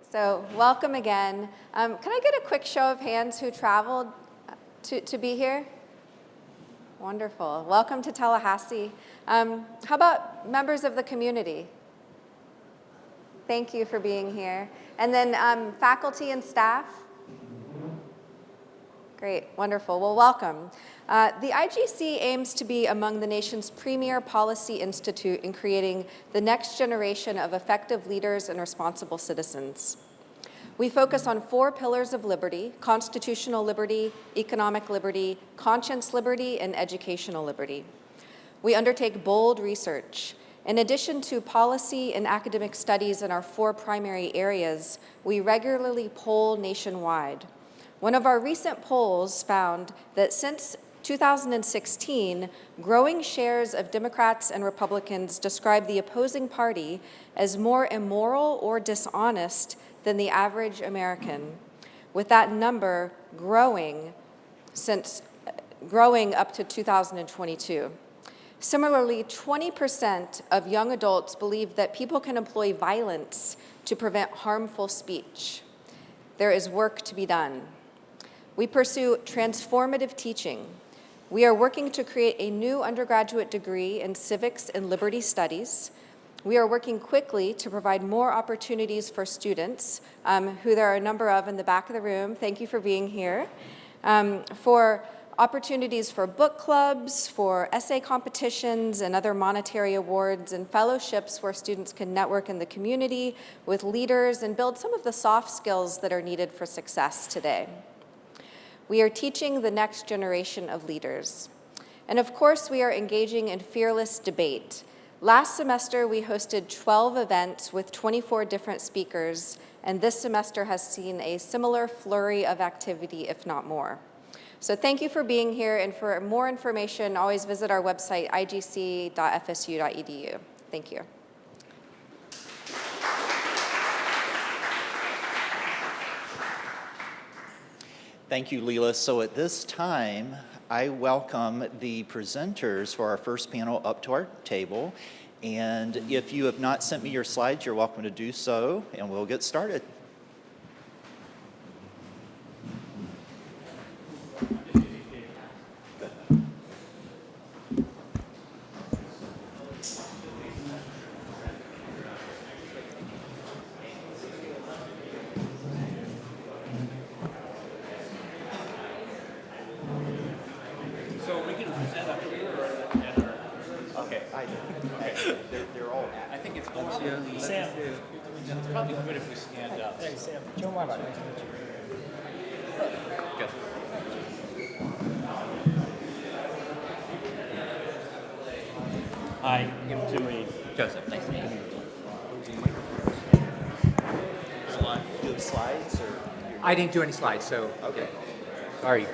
So welcome again. Can I get a quick show of hands who traveled to be here? Wonderful. Welcome to Tallahassee. How about members of the community? Thank you for being here. And then faculty and staff? Great, wonderful. Well, welcome. The IGC aims to be among the nation's premier policy institute in creating the next generation of effective leaders and responsible citizens. We focus on 4 pillars of liberty: constitutional liberty, economic liberty, conscience liberty, and educational liberty. We undertake bold research. In addition to policy and academic studies in our 4 primary areas, we regularly poll nationwide. One of our recent polls found that since 2016, growing shares of Democrats and Republicans describe the opposing party as more immoral or dishonest than the average American, with that number growing up to 2022. Similarly, 20% of young adults believe that people can employ violence to prevent harmful speech. There is work to be done. We pursue transformative teaching. We are working to create a new undergraduate degree in civics and liberty studies. We are working quickly to provide more opportunities for students, who there are a number of in the back of the room. Thank you for being here. For opportunities for book clubs, for essay competitions, and other monetary awards and fellowships where students can network in the community with leaders and build some of the soft skills that are needed for success today. We are teaching the next generation of leaders. And of course, we are engaging in fearless debate. Last semester, we hosted 12 events with 24 different speakers, and this semester has seen a similar flurry of activity, if not more. So thank you for being here, and for more information, always visit our website, igc.fsu.edu. Thank you. Thank you, Leela. So at this time, I welcome the presenters for our first panel up to our table. And if you have not sent me your slides, you're welcome to do so, and we'll get started. Sam. It's probably good if we stand up. Hey, Sam. Joe Marbach. Nice to meet you. Good. Hi, I'm Jimmy. Joseph. Nice to meet you. Do the slides, or? I didn't do any slides, so Okay. sorry.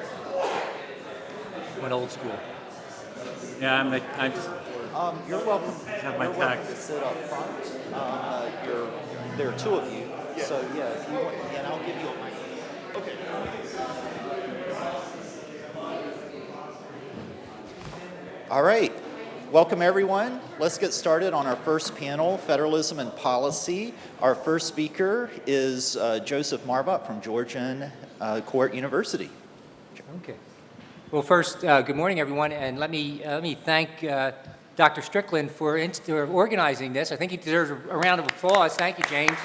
Went old school. Yeah, I'm just You're welcome. have my You're welcome text. to sit up front. There are 2 of you, so yeah, if you want, and I'll give you a microphone. Okay. All right. Welcome, everyone. Let's get started on our first panel, Federalism and Policy. Our first speaker is Joseph Marbach from Georgian Court University. Okay. Well, first, good morning, everyone, and let me thank Dr. Strickland for organizing this. I think he deserves a round of applause. Thank you, James.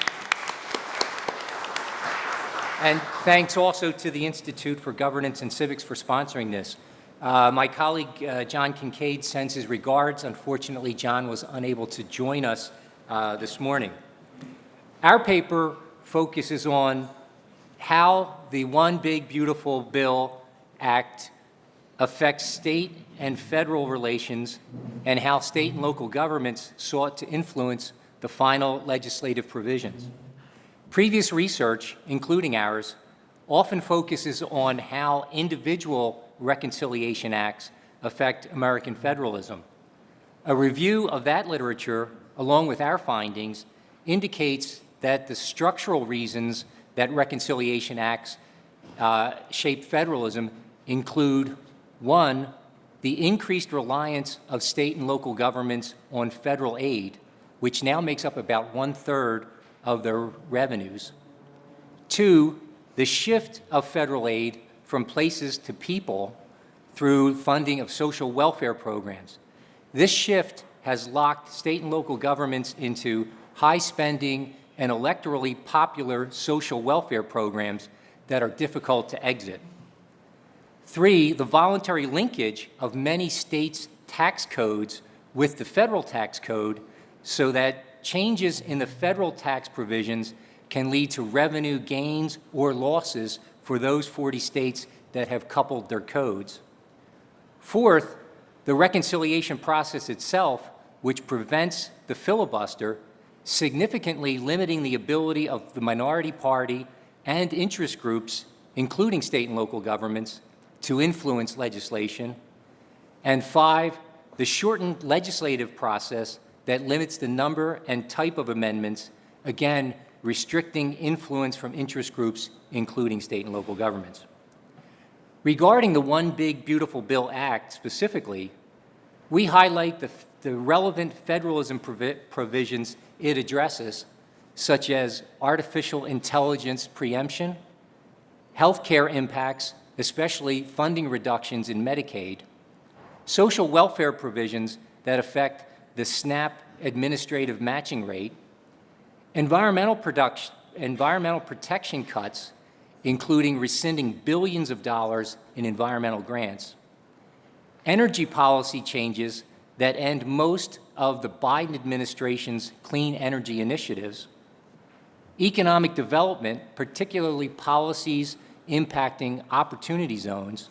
And thanks also to the Institute for Governance and Civics for sponsoring this. My colleague, John Kincaid, sends his regards. Unfortunately, John was unable to join us this morning. Our paper focuses on how the One Big Beautiful Bill Act affects state and federal relations, and how state and local governments sought to influence the final legislative provisions. Previous research, including ours, often focuses on how individual reconciliation acts affect American federalism. A review of that literature, along with our findings, indicates that the structural reasons that reconciliation acts shape federalism include: 1, the increased reliance of state and local governments on federal aid, which now makes up about 1/3 of their revenues. 2, the shift of federal aid from places to people through funding of social welfare programs. This shift has locked state and local governments into high spending and electorally popular social welfare programs that are difficult to exit. 3, the voluntary linkage of many states' tax codes with the federal tax code so that changes in the federal tax provisions can lead to revenue gains or losses for those 40 states that have coupled their codes. 4th, the reconciliation process itself, which prevents the filibuster, significantly limiting the ability of the minority party and interest groups, including state and local governments, to influence legislation. And 5, the shortened legislative process that limits the number and type of amendments, again, restricting influence from interest groups, including state and local governments. Regarding the One Big Beautiful Bill Act specifically, we highlight the relevant federalism provisions it addresses, such as artificial intelligence preemption, healthcare impacts, especially funding reductions in Medicaid, social welfare provisions that affect the SNAP administrative matching rate, environmental protection cuts, including rescinding billions of dollars in environmental grants, energy policy changes that end most of the Biden administration's clean energy initiatives, economic development, particularly policies impacting opportunity zones,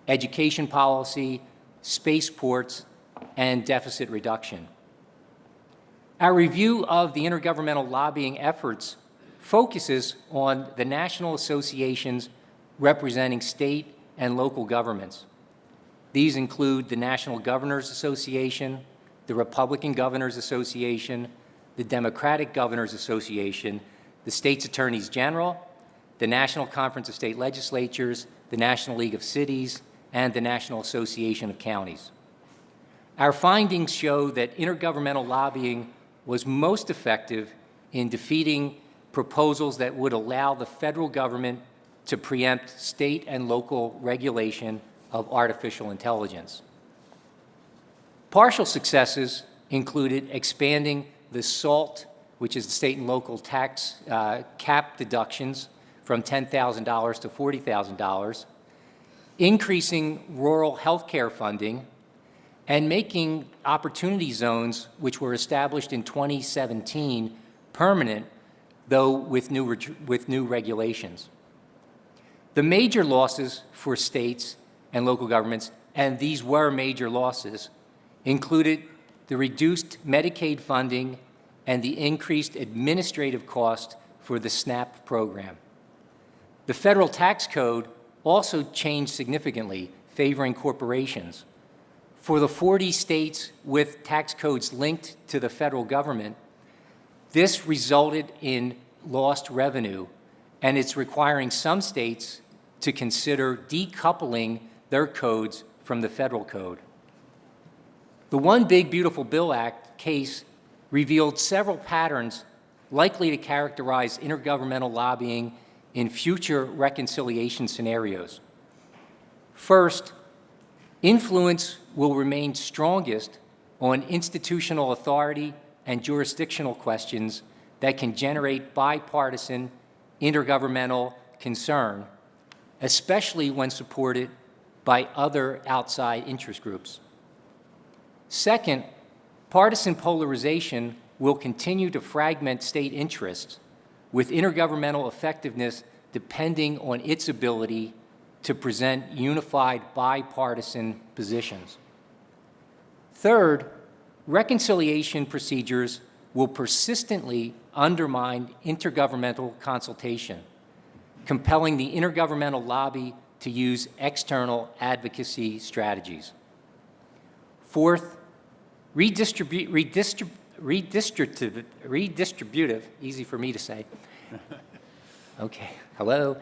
education policy, spaceports, and deficit reduction. Our review of the intergovernmental lobbying efforts focuses on the national associations representing state and local governments. These include the National Governors Association, the Republican Governors Association, the Democratic Governors Association, the States Attorneys General, the National Conference of State Legislatures, the National League of Cities, and the National Association of Counties. Our findings show that intergovernmental lobbying was most effective in defeating proposals that would allow the federal government to preempt state and local regulation of artificial intelligence. Partial successes included expanding the SALT, which is the state and local tax cap deductions, from $10,000 to $40,000, increasing rural health care funding, and making opportunity zones, which were established in 2017, permanent, though with new regulations. The major losses for states and local governments, and these were major losses, included the reduced Medicaid funding and the increased administrative cost for the SNAP program. The federal tax code also changed significantly, favoring corporations. For the 40 states with tax codes linked to the federal government, this resulted in lost revenue, and it's requiring some states to consider decoupling their codes from the federal code. The One Big Beautiful Bill Act case revealed several patterns likely to characterize intergovernmental lobbying in future reconciliation scenarios. First, influence will remain strongest on institutional authority and jurisdictional questions that can generate bipartisan intergovernmental concern, especially when supported by other outside interest groups. Second, partisan polarization will continue to fragment state interests, with intergovernmental effectiveness depending on its ability to present unified bipartisan positions. Third, reconciliation procedures will persistently undermine intergovernmental consultation, compelling the intergovernmental lobby to use external advocacy strategies. Fourth, redistributive, easy for me to say. Okay, hello.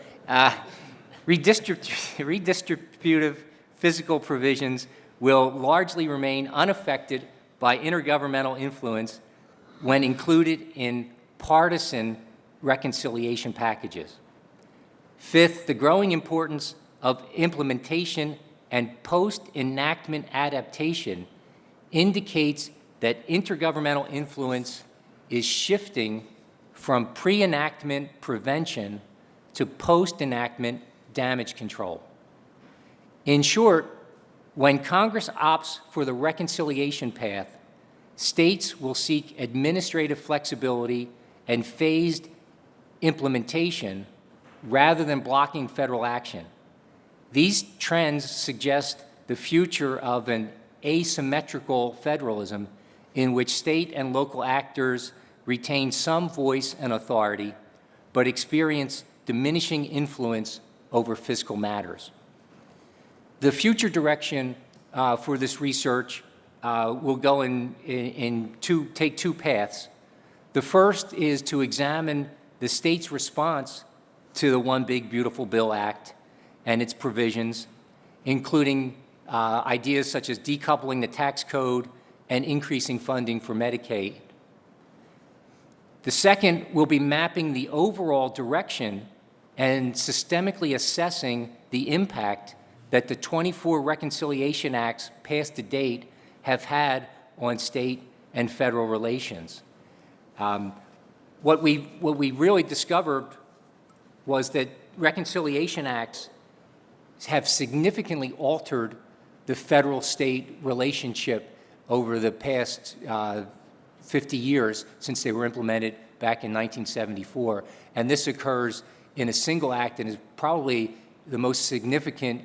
Redistributive physical provisions will largely remain unaffected by intergovernmental influence when included in partisan reconciliation packages. Fifth, the growing importance of implementation and post-enactment adaptation indicates that intergovernmental influence is shifting from pre-enactment prevention to post-enactment damage control. In short, when Congress opts for the reconciliation path, states will seek administrative flexibility and phased implementation rather than blocking federal action. These trends suggest the future of an asymmetrical federalism in which state and local actors retain some voice and authority, but experience diminishing influence over fiscal matters. The future direction for this research will go take two paths. The first is to examine the state's response to the One Big Beautiful Bill Act and its provisions, including ideas such as decoupling the tax code and increasing funding for Medicaid. The second will be mapping the overall direction and systemically assessing the impact that the 24 reconciliation acts passed to date have had on state and federal relations. What we really discovered was that reconciliation acts have significantly altered the federal-state relationship over the past 50 years since they were implemented back in 1974. And this occurs in a single act and is probably the most significant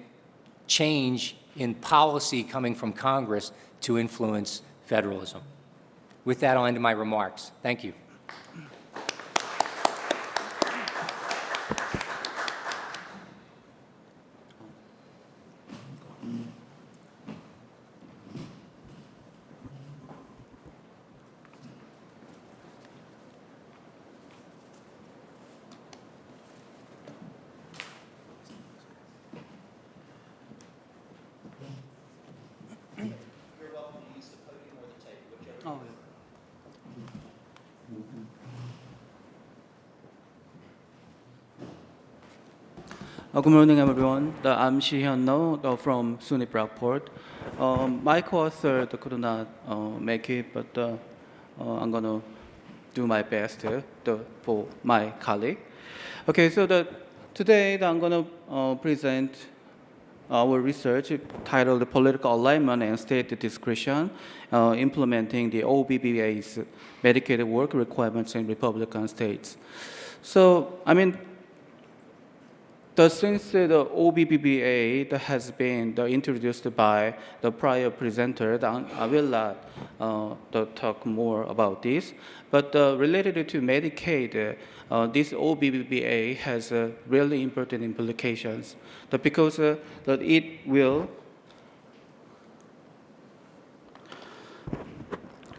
change in policy coming from Congress to influence federalism. With that, I'll end my remarks. Thank you. Good morning, everyone. I'm Shihyun from SUNY Brockport. My co-author could not make it, but I'm going to do my best for my colleague. Okay, so today I'm going to present our research titled Political Alignment and State Discretion, Implementing the OBBA's Medicaid Work Requirements in Republican States. So, since the OBBBA has been introduced by the prior presenter, I will not talk more about this. But related to Medicaid, this OBBBA has really important implications because it will,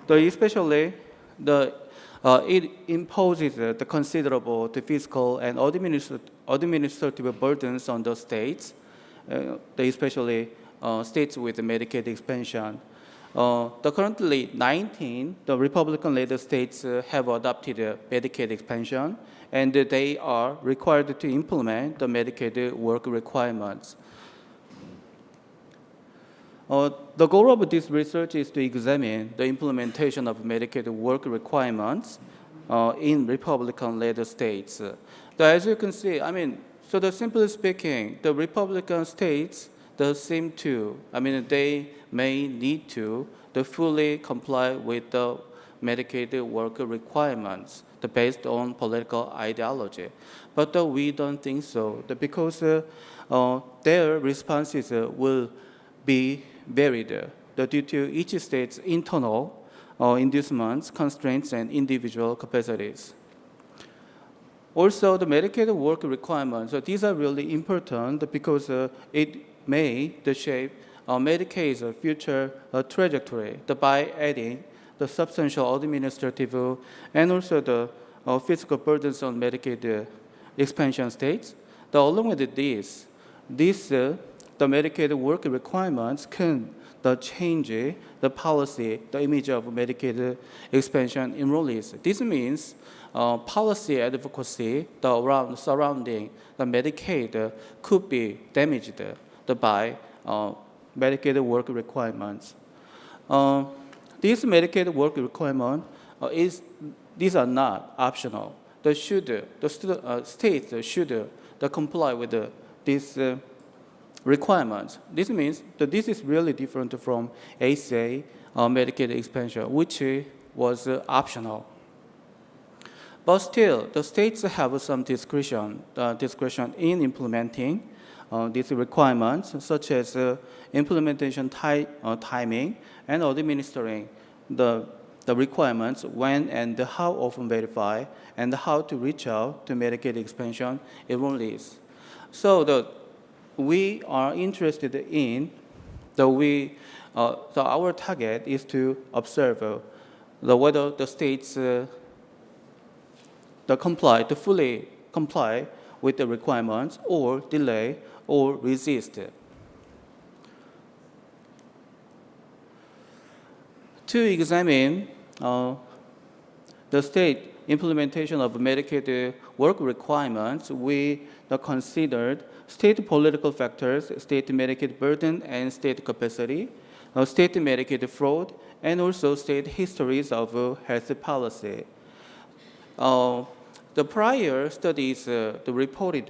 especially it imposes the considerable fiscal and administrative burdens on the states, especially states with Medicaid expansion. Currently, 19 the Republican-led states have adopted Medicaid expansion, and they are required to implement the Medicaid work requirements. The goal of this research is to examine the implementation of Medicaid work requirements in Republican-led states. As you can see, simply speaking, the Republican states seem to, they may need to fully comply with the Medicaid work requirements based on political ideology. But we don't think so, because their responses will be varied due to each state's internal inducements, constraints, and individual capacities. Also, the Medicaid work requirements, these are really important because it may shape Medicaid's future trajectory by adding the substantial administrative and also the fiscal burdens on Medicaid expansion states. Along with this, the Medicaid work requirements can the change, the policy, the image of Medicaid expansion enrollees. This means policy advocacy surrounding the Medicaid could be damaged by Medicaid work requirements. These Medicaid work requirements these are not optional. The states should comply with these requirements. This means that this is really different from ACA Medicaid expansion, which was optional. But still, the states have some discretion in implementing these requirements, such as implementation timing and administering the requirements when and how often verify and how to reach out to Medicaid expansion enrollees. So we are interested in our target is to observe whether the states fully comply with the requirements or delay or resist. To examine the state implementation of Medicaid work requirements, we considered state political factors, state Medicaid burden and state capacity, state Medicaid fraud, and also state histories of health policy. The prior studies reported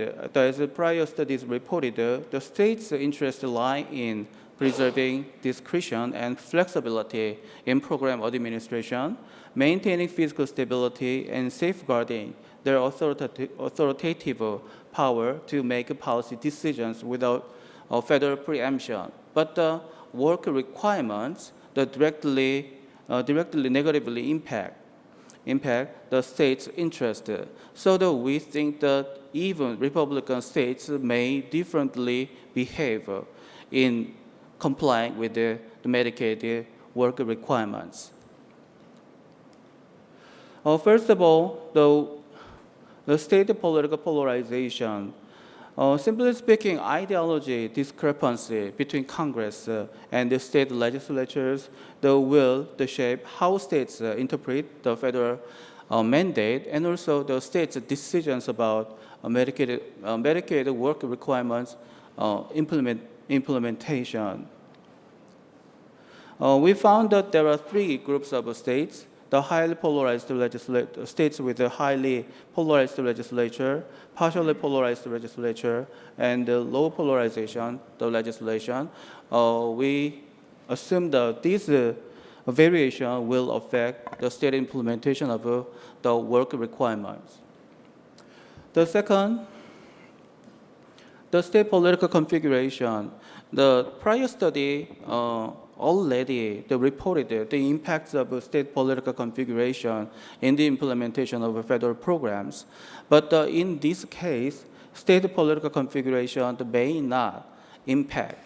the state's interest lie in preserving discretion and flexibility in program administration, maintaining fiscal stability, and safeguarding their authoritative power to make policy decisions without federal preemption. But the work requirements that directly negatively impact the state's interest. So that we think that even Republican states may differently behave in complying with the Medicaid work requirements. First of all, the state political polarization. Simply speaking, ideology discrepancy between Congress and the state legislatures will shape how states interpret the federal mandate and also the state's decisions about Medicaid work requirements implementation. We found that there are three groups of states: the highly polarized states with a highly polarized legislature, partially polarized legislature, and the low polarization, the legislation. We assume that this variation will affect the state implementation of the work requirements. The second, the state political configuration. The prior study already reported the impacts of state political configuration in the implementation of federal programs. But in this case, state political configuration may not impact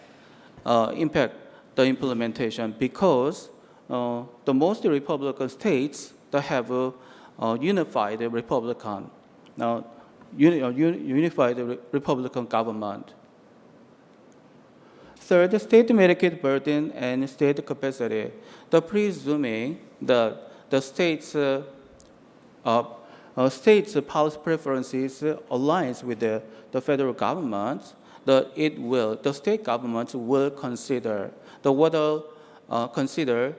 the implementation because the most Republican states that have unified Republican government. Third, state Medicaid burden and state capacity. Presuming that the state's policy preferences aligns with the federal government, the state governments will consider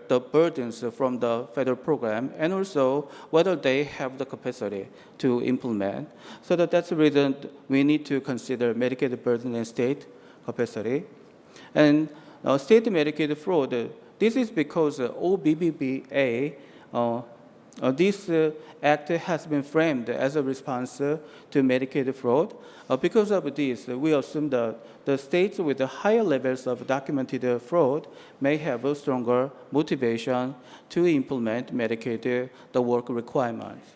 the burdens from the federal program and also whether they have the capacity to implement. So that's the reason we need to consider Medicaid burden and state capacity. And state Medicaid fraud, this is because OBBBA, this act has been framed as a response to Medicaid fraud. Because of this, we assume that the states with the higher levels of documented fraud may have a stronger motivation to implement Medicaid, the work requirements.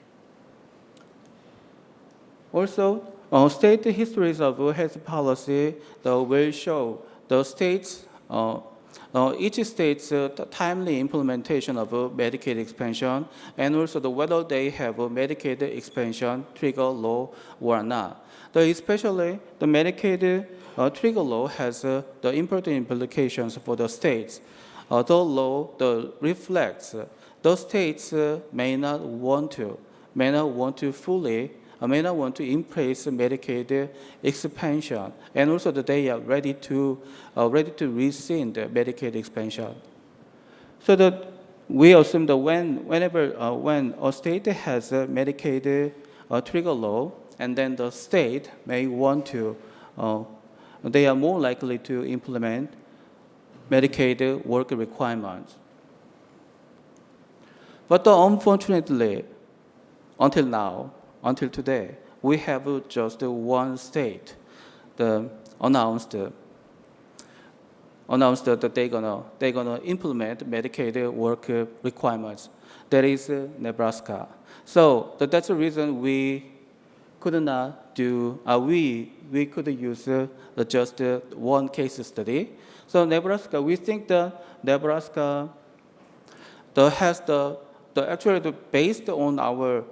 Also, state histories of health policy will show the states, each state's timely implementation of Medicaid expansion, and also whether they have a Medicaid expansion trigger law or not. Especially the Medicaid trigger law has the important implications for the states. the law reflects the states may not want to fully, may not want to embrace Medicaid expansion, and also that they are ready to rescind the Medicaid expansion. So that we assume that when a state has a Medicaid trigger law, and then the state may want to, they are more likely to implement Medicaid work requirements. But unfortunately, until today, we have just one state announced that they're gonna implement Medicaid work requirements. That is Nebraska. So that's the reason we could not do. We could use just one case study. So Nebraska, we think that Nebraska has actually based on our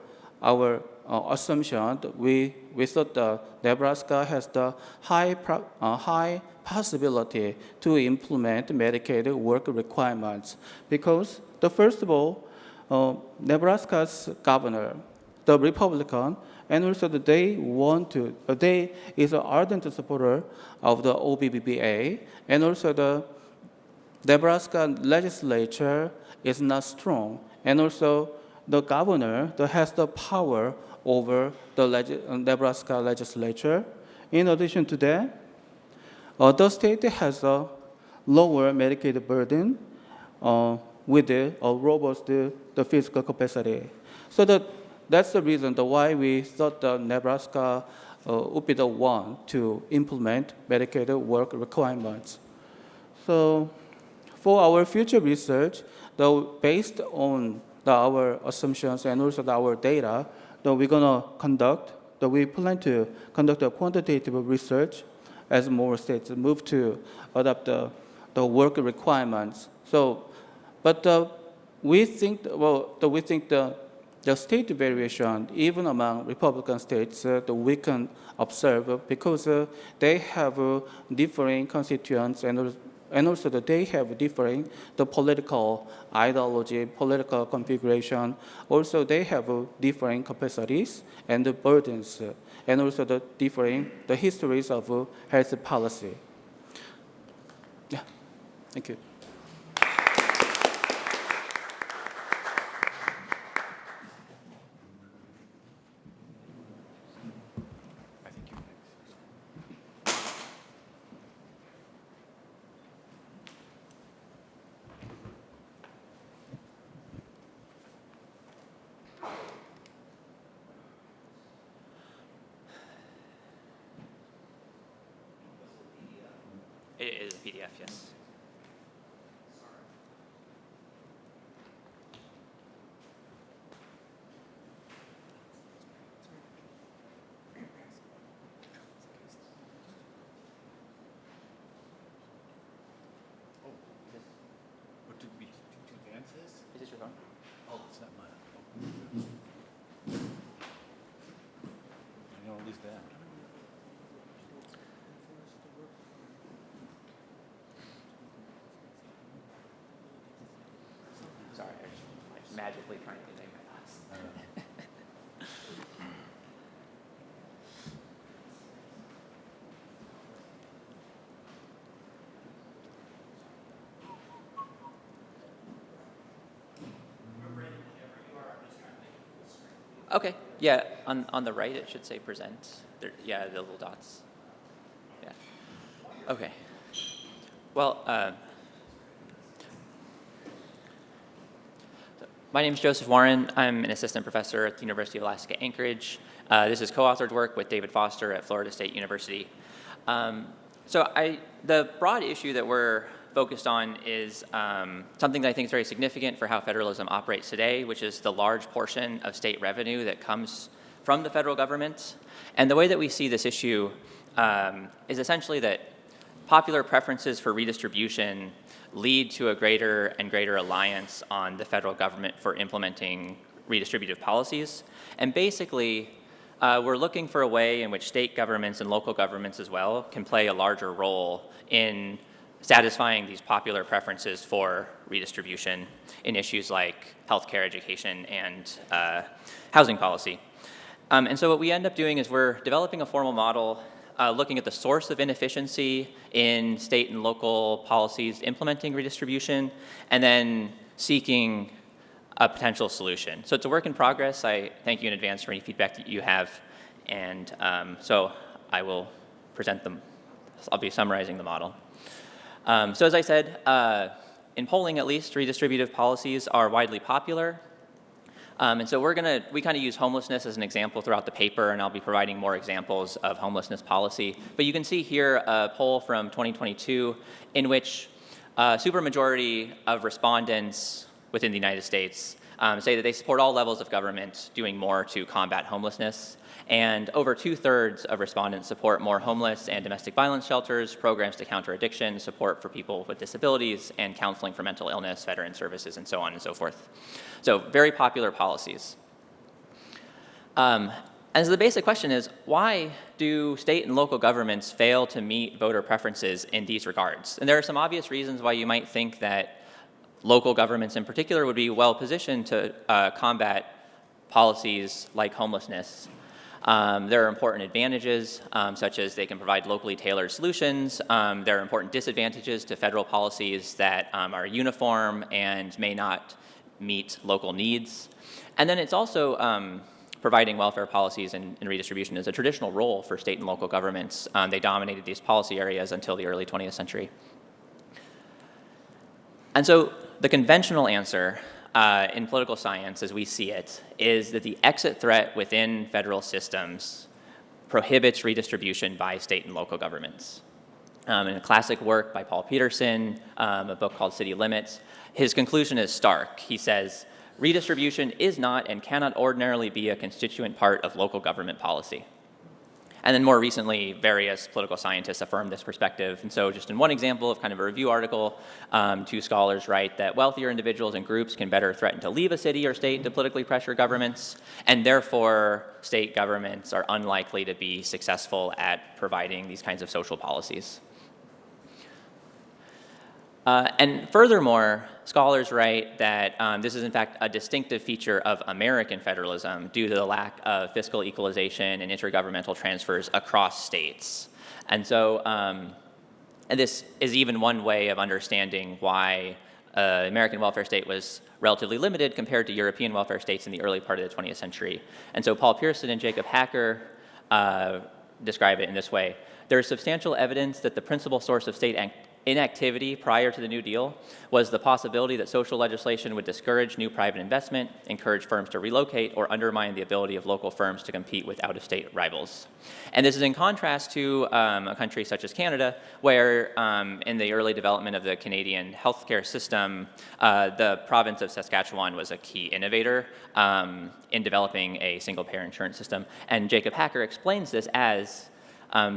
assumption, we thought that Nebraska has the high possibility to implement Medicaid work requirements because first of all, Nebraska's governor, the Republican, and also they is an ardent supporter of the OBBBA, and also the Nebraska legislature is not strong, and also the governor has the power over the Nebraska legislature. In addition to that, the state has a lower Medicaid burden with a robust fiscal capacity. So that's the reason why we thought that Nebraska would be the one to implement Medicaid work requirements. So for our future research, based on our assumptions and also our data, we plan to conduct a quantitative research as more states move to adopt the work requirements. So, but we think the state variation, even among Republican states, that we can observe because they have differing constituents and also that they have differing political ideology, political configuration. Also, they have differing capacities and burdens, and also the histories of health policy. Yeah, thank you. It is a PDF, yes. What did we advance this? Is this your phone? Oh, it's not mine. I know at least that. Sorry, I was magically trying to make my thoughts. Okay, yeah, on the right it should say present. There, yeah, the little dots. Yeah. Okay. Well, my name is Joseph Warren. I'm an assistant professor at the University of Alaska Anchorage. This is co-authored work with David Foster at Florida State University. The broad issue that we're focused on is something that I think is very significant for how federalism operates today, which is the large portion of state revenue that comes from the federal government. And the way that we see this issue is essentially that popular preferences for redistribution lead to a greater and greater reliance on the federal government for implementing redistributive policies. And basically, we're looking for a way in which state governments and local governments as well can play a larger role in satisfying these popular preferences for redistribution in issues like healthcare, education, and housing policy. And so what we end up doing is we're developing a formal model looking at the source of inefficiency in state and local policies implementing redistribution, and then seeking a potential solution. So it's a work in progress. I thank you in advance for any feedback that you have. And so I will present them. I'll be summarizing the model. So as I said, in polling at least, redistributive policies are widely popular. And so we kind of use homelessness as an example throughout the paper, and I'll be providing more examples of homelessness policy. But you can see here a poll from 2022 in which a supermajority of respondents within the United States say that they support all levels of government doing more to combat homelessness. And over 2/3 of respondents support more homeless and domestic violence shelters, programs to counter addiction, support for people with disabilities, and counseling for mental illness, veteran services, and so on and so forth. So very popular policies. And so the basic question is, why do state and local governments fail to meet voter preferences in these regards? And there are some obvious reasons why you might think that local governments in particular would be well positioned to combat policies like homelessness. There are important advantages, such as they can provide locally tailored solutions. There are important disadvantages to federal policies that are uniform and may not meet local needs. And then it's also providing welfare policies and redistribution is a traditional role for state and local governments. They dominated these policy areas until the early 20th century. And so the conventional answer in political science, as we see it, is that the exit threat within federal systems prohibits redistribution by state and local governments. In a classic work by Paul Peterson, a book called City Limits, his conclusion is stark. He says, redistribution is not and cannot ordinarily be a constituent part of local government policy. And then more recently, various political scientists affirmed this perspective. And so just in one example of kind of a review article, two scholars write that wealthier individuals and groups can better threaten to leave a city or state to politically pressure governments, and therefore state governments are unlikely to be successful at providing these kinds of social policies. And furthermore, scholars write that this is in fact a distinctive feature of American federalism due to the lack of fiscal equalization and intergovernmental transfers across states. And so and this is even one way of understanding why American welfare state was relatively limited compared to European welfare states in the early part of the 20th century. And so Paul Pearson and Jacob Hacker describe it in this way. There is substantial evidence that the principal source of state inactivity prior to the New Deal was the possibility that social legislation would discourage new private investment, encourage firms to relocate, or undermine the ability of local firms to compete with out-of-state rivals. And this is in contrast to a country such as Canada, where in the early development of the Canadian healthcare system, the province of Saskatchewan was a key innovator in developing a single-payer insurance system. And Jacob Hacker explains this as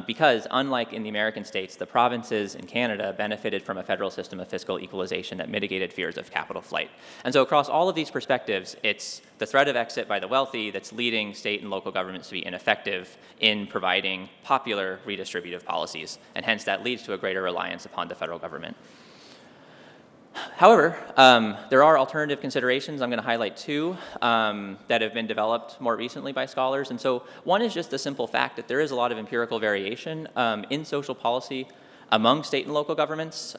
because unlike in the American states, the provinces in Canada benefited from a federal system of fiscal equalization that mitigated fears of capital flight. And so across all of these perspectives, it's the threat of exit by the wealthy that's leading state and local governments to be ineffective in providing popular redistributive policies, and hence that leads to a greater reliance upon the federal government. However, there are alternative considerations. I'm going to highlight two that have been developed more recently by scholars. And so one is just the simple fact that there is a lot of empirical variation in social policy among state and local governments.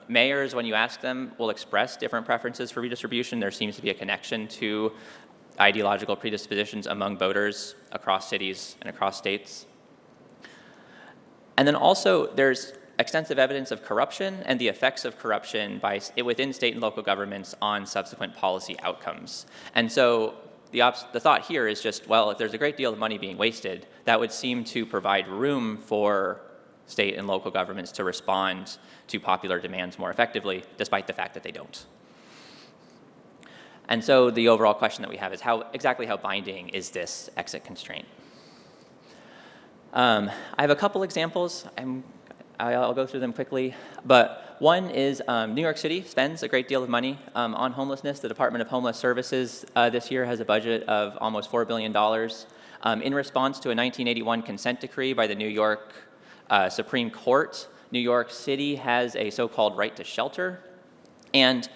Mayors, when you ask them, will express different preferences for redistribution. There seems to be a connection to ideological predispositions among voters across cities and across states. And then also there's extensive evidence of corruption and the effects of corruption within state and local governments on subsequent policy outcomes. And so the thought here is just, well, if there's a great deal of money being wasted, that would seem to provide room for state and local governments to respond to popular demands more effectively, despite the fact that they don't. And so the overall question that we have is exactly how binding is this exit constraint? I have a couple examples. I'll go through them quickly, but one is New York City spends a great deal of money on homelessness. The Department of Homeless Services this year has a budget of almost $4 billion in response to a 1981 consent decree by the New York Supreme Court New York City has a so-called right to shelter. And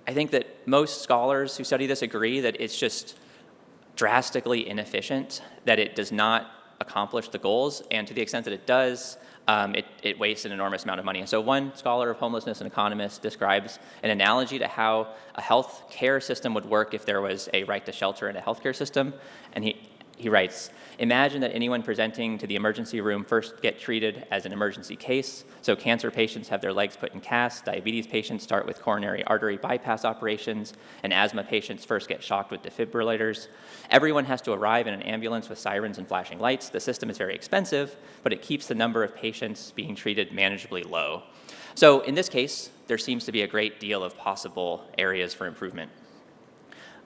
I think that most scholars who study this agree that it's just drastically inefficient, that it does not accomplish the goals, and to the extent that it does, it wastes an enormous amount of money. And so one scholar of homelessness, an economist, describes an analogy to how a health care system would work if there was a right to shelter in a healthcare system. And he writes, imagine that anyone presenting to the emergency room first get treated as an emergency case. So cancer patients have their legs put in casts, diabetes patients start with coronary artery bypass operations, and asthma patients first get shocked with defibrillators. Everyone has to arrive in an ambulance with sirens and flashing lights. The system is very expensive, but it keeps the number of patients being treated manageably low. So in this case, there seems to be a great deal of possible areas for improvement.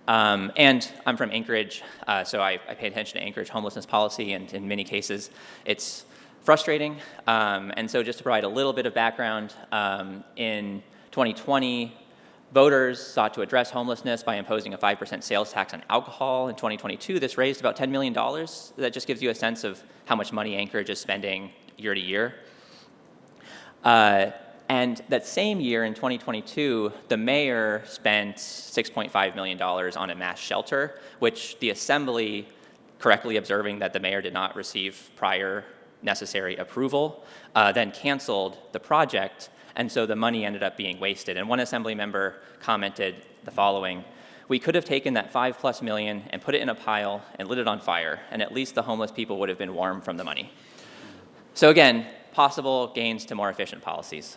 And I'm from Anchorage, so I pay attention to Anchorage homelessness policy, and in many cases, it's frustrating. And so just to provide a little bit of background, in 2020, voters sought to address homelessness by imposing a 5% sales tax on alcohol. In 2022, this raised about $10 million. That just gives you a sense of how much money Anchorage is spending year to year. And that same year, in 2022, the mayor spent $6.5 million on a mass shelter, which the Assembly, correctly observing that the mayor did not receive prior necessary approval, then canceled the project, and so the money ended up being wasted. And one Assembly member commented the following: "We could have taken that $5+ million and put it in a pile and lit it on fire, and at least the homeless people would have been warm from the money." So again, possible gains to more efficient policies.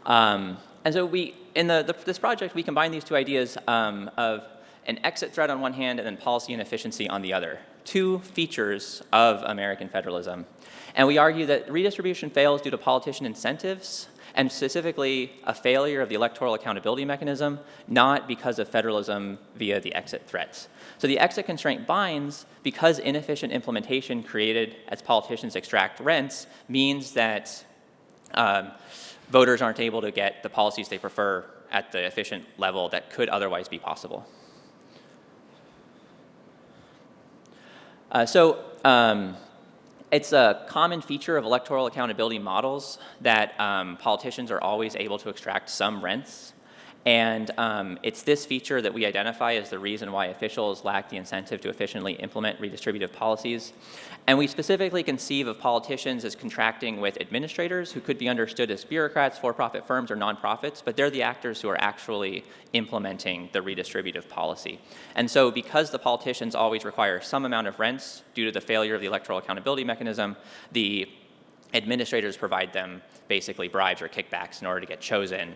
And so in this project, we combine these two ideas of an exit threat on one hand and then policy inefficiency on the other, two features of American federalism. And we argue that redistribution fails due to politician incentives, and specifically a failure of the electoral accountability mechanism, not because of federalism via the exit threats. So the exit constraint binds because inefficient implementation created as politicians extract rents means that voters aren't able to get the policies they prefer at the efficient level that could otherwise be possible. It's a common feature of electoral accountability models that politicians are always able to extract some rents. And it's this feature that we identify as the reason why officials lack the incentive to efficiently implement redistributive policies. And we specifically conceive of politicians as contracting with administrators who could be understood as bureaucrats, for-profit firms, or nonprofits, but they're the actors who are actually implementing the redistributive policy. And so because the politicians always require some amount of rents due to the failure of the electoral accountability mechanism, the administrators provide them basically bribes or kickbacks in order to get chosen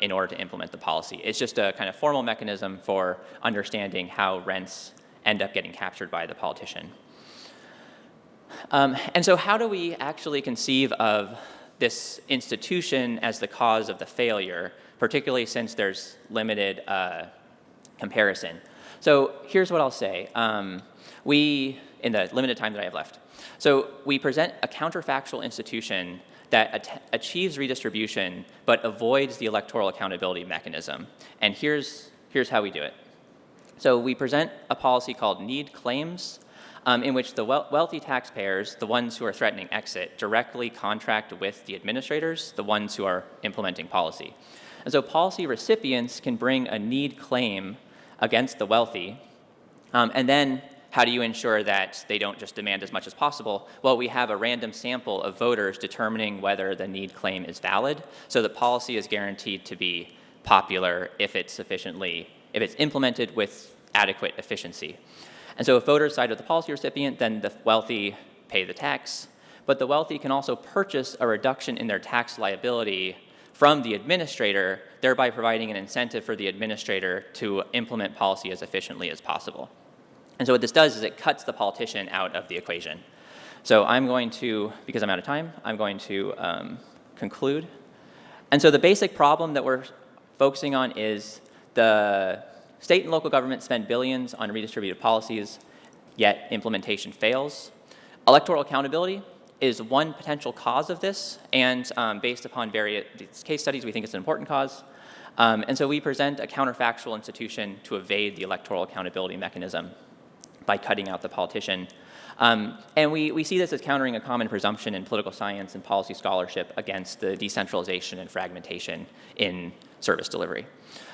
in order to implement the policy. It's just a kind of formal mechanism for understanding how rents end up getting captured by the politician. And so how do we actually conceive of this institution as the cause of the failure, particularly since there's limited comparison? So here's what I'll say. In the limited time that I have left. So we present a counterfactual institution that achieves redistribution but avoids the electoral accountability mechanism. And here's how we do it. So we present a policy called need claims, in which the wealthy taxpayers, the ones who are threatening exit, directly contract with the administrators, the ones who are implementing policy. And so policy recipients can bring a need claim against the wealthy, and then how do you ensure that they don't just demand as much as possible? Well, we have a random sample of voters determining whether the need claim is valid, so the policy is guaranteed to be popular if it's implemented with adequate efficiency. And so if voters side with the policy recipient, then the wealthy pay the tax, but the wealthy can also purchase a reduction in their tax liability from the administrator, thereby providing an incentive for the administrator to implement policy as efficiently as possible. And so what this does is it cuts the politician out of the equation. So I'm going to, because I'm out of time, I'm going to conclude. And so the basic problem that we're focusing on is the state and local governments spend billions on redistributive policies, yet implementation fails. Electoral accountability is one potential cause of this, and based upon various case studies, we think it's an important cause. And so we present a counterfactual institution to evade the electoral accountability mechanism by cutting out the politician. And we see this as countering a common presumption in political science and policy scholarship against the decentralization and fragmentation in service delivery.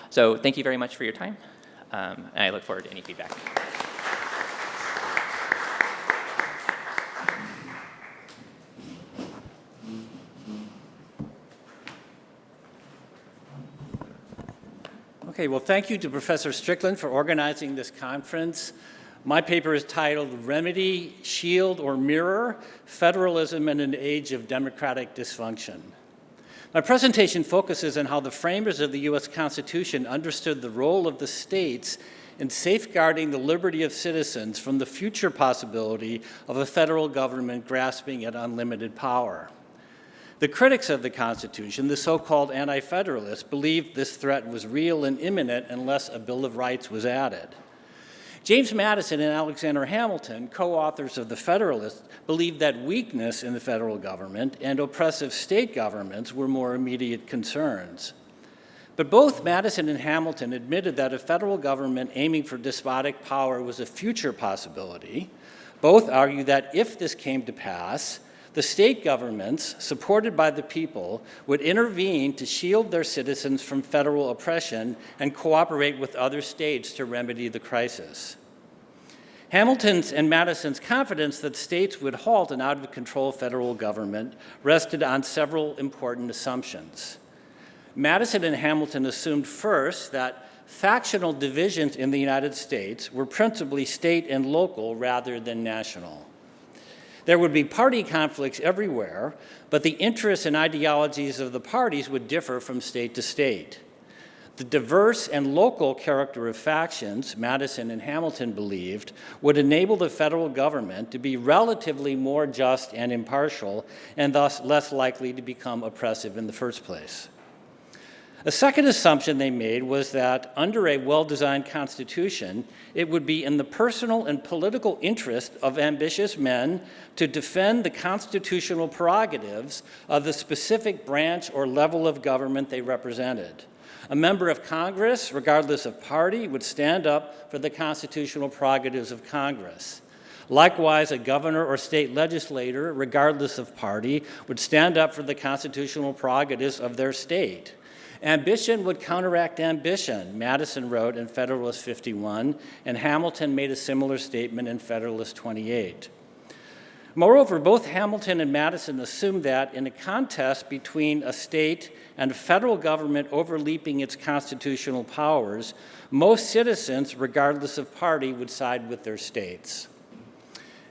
So thank you very much for your time, and I look forward to any feedback. Okay, well, thank you to Professor Strickland for organizing this conference. My paper is titled Remedy, Shield, or Mirror, Federalism in an Age of Democratic Dysfunction. My presentation focuses on how the framers of the U.S. Constitution understood the role of the states in safeguarding the liberty of citizens from the future possibility of a federal government grasping at unlimited power. The critics of the Constitution, the so-called anti-federalists, believed this threat was real and imminent unless a Bill of Rights was added. James Madison and Alexander Hamilton, co-authors of the Federalists, believed that weakness in the federal government and oppressive state governments were more immediate concerns. But both Madison and Hamilton admitted that a federal government aiming for despotic power was a future possibility. Both argued that if this came to pass, the state governments, supported by the people, would intervene to shield their citizens from federal oppression and cooperate with other states to remedy the crisis. Hamilton's and Madison's confidence that states would halt an out-of-control federal government rested on several important assumptions. Madison and Hamilton assumed first that factional divisions in the United States were principally state and local rather than national. There would be party conflicts everywhere, but the interests and ideologies of the parties would differ from state to state. The diverse and local character of factions, Madison and Hamilton believed, would enable the federal government to be relatively more just and impartial, and thus less likely to become oppressive in the first place. A second assumption they made was that under a well-designed constitution, it would be in the personal and political interest of ambitious men to defend the constitutional prerogatives of the specific branch or level of government they represented. A member of Congress, regardless of party, would stand up for the constitutional prerogatives of Congress. Likewise, a governor or state legislator, regardless of party, would stand up for the constitutional prerogatives of their state. Ambition would counteract ambition, Madison wrote in Federalist 51, and Hamilton made a similar statement in Federalist 28. Moreover, both Hamilton and Madison assumed that in a contest between a state and a federal government overleaping its constitutional powers, most citizens, regardless of party, would side with their states.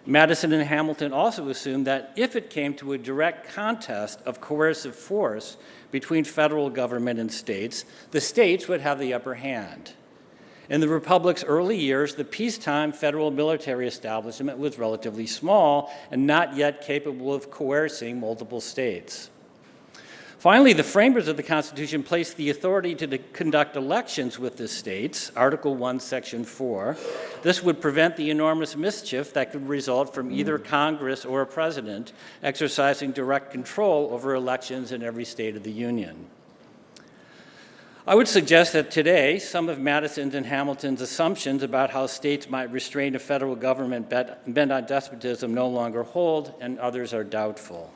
Madison and Hamilton also assumed that if it came to a direct contest of coercive force between federal government and states, the states would have the upper hand. In the Republic's early years, the peacetime federal military establishment was relatively small and not yet capable of coercing multiple states. Finally, the framers of the Constitution placed the authority to conduct elections with the states, Article 1, Section 4. This would prevent the enormous mischief that could result from either Congress or a president exercising direct control over elections in every state of the Union. I would suggest that today, some of Madison's and Hamilton's assumptions about how states might restrain a federal government bent on despotism no longer hold, and others are doubtful.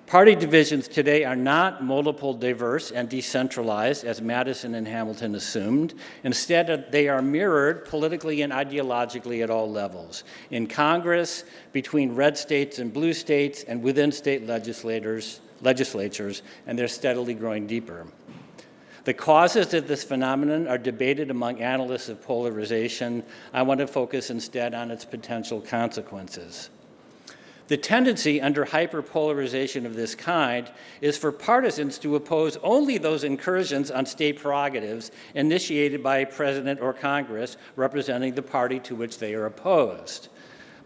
Party divisions today are not multiple, diverse, and decentralized, as Madison and Hamilton assumed. Instead, they are mirrored politically and ideologically at all levels, in Congress, between red states and blue states, and within state legislatures, and they're steadily growing deeper. The causes of this phenomenon are debated among analysts of polarization. I want to focus instead on its potential consequences. The tendency under hyperpolarization of this kind is for partisans to oppose only those incursions on state prerogatives initiated by a president or Congress representing the party to which they are opposed.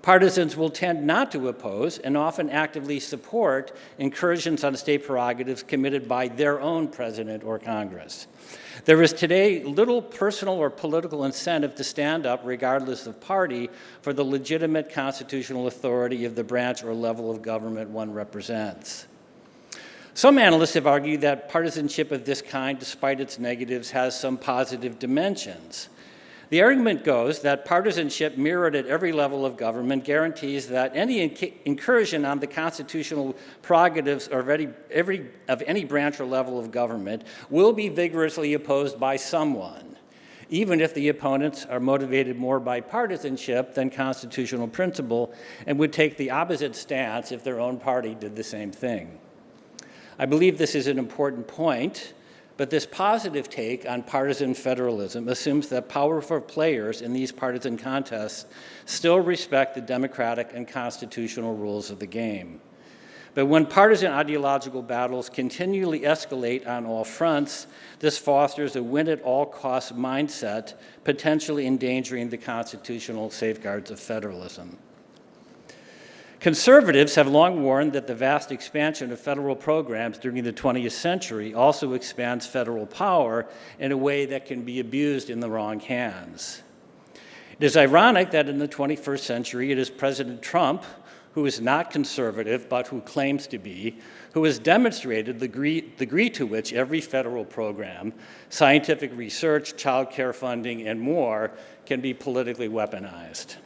Partisans will tend not to oppose and often actively support incursions on state prerogatives committed by their own president or Congress. There is today little personal or political incentive to stand up, regardless of party, for the legitimate constitutional authority of the branch or level of government one represents. Some analysts have argued that partisanship of this kind, despite its negatives, has some positive dimensions. The argument goes that partisanship mirrored at every level of government guarantees that any incursion on the constitutional prerogatives of any branch or level of government will be vigorously opposed by someone, even if the opponents are motivated more by partisanship than constitutional principle and would take the opposite stance if their own party did the same thing. I believe this is an important point, but this positive take on partisan federalism assumes that powerful players in these partisan contests still respect the democratic and constitutional rules of the game. But when partisan ideological battles continually escalate on all fronts, this fosters a win-at-all-costs mindset, potentially endangering the constitutional safeguards of federalism. Conservatives have long warned that the vast expansion of federal programs during the 20th century also expands federal power in a way that can be abused in the wrong hands. It is ironic that in the 21st century, it is President Trump, who is not conservative but who claims to be, who has demonstrated the degree to which every federal program, scientific research, child care funding, and more can be politically weaponized.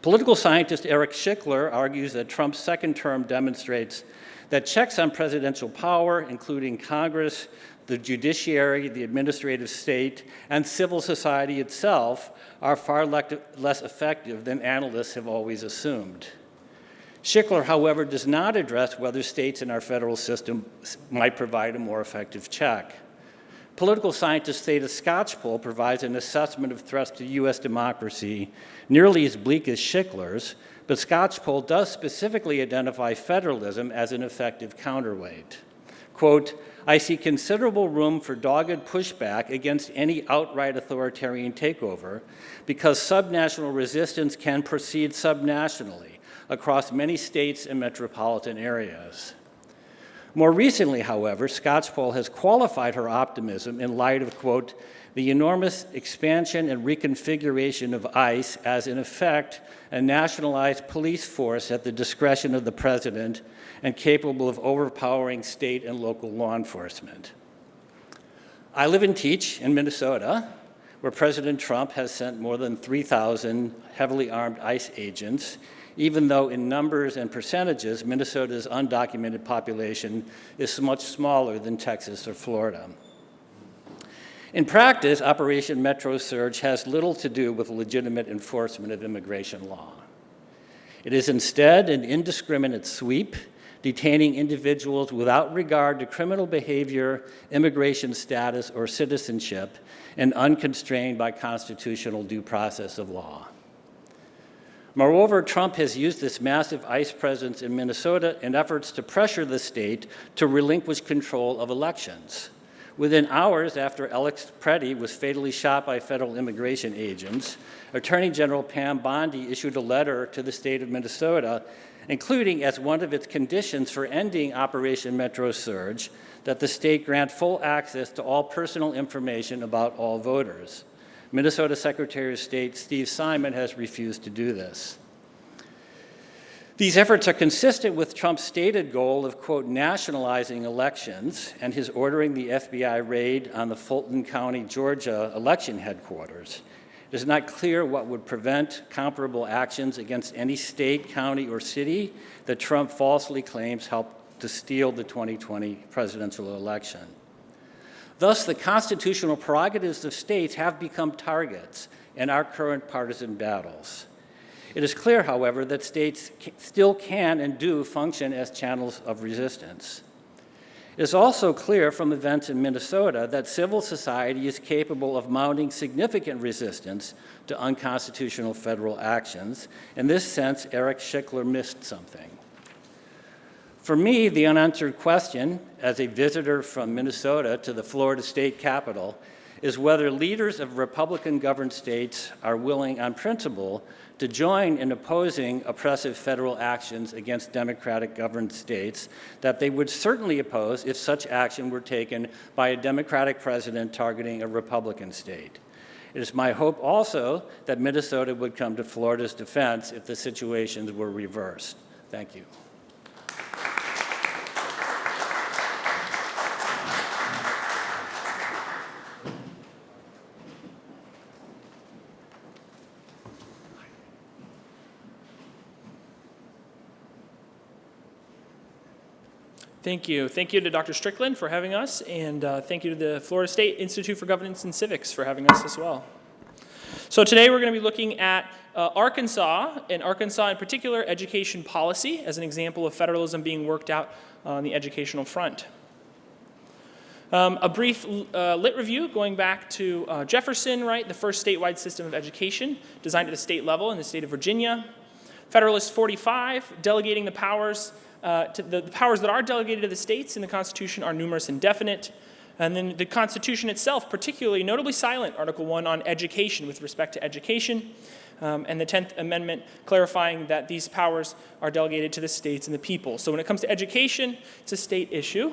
Political scientist Eric Schickler argues that Trump's second term demonstrates that checks on presidential power, including Congress, the judiciary, the administrative state, and civil society itself, are far less effective than analysts have always assumed. Schickler, however, does not address whether states in our federal system might provide a more effective check. Political scientist Theda Skocpol provides an assessment of threats to U.S. democracy nearly as bleak as Schickler's, but Skocpol does specifically identify federalism as an effective counterweight. Quote, I see considerable room for dogged pushback against any outright authoritarian takeover because subnational resistance can proceed subnationally across many states and metropolitan areas. More recently, however, Skocpol has qualified her optimism in light of, quote, the enormous expansion and reconfiguration of ICE as, in effect, a nationalized police force at the discretion of the president and capable of overpowering state and local law enforcement. I live and teach in Minnesota, where President Trump has sent more than 3,000 heavily armed ICE agents, even though in numbers and percentages, Minnesota's undocumented population is much smaller than Texas or Florida. In practice, Operation Metro Surge has little to do with legitimate enforcement of immigration law. It is instead an indiscriminate sweep, detaining individuals without regard to criminal behavior, immigration status, or citizenship, and unconstrained by constitutional due process of law. Moreover, Trump has used this massive ICE presence in Minnesota in efforts to pressure the state to relinquish control of elections. Within hours after Alex Preddy was fatally shot by federal immigration agents, Attorney General Pam Bondi issued a letter to the state of Minnesota, including as one of its conditions for ending Operation Metro Surge, that the state grant full access to all personal information about all voters. Minnesota Secretary of State Steve Simon has refused to do this. These efforts are consistent with Trump's stated goal of, quote, nationalizing elections and his ordering the FBI raid on the Fulton County, Georgia election headquarters. It is not clear what would prevent comparable actions against any state, county, or city that Trump falsely claims helped to steal the 2020 presidential election. Thus, the constitutional prerogatives of states have become targets in our current partisan battles. It is clear, however, that states still can and do function as channels of resistance. It is also clear from events in Minnesota that civil society is capable of mounting significant resistance to unconstitutional federal actions. In this sense, Eric Schickler missed something. For me, the unanswered question, as a visitor from Minnesota to the Florida state capitol, is whether leaders of Republican-governed states are willing, on principle, to join in opposing oppressive federal actions against Democratic-governed states that they would certainly oppose if such action were taken by a Democratic president targeting a Republican state. It is my hope also that Minnesota would come to Florida's defense if the situations were reversed. Thank you. Thank you. Thank you to Dr. Strickland for having us, and thank you to the Florida State Institute for Governance and Civics for having us as well. So today we're going to be looking at Arkansas, and Arkansas in particular, education policy as an example of federalism being worked out on the educational front. A brief lit review going back to Jefferson, right, the first statewide system of education designed at the state level in the state of Virginia. Federalist 45, delegating the powers, the powers that are delegated to the states in the Constitution are numerous and definite. And then the Constitution itself, particularly notably silent, Article 1 on education with respect to education, and the 10th Amendment clarifying that these powers are delegated to the states and the people. So when it comes to education, it's a state issue.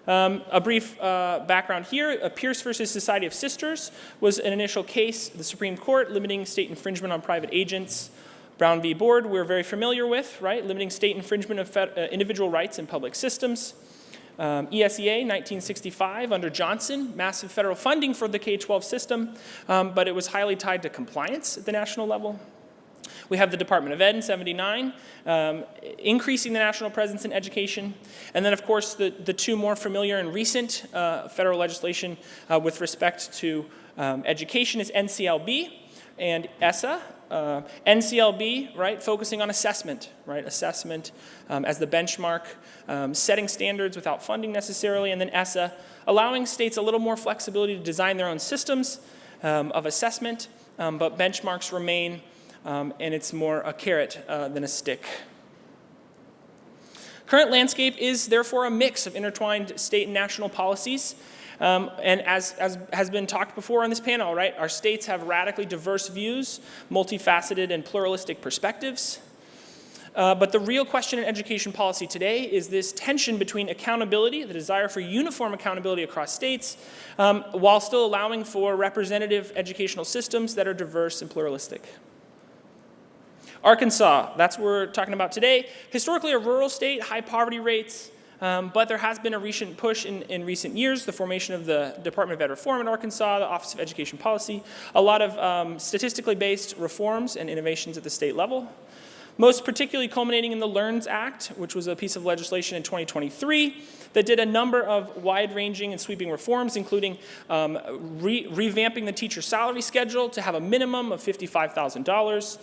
A brief background here, Pierce versus Society of Sisters was an initial case, the Supreme Court, limiting state infringement on private agents. Brown v. Board, we're very familiar with, right? Limiting state infringement of individual rights in public systems. ESEA, 1965, under Johnson, massive federal funding for the K-12 system, but it was highly tied to compliance at the national level. We have the Department of Ed in 79, increasing the national presence in education. And then, of course, the two more familiar and recent federal legislation with respect to education is NCLB and ESSA. NCLB, right, focusing on assessment, right, assessment as the benchmark, setting standards without funding necessarily, and then ESSA, allowing states a little more flexibility to design their own systems of assessment, but benchmarks remain, and it's more a carrot than a stick. Current landscape is therefore a mix of intertwined state and national policies. And as has been talked before on this panel, right, our states have radically diverse views, multifaceted and pluralistic perspectives. But the real question in education policy today is this tension between accountability, the desire for uniform accountability across states, while still allowing for representative educational systems that are diverse and pluralistic. Arkansas, that's what we're talking about today. Historically a rural state, high poverty rates, but there has been a recent push in recent years, the formation of the Department of Ed Reform in Arkansas, the Office of Education Policy, a lot of statistically based reforms and innovations at the state level. Most particularly culminating in the LEARNS Act, which was a piece of legislation in 2023 that did a number of wide-ranging and sweeping reforms, including revamping the teacher salary schedule to have a minimum of $55,000.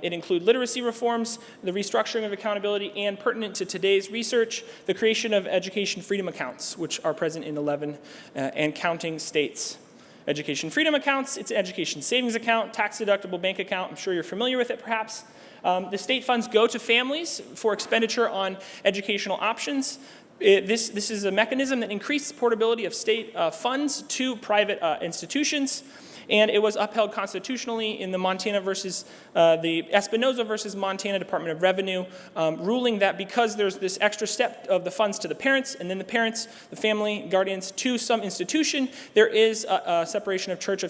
It included literacy reforms, the restructuring of accountability, and pertinent to today's research, the creation of education freedom accounts, which are present in 11 and counting states. Education freedom accounts, it's an education savings account, tax-deductible bank account. I'm sure you're familiar with it, perhaps. The state funds go to families for expenditure on educational options. This is a mechanism that increases portability of state funds to private institutions, and it was upheld constitutionally in the Montana versus the Espinoza versus Montana Department of Revenue, ruling that because there's this extra step of the funds to the parents, and then the parents, the family, guardians to some institution, there is a separation of church or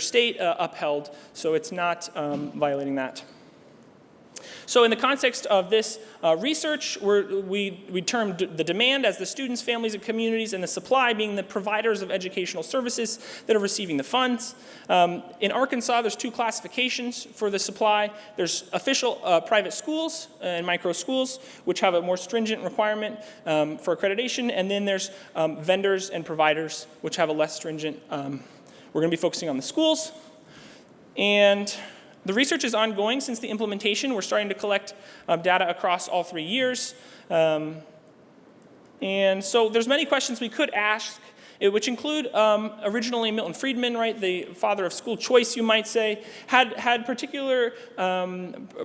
state upheld, so it's not violating that. So in the context of this research, we termed the demand as the students, families, and communities, and the supply being the providers of educational services that are receiving the funds. In Arkansas, there's two classifications for the supply. There's official private schools and micro schools, which have a more stringent requirement for accreditation, and then there's vendors and providers, which have a less stringent. We're going to be focusing on the schools. And the research is ongoing since the implementation. We're starting to collect data across all 3 years. And so there's many questions we could ask, which include originally Milton Friedman, right, the father of school choice, you might say, had particular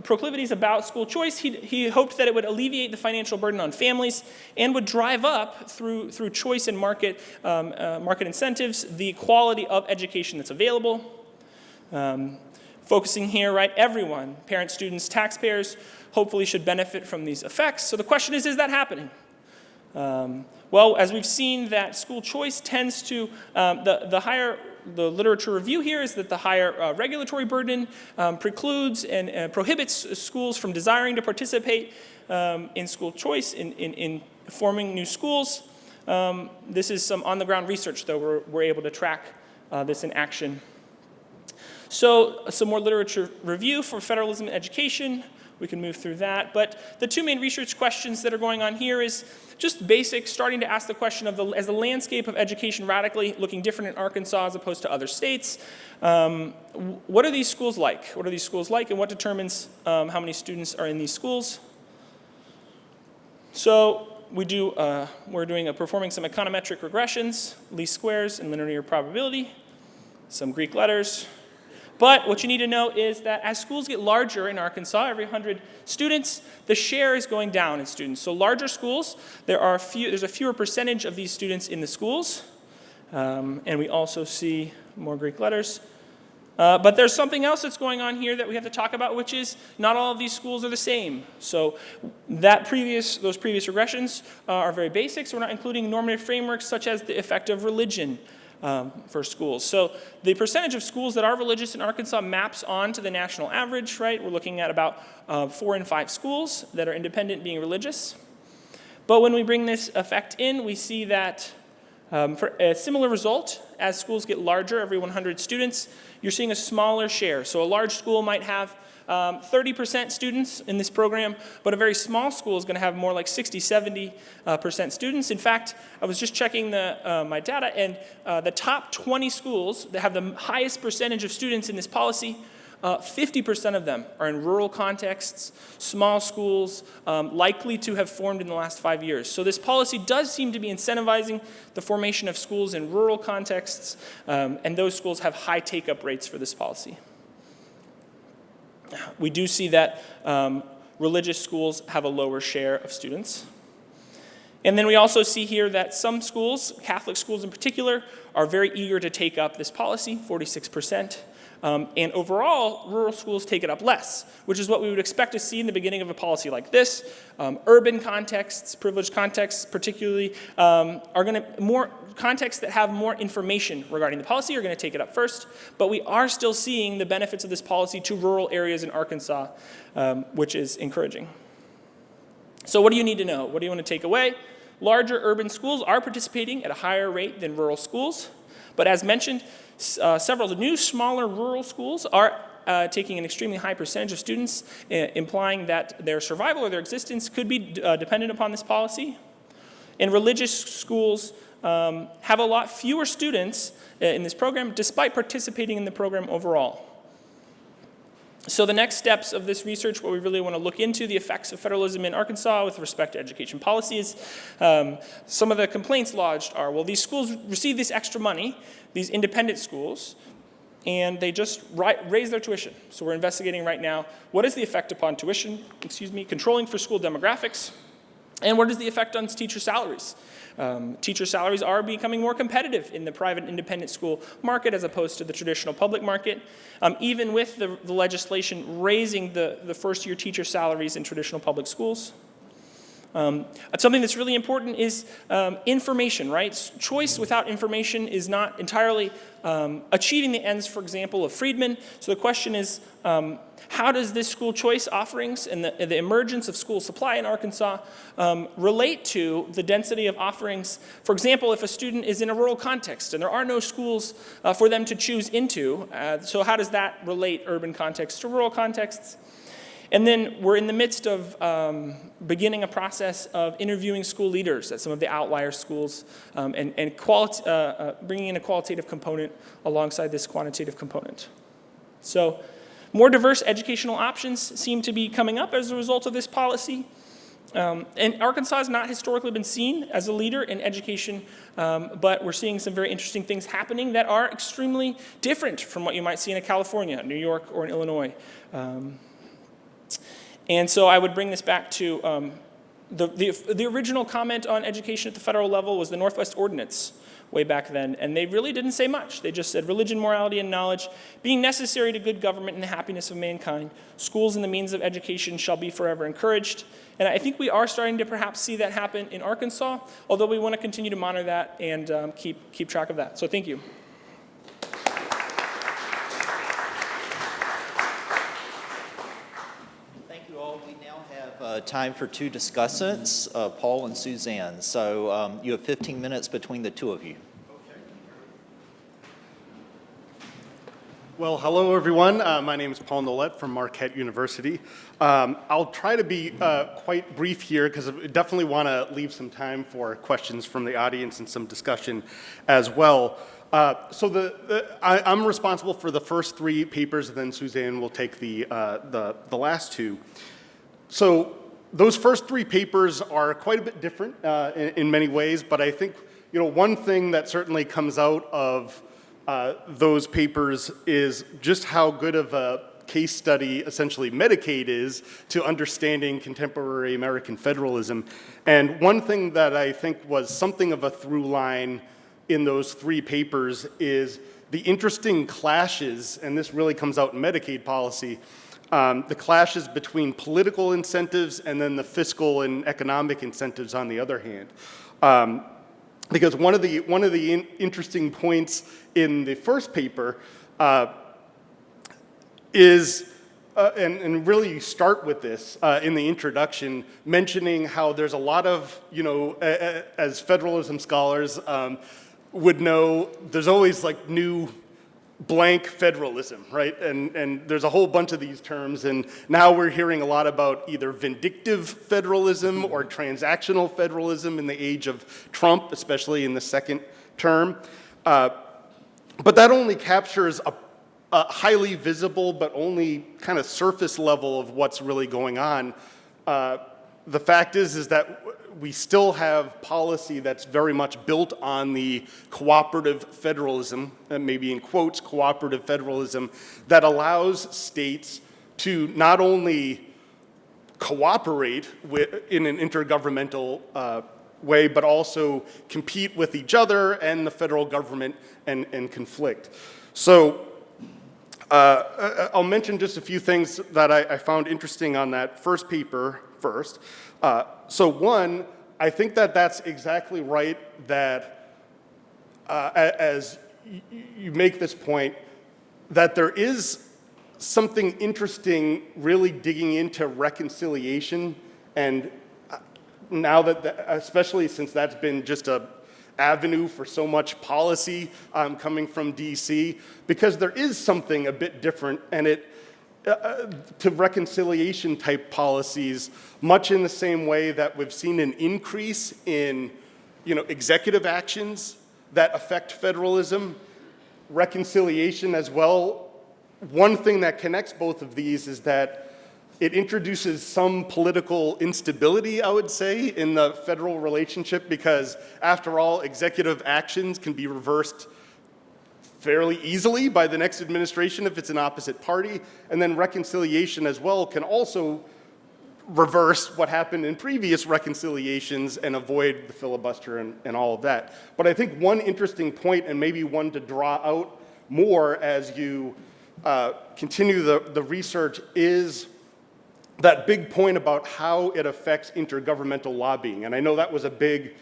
proclivities about school choice. He hoped that it would alleviate the financial burden on families and would drive up through choice and market incentives the quality of education that's available. Focusing here, right, everyone, parents, students, taxpayers, hopefully should benefit from these effects. So the question is that happening? Well, as we've seen that school choice tends to, the literature review here is that the higher regulatory burden precludes and prohibits schools from desiring to participate in school choice, in forming new schools. This is some on-the-ground research, though, we're able to track this in action. So some more literature review for federalism in education. we can move through that. But the two main research questions that are going on here is just basic, starting to ask the question of as the landscape of education radically looking different in Arkansas as opposed to other states. What are these schools like? What are these schools like, and what determines how many students are in these schools? So we're performing some econometric regressions, least squares, and linear probability, some Greek letters. But what you need to know is that as schools get larger in Arkansas, every 100 students, the share is going down in students. So larger schools, there's a fewer percentage of these students in the schools. And we also see more Greek letters. But there's something else that's going on here that we have to talk about, which is not all of these schools are the same. So those previous regressions are very basic, so we're not including normative frameworks such as the effect of religion for schools. So the percentage of schools that are religious in Arkansas maps on to the national average, right? We're looking at about 4 in 5 schools that are independent being religious. But when we bring this effect in, we see that for a similar result, as schools get larger, every 100 students, you're seeing a smaller share. So a large school might have 30% students in this program, but a very small school is going to have more like 60, 70% students. In fact, I was just checking my data, and the top 20 schools that have the highest percentage of students in this policy, 50% of them are in rural contexts, small schools, likely to have formed in the last 5 years. So this policy does seem to be incentivizing the formation of schools in rural contexts, and those schools have high take-up rates for this policy. We do see that religious schools have a lower share of students. And then we also see here that some schools, Catholic schools in particular, are very eager to take up this policy, 46%. And overall, rural schools take it up less, which is what we would expect to see in the beginning of a policy like this. Urban contexts, privileged contexts particularly, more contexts that have more information regarding the policy are going to take it up first. But we are still seeing the benefits of this policy to rural areas in Arkansas, which is encouraging. So what do you need to know? What do you want to take away? Larger urban schools are participating at a higher rate than rural schools. But as mentioned, several new, smaller rural schools are taking an extremely high percentage of students, implying that their survival or their existence could be dependent upon this policy. And religious schools have a lot fewer students in this program, despite participating in the program overall. So the next steps of this research, what we really want to look into, the effects of federalism in Arkansas with respect to education policies. Some of the complaints lodged are, well, these schools receive this extra money, these independent schools, and they just raise their tuition. So we're investigating right now, what is the effect upon tuition, controlling for school demographics, and what is the effect on teacher salaries? Teacher salaries are becoming more competitive in the private independent school market as opposed to the traditional public market, even with the legislation raising the first-year teacher salaries in traditional public schools. Something that's really important is information, right? Choice without information is not entirely achieving the ends, for example, of Friedman. So the question is, how does this school choice offerings and the emergence of school supply in Arkansas relate to the density of offerings? For example, if a student is in a rural context and there are no schools for them to choose into, so how does that relate urban contexts to rural contexts? And then we're in the midst of beginning a process of interviewing school leaders at some of the outlier schools and bringing in a qualitative component alongside this quantitative component. So more diverse educational options seem to be coming up as a result of this policy. And Arkansas has not historically been seen as a leader in education, but we're seeing some very interesting things happening that are extremely different from what you might see in California, New York, or in Illinois. And so I would bring this back to the original comment on education at the federal level was the Northwest Ordinance way back then, and they really didn't say much. They just said religion, morality, and knowledge being necessary to good government and the happiness of mankind. Schools and the means of education shall be forever encouraged. And I think we are starting to perhaps see that happen in Arkansas, although we want to continue to monitor that and keep track of that. So thank you. Time for two discussants, Paul and Suzanne. So you have 15 minutes between the two of you. Well, hello, everyone. My name is Paul Nolet from Marquette University. I'll try to be quite brief here because I definitely want to leave some time for questions from the audience and some discussion as well. I'm responsible for the first three papers, and then Suzanne will take the last two. So those first three papers are quite a bit different in many ways, but I think one thing that certainly comes out of those papers is just how good of a case study essentially Medicaid is to understanding contemporary American federalism. And one thing that I think was something of a through line in those three papers is the interesting clashes, and this really comes out in Medicaid policy, the clashes between political incentives and then the fiscal and economic incentives on the other hand. Because one of the interesting points in the first paper is, and really you start with this in the introduction, mentioning how there's a lot of, as federalism scholars would know, there's always like new blank federalism, right? And there's a whole bunch of these terms, and now we're hearing a lot about either vindictive federalism or transactional federalism in the age of Trump, especially in the second term. But that only captures a highly visible but only kind of surface level of what's really going on. The fact is that we still have policy that's very much built on the cooperative federalism, and maybe in quotes, cooperative federalism, that allows states to not only cooperate in an intergovernmental way, but also compete with each other and the federal government and conflict. So I'll mention just a few things that I found interesting on that first paper first. So one, I think that that's exactly right that as you make this point, that there is something interesting really digging into reconciliation, and now that, especially since that's been just a avenue for so much policy coming from DC, because there is something a bit different, and it to reconciliation type policies, much in the same way that we've seen an increase in executive actions that affect federalism, reconciliation as well. One thing that connects both of these is that it introduces some political instability, I would say, in the federal relationship, because after all, executive actions can be reversed fairly easily by the next administration if it's an opposite party, and then reconciliation as well can also reverse what happened in previous reconciliations and avoid the filibuster and all of that. But I think one interesting point, and maybe one to draw out more as you continue the research, is that big point about how it affects intergovernmental lobbying. And I know that was a big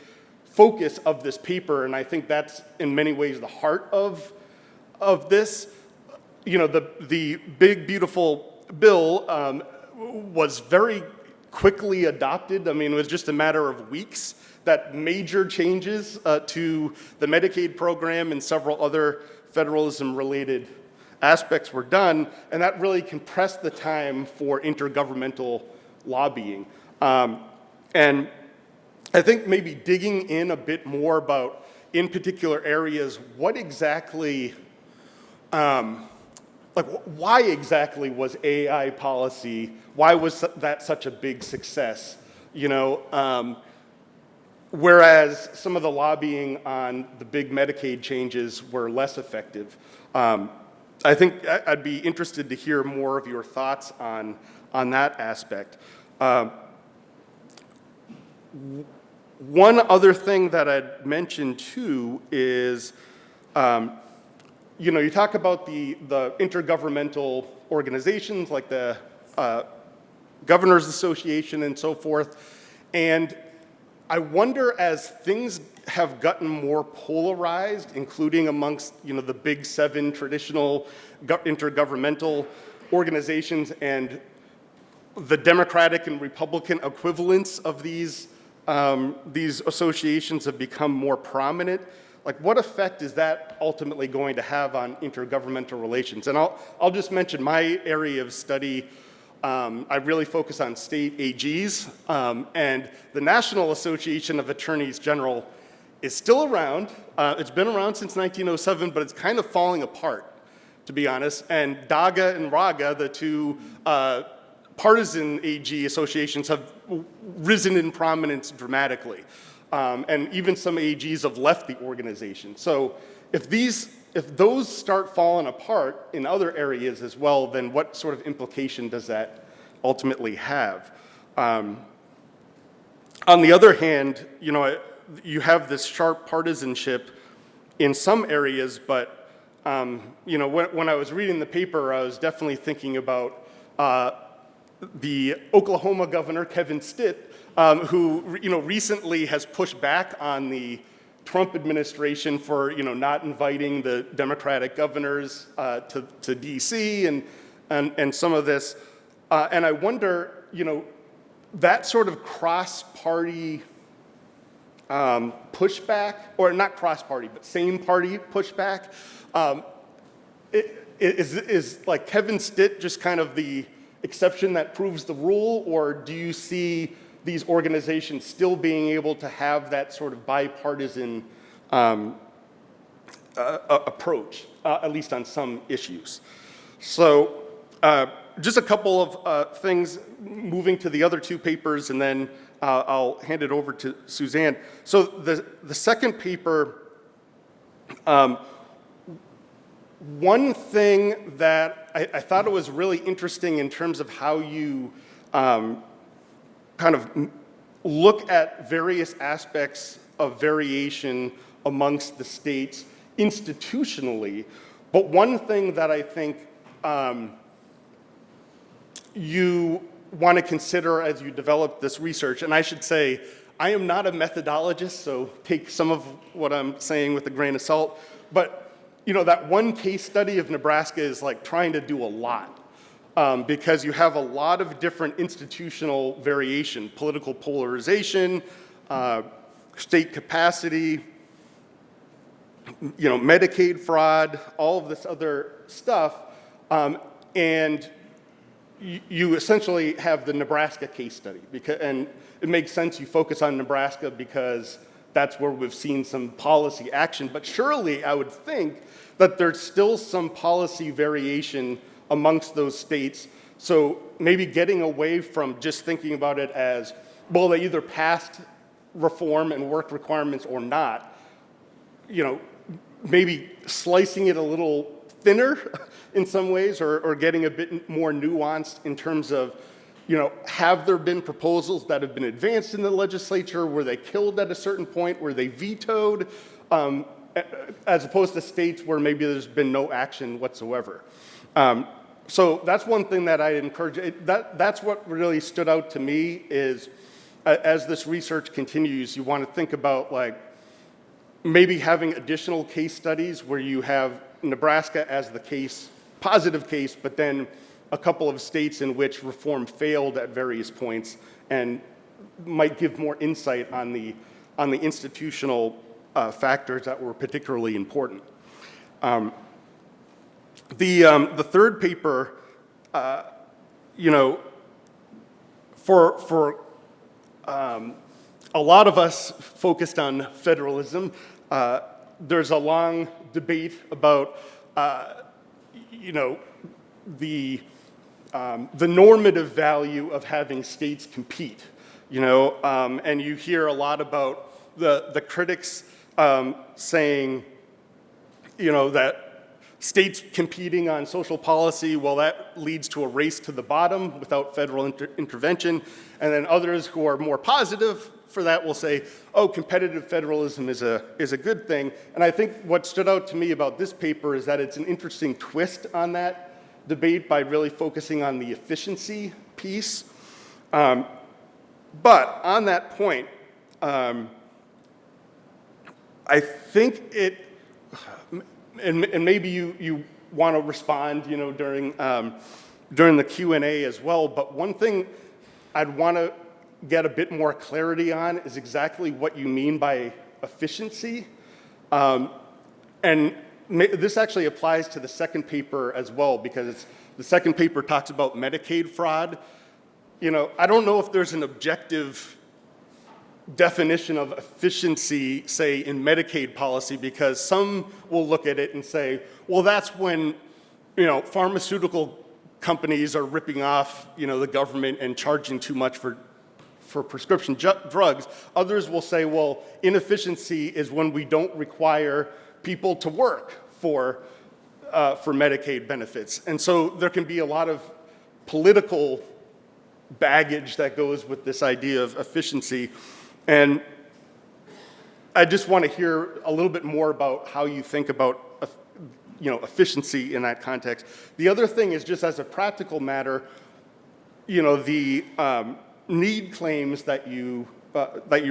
focus of this paper, and I think that's in many ways the heart of this. The big, beautiful bill was very quickly adopted. I mean, it was just a matter of weeks that major changes to the Medicaid program and several other federalism-related aspects were done, and that really compressed the time for intergovernmental lobbying. And I think maybe digging in a bit more about, in particular areas, what exactly why exactly was AI policy, why was that such a big success? Whereas some of the lobbying on the big Medicaid changes were less effective. I think I'd be interested to hear more of your thoughts on that aspect. One other thing that I'd mention too is, you talk about the intergovernmental organizations like the Governors Association and so forth, and I wonder as things have gotten more polarized, including amongst the big seven traditional intergovernmental organizations and the Democratic and Republican equivalents of these associations have become more prominent. like what effect is that ultimately going to have on intergovernmental relations? And I'll just mention my area of study. I really focus on state AGs, and the National Association of Attorneys General is still around. It's been around since 1907, but it's kind of falling apart, to be honest. And DAGA and RAGA, the two partisan AG associations, have risen in prominence dramatically. And even some AGs have left the organization. So if those start falling apart in other areas as well, then what sort of implication does that ultimately have? On the other hand, you have this sharp partisanship in some areas, but when I was reading the paper, I was definitely thinking about the Oklahoma governor, Kevin Stitt, who recently has pushed back on the Trump administration for not inviting the Democratic governors to D.C. and some of this, and I wonder that sort of cross-party pushback, or not cross-party but same-party pushback, is like Kevin Stitt just kind of the exception that proves the rule, or do you see these organizations still being able to have that sort of bipartisan approach, at least on some issues? So just a couple of things, moving to the other two papers, and then I'll hand it over to Suzanne. So the second paper, one thing that I thought it was really interesting in terms of how you kind of look at various aspects of variation amongst the states institutionally, but one thing that I think you want to consider as you develop this research, and I should say, I am not a methodologist, so take some of what I'm saying with a grain of salt, but that one case study of Nebraska is like trying to do a lot. Because you have a lot of different institutional variation, political polarization, state capacity, Medicaid fraud, all of this other stuff, and you essentially have the Nebraska case study, and it makes sense you focus on Nebraska because that's where we've seen some policy action, but surely I would think that there's still some policy variation amongst those states. So maybe getting away from just thinking about it as, well, they either passed reform and work requirements or not, maybe slicing it a little thinner in some ways, or getting a bit more nuanced in terms of, have there been proposals that have been advanced in the legislature? Were they killed at a certain point? Were they vetoed? As opposed to states where maybe there's been no action whatsoever. So that's one thing that I encourage. That's what really stood out to me is, as this research continues, you want to think about maybe having additional case studies where you have Nebraska as the positive case, but then a couple of states in which reform failed at various points, and might give more insight on the institutional factors that were particularly important. The third paper, for a lot of us focused on federalism, there's a long debate about, the normative value of having states compete, and you hear a lot about the critics saying, that states competing on social policy, well, that leads to a race to the bottom without federal intervention. And then others who are more positive for that will say, oh, competitive federalism is a good thing. And I think what stood out to me about this paper is that it's an interesting twist on that debate by really focusing on the efficiency piece. But on that point, I think it, and maybe you want to respond, during the Q&A as well. But one thing I'd want to get a bit more clarity on is exactly what you mean by efficiency, And this actually applies to the second paper as well, because the second paper talks about Medicaid fraud. You know, I don't know if there's an objective definition of efficiency, say, in Medicaid policy, because some will look at it and say, well, that's when, you know, pharmaceutical companies are ripping off, you know, the government and charging too much for prescription drugs. Others will say, well, inefficiency is when we don't require people to work for Medicaid benefits. And so there can be a lot of political baggage that goes with this idea of efficiency. And I just want to hear a little bit more about how you think about, you know, efficiency in that context. The other thing is, just as a practical matter, you know, the need claims that you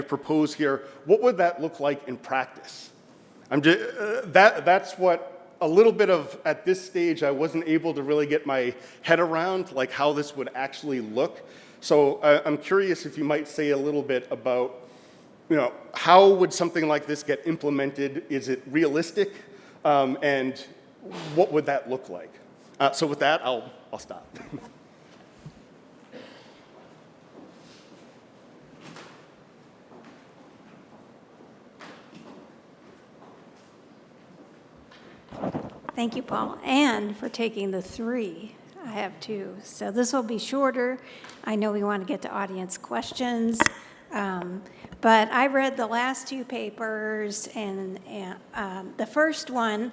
propose here, what would that look like in practice? That's what a little bit of, at this stage, I wasn't able to really get my head around, like how this would actually look. So I'm curious if you might say a little bit about, you know, how would something like this get implemented? Is it realistic? And what would that look like? So with that, I'll stop. Thank you, Paul, and for taking the 3. I have 2. So this will be shorter. I know we want to get to audience questions, but I read the last 2 papers, and the first one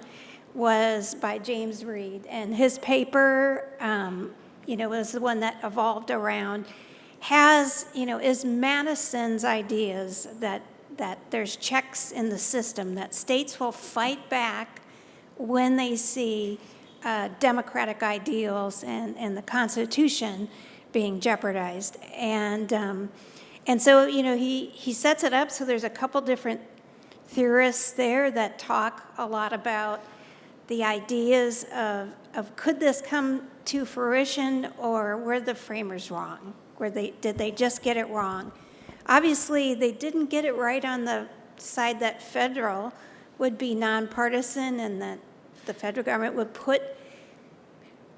was by James Reed, and his paper, you know, was the one that evolved around, is Madison's ideas that there's checks in the system, that states will fight back when they see democratic ideals and the Constitution being jeopardized. And so, you know, he sets it up so there's a couple different theorists there that talk a lot about the ideas of could this come to fruition, or were the framers wrong? Did they just get it wrong? Obviously, they didn't get it right on the side that federal would be nonpartisan and that the federal government would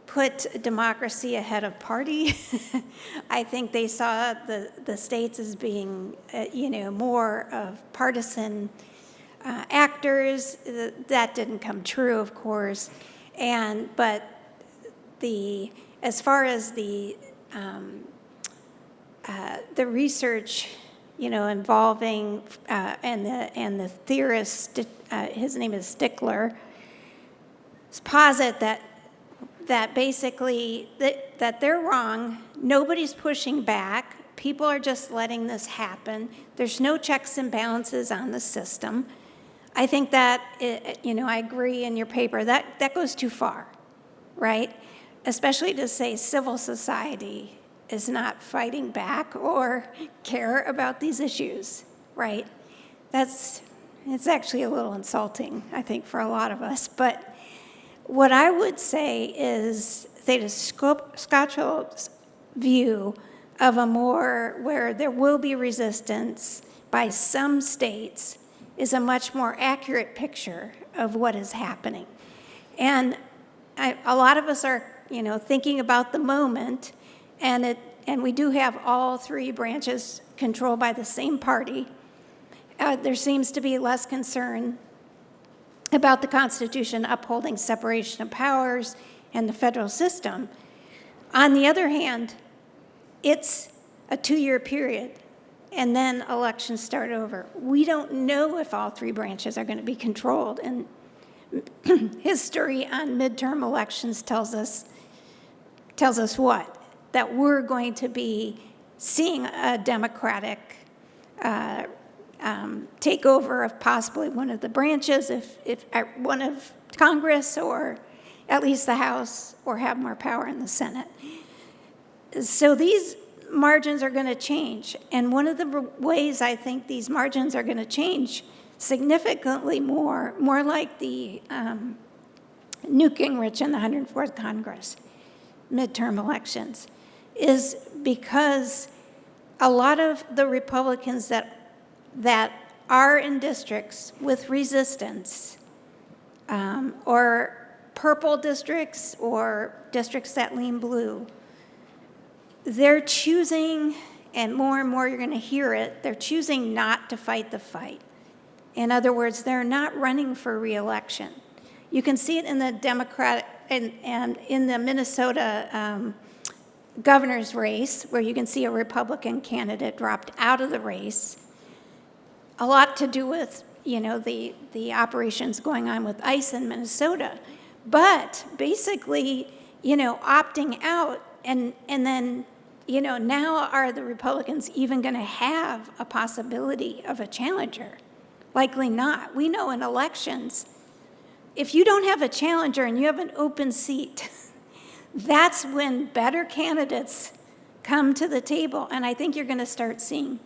put democracy ahead of party. I think they saw the states as being, you know, more of partisan actors. That didn't come true, of course. But as far as the research, you know, involving and the theorist, his name is Stickler, posit that basically that they're wrong. Nobody's pushing back. People are just letting this happen. There's no checks and balances on the system. I think that, you know, I agree in your paper, that goes too far, right? Especially to say civil society is not fighting back or care about these issues, right? It's actually a little insulting, I think, for a lot of us. But what I would say is that Scotchell's view of a more, where there will be resistance by some states, is a much more accurate picture of what is happening. And a lot of us are, you know, thinking about the moment, and we do have all 3 branches controlled by the same party. There seems to be less concern about the Constitution upholding separation of powers and the federal system. On the other hand, it's a 2-year period, and then elections start over. We don't know if all 3 branches are going to be controlled, and history on midterm elections tells us what? That we're going to be seeing a Democratic takeover of possibly one of the branches, if one of Congress, or at least the House, or have more power in the Senate. So these margins are going to change. And one of the ways I think these margins are going to change significantly more like the Newt Gingrich in the 104th Congress midterm elections, is because a lot of the Republicans that are in districts with resistance, or purple districts or districts that lean blue, they're choosing, and more you're going to hear it, they're choosing not to fight the fight. In other words, they're not running for re-election. You can see it in the Democratic and in the Minnesota governor's race, where you can see a Republican candidate dropped out of the race. A lot to do with, you know, the operations going on with ICE in Minnesota. But basically, you know, opting out, and then, you know, now are the Republicans even going to have a possibility of a challenger? Likely not. We know in elections, if you don't have a challenger and you have an open seat, that's when better candidates come to the table. And I think you're going to start seeing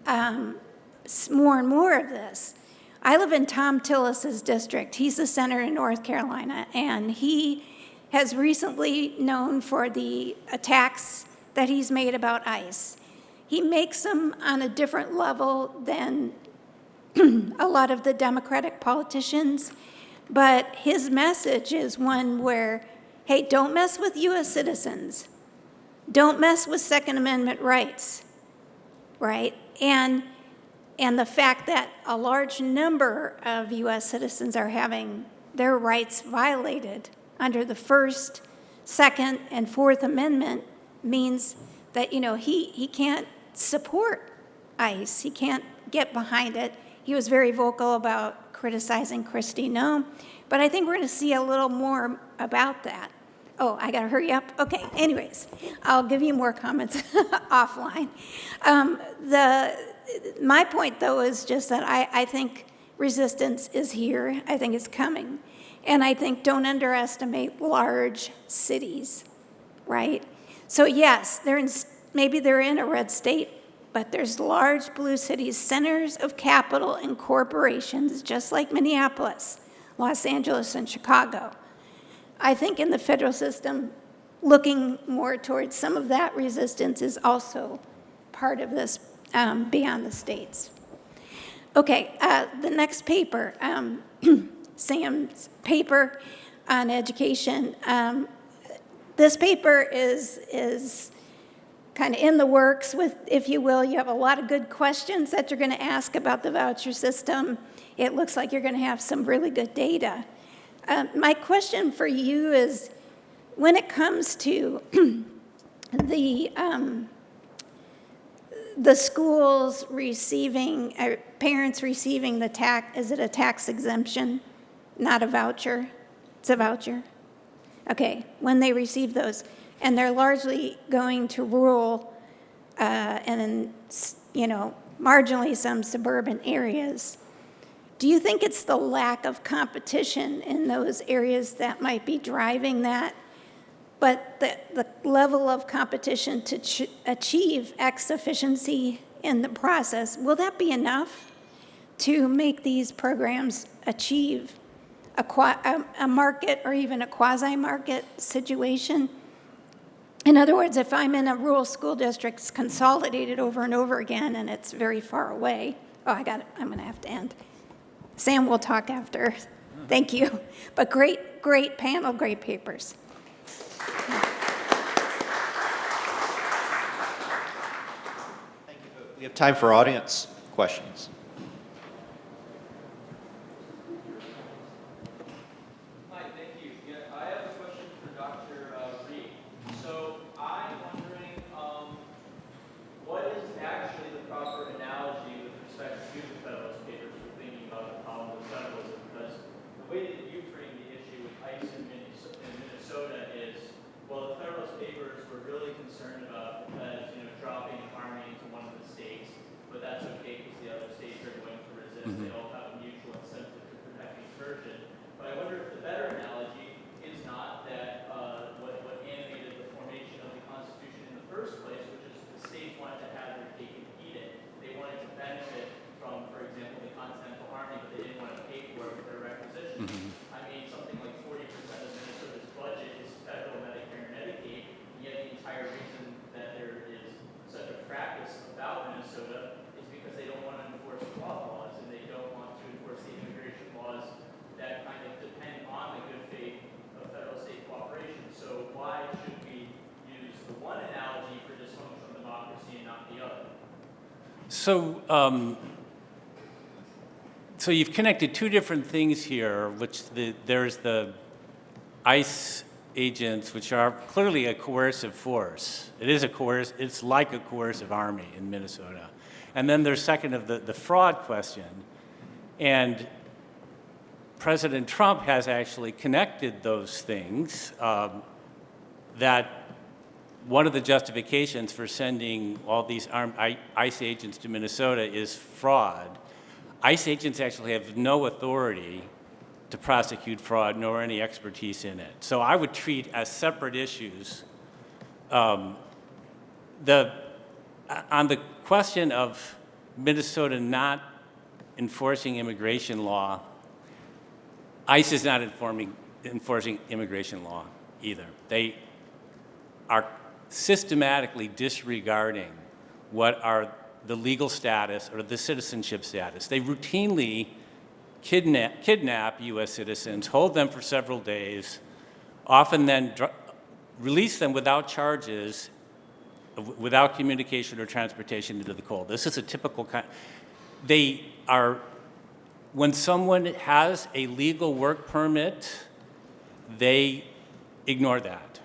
more and more of this. I live in Tom Tillis's district. He's the senator in North Carolina, and he has recently known for the attacks that he's made about ICE. He makes them on a different level than a lot of the Democratic politicians, but his message is one where, hey, don't mess with U.S. citizens. Don't mess with Second Amendment rights, right? And the fact that a large number of U.S. citizens are having their rights violated under the First, Second, and Fourth Amendment means that, you know, he can't support ICE. He can't get behind it. He was very vocal about criticizing Kristi Noem, but I think we're going to see a little more about that. Oh, I got to hurry up? Okay, anyways, I'll give you more comments offline. My point, though, is just that I think resistance is here. I think it's coming. And I think don't underestimate large cities, right? So yes, maybe they're in a red state, but there's large blue cities, centers of capital and corporations, just like Minneapolis, Los Angeles, and Chicago. I think in the federal system, looking more towards some of that resistance is also part of this beyond the states. Okay, the next paper, Sam's paper on education. This paper is kind of in the works with, if you will. You have a lot of good questions that you're going to ask about the voucher system. It looks like you're going to have some really good data. My question for you is, when it comes to the schools receiving, parents receiving the tax, is it a tax exemption, not a voucher? It's a voucher? Okay, when they receive those, and they're largely going to rural and then, you know, marginally some suburban areas. Do you think it's the lack of competition in those areas that might be driving that? But the level of competition to achieve X efficiency in the process, will that be enough to make these programs achieve a market or even a quasi-market situation? In other words, if I'm in a rural school district, it's consolidated over and over again, and it's very far away. Oh, I got it. I'm going to have to end. Sam will talk after. Thank you. But great panel, great papers. Thank you. We have time for audience questions. Hi, thank you. Yeah, I have a question for Dr. Reed. So I'm wondering, what is actually the proper analogy with respect to the Federalist Papers for thinking about the problem of federalism? Because the way that you frame the issue with ICE in Minnesota is, well, the Federalist Papers were really concerned about, dropping an army into one of the states, but that's okay because the other states are going to resist. They all have a mutual incentive to protect incursion. But I wonder if the better analogy is not that what animated the formation of the Constitution in the first place, which is the states wanted to have their cake and eat it. They wanted to benefit from, for example, the Continental Army, but they didn't want to pay for it with their requisitions. I mean, something like 40% of Minnesota's budget is federal Medicare and Medicaid, and yet the entire reason that there is such a practice about Minnesota is because they don't want to enforce the laws, and So, so you've connected two different things here, which there's the ICE agents, which are clearly a coercive force. It's like a coercive army in Minnesota. And then there's second of the fraud question. And President Trump has actually connected those things, that one of the justifications for sending all these ICE agents to Minnesota is fraud. ICE agents actually have no authority to prosecute fraud, nor any expertise in it. So I would treat as separate issues. On the question of Minnesota not enforcing immigration law, ICE is not enforcing immigration law either. They are systematically disregarding what are the legal status or the citizenship status. They routinely kidnap U.S. citizens, hold them for several days, often then release them without charges, without communication or transportation into the cold. This is a typical kind. When someone has a legal work permit, they ignore that.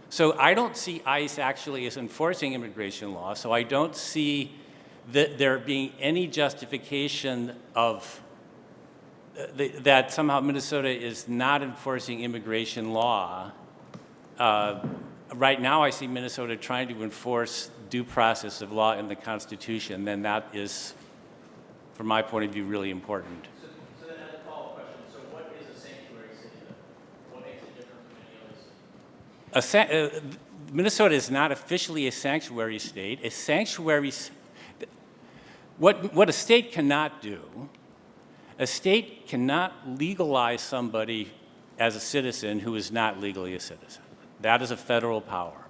So I don't see ICE actually as enforcing immigration law, so I don't see there being any justification of that somehow Minnesota is not enforcing immigration law. Right now I see Minnesota trying to enforce due process of law in the Constitution, then that is, from my point of view, really important. So then as a follow-up question, so what is a sanctuary city then? What makes it different from any others? Minnesota is not officially a sanctuary state. A sanctuary, what a state cannot do, a state cannot legalize somebody as a citizen who is not legally a citizen. That is a federal power.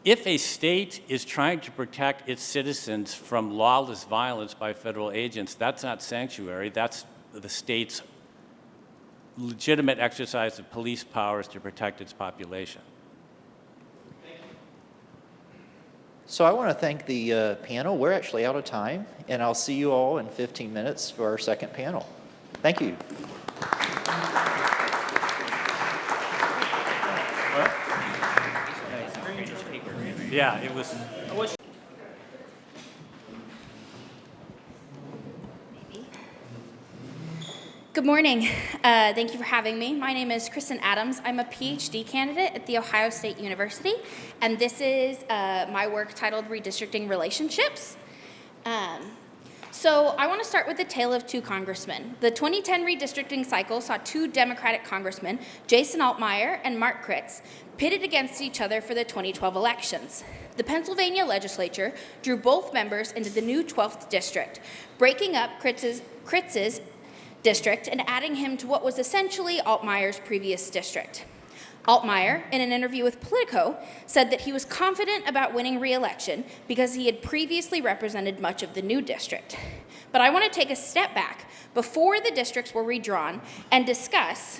If a state is trying to protect its citizens from lawless violence by federal agents, that's not sanctuary, that's the state's legitimate exercise of police powers to protect its population. So I want to thank the panel. We're actually out of time, and I'll see you all in 15 minutes for our second panel. Thank you. Yeah, it was. Good morning. Thank you for having me. My name is Kristen Adams. I'm a PhD candidate at The Ohio State University, and this is my work titled Redistricting Relationships. So I want to start with the tale of two congressmen. The 2010 redistricting cycle saw two Democratic congressmen, Jason Altmaier and Marc, pitted against each other for the 2012 elections. The Pennsylvania legislature drew both members into the new 12th district, breaking up Kritz's district and adding him to what was essentially Altmaier's previous district. Altmaier, in an interview with Politico, said that he was confident about winning re-election because he had previously represented much of the new district. But I want to take a step back before the districts were redrawn and discuss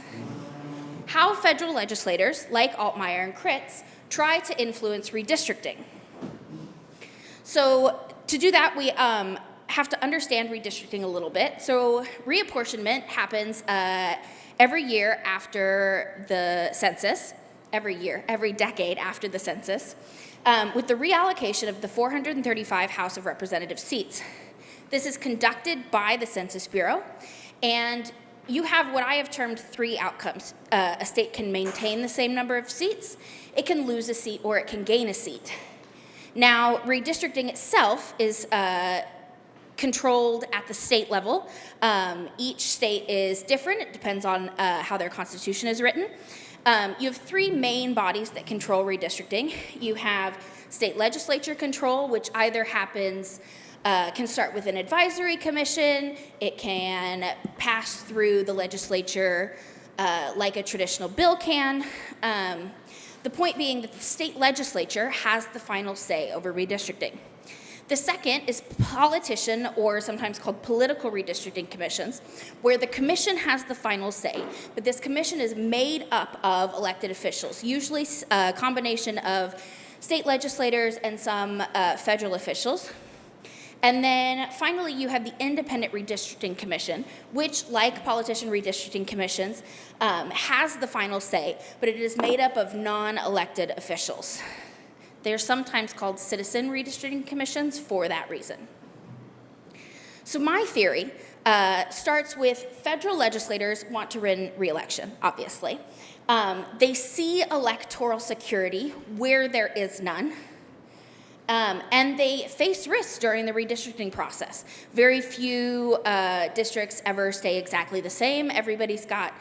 how federal legislators, like Altmaier and Kritz, try to influence redistricting. So to do that, we have to understand redistricting a little bit. So reapportionment happens every year after the census, every decade after the census, with the reallocation of the 435 House of Representatives seats. This is conducted by the Census Bureau, and you have what I have termed three outcomes. A state can maintain the same number of seats, it can lose a seat, or it can gain a seat. Now, redistricting itself is controlled at the state level. Each state is different. It depends on how their constitution is written. You have three main bodies that control redistricting. You have state legislature control, which either happens, can start with an advisory commission. It can pass through the legislature like a traditional bill can. The point being that the state legislature has the final say over redistricting. The second is politician, or sometimes called political redistricting commissions, where the commission has the final say, but this commission is made up of elected officials, usually a combination of state legislators, and some federal officials. And then finally, you have the Independent Redistricting Commission, which, like politician redistricting commissions, has the final say, but it is made up of non-elected officials. They're sometimes called citizen redistricting commissions for that reason. So my theory starts with federal legislators want to win re-election, obviously. They see electoral security where there is none. And they face risks during the redistricting process. Very few districts ever stay exactly the same. Everybody's got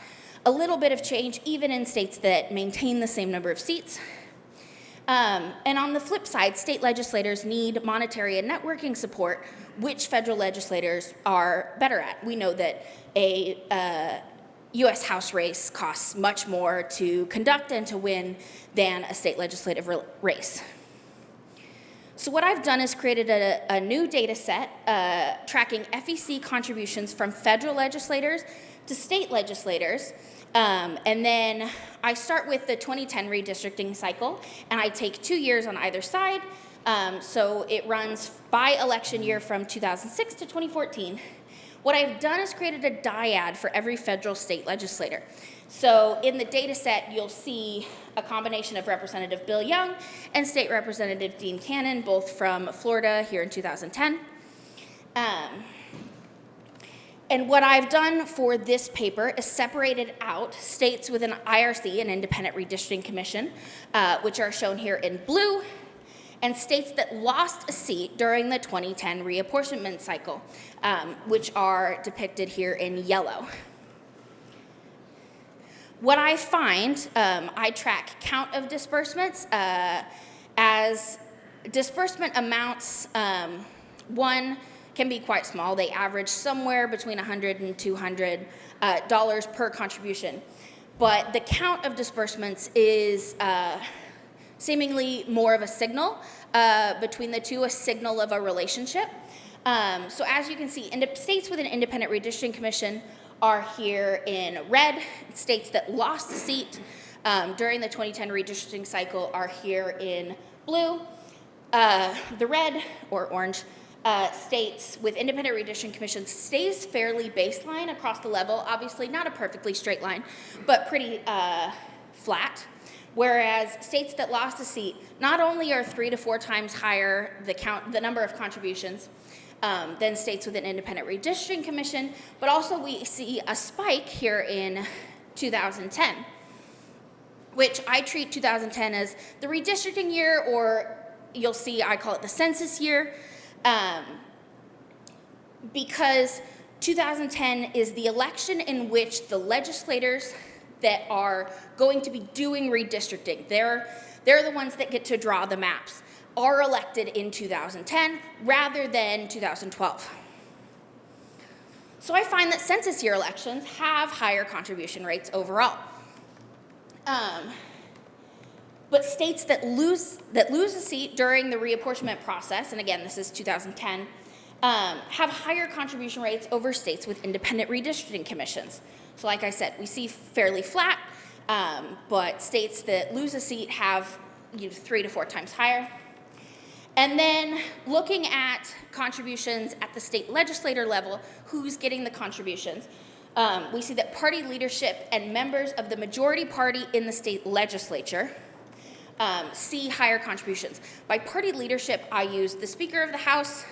a little bit of change, even in states that maintain the same number of seats. And on the flip side, state legislators need monetary and networking support, which federal legislators are better at. We know that a U.S. House race costs much more to conduct and to win than a state legislative race. So what I've done is created a new data set tracking FEC contributions from federal legislators to state legislators. And then I start with the 2010 redistricting cycle, and I take 2 years on either side. So it runs by election year from 2006 to 2014. What I've done is created a dyad for every federal state legislator. So in the data set, you'll see a combination of Representative Bill Young and State Representative Dean Cannon, both from Florida here in 2010. And what I've done for this paper is separated out states with an IRC, an Independent Redistricting Commission, which are shown here in blue, and states that lost a seat during the 2010 reapportionment cycle, which are depicted here in yellow. What I find, I track count of disbursements as disbursement amounts, one can be quite small. They average somewhere between $100 and $200 per contribution. But the count of disbursements is seemingly more of a signal between the two, a signal of a relationship. So as you can see, states with an Independent Redistricting Commission are here in red. States that lost a seat during the 2010 redistricting cycle are here in blue. The red or orange states with Independent Redistricting Commissions stays fairly baseline across the level. Obviously not a perfectly straight line, but pretty flat. Whereas states that lost a seat not only are 3 to 4 times higher the number of contributions than states with an Independent Redistricting Commission, but also we see a spike here in 2010, which I treat 2010 as the redistricting year, or you'll see I call it the census year, because 2010 is the election in which the legislators that are going to be doing redistricting, they're the ones that get to draw the maps, are elected in 2010 rather than 2012. So I find that census year elections have higher contribution rates overall. But states that lose a seat during the reapportionment process, and again, this is 2010, have higher contribution rates over states with Independent Redistricting Commissions. So like I said, we see fairly flat, but states that lose a seat have 3 to 4 times higher. And then looking at contributions at the state legislator level, who's getting the contributions, we see that party leadership and members of the majority party in the state legislature see higher contributions. By party leadership, I use the Speaker of the House,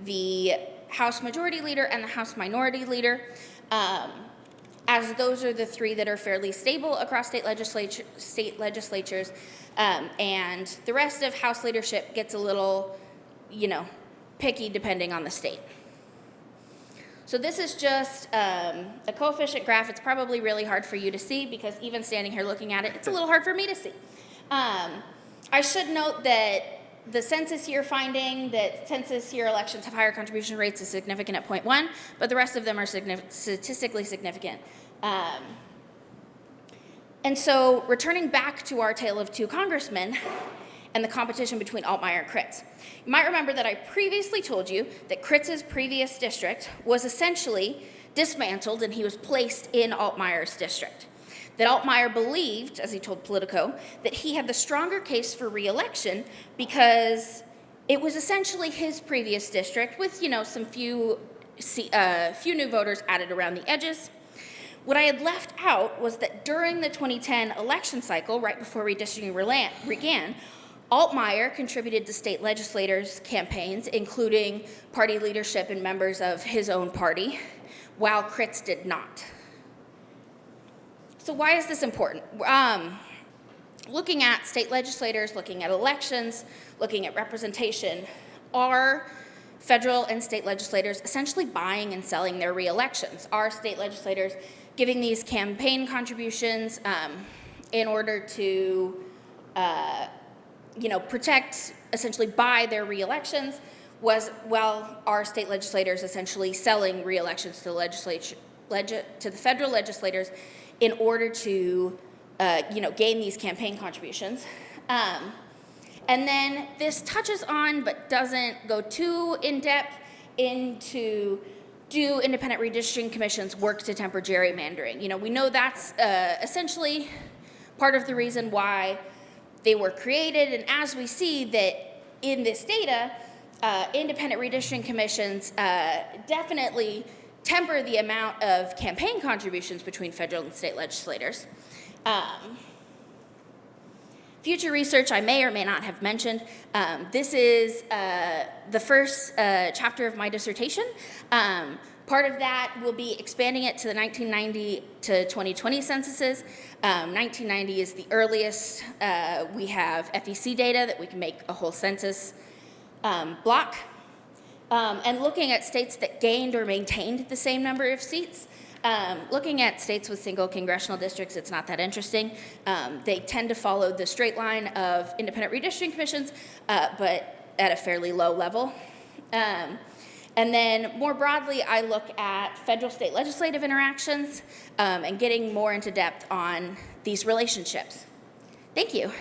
the House Majority Leader, and the House Minority Leader, as those are the 3 that are fairly stable across state legislatures, and the rest of House leadership gets a little, picky depending on the state. So this is just a coefficient graph. It's probably really hard for you to see because even standing here looking at it, it's a little hard for me to see. I should note that the census year finding that census year elections have higher contribution rates is significant at 0.1, but the rest of them are statistically significant. And so returning back to our tale of 2 congressmen and the competition between Altmaier and Kritz. You might remember that I previously told you that Kritz's previous district was essentially dismantled and he was placed in Altmaier's district. that Altmaier believed, as he told Politico, that he had the stronger case for re-election because it was essentially his previous district with, some few new voters added around the edges. What I had left out was that during the 2010 election cycle, right before redistricting began, Altmaier contributed to state legislators' campaigns, including party leadership and members of his own party, while Krause did not. So why is this important? Looking at state legislators, looking at elections, looking at representation, are federal and state legislators essentially buying and selling their re-elections? Are state legislators giving these campaign contributions in order to protect, essentially buy their re-elections? Are state legislators essentially selling re-elections to the federal legislators in order to gain these campaign contributions? And then this touches on, but doesn't go too in-depth into, do independent redistricting commissions work to temper gerrymandering? We know that's essentially part of the reason why they were created, and as we see that in this data, independent redistricting commissions definitely temper the amount of campaign contributions between federal and state legislators. Future research I may or may not have mentioned. This is the first chapter of my dissertation. Part of that will be expanding it to the 1990 to 2020 censuses. 1990 is the earliest. We have FEC data that we can make a whole census block. And looking at states that gained or maintained the same number of seats. Looking at states with single congressional districts, it's not that interesting. They tend to follow the straight line of independent redistricting commissions, but at a fairly low level. And then more broadly, I look at federal-state legislative interactions and getting more into depth on these relationships. Thank you.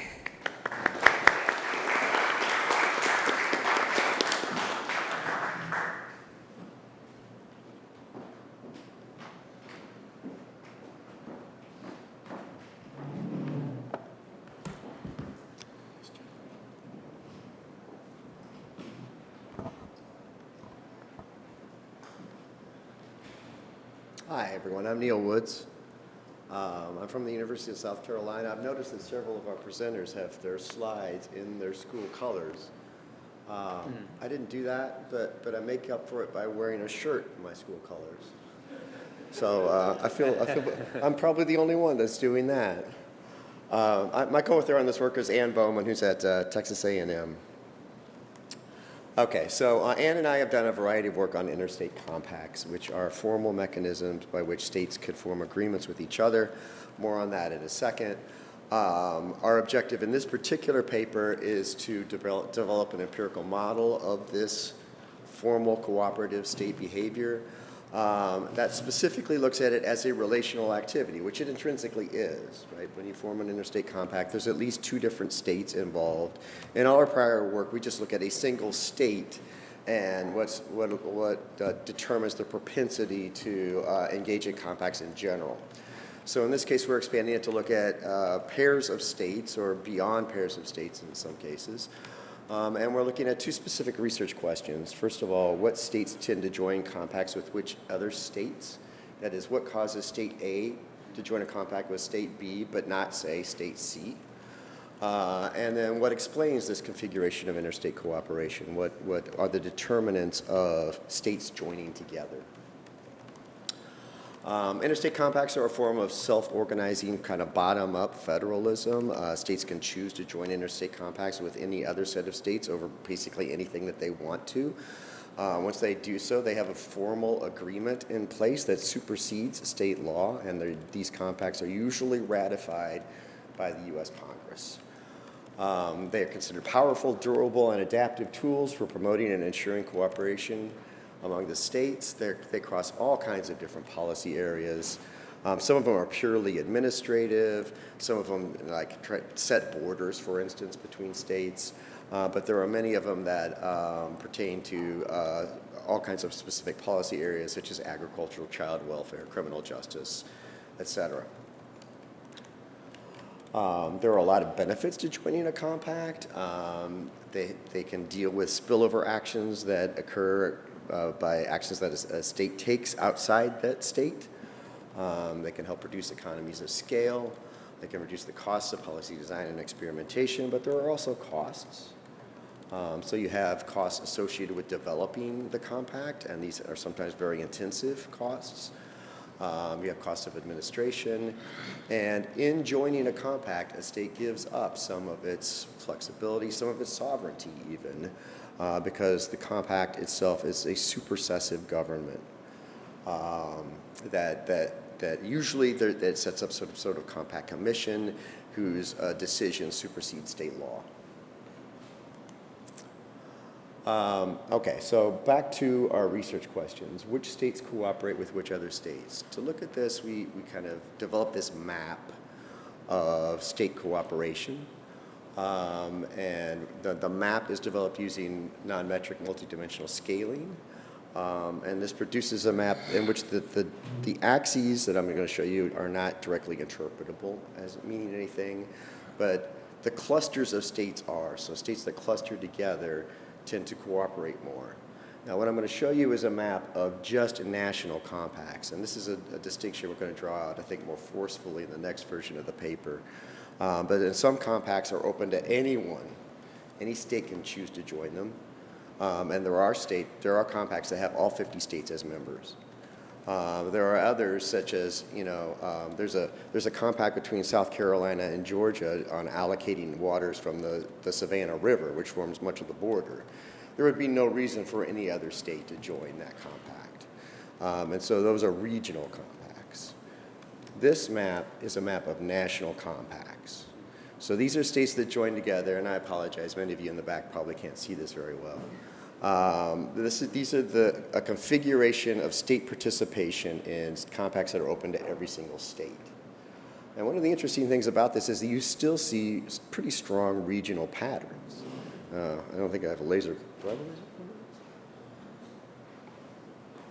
Hi, everyone. I'm Neal Woods. I'm from the University of South Carolina. I've noticed that several of our presenters have their slides in their school colors. I didn't do that, but I make up for it by wearing a shirt in my school colors. So I feel I'm probably the only one that's doing that. My co-author on this work is Ann Bowman, who's at Texas A&M. Okay, so Ann and I have done a variety of work on interstate compacts, which are formal mechanisms by which states could form agreements with each other. More on that in a second. Our objective in this particular paper is to develop an empirical model of this formal cooperative state behavior that specifically looks at it as a relational activity, which it intrinsically is, right? When you form an interstate compact, there's at least two different states involved. In all our prior work, we just look at a single state and what determines the propensity to engage in compacts in general. So in this case, we're expanding it to look at pairs of states or beyond pairs of states in some cases. And we're looking at two specific research questions. First of all, what states tend to join compacts with which other states? That is, what causes state A to join a compact with state B, but not, say, state C? And then what explains this configuration of interstate cooperation? What are the determinants of states joining together? Interstate compacts are a form of self-organizing, kind of bottom-up federalism. States can choose to join interstate compacts with any other set of states over basically anything that they want to. Once they do so, they have a formal agreement in place that supersedes state law, and these compacts are usually ratified by the U.S. Congress. They are considered powerful, durable, and adaptive tools for promoting and ensuring cooperation among the states. They cross all kinds of different policy areas. Some of them are purely administrative. Some of them set borders, for instance, between states. But there are many of them that pertain to all kinds of specific policy areas, such as agricultural, child welfare, criminal justice, et cetera. There are a lot of benefits to joining a compact. They can deal with spillover actions that occur by actions that a state takes outside that state. They can help reduce economies of scale. They can reduce the costs of policy design and experimentation, but there are also costs. So you have costs associated with developing the compact, and these are sometimes very intensive costs. You have costs of administration, and in joining a compact, a state gives up some of its flexibility, some of its sovereignty even, because the compact itself is a supersessive government that usually that sets up sort of compact commission whose decisions supersede state law. Okay, so back to our research questions. Which states cooperate with which other states? To look at this, we kind of developed this map of state cooperation. And the map is developed using non-metric multidimensional scaling. And this produces a map in which the axes that I'm going to show you are not directly interpretable as meaning anything, but the clusters of states are. So states that cluster together tend to cooperate more. Now, what I'm going to show you is a map of just national compacts, and this is a distinction we're going to draw out, I think, more forcefully in the next version of the paper. But in some compacts are open to anyone. Any state can choose to join them, and there are compacts that have all 50 states as members. There are others, such as, there's a compact between South Carolina and Georgia on allocating waters from the Savannah River, which forms much of the border. There would be no reason for any other state to join that compact. And so those are regional compacts. This map is a map of national compacts. So these are states that join together, and I apologize, many of you in the back probably can't see this very well. These are a configuration of state participation in compacts that are open to every single state. And one of the interesting things about this is that you still see pretty strong regional patterns. I don't think I have a laser. Do I have a laser pointer?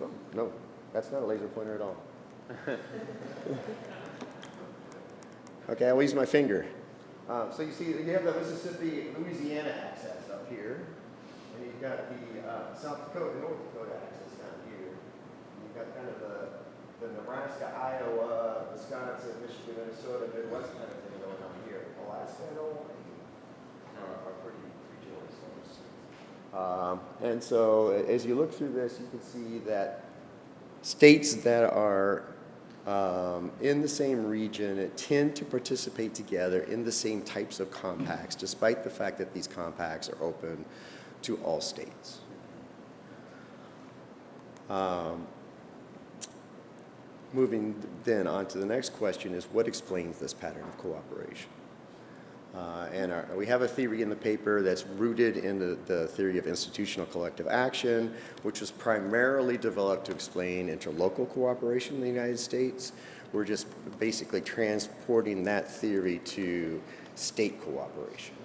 Oh, no, that's not a laser pointer at all. Okay, I'll use my finger. So you see, you have the Mississippi-Louisiana access up here. And you've got the South Dakota, North Dakota axis down here. And you've got kind of the Nebraska, Iowa, Wisconsin, Michigan, Minnesota, Midwest kind of thing going on here. Alaska and Hawaii are pretty regional zones. And so as you look through this, you can see that states that are in the same region tend to participate together in the same types of compacts, despite the fact that these compacts are open to all states. Moving then on to the next question is, what explains this pattern of cooperation? We have a theory in the paper that's rooted in the theory of institutional collective action, which was primarily developed to explain interlocal cooperation in the United States. We're just basically transporting that theory to state cooperation.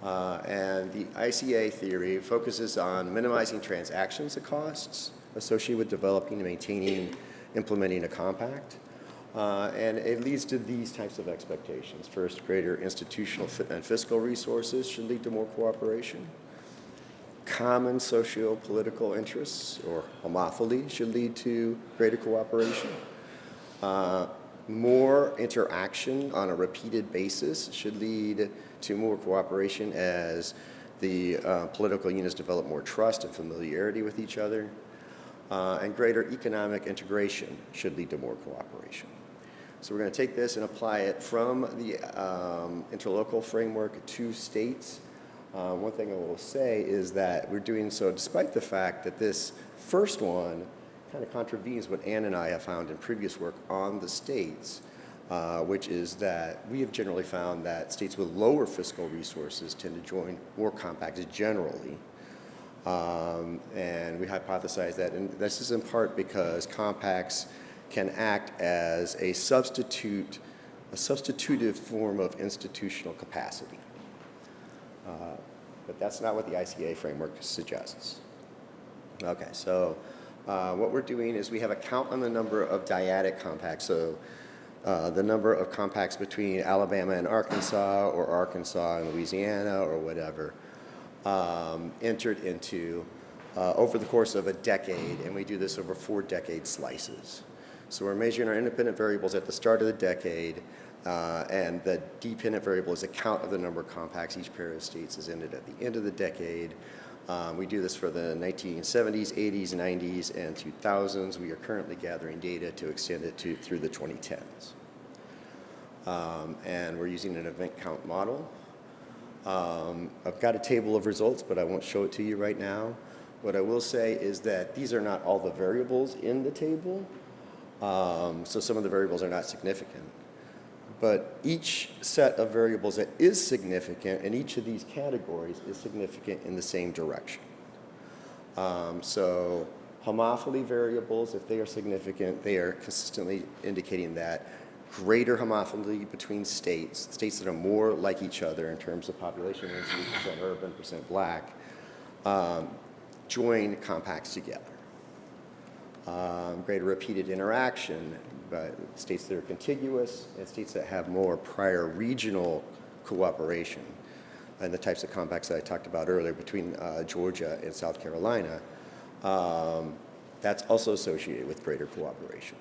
And the ICA theory focuses on minimizing transactions and costs associated with developing, maintaining, implementing a compact. And it leads to these types of expectations. First, greater institutional and fiscal resources should lead to more cooperation. Common socio-political interests, or homophily, should lead to greater cooperation. More interaction on a repeated basis should lead to more cooperation as the political units develop more trust and familiarity with each other. And greater economic integration should lead to more cooperation. So we're going to take this and apply it from the interlocal framework to states. One thing I will say is that we're doing so despite the fact that this first one kind of contravenes what Ann and I have found in previous work on the states, which is that we have generally found that states with lower fiscal resources tend to join more compacts generally. And we hypothesize that, and this is in part because compacts can act as a substitutive form of institutional capacity. But that's not what the ICA framework suggests. Okay, so what we're doing is we have a count on the number of dyadic compacts. So the number of compacts between Alabama and Arkansas, or Arkansas and Louisiana, or whatever, entered into over the course of a decade, and we do this over 4 decade slices. So we're measuring our independent variables at the start of the decade, and the dependent variable is the count of the number of compacts each pair of states has ended at the end of the decade. We do this for the 1970s, 80s, 90s, and 2000s. We are currently gathering data to extend it through the 2010s. And we're using an event count model. I've got a table of results, but I won't show it to you right now. What I will say is that these are not all the variables in the table. So some of the variables are not significant. But each set of variables that is significant in each of these categories is significant in the same direction. So homophily variables, if they are significant, they are consistently indicating that greater homophily between states that are more like each other in terms of population density, percent urban, percent black, join compacts together. Greater repeated interaction, states that are contiguous and states that have more prior regional cooperation, and the types of compacts that I talked about earlier between Georgia and South Carolina, that's also associated with greater cooperation.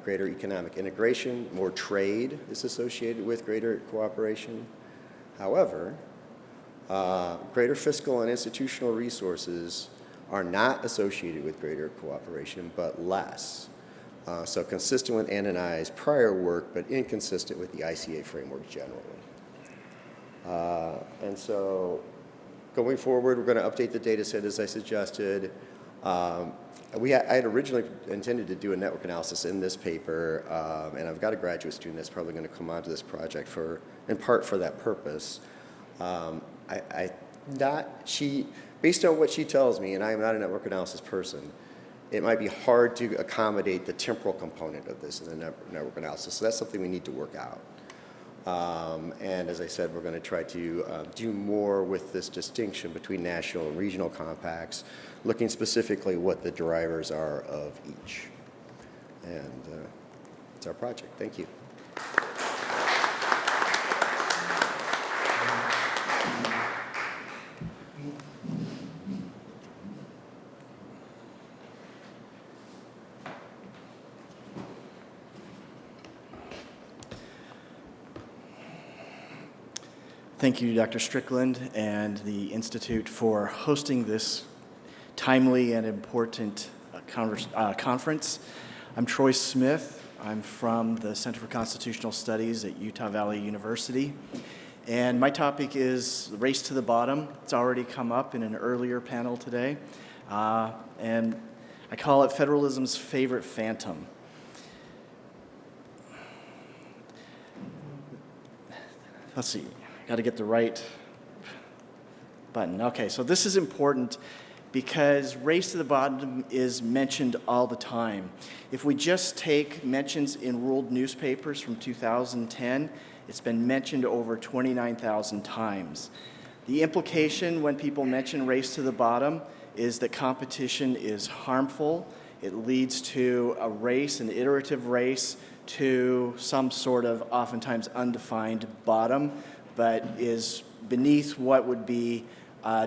Greater economic integration, more trade is associated with greater cooperation. However, greater fiscal and institutional resources are not associated with greater cooperation, but less. So consistent with Ann and I's prior work, but inconsistent with the ICA framework generally. And so going forward, we're going to update the data set as I suggested. I had originally intended to do a network analysis in this paper, and I've got a graduate student that's probably going to come onto this project in part for that purpose. Based on what she tells me, and I am not a network analysis person, it might be hard to accommodate the temporal component of this in the network analysis. So that's something we need to work out. And as I said, we're going to try to do more with this distinction between national and regional compacts, looking specifically what the drivers are of each. And it's our project. Thank you. Thank you, Dr. Strickland and the Institute for hosting this timely and important conference. I'm Troy Smith. I'm from the Center for Constitutional Studies at Utah Valley University. And my topic is the race to the bottom. It's already come up in an earlier panel today. And I call it Federalism's favorite phantom. Let's see. Got to get the right button. Okay, so this is important because race to the bottom is mentioned all the time. If we just take mentions in ruled newspapers from 2010, it's been mentioned over 29,000 times. The implication when people mention race to the bottom is that competition is harmful. It leads to a race, an iterative race, to some sort of oftentimes undefined bottom, but is beneath what would be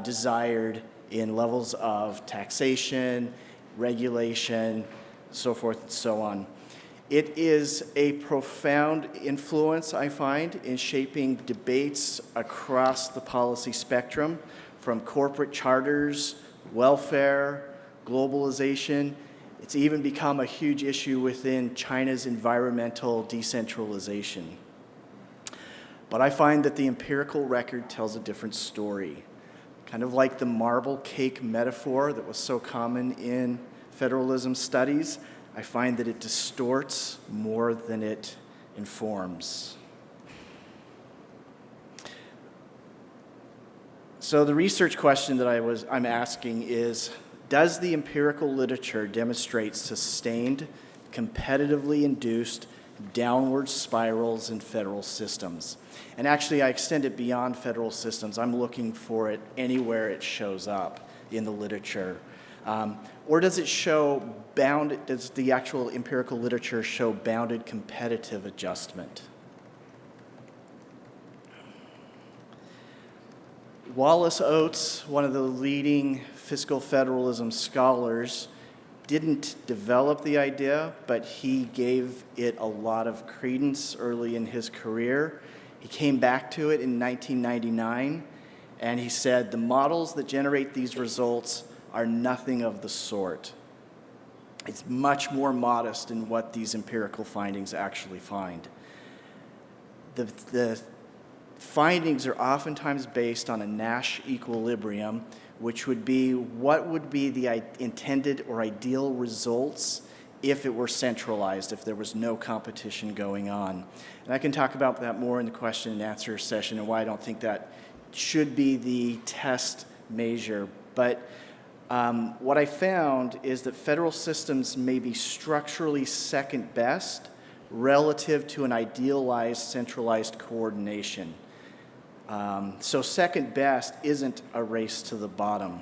desired in levels of taxation, regulation, so forth and so on. It is a profound influence, I find, in shaping debates across the policy spectrum, from corporate charters, welfare, globalization. It's even become a huge issue within China's environmental decentralization. But I find that the empirical record tells a different story. Kind of like the marble cake metaphor that was so common in federalism studies, I find that it distorts more than it informs. So the research question that I'm asking is, does the empirical literature demonstrate sustained, competitively induced downward spirals in federal systems? And actually, I extend it beyond federal systems. I'm looking for it anywhere it shows up in the literature. Or does it show does the actual empirical literature show bounded competitive adjustment? Wallace Oates, one of the leading fiscal federalism scholars, didn't develop the idea, but he gave it a lot of credence early in his career. He came back to it in 1999, and he said, the models that generate these results are nothing of the sort. It's much more modest in what these empirical findings actually find. The findings are oftentimes based on a Nash equilibrium, which would be what would be the intended or ideal results if it were centralized, if there was no competition going on. And I can talk about that more in the question and answer session and why I don't think that should be the test measure. But what I found is that federal systems may be structurally second best relative to an idealized centralized coordination. So second best isn't a race to the bottom.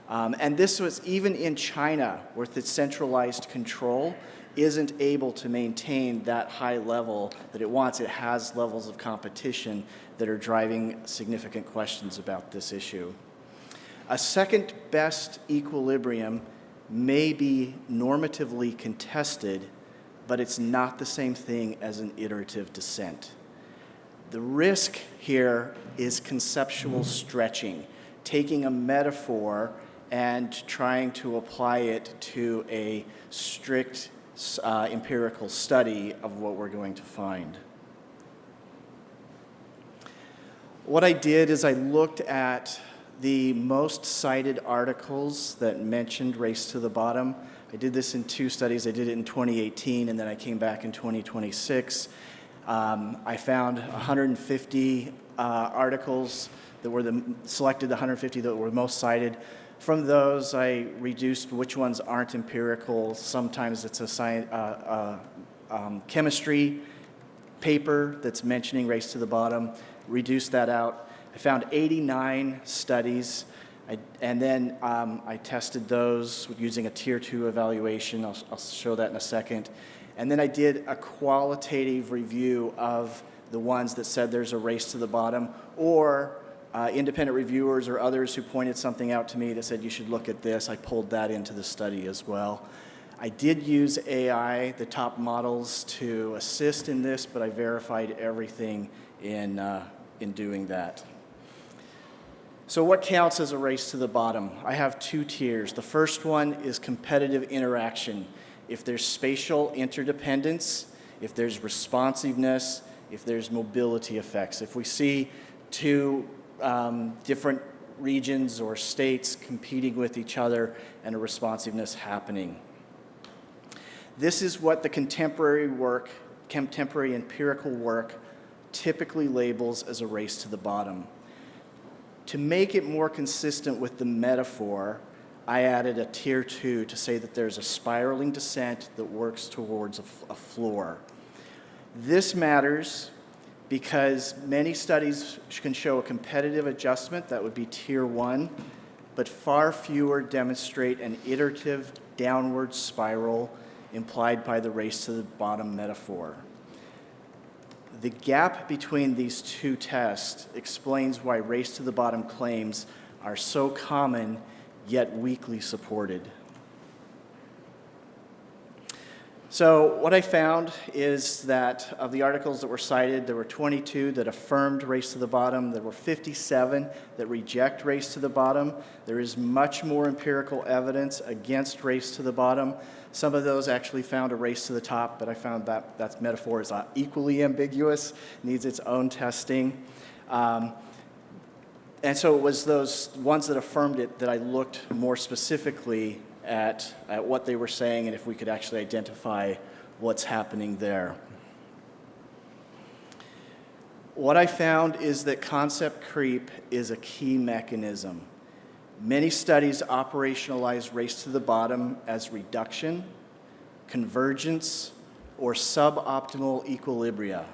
And this was even in China, with its centralized control, isn't able to maintain that high level that it wants. It has levels of competition that are driving significant questions about this issue. A second best equilibrium may be normatively contested, but it's not the same thing as an iterative descent. The risk here is conceptual stretching, taking a metaphor and trying to apply it to a strict empirical study of what we're going to find. What I did is I looked at the most cited articles that mentioned race to the bottom. I did this in 2 studies. I did it in 2018, and then I came back in 2026. I found 150 articles that were selected 150 that were most cited. From those, I reduced which ones aren't empirical. Sometimes it's a chemistry paper that's mentioning race to the bottom. Reduced that out. I found 89 studies, and then I tested those using a Tier 2 evaluation. I'll show that in a second. And then I did a qualitative review of the ones that said there's a race to the bottom, or independent reviewers or others who pointed something out to me that said you should look at this. I pulled that into the study as well. I did use AI, the top models, to assist in this, but I verified everything in doing that. So what counts as a race to the bottom? I have 2 tiers. The first one is competitive interaction. If there's spatial interdependence, if there's responsiveness, if there's mobility effects. If we see 2 different regions or states competing with each other and a responsiveness happening. This is what the contemporary empirical work typically labels as a race to the bottom. To make it more consistent with the metaphor, I added a Tier 2 to say that there's a spiraling descent that works towards a floor. This matters because many studies can show a competitive adjustment, that would be Tier 1, but far fewer demonstrate an iterative downward spiral implied by the race to the bottom metaphor. The gap between these 2 tests explains why race to the bottom claims are so common yet weakly supported. So what I found is that of the articles that were cited, there were 22 that affirmed race to the bottom. There were 57 that reject race to the bottom. There is much more empirical evidence against race to the bottom. Some of those actually found a race to the top, but I found that metaphor is equally ambiguous, needs its own testing. And so it was those ones that affirmed it that I looked more specifically at what they were saying and if we could actually identify what's happening there. What I found is that concept creep is a key mechanism. Many studies operationalize race to the bottom as reduction, convergence, or suboptimal equilibria.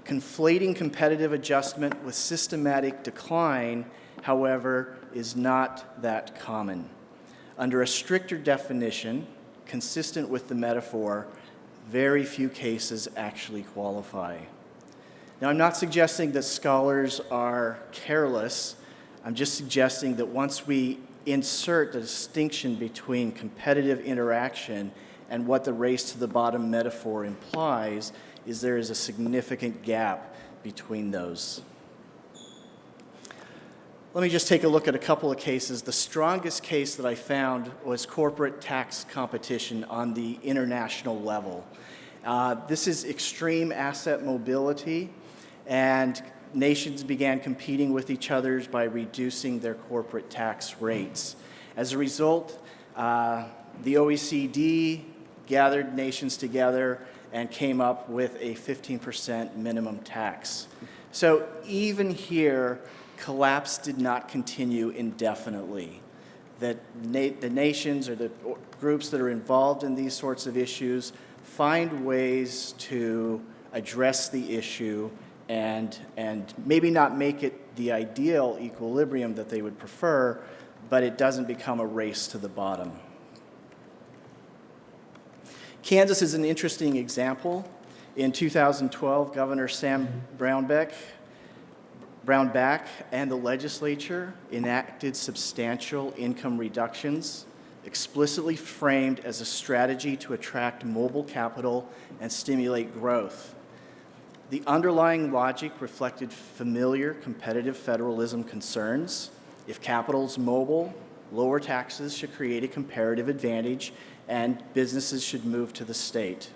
Conflating competitive adjustment with systematic decline, however, is not that common. Under a stricter definition, consistent with the metaphor, very few cases actually qualify. Now, I'm not suggesting that scholars are careless. I'm just suggesting that once we insert the distinction between competitive interaction and what the race to the bottom metaphor implies, is there is a significant gap between those. Let me just take a look at a couple of cases. The strongest case that I found was corporate tax competition on the international level. This is extreme asset mobility, and nations began competing with each other by reducing their corporate tax rates. As a result, the OECD gathered nations together and came up with a 15% minimum tax. So even here, collapse did not continue indefinitely. That the nations or the groups that are involved in these sorts of issues find ways to address the issue and maybe not make it the ideal equilibrium that they would prefer, but it doesn't become a race to the bottom. Kansas is an interesting example. In 2012, Governor Sam Brownback and the legislature enacted substantial income reductions, explicitly framed as a strategy to attract mobile capital and stimulate growth. The underlying logic reflected familiar competitive federalism concerns. If capital's mobile, lower taxes should create a comparative advantage and businesses should move to the state.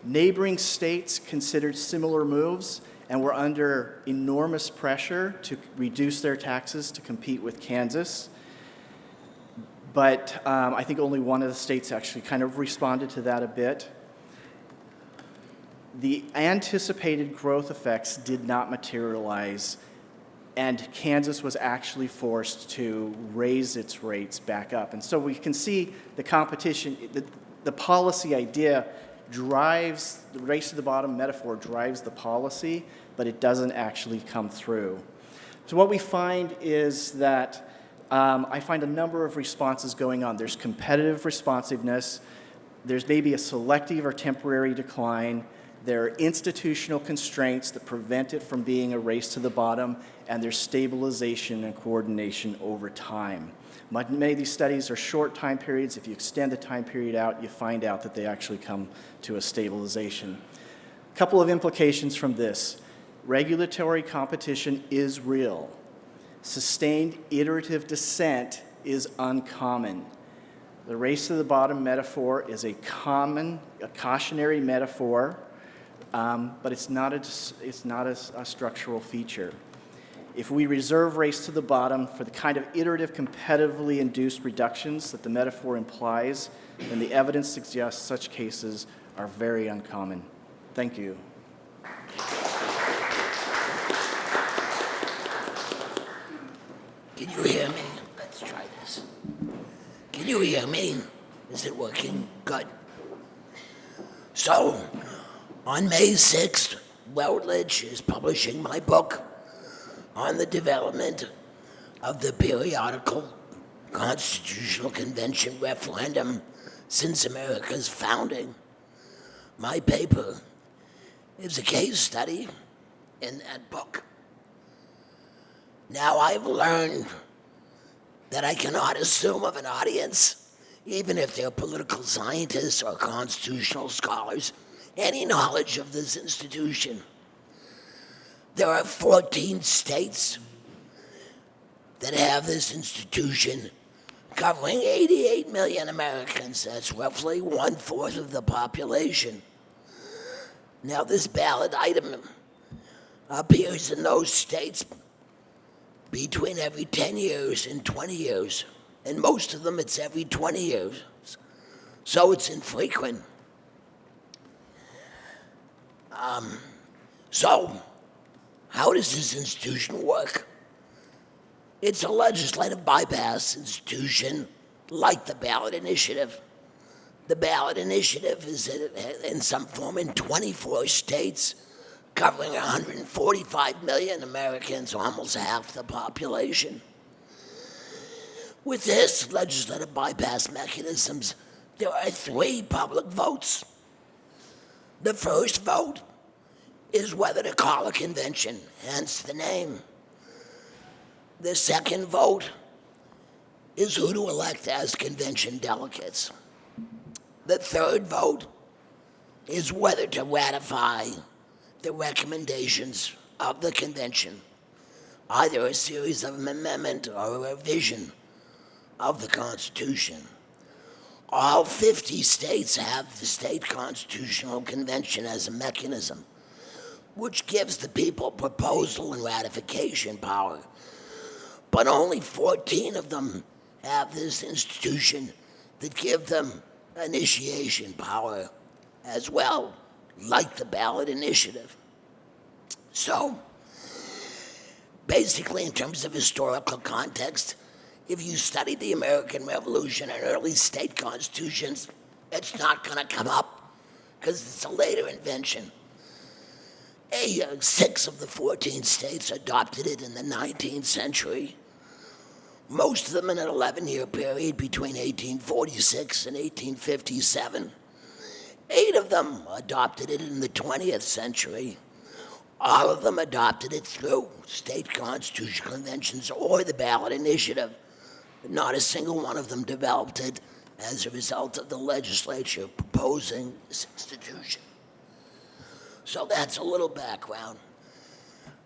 Neighboring states considered similar moves and were under enormous pressure to reduce their taxes to compete with Kansas. But I think only one of the states actually kind of responded to that a bit. The anticipated growth effects did not materialize, and Kansas was actually forced to raise its rates back up. And so we can see the competition, the policy idea drives, the race to the bottom metaphor drives the policy, but it doesn't actually come through. So what we find is that I find a number of responses going on. There's competitive responsiveness, there's maybe a selective or temporary decline, there are institutional constraints that prevent it from being a race to the bottom, and there's stabilization and coordination over time. Many of these studies are short time periods. If you extend the time period out, you find out that they actually come to a stabilization. A couple of implications from this. Regulatory competition is real. Sustained iterative descent is uncommon. The race to the bottom metaphor is a cautionary metaphor, but it's not a structural feature. If we reserve race to the bottom for the kind of iterative, competitively induced reductions that the metaphor implies, then the evidence suggests such cases are very uncommon. Thank you. Can you hear me? Let's try this. Can you hear me? Is it working? Good. So, on May 6th, Routledge is publishing my book on the development of the periodical Constitutional Convention referendum since America's founding. My paper is a case study in that book. Now, I've learned that I cannot assume of an audience, even if they're political scientists or constitutional scholars, any knowledge of this institution. There are 14 states that have this institution, covering 88 million Americans. That's roughly 1/4 of the population. Now, this ballot item appears in those states between every 10 years and 20 years. And most of them, it's every 20 years. So it's infrequent. So, how does this institution work? It's a legislative bypass institution like the ballot initiative. The ballot initiative is in some form in 24 states, covering 145 million Americans, almost half the population. With this legislative bypass mechanisms, there are 3 public votes. The first vote is whether to call a convention, hence the name. The second vote is who to elect as convention delegates. The third vote is whether to ratify the recommendations of the convention, either a series of amendment or a revision of the Constitution. All 50 states have the state constitutional convention as a mechanism, which gives the people proposal and ratification power. But only 14 of them have this institution that give them initiation power as well, like the ballot initiative. So, basically, in terms of historical context, if you study the American Revolution and early state constitutions, it's not going to come up because it's a later invention. 6 of the 14 states adopted it in the 19th century, most of them in an 11-year period between 1846 and 1857. 8 of them adopted it in the 20th century. All of them adopted it through state constitutional conventions or the ballot initiative. Not a single one of them developed it as a result of the legislature proposing this institution. So that's a little background.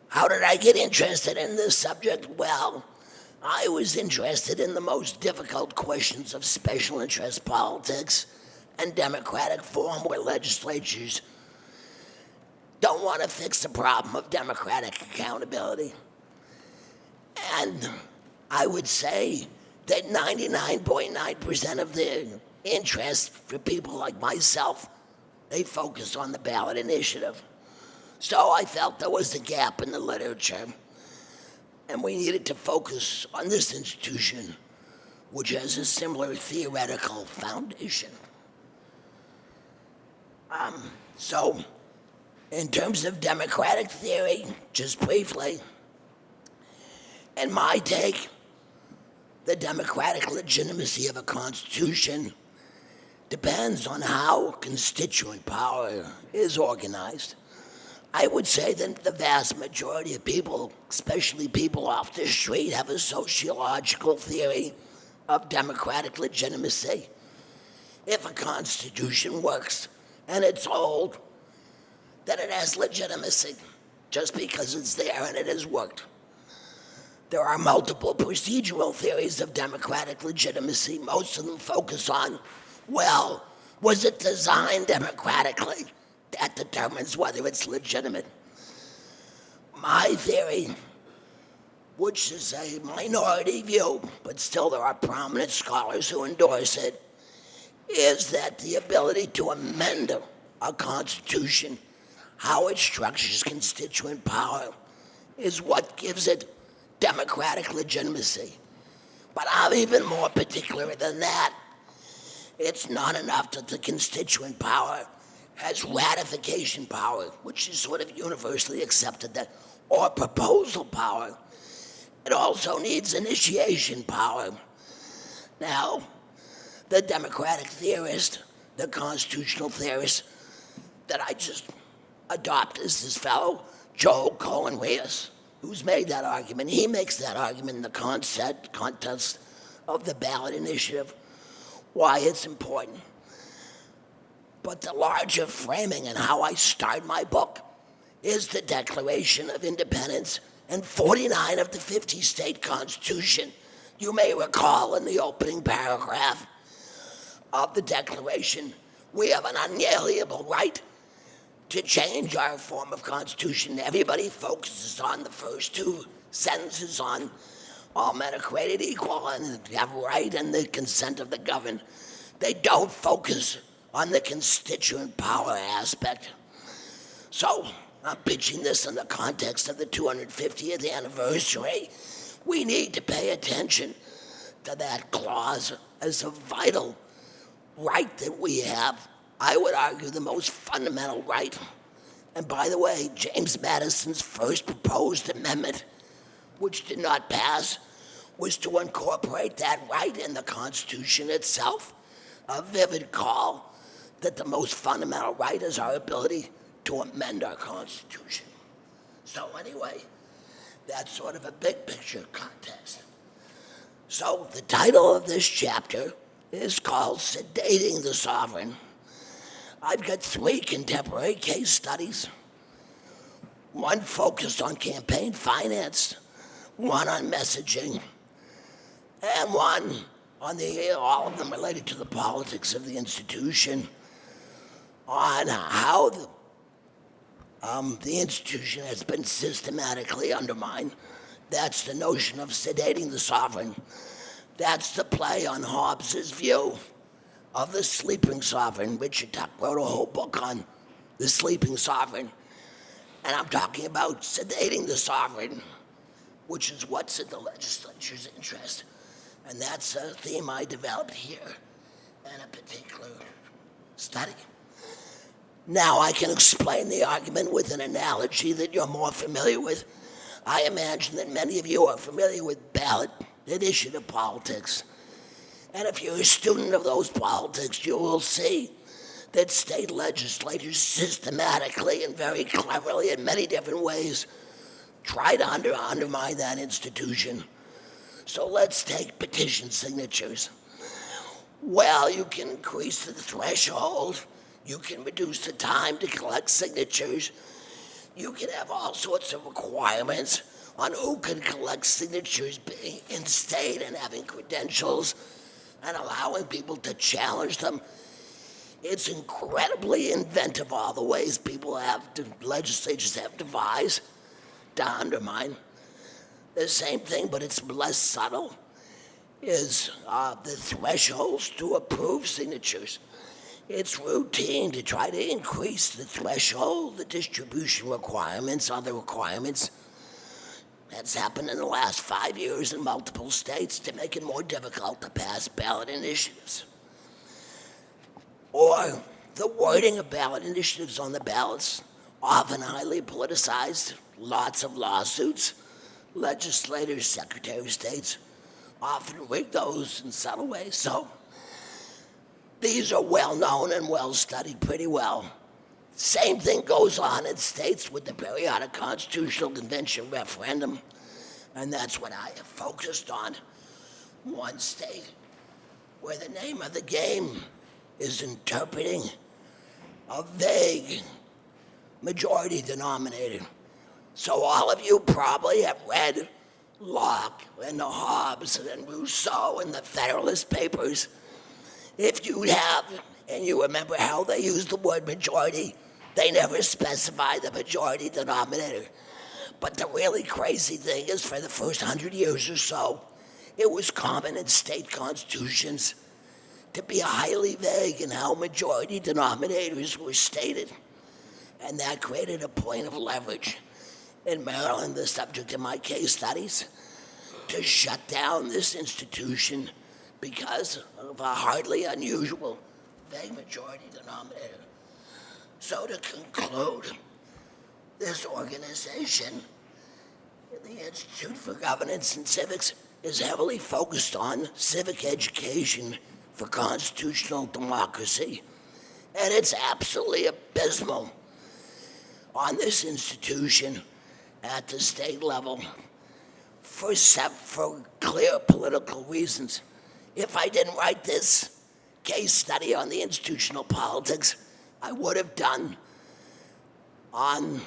How did I get interested in this subject? Well, I was interested in the most difficult questions of special interest politics and democratic form, where legislatures don't want to fix the problem of democratic accountability. And I would say that 99.9% of the interest for people like myself, they focus on the ballot initiative. So I felt there was a gap in the literature, and we needed to focus on this institution, which has a similar theoretical foundation. So, in terms of democratic theory, just briefly, in my take, the democratic legitimacy of a constitution depends on how constituent power is organized. I would say that the vast majority of people, especially people off the street, have a sociological theory of democratic legitimacy. If a constitution works and it's old, then it has legitimacy just because it's there and it has worked. There are multiple procedural theories of democratic legitimacy. Most of them focus on, well, was it designed democratically? That determines whether it's legitimate. My theory, which is a minority view, but still there are prominent scholars who endorse it, is that the ability to amend a constitution, how it structures constituent power, is what gives it democratic legitimacy. But I'm even more particular than that. It's not enough that the constituent power has ratification power, which is sort of universally accepted, that, or proposal power. It also needs initiation power. Now, the democratic theorist, the constitutional theorist that I just adopt is this fellow, Joel Cohen Reyes, who's made that argument. He makes that argument in the context of the ballot initiative, why it's important. But the larger framing and how I start my book is the Declaration of Independence and 49 of the 50 state constitution. You may recall in the opening paragraph of the Declaration, we have an unalienable right to change our form of constitution. Everybody focuses on the first 2 sentences on all men are created equal and have right and the consent of the governed. They don't focus on the constituent power aspect. So I'm pitching this in the context of the 250th anniversary. We need to pay attention to that clause as a vital right that we have. I would argue the most fundamental right. And by the way, James Madison's first proposed amendment, which did not pass, was to incorporate that right in the Constitution itself, a vivid call that the most fundamental right is our ability to amend our Constitution. So anyway, that's sort of a big picture context. So the title of this chapter is called Sedating the Sovereign. I've got 3 contemporary case studies, one focused on campaign finance, one on messaging, and one on all of them related to the politics of the institution, on how the institution has been systematically undermined. That's the notion of sedating the sovereign. That's the play on Hobbes's view of the sleeping sovereign. Richard Tuck wrote a whole book on the sleeping sovereign. And I'm talking about sedating the sovereign, which is what's in the legislature's interest. And that's a theme I developed here in a particular study. Now I can explain the argument with an analogy that you're more familiar with. I imagine that many of you are familiar with ballot initiative politics. And if you're a student of those politics, you will see that state legislators systematically and very cleverly in many different ways try to undermine that institution. So let's take petition signatures. Well, you can increase the threshold. You can reduce the time to collect signatures. You can have all sorts of requirements on who can collect signatures being in state and having credentials and allowing people to challenge them. It's incredibly inventive, all the ways legislatures have devised to undermine. The same thing, but it's less subtle, is the thresholds to approve signatures. It's routine to try to increase the threshold, the distribution requirements, other requirements. That's happened in the last 5 years in multiple states to make it more difficult to pass ballot initiatives. Or the wording of ballot initiatives on the ballots, often highly politicized, lots of lawsuits. Legislators, Secretary of States often rig those in subtle ways. So these are well known and well studied pretty well. Same thing goes on in states with the periodic constitutional convention referendum, and that's what I have focused on. One state where the name of the game is interpreting a vague majority denominator. So all of you probably have read Locke and Hobbes and Rousseau and the Federalist Papers. If you have, and you remember how they use the word majority, they never specify the majority denominator. But the really crazy thing is for the first 100 years or so, it was common in state constitutions to be highly vague in how majority denominators were stated. And that created a point of leverage in Maryland, the subject of my case studies, to shut down this institution because of a hardly unusual vague majority denominator. So to conclude, this organization, the Institute for Governance and Civics, is heavily focused on civic education for constitutional democracy. And it's absolutely abysmal on this institution at the state level for clear political reasons. If I didn't write this case study on the institutional politics, I would have done on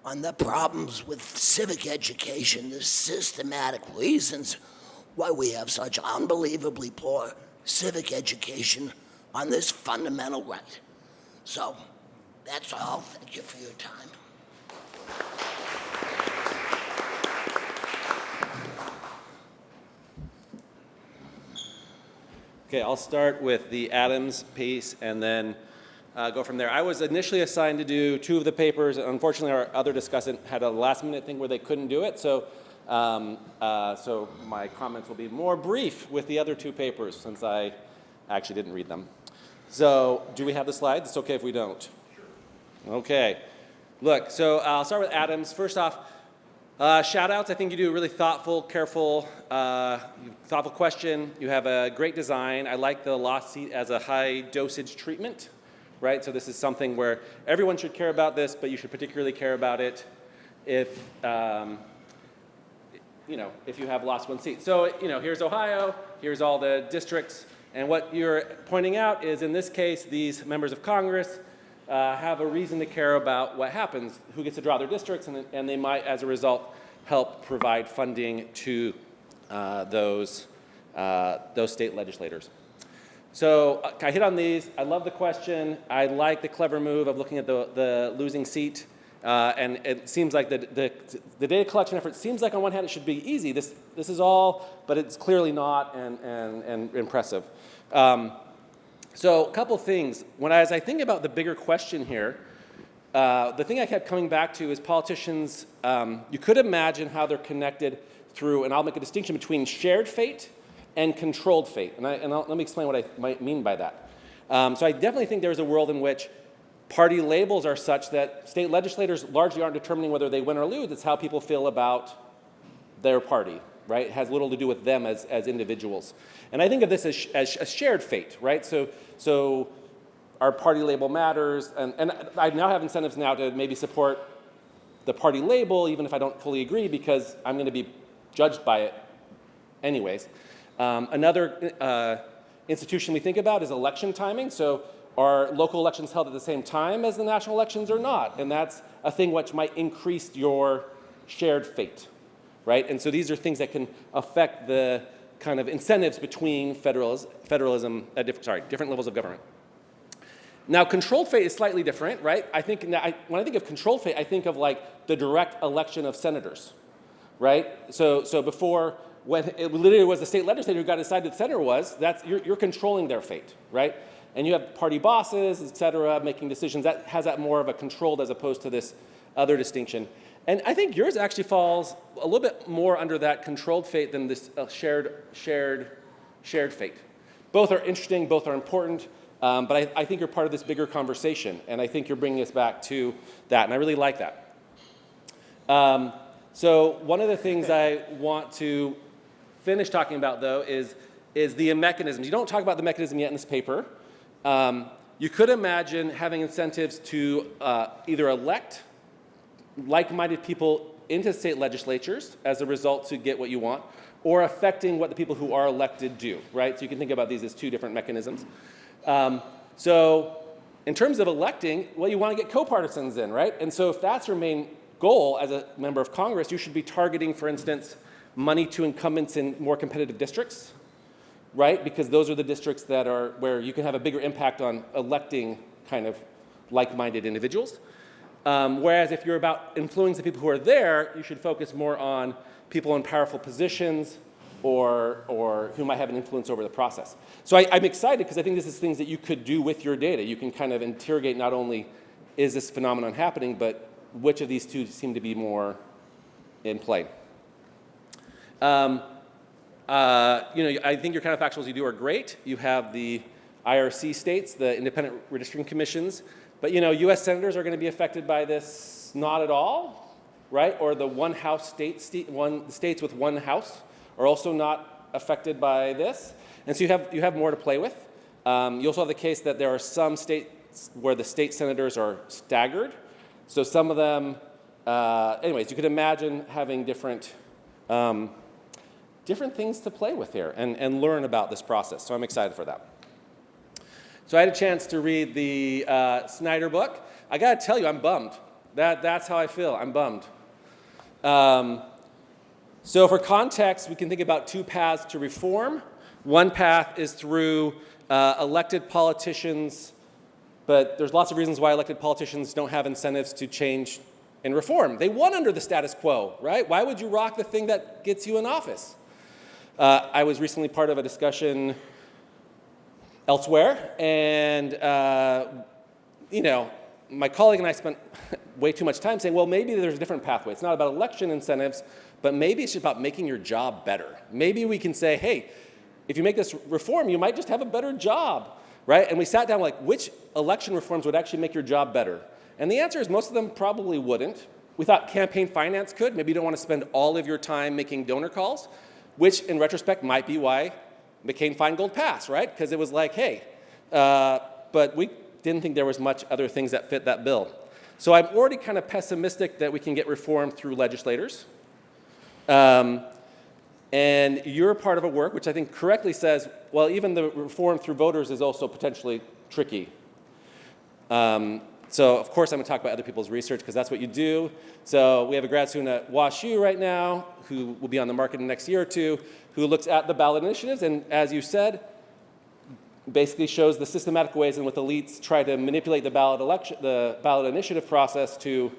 the problems with civic education, the systematic reasons why we have such unbelievably poor civic education on this fundamental right. So that's all. Thank you for your time. Okay, I'll start with the Adams piece and then go from there. I was initially assigned to do 2 of the papers. Unfortunately, our other discussant had a last-minute thing where they couldn't do it, so my comments will be more brief with the other 2 papers since I actually didn't read them. So do we have the slides? It's okay if we don't. Sure. Okay. Look, so I'll start with Adams. First off, Shout outs, I think you do a really thoughtful, careful, thoughtful question. You have a great design. I like the lost seat as a high dosage treatment, right? So this is something where everyone should care about this, but you should particularly care about it if, if you have lost one seat. So, here's Ohio, here's all the districts, and what you're pointing out is, in this case, these members of Congress have a reason to care about what happens, who gets to draw their districts, and they might, as a result, help provide funding to those state legislators. So I hit on these. I love the question. I like the clever move of looking at the losing seat. And it seems like the data collection effort seems like on one hand it should be easy. This is all, but it's clearly not, and impressive. So a couple things. As I think about the bigger question here, the thing I kept coming back to is politicians, you could imagine how they're connected through, and I'll make a distinction between shared fate and controlled fate. And let me explain what I might mean by that. So I definitely think there's a world in which party labels are such that state legislators largely aren't determining whether they win or lose. It's how people feel about their party, right? It has little to do with them as individuals. And I think of this as a shared fate, right? So our party label matters, and I now have incentives now to maybe support the party label, even if I don't fully agree, because I'm going to be judged by it anyways. Another institution we think about is election timing. So are local elections held at the same time as the national elections or not? And that's a thing which might increase your shared fate, right? And so these are things that can affect the kind of incentives between federalism at different levels of government. Now, controlled fate is slightly different, right? I think when I think of controlled fate, I think of like the direct election of senators, right? So before, when it literally was the state legislator who got to decide who the senator was, you're controlling their fate, right? And you have party bosses, et cetera, making decisions. That has that more of a controlled as opposed to this other distinction. And I think yours actually falls a little bit more under that controlled fate than this shared fate. Both are interesting, both are important, but I think you're part of this bigger conversation, and I think you're bringing us back to that, and I really like that. So one of the things I want to finish talking about, though, is the mechanisms. You don't talk about the mechanism yet in this paper. You could imagine having incentives to either elect like-minded people into state legislatures as a result to get what you want, or affecting what the people who are elected do, right? So you can think about these as two different mechanisms. So in terms of electing, well, you want to get co-partisans in, right? And so if that's your main goal as a member of Congress, you should be targeting, for instance, money to incumbents in more competitive districts, right? Because those are the districts that are where you can have a bigger impact on electing kind of like-minded individuals. Whereas if you're about influencing the people who are there, you should focus more on people in powerful positions or who might have an influence over the process. So I'm excited because I think this is things that you could do with your data. You can kind of interrogate not only is this phenomenon happening, but which of these two seem to be more in play. I think your counterfactuals you do are great. You have the IRC states, the independent redistricting commissions, but U.S. senators are going to be affected by this not at all, right? Or the one house states with one house are also not affected by this, and so you have more to play with. You also have the case that there are some states where the state senators are staggered, so some of them, anyways, you could imagine having different things to play with here and learn about this process. So I'm excited for that. So I had a chance to read the Snider book. I got to tell you, I'm bummed. That's how I feel. I'm bummed. So for context, we can think about two paths to reform. One path is through elected politicians, but there's lots of reasons why elected politicians don't have incentives to change and reform. They won under the status quo, right? Why would you rock the thing that gets you in office? I was recently part of a discussion elsewhere, and my colleague and I spent way too much time saying, well, maybe there's a different pathway. It's not about election incentives, but maybe it's just about making your job better. Maybe we can say, hey, if you make this reform, you might just have a better job, right? And we sat down like, which election reforms would actually make your job better? And the answer is most of them probably wouldn't. We thought campaign finance could. Maybe you don't want to spend all of your time making donor calls, which in retrospect might be why McCain-Feingold passed, right? Because it was like, hey, but we didn't think there was much other things that fit that bill. So I'm already kind of pessimistic that we can get reform through legislators. And you're part of a work which I think correctly says, well, even the reform through voters is also potentially tricky. So of course I'm going to talk about other people's research because that's what you do. So we have a grad student at WashU right now who will be on the market in the next year or two who looks at the ballot initiatives and, as you said, basically shows the systematic ways in which elites try to manipulate the ballot initiative process to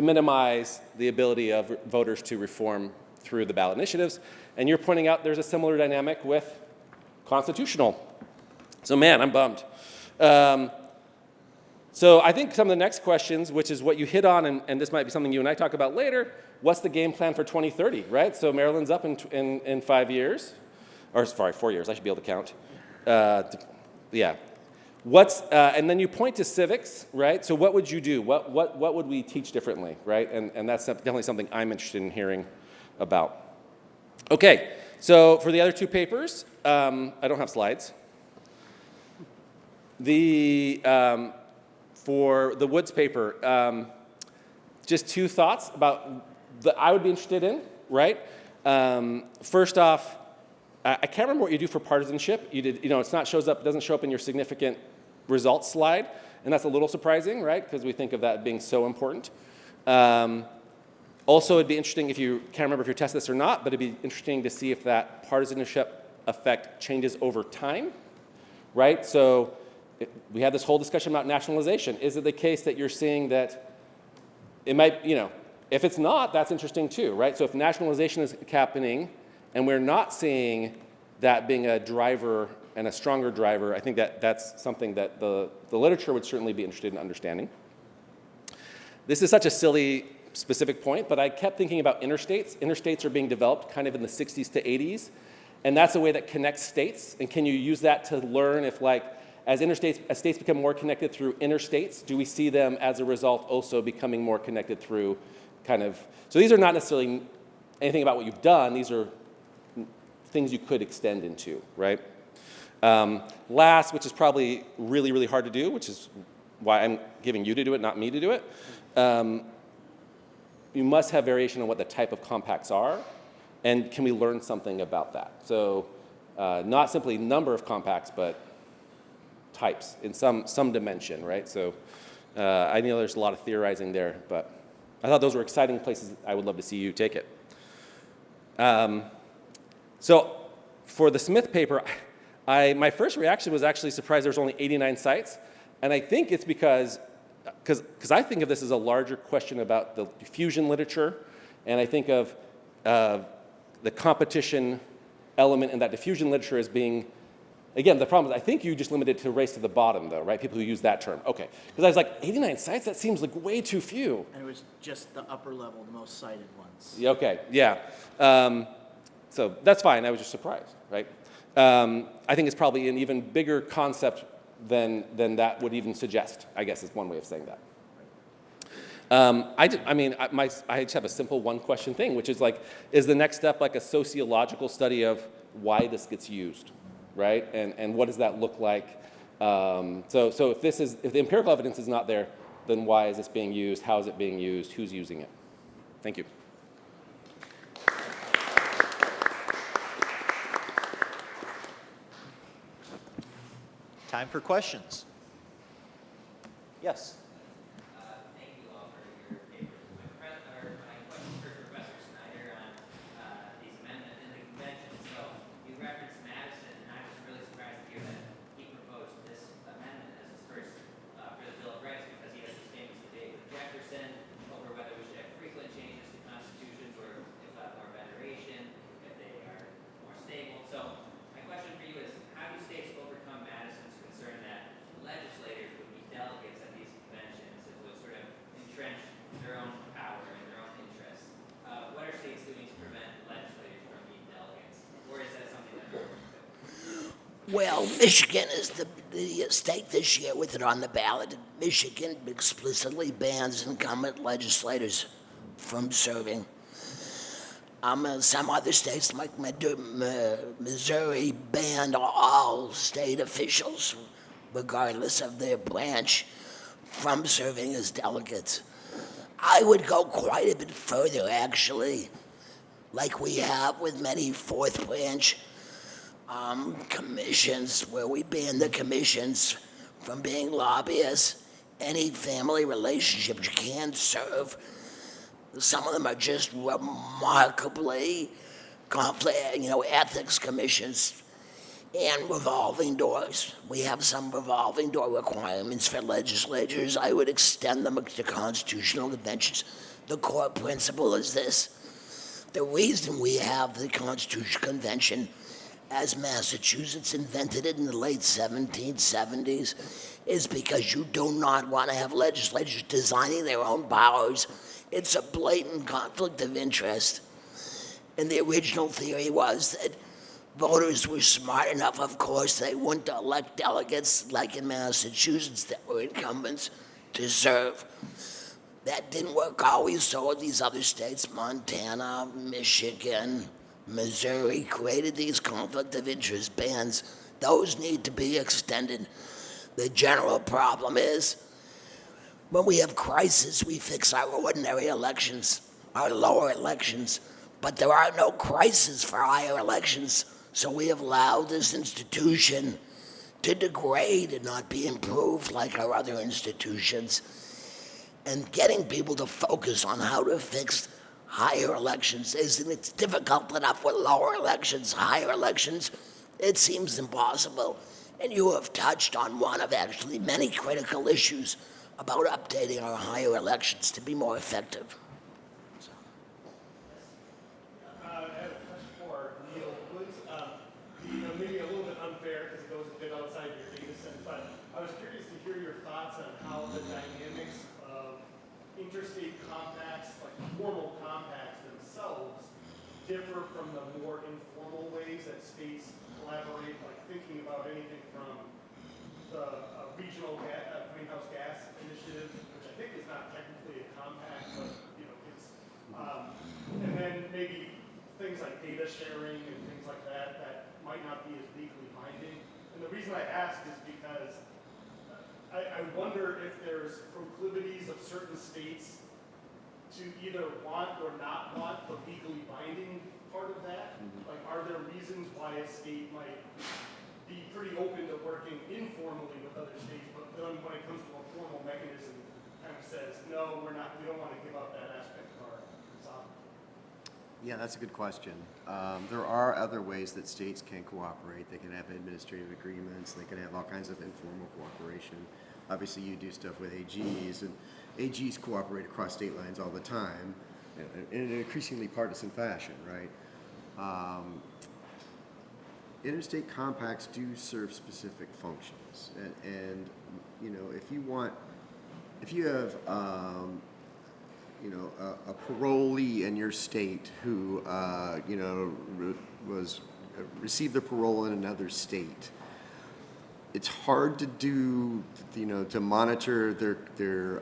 minimize the ability of voters to reform through the ballot initiatives. And you're pointing out there's a similar dynamic with constitutional. So man, I'm bummed. So I think some of the next questions, which is what you hit on, and this might be something you and I talk about later, what's the game plan for 2030, right? So Maryland's up in 5 years, or sorry, 4 years, I should be able to count. Yeah. And then you point to civics, right? So what would you do? What would we teach differently, right? And that's definitely something I'm interested in hearing about. Okay, so for the other two papers, I don't have slides. For the Woods paper, just two thoughts about that I would be interested in, right? First off, I can't remember what you do for partisanship. You did, it's not doesn't show up in your significant results slide, and that's a little surprising, right? Because we think of that being so important. Also, it'd be interesting if you can't remember if you test this or not, but it'd be interesting to see if that partisanship effect changes over time, right? So we had this whole discussion about nationalization. Is it the case that you're seeing that it might, if it's not, that's interesting too, right? So if nationalization is happening and we're not seeing that being a driver and a stronger driver, I think that's something that the literature would certainly be interested in understanding. This is such a silly specific point, but I kept thinking about interstates. Interstates are being developed kind of in the 60s to 80s, and that's a way that connects states. And can you use that to learn if, as states become more connected through interstates, do we see them as a result also becoming more connected through so these are not necessarily anything about what you've done, these are things you could extend into, right? Last, which is probably really, really hard to do, which is why I'm giving you to do it, not me to do it. You must have variation on what the type of compacts are, and can we learn something about that? So not simply number of compacts, but types in some dimension, right? So I know there's a lot of theorizing there, but I thought those were exciting places I would love to see you take it. So for the Smith paper, my first reaction was actually surprised there was only 89 sites, and I think it's because I think of this as a larger question about the diffusion literature, and I think of the competition element in that diffusion literature as being, again, the problem is I think you just limited it to race to the bottom, though, right? People who use that term. Okay. Because I was like, 89 sites? That seems like way too few. And it was just the upper level, the most cited ones. Okay, yeah. So that's fine. I was just surprised, right? I think it's probably an even bigger concept than that would even suggest, I guess is one way of saying that. I just have a simple one-question thing, which is is the next step like a sociological study of why this gets used? Right, and what does that look like? So if the empirical evidence is not there, then why is this being used? How is it being used? Who's using it? Thank you. Time for questions. Yes. Thank you all for your papers. My question is for Professor Snider on these amendments in the convention. So you referenced Madison, and I was really surprised to hear that he proposed this amendment as his first for the Bill of Rights because he has this famous debate with Jefferson over whether we should have frequent changes to constitutions or if more veneration, if they are more stable. So my question for you is, how do states overcome Madison's concern that legislators would be delegates at these conventions Well, Michigan is the state this year with it on the ballot. Michigan explicitly bans incumbent legislators from serving. Some other states, like Missouri, banned all state officials, regardless of their branch, from serving as delegates. I would go quite a bit further, actually, like we have with many fourth branch commissions, where we ban the commissions from being lobbyists. Any family relationship you can't serve. Some of them are just remarkably complex, ethics commissions and revolving doors. We have some revolving door requirements for legislatures. I would extend them to constitutional conventions. The core principle is this. The reason we have the Constitutional Convention, as Massachusetts invented it in the late 1770s, is because you do not want to have legislatures designing their own powers. It's a blatant conflict of interest. And the original theory was that voters were smart enough, of course, they wouldn't elect delegates like in Massachusetts that were incumbents to serve. That didn't work always, so these other states, Montana, Michigan, Missouri, created these conflict of interest bans. Those need to be extended. The general problem is, when we have crisis, we fix our ordinary elections, our lower elections, but there are no crises for higher elections, so we have allowed this institution to degrade and not be improved like our other institutions. And getting people to focus on how to fix higher elections it's difficult enough with lower elections. Higher elections, it seems impossible. And you have touched on one of actually many critical issues about updating our higher elections to be more effective. I have a question for Neal, please. Maybe a little bit unfair because it goes a bit outside your data set, but I was curious to hear your thoughts on how the dynamics of interstate compacts, like formal compacts themselves, differ from the more informal ways that states collaborate, like thinking about anything from the regional greenhouse gas initiative, which I think is not technically a compact, but it's, and then maybe things like data sharing and things like that that might not be as legally binding. And the reason I ask is because I wonder if there's proclivities of certain states to either want or not want the legally binding part of that. Like, are there reasons why a state might be pretty open to working informally with other states, but then when it comes to a formal mechanism, kind of says, no, we don't want to give up that aspect of our sovereignty? Yeah, that's a good question. There are other ways that states can cooperate. They can have administrative agreements. They can have all kinds of informal cooperation. Obviously, you do stuff with AGs, and AGs cooperate across state lines all the time in an increasingly partisan fashion, right? Interstate compacts do serve specific functions, and if you have a parolee in your state who received their parole in another state, it's hard to do to monitor their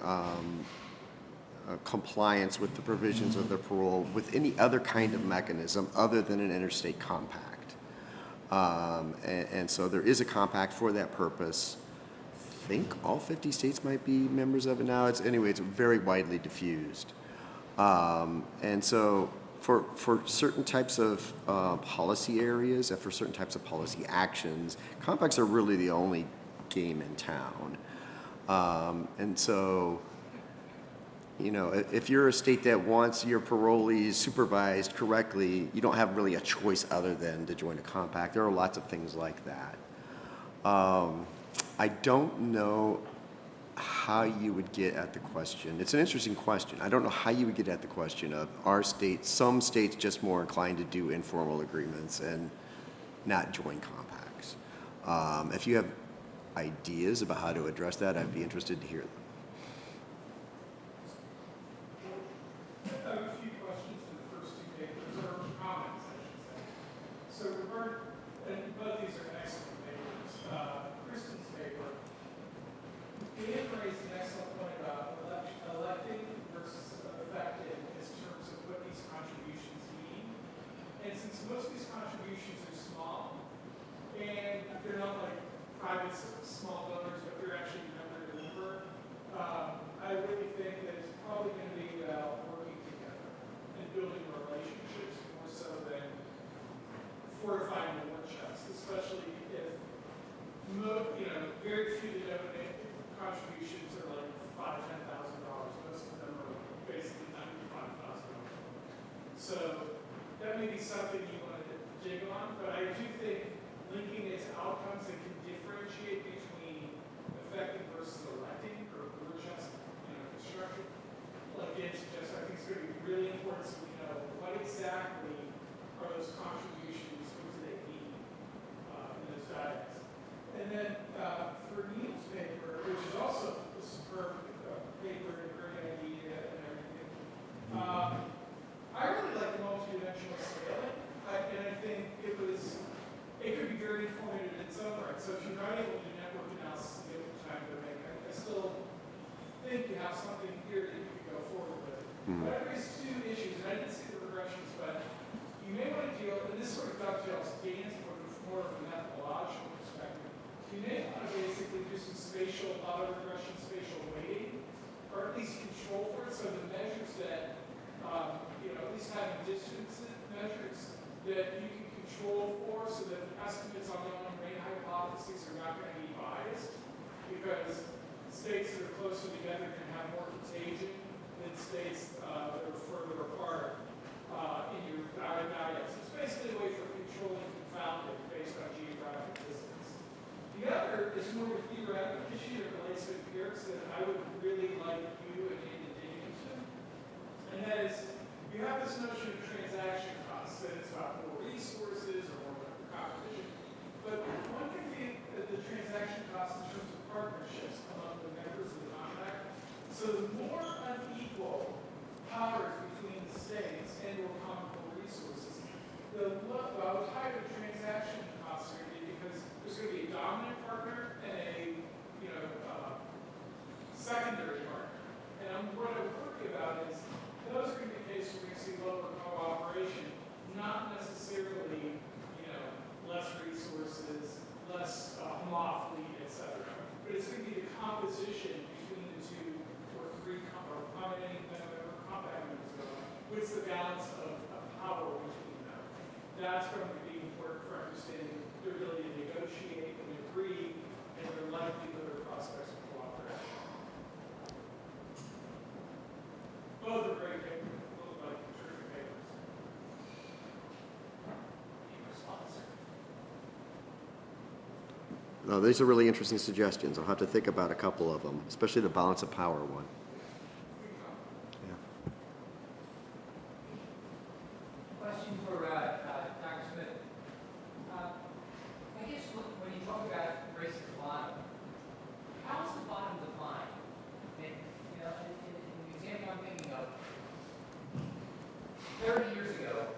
compliance with the provisions of their parole with any other kind of mechanism other than an interstate compact. And so there is a compact for that purpose. I think all 50 states might be members of it now. It's very widely diffused. And so for certain types of policy areas and for certain types of policy actions, compacts are really the only game in town. And so, if you're a state that wants your parolees supervised correctly, you don't have really a choice other than to join a compact. There are lots of things like that. I don't know how you would get at the question. It's an interesting question. I don't know how you would get at the question of some states just more inclined to do informal agreements and not join compacts. If you have ideas about how to address that, I'd be interested to hear them. I have a few questions in the first two papers, or comments, I should say. So, and both these are excellent papers. find some small donors, but they're actually never deliver. I really think that it's probably going to be about working together and building relationships more so than fortifying the war chest, especially if very few of the contributions are like $5,000, $10,000. Most of them are basically $95,000. So that may be something you want to jig on, but I do think linking it to outcomes that can differentiate between effective versus electing or war chest construction, like Dan suggested, I think it's going to be really important so we know what exactly are those contributions, what do they need in those diets. And then for Neal's paper, which is also a superb paper and a great idea and everything, I really like the multidimensional scaling, and I think it could be very informative in its own right. So if you're not able to do network analysis and get the time to make, I still think you have something here that you could go forward with. But I raised two issues, and I didn't see the regressions, but you may want to deal, and this sort of dovetails Dan's from more of a methodological perspective. You may want to basically do some spatial auto-regression, spatial weighting, or at least control for it, so the measures that, at least having distance measures that you can control for so that estimates on the on-rain hypotheses are not going to be biased, because states that are closer together can have more contagion than states that are further apart in your diets. It's basically a way for controlling confounding based on geographic distance. The other is more of a theoretical issue that relates to empirics that I would really like you and Hayden to dig into. And that is, you have this notion of transaction costs, that it's about more resources or more competition. But one can think that the transaction costs in terms of partnerships among the members of the contract. So the more unequal powers between the states and or comparable resources, the higher the transaction costs are going to be, because there's going to be a dominant partner and a secondary partner. And what I'm worried about is those are going to be cases where we see lower cooperation, not necessarily less resources, less fleet, etc. But it's going to be the composition between the two or three or combining compound members. What's the balance of power between them? That's going to be important for understanding their ability to negotiate and agree and their likelihood or prospects of cooperation. Both are great papers. Both like terrific papers. No, these are really interesting suggestions. I'll have to think about a couple of them, especially the balance of power one. Question for Dr. Smith. I guess when you talk about race at the bottom, how is the bottom defined? And, an example I'm thinking of, 30 years ago,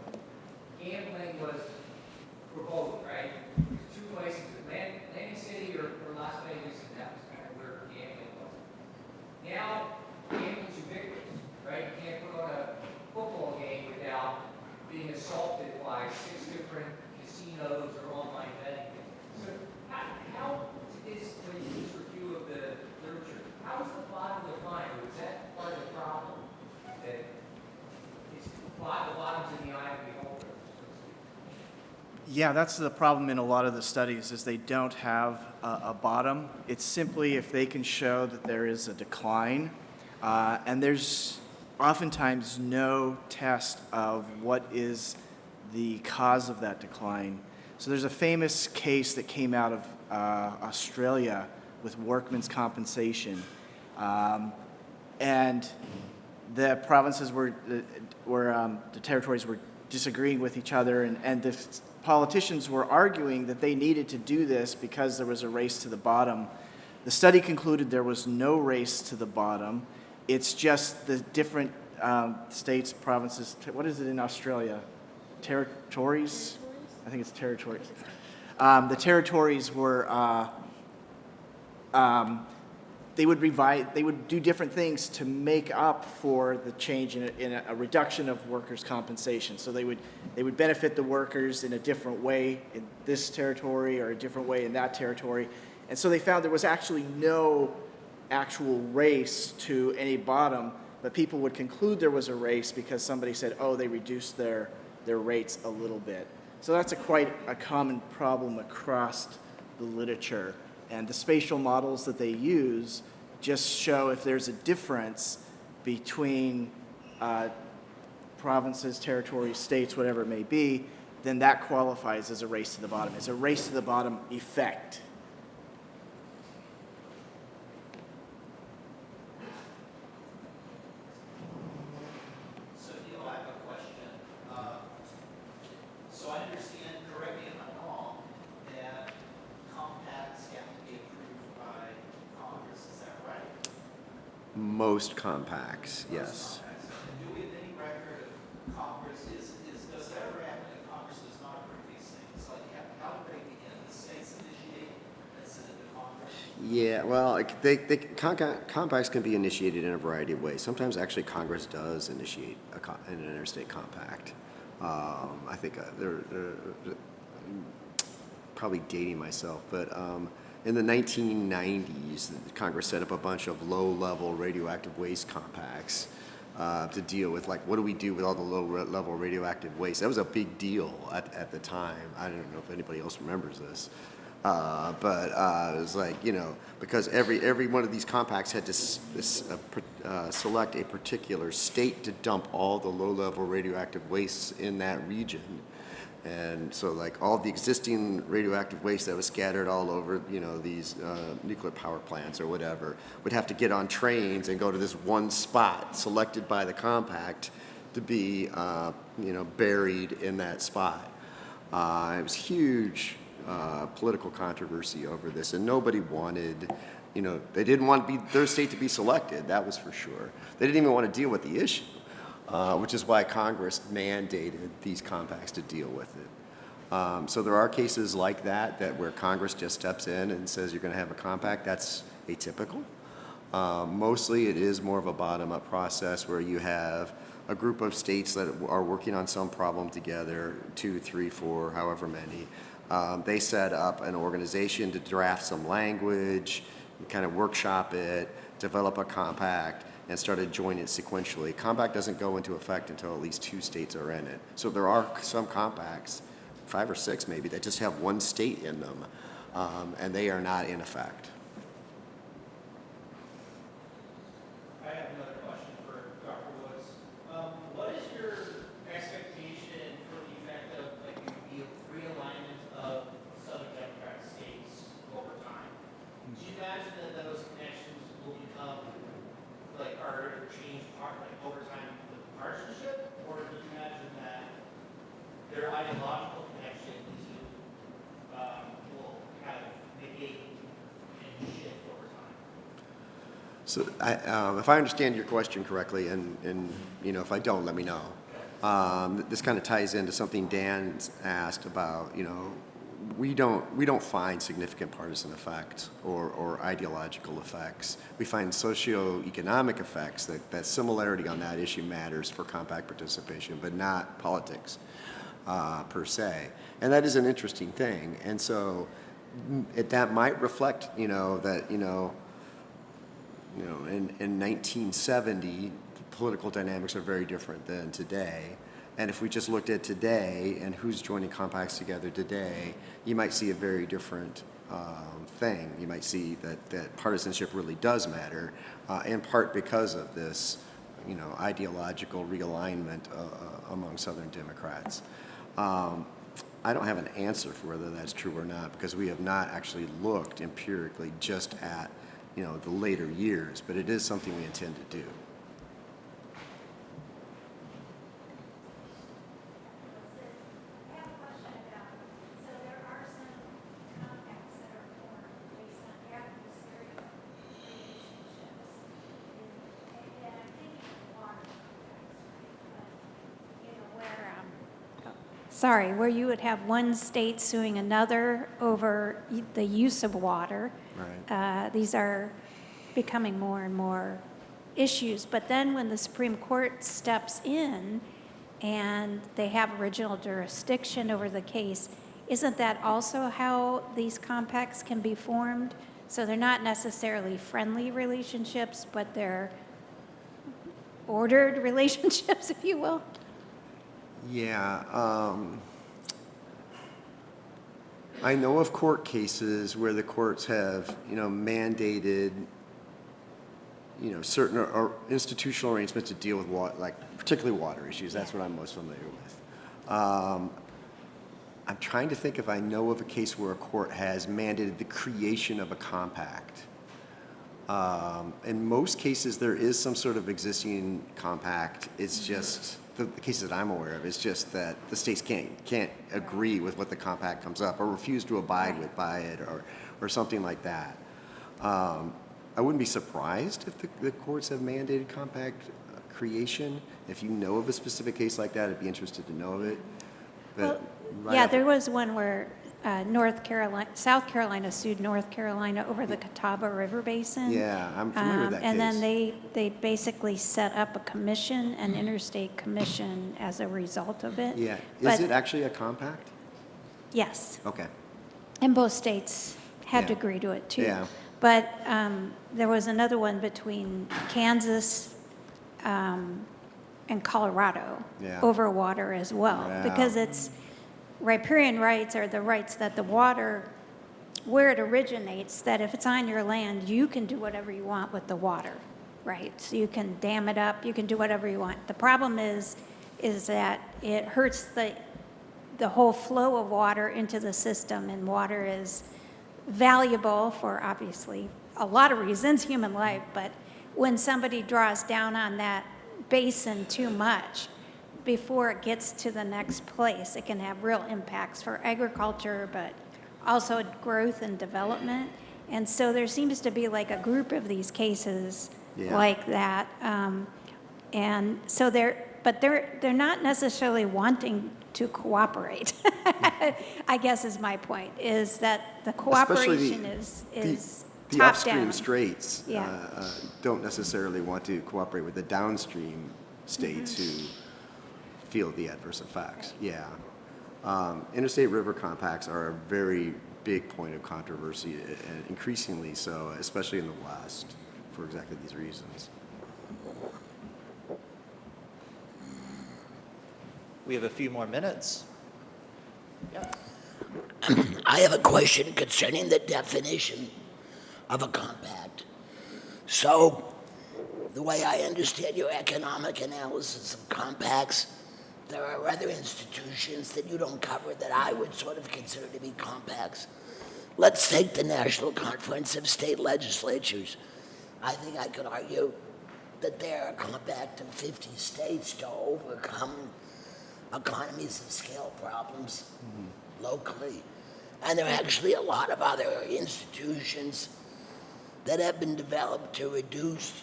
gambling was forbidden, right? There's two places, Landy City or Las Vegas, and that was kind of where gambling was. Now, gambling's ubiquitous, right? You can't put on a football game without being assaulted by 6 different casinos or online betting. So how is, when you do this review of the literature, how is the bottom defined? Or is that part of the problem? That it's the bottom's in the eye of the beholder? Yeah, that's the problem in a lot of the studies is they don't have a bottom. It's simply if they can show that there is a decline, and there's oftentimes no test of what is the cause of that decline. So there's a famous case that came out of Australia with workmen's compensation, and the provinces the territories were disagreeing with each other, and the politicians were arguing that they needed to do this because there was a race to the bottom. The study concluded there was no race to the bottom. It's just the different states, provinces, what is it in Australia? Territories? I think it's territories. The territories were, they would do different things to make up for the change in a reduction of workers' compensation. So they would benefit the workers in a different way in this territory or a different way in that territory. And so they found there was actually no actual race to any bottom, but people would conclude there was a race because somebody said, oh, they reduced their rates a little bit. So that's quite a common problem across the literature. And the spatial models that they use just show if there's a difference between provinces, territories, states, whatever it may be, then that qualifies as a race to the bottom. It's a race to the bottom effect. So Neal, I have a question. So I understand, correct me if I'm wrong, that compacts have to be approved by Congress, is that right? Most compacts, yes. And do we have any record of Congress, does it ever happen that Congress does not approve these things? Like, how do they begin? The states initiate and send it to Congress? Yeah, well, compacts can be initiated in a variety of ways. Sometimes actually Congress does initiate an interstate compact. I think they're probably dating myself, but in the 1990s, Congress set up a bunch of low-level radioactive waste compacts to deal with, like, what do we do with all the low-level radioactive waste? That was a big deal at the time. I don't know if anybody else remembers this. But it was like, you know, because every one of these compacts had to select a particular state to dump all the low-level radioactive wastes in that region. And so, like, all the existing radioactive waste that was scattered all over, you know, these nuclear power plants or whatever, would have to get on trains and go to this one spot selected by the compact to be, you know, buried in that spot. It was huge political controversy over this, and nobody wanted, you know, they didn't want their state to be selected, that was for sure. They didn't even want to deal with the issue. Which is why Congress mandated these compacts to deal with it. So there are cases like that where Congress just steps in and says you're going to have a compact. That's atypical. Mostly it is more of a bottom-up process where you have a group of states that are working on some problem together, 2, 3, 4, however many. They set up an organization to draft some language, kind of workshop it, develop a compact, and started joining it sequentially. Compact doesn't go into effect until at least 2 states are in it. So there are some compacts, 5 or 6 maybe, that just have 1 state in them, and they are not in effect. I have another question for Dr. Woods. What is your expectation for the effect of like the realignment of Southern Democratic states over time? Do you imagine that those connections will become like are changed over time with partisanship, or do you imagine that their ideological connections will kind of negate and shift over time? So if I understand your question correctly, and you know, if I don't, let me know. This kind of ties into something Dan asked about, you know, we don't find significant partisan effects or ideological effects. We find socioeconomic effects that similarity on that issue matters for compact participation, but not politics per se. And that is an interesting thing. And so that might reflect, you know, that, you know, in 1970, political dynamics are very different than today. And if we just looked at today and who's joining compacts together today, you might see a very different thing. You might see that partisanship really does matter, in part because of this, you know, ideological realignment among Southern Democrats. I don't have an answer for whether that's true or not, because we have not actually looked empirically just at, you know, the later years, but it is something we intend to do. Sorry, where you would have one state suing another over the use of water. Right. These are becoming more and more issues. But then when the Supreme Court steps in and they have original jurisdiction over the case, isn't that also how these compacts can be formed? So they're not necessarily friendly relationships, but they're ordered relationships, if you will? Yeah. I know of court cases where the courts have, mandated, certain or institutional arrangements to deal with water, like particularly water issues. That's what I'm most familiar with. I'm trying to think if I know of a case where a court has mandated the creation of a compact. In most cases, there is some sort of existing compact. It's just, the cases that I'm aware of, it's just that the states can't agree with what the compact comes up or refuse to abide by it or something like that. I wouldn't be surprised if the courts have mandated compact creation. If you know of a specific case like that, I'd be interested to know of it. But There was one where South Carolina sued North Carolina over the Catawba River Basin. Yeah, I'm familiar with that And case. then they basically set up a commission, an interstate commission, as a result of it. Yeah. But- Is it actually a compact? Yes. Okay. And both states had to Yeah. agree to it, too. Yeah. But there was another one between Kansas and Colorado over water as well. Yeah. Because it's riparian rights are the rights that the water, where it originates, that if it's on your land, you can do whatever you want with the water, right? So you can dam it up, you can do whatever you want. The problem is that it hurts the whole flow of water into the system, and water is valuable for obviously a lot of reasons, human life, but when somebody draws down on that basin too much, before it gets to the next place, it can have real impacts for agriculture, but also growth and development. And so there seems to be like a group of these cases like that. And so they're not necessarily wanting to cooperate, I guess is my point, is that the cooperation is the top upstream down. states don't necessarily want to cooperate with the downstream states who feel the adverse effects. Yeah. Interstate river compacts are a very big point of controversy, and increasingly so, especially in the West, for exactly these reasons. We have a few more minutes. Yeah. I have a question concerning the definition of a compact. So, the way I understand your economic analysis of compacts, there are other institutions that you don't cover that I would sort of consider to be compacts. Let's take the National Conference of State Legislatures. I think I could argue that they're a compact of 50 states to overcome economies of scale problems locally. And there are actually a lot of other institutions that have been developed to reduce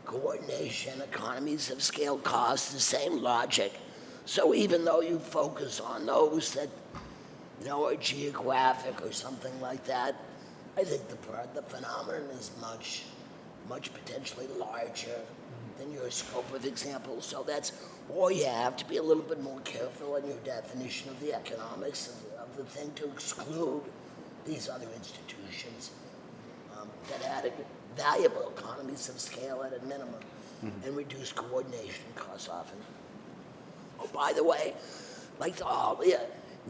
coordination, economies of scale costs, the same logic. So even though you focus on those that are geographic or something like that, I think the phenomenon is much potentially larger than your scope of examples. So that's, or you have to be a little bit more careful in your definition of the economics of the thing to exclude these other institutions that had valuable economies of scale at a minimum and reduce coordination costs often. Oh, by the way, like the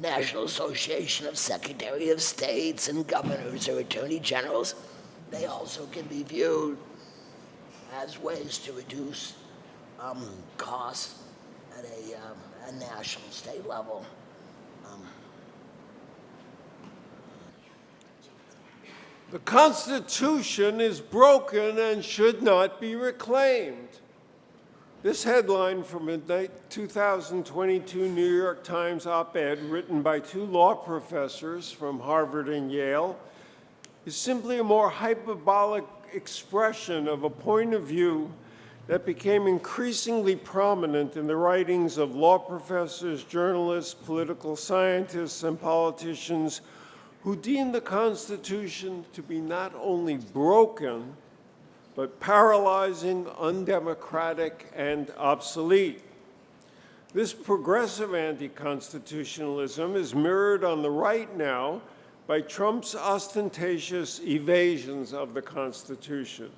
National Association of Secretary of States and governors or attorney generals, they also can be viewed as ways to reduce costs at a national state level. The Constitution is broken and should not be reclaimed. This headline from a 2022 New York Times op-ed written by two law professors from Harvard and Yale is simply a more hyperbolic expression of a point of view that became increasingly prominent in the writings of law professors, journalists, political scientists, and politicians who deem the Constitution to be not only broken, but paralyzing, undemocratic, and obsolete. This progressive anti-constitutionalism is mirrored on the right now by Trump's ostentatious evasions of the Constitution.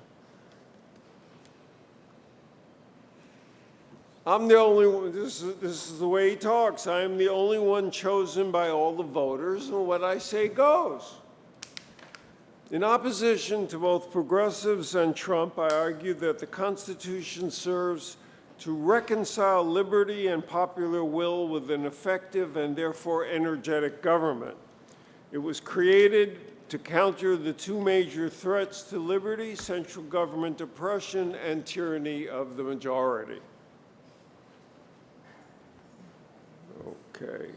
I'm the only one, this is the way he talks. I am the only one chosen by all the voters, and what I say goes. In opposition to both progressives and Trump, I argue that the Constitution serves to reconcile liberty and popular will with an effective and therefore energetic government. It was created to counter the two major threats to liberty: central government oppression and tyranny of the majority. Okay,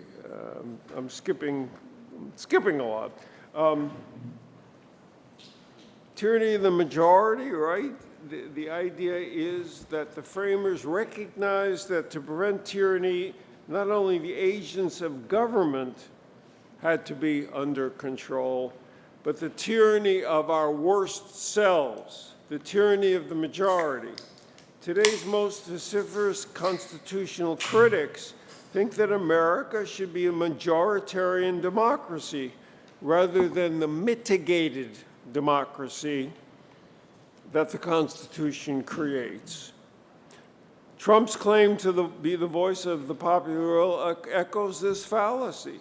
I'm skipping a lot. Tyranny of the majority, right? The idea is that the framers recognized that to prevent tyranny, not only the agents of government had to be under control, but the tyranny of our worst selves, the tyranny of the majority. Today's most vociferous constitutional critics think that America should be a majoritarian democracy rather than the mitigated democracy that the Constitution creates. Trump's claim to be the voice of the popular will echoes this fallacy.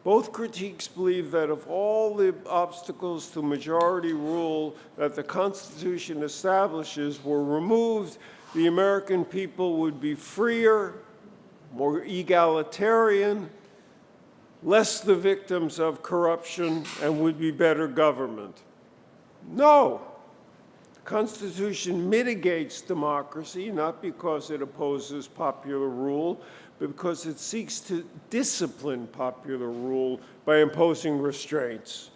Both critiques believe that if all the obstacles to majority rule that the Constitution establishes were removed, the American people would be freer, more egalitarian, less the victims of corruption, and would be better government. No. The Constitution mitigates democracy, not because it opposes popular rule, but because it seeks to discipline popular rule by imposing restraints.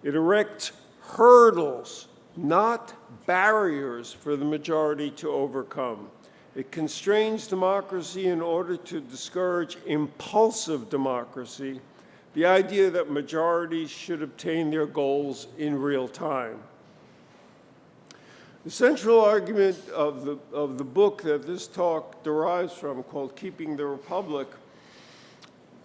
It erects hurdles, not barriers, for the majority to overcome. It constrains democracy in order to discourage impulsive democracy, the idea that majorities should obtain their goals in real time. The central argument of the book that this talk derives from, called Keeping the Republic,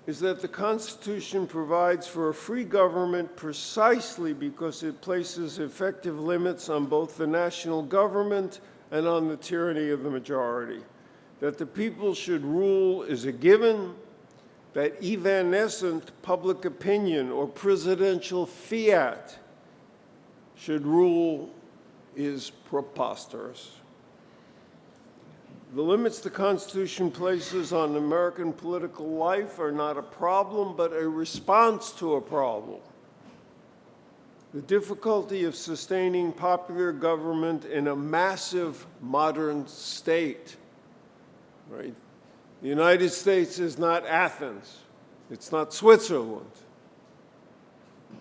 is that the Constitution provides for a free government precisely because it places effective limits on both the national government and on the tyranny of the majority. That the people should rule is a given, that evanescent public opinion or presidential fiat should rule is preposterous. The limits the Constitution places on American political life are not a problem, but a response to a problem. The difficulty of sustaining popular government in a massive modern state, right? The United States is not Athens. It's not Switzerland.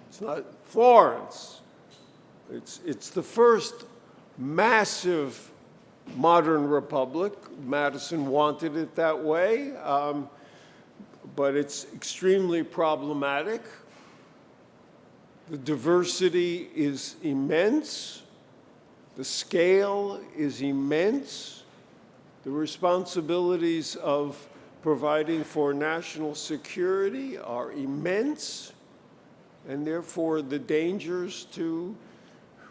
It's not Florence. It's the first massive modern republic. Madison wanted it that way, but it's extremely problematic. The diversity is immense. The scale is immense. The responsibilities of providing for national security are immense, and therefore the dangers to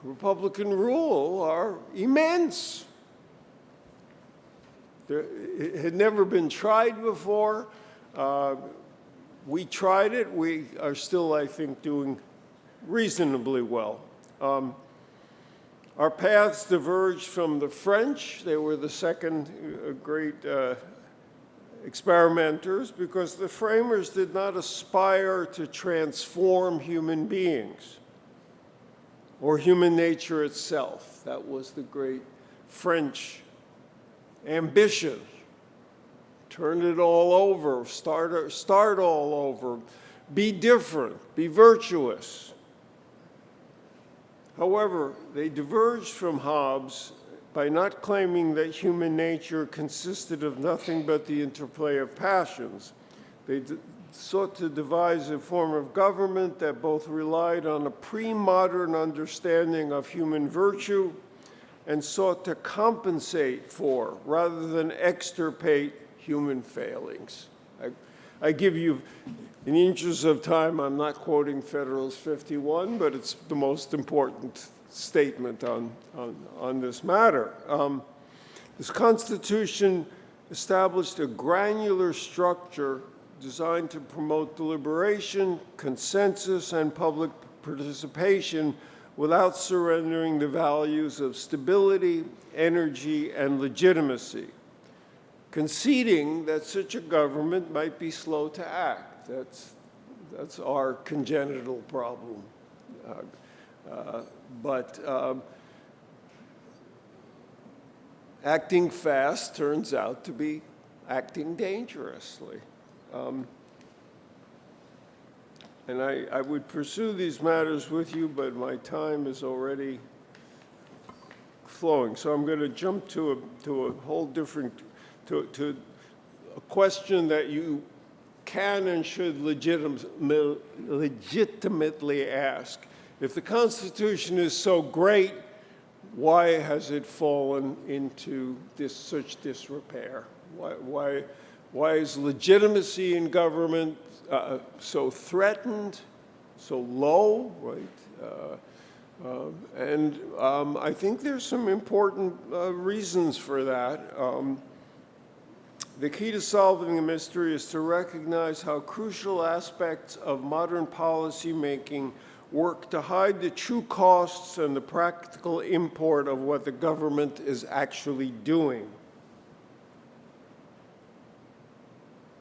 Republican rule are immense. It had never been tried before. We tried it. We are still, I think, doing reasonably well. Our paths diverged from the French. They were the second great experimenters because the framers did not aspire to transform human beings or human nature itself. That was the great French ambition. Turn it all over, start all over, be different, be virtuous. However, they diverged from Hobbes by not claiming that human nature consisted of nothing but the interplay of passions. They sought to devise a form of government that both relied on a pre-modern understanding of human virtue and sought to compensate for, rather than extirpate, human failings. I give you, in the interest of time, I'm not quoting Federalist 51, but it's the most important statement on this matter. This Constitution established a granular structure designed to promote deliberation, consensus, and public participation without surrendering the values of stability, energy, and legitimacy, conceding that such a government might be slow to act. That's our congenital problem. But acting fast turns out to be acting dangerously. And I would pursue these matters with you, but my time is already flowing. So I'm going to jump to a whole different, to a question that you can and should legitimately ask. If the Constitution is so great, why has it fallen into such disrepair? Why is legitimacy in government so threatened, so low, right? And I think there's some important reasons for that. The key to solving the mystery is to recognize how crucial aspects of modern policymaking work to hide the true costs and the practical import of what the government is actually doing.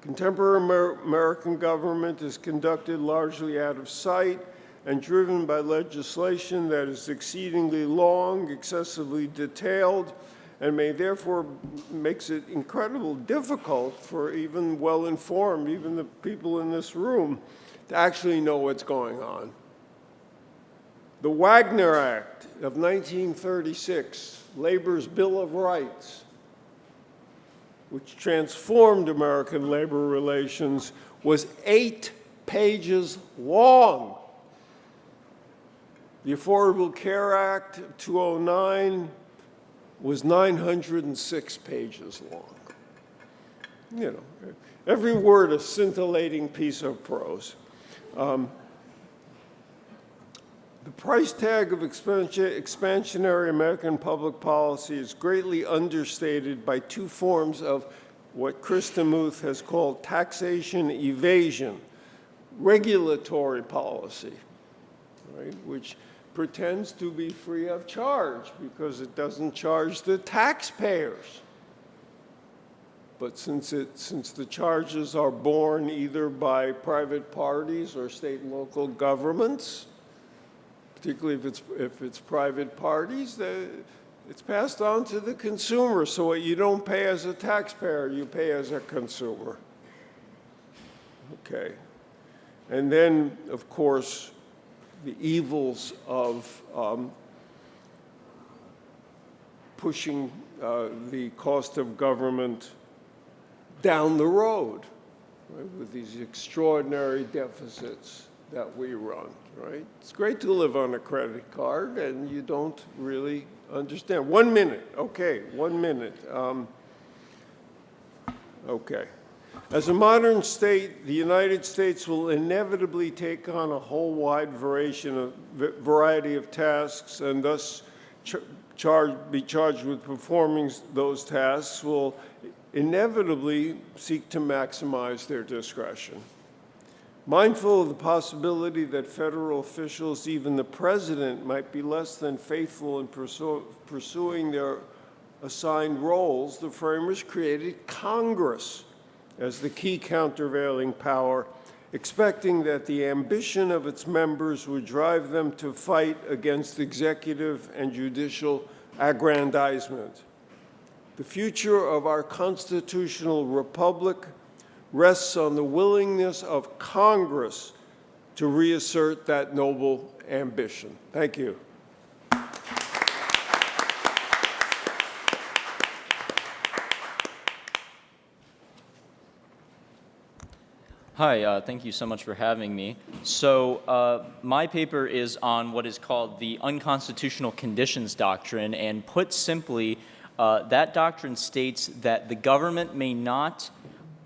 Contemporary American government is conducted largely out of sight and driven by legislation that is exceedingly long, excessively detailed, and therefore makes it incredibly difficult for even well-informed, even the people in this room, to actually know what's going on. The Waechter Act of 1936, Labor's Bill of Rights, which transformed American labor relations, was 8 pages long. The Affordable Care Act of 2009 was 906 pages long. You know, every word a scintillating piece of prose. The price tag of expansionary American public policy is greatly understated by 2 forms of what Kristen has called taxation evasion, regulatory policy, right, which pretends to be free of charge because it doesn't charge the taxpayers. But since the charges are borne either by private parties or state and local governments, particularly if it's private parties, it's passed on to the consumer. So what you don't pay as a taxpayer, you pay as a consumer. Okay. And then, of course, the evils of pushing the cost of government down the road, right, with these extraordinary deficits that we run, right? It's great to live on a credit card, and you don't really understand. 1 minute, okay, 1 minute. Okay. As a modern state, the United States will inevitably take on a whole wide variety of tasks, and thus be charged with performing those tasks will inevitably seek to maximize their discretion. Mindful of the possibility that federal officials, even the president, might be less than faithful in pursuing their assigned roles, the framers created Congress as the key countervailing power, expecting that the ambition of its members would drive them to fight against executive and judicial aggrandizement. The future of our constitutional republic rests on the willingness of Congress to reassert that noble ambition. Thank you. Hi, thank you so much for having me. So my paper is on what is called the unconstitutional conditions doctrine, and put simply, that doctrine states that the government may not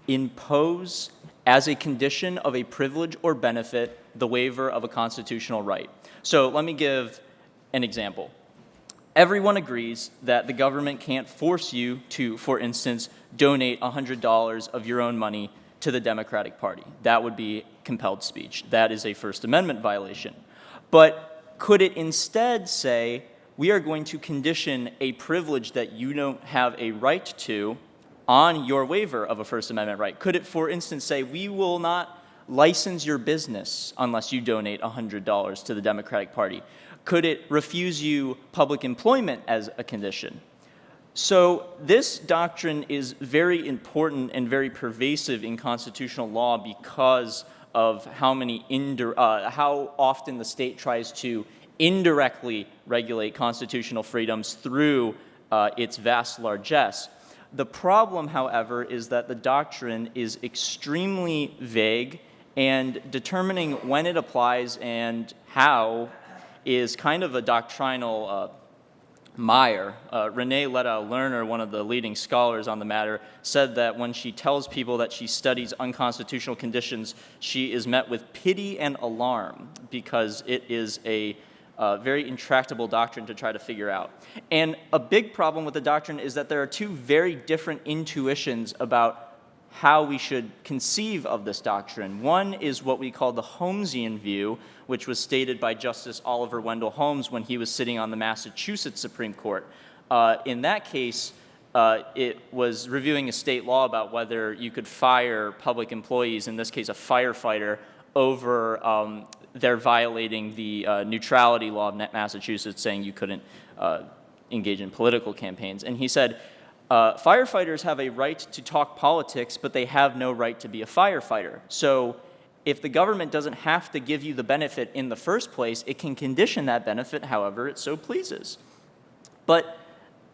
impose as a condition of a privilege or benefit the waiver of a constitutional right. So let me give an example. Everyone agrees that the government can't force you to, for instance, donate $100 of your own money to the Democratic Party. That would be compelled speech. That is a First Amendment violation. But could it instead say, we are going to condition a privilege that you don't have a right to on your waiver of a First Amendment right? Could it, for instance, say, we will not license your business unless you donate $100 to the Democratic Party? Could it refuse you public employment as a condition? So this doctrine is very important and very pervasive in constitutional law because of how often the state tries to indirectly regulate constitutional freedoms through its vast largesse. The problem, however, is that the doctrine is extremely vague, and determining when it applies and how is kind of a doctrinal mire. Renee Letta-Lerner, one of the leading scholars on the matter, said that when she tells people that she studies unconstitutional conditions, she is met with pity and alarm because it is a very intractable doctrine to try to figure out. And a big problem with the doctrine is that there are two very different intuitions about how we should conceive of this doctrine. One is what we call the Holmesian view, which was stated by Justice Oliver Wendell Holmes when he was sitting on the Massachusetts Supreme Court. In that case, it was reviewing a state law about whether you could fire public employees, in this case a firefighter, over their violating the neutrality law of Massachusetts, saying you couldn't engage in political campaigns. And he said, firefighters have a right to talk politics, but they have no right to be a firefighter. So if the government doesn't have to give you the benefit in the first place, it can condition that benefit however it so pleases. But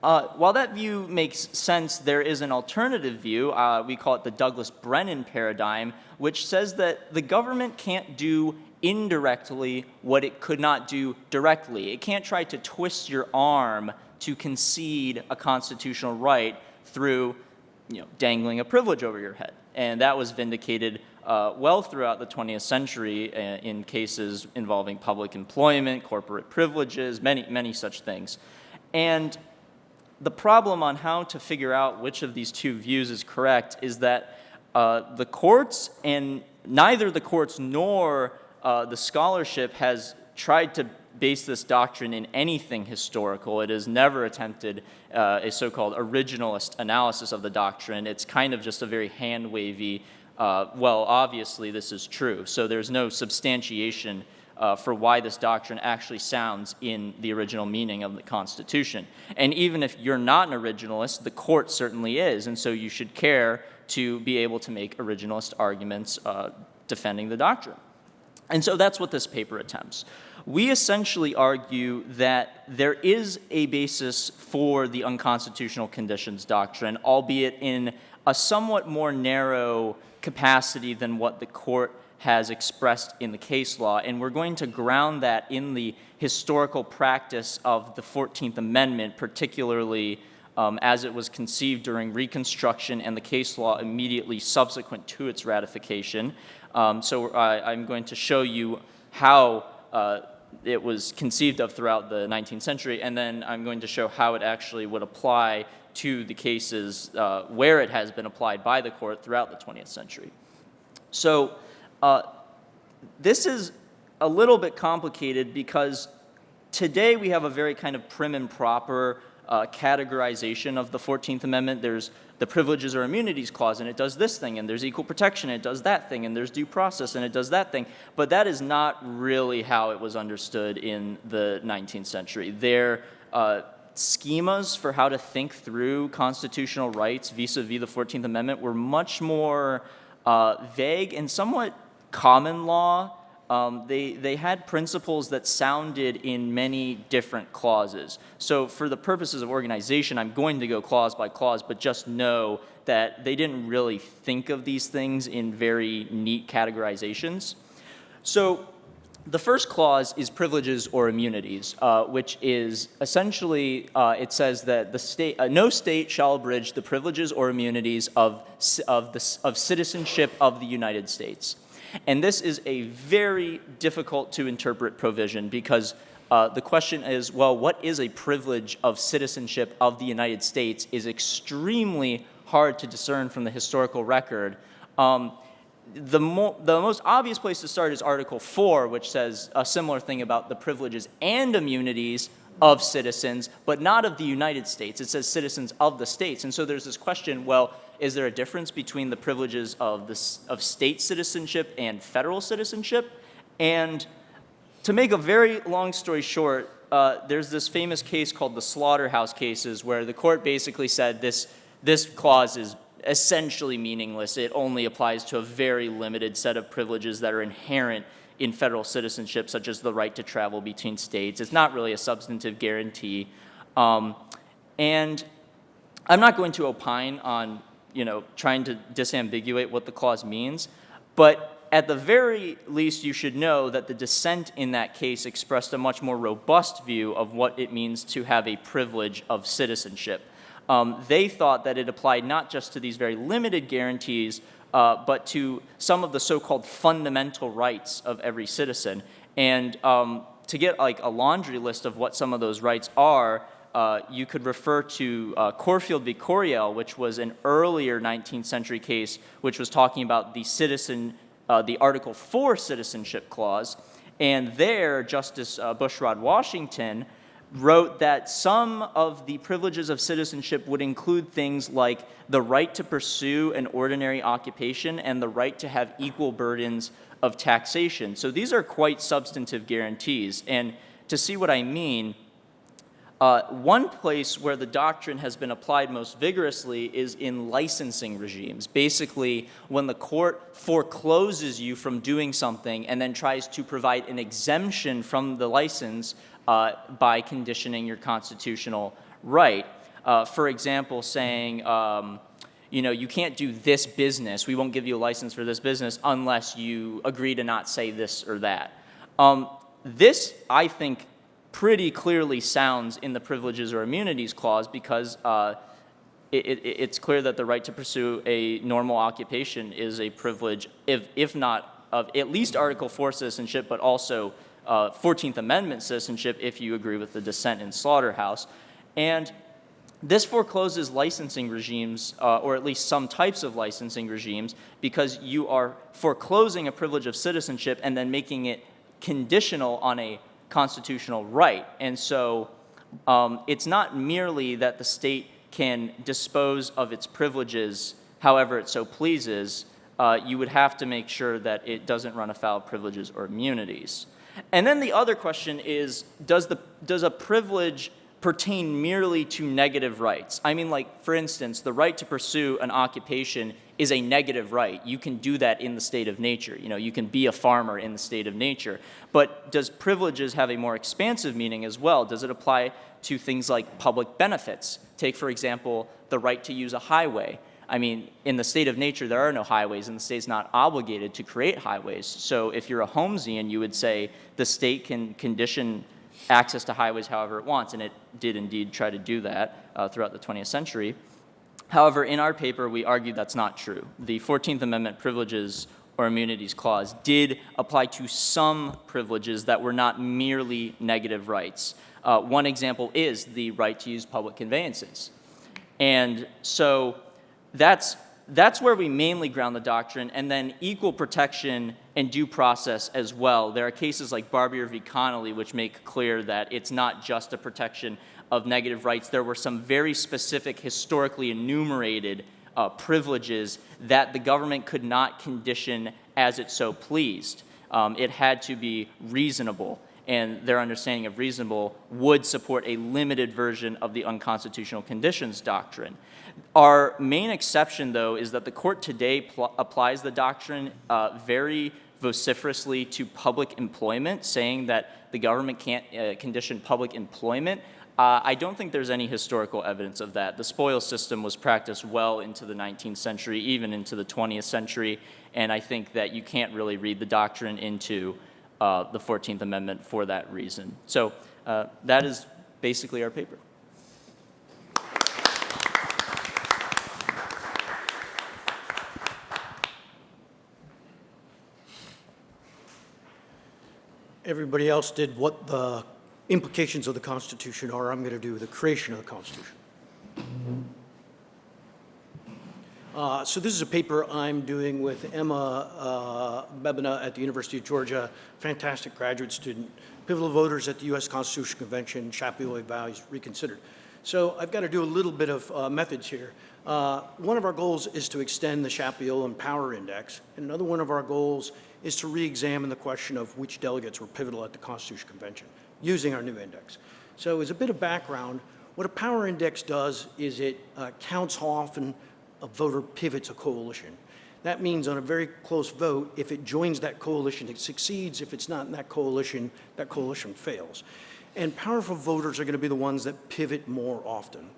while that view makes sense, there is an alternative view. We call it the Douglas-Brennan paradigm, which says that the government can't do indirectly what it could not do directly. It can't try to twist your arm to concede a constitutional right through, dangling a privilege over your head. And that was vindicated well throughout the 20th century in cases involving public employment, corporate privileges, many such things. And the problem on how to figure out which of these two views is correct is that the courts, and neither the courts nor the scholarship has tried to base this doctrine in anything historical. It has never attempted a so-called originalist analysis of the doctrine. It's kind of just a very hand-wavy, well, obviously this is true. So there's no substantiation for why this doctrine actually sounds in the original meaning of the Constitution. And even if you're not an originalist, the court certainly is, and so you should care to be able to make originalist arguments defending the doctrine. And so that's what this paper attempts. We essentially argue that there is a basis for the unconstitutional conditions doctrine, albeit in a somewhat more narrow capacity than what the court has expressed in the case law, and we're going to ground that in the historical practice of the 14th Amendment, particularly as it was conceived during Reconstruction and the case law immediately subsequent to its ratification. So I'm going to show you how it was conceived of throughout the 19th century, and then I'm going to show how it actually would apply to the cases where it has been applied by the court throughout the 20th century. So this is a little bit complicated because today we have a very kind of prim and proper categorization of the 14th Amendment. There's the Privileges or Immunities Clause, and it does this thing, and there's equal protection, and it does that thing, and there's due process, and it does that thing. But that is not really how it was understood in the 19th century. Their schemas for how to think through constitutional rights vis-a-vis the 14th Amendment were much more vague and somewhat common law. They had principles that sounded in many different clauses. So for the purposes of organization, I'm going to go clause by clause, but just know that they didn't really think of these things in very neat categorizations. So The first clause is privileges or immunities, which is essentially, it says that the state, no state shall abridge the privileges or immunities of citizenship of the United States. And this is a very difficult to interpret provision because the question is, well, what is a privilege of citizenship of the United States is extremely hard to discern from the historical record. The most obvious place to start is Article 4, which says a similar thing about the privileges and immunities of citizens, but not of the United States. It says citizens of the states. And so there's this question, well, is there a difference between the privileges of state citizenship and federal citizenship? And to make a very long story short, there's this famous case called the Slaughterhouse cases where the court basically said this clause is essentially meaningless. It only applies to a very limited set of privileges that are inherent in federal citizenship, such as the right to travel between states. It's not really a substantive guarantee. And I'm not going to opine on, trying to disambiguate what the clause means, but at the very least, you should know that the dissent in that case expressed a much more robust view of what it means to have a privilege of citizenship. They thought that it applied not just to these very limited guarantees, but to some of the so-called fundamental rights of every citizen. And to get like a laundry list of what some of those rights are, you could refer to Corfield v. Coryell, which was an earlier 19th century case, which was talking about the Article 4 citizenship clause. And there, Justice Bushrod Washington wrote that some of the privileges of citizenship would include things like the right to pursue an ordinary occupation and the right to have equal burdens of taxation. So these are quite substantive guarantees. And to see what I mean, one place where the doctrine has been applied most vigorously is in licensing regimes. Basically, when the court forecloses you from doing something and then tries to provide an exemption from the license by conditioning your constitutional right. For example, saying, you can't do this business. We won't give you a license for this business unless you agree to not say this or that. This, I think, pretty clearly sounds in the privileges or immunities clause because it's clear that the right to pursue a normal occupation is a privilege, if not of at least Article 4 citizenship, but also 14th Amendment citizenship if you agree with the dissent in Slaughterhouse. And this forecloses licensing regimes, or at least some types of licensing regimes, because you are foreclosing a privilege of citizenship and then making it conditional on a constitutional right. And so it's not merely that the state can dispose of its privileges however it so pleases. You would have to make sure that it doesn't run afoul of privileges or immunities. And then the other question is, does a privilege pertain merely to negative rights? I mean, like, for instance, the right to pursue an occupation is a negative right. You can do that in the state of nature. You can be a farmer in the state of nature. But does privileges have a more expansive meaning as well? Does it apply to things like public benefits? Take, for example, the right to use a highway. I mean, in the state of nature, there are no highways, and the state's not obligated to create highways. So if you're a Holmesian, you would say the state can condition access to highways however it wants, and it did indeed try to do that throughout the 20th century. However, in our paper, we argued that's not true. The 14th Amendment privileges or immunities clause did apply to some privileges that were not merely negative rights. One example is the right to use public conveyances. And so that's where we mainly ground the doctrine, and then equal protection and due process as well. There are cases like Barbier v. Connolly which make clear that it's not just a protection of negative rights. There were some very specific, historically enumerated privileges that the government could not condition as it so pleased. It had to be reasonable, and their understanding of reasonable would support a limited version of the unconstitutional conditions doctrine. Our main exception, though, is that the court today applies the doctrine very vociferously to public employment, saying that the government can't condition public employment. I don't think there's any historical evidence of that. The spoils system was practiced well into the 19th century, even into the 20th century, and I think that you can't really read the doctrine into the 14th Amendment for that reason. So that is basically our paper. Everybody else did what the implications of the Constitution are. I'm going to do the creation of the Constitution. So this is a paper I'm doing with Emma Bebina at the University of Georgia, fantastic graduate student, pivotal voters at the U.S. Constitutional Convention, Shapley values reconsidered. So I've got to do a little bit of methods here. One of our goals is to extend the Shapley Power Index, and another one of our goals is to re-examine the question of which delegates were pivotal at the Constitutional Convention using our new index. So as a bit of background, what a power index does is it counts how often a voter pivots a coalition. That means on a very close vote, if it joins that coalition, it succeeds. If it's not in that coalition fails. And powerful voters are going to be the ones that pivot more often.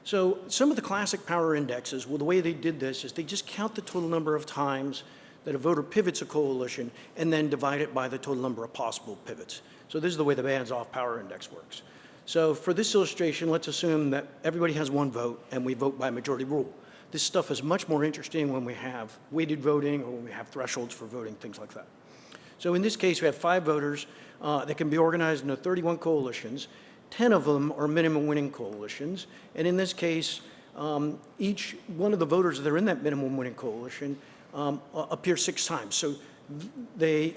So some of the classic power indexes, well, the way they did this is they just count the total number of times that a voter pivots a coalition and then divide it by the total number of possible pivots. So this is the way the bands-off power index works. So for this illustration, let's assume that everybody has one vote and we vote by majority rule. This stuff is much more interesting when we have weighted voting or when we have thresholds for voting, things like that. So in this case, we have 5 voters that can be organized into 31 coalitions. 10 of them are minimum winning coalitions. And in this case, each one of the voters that are in that minimum winning coalition appear 6 times. So they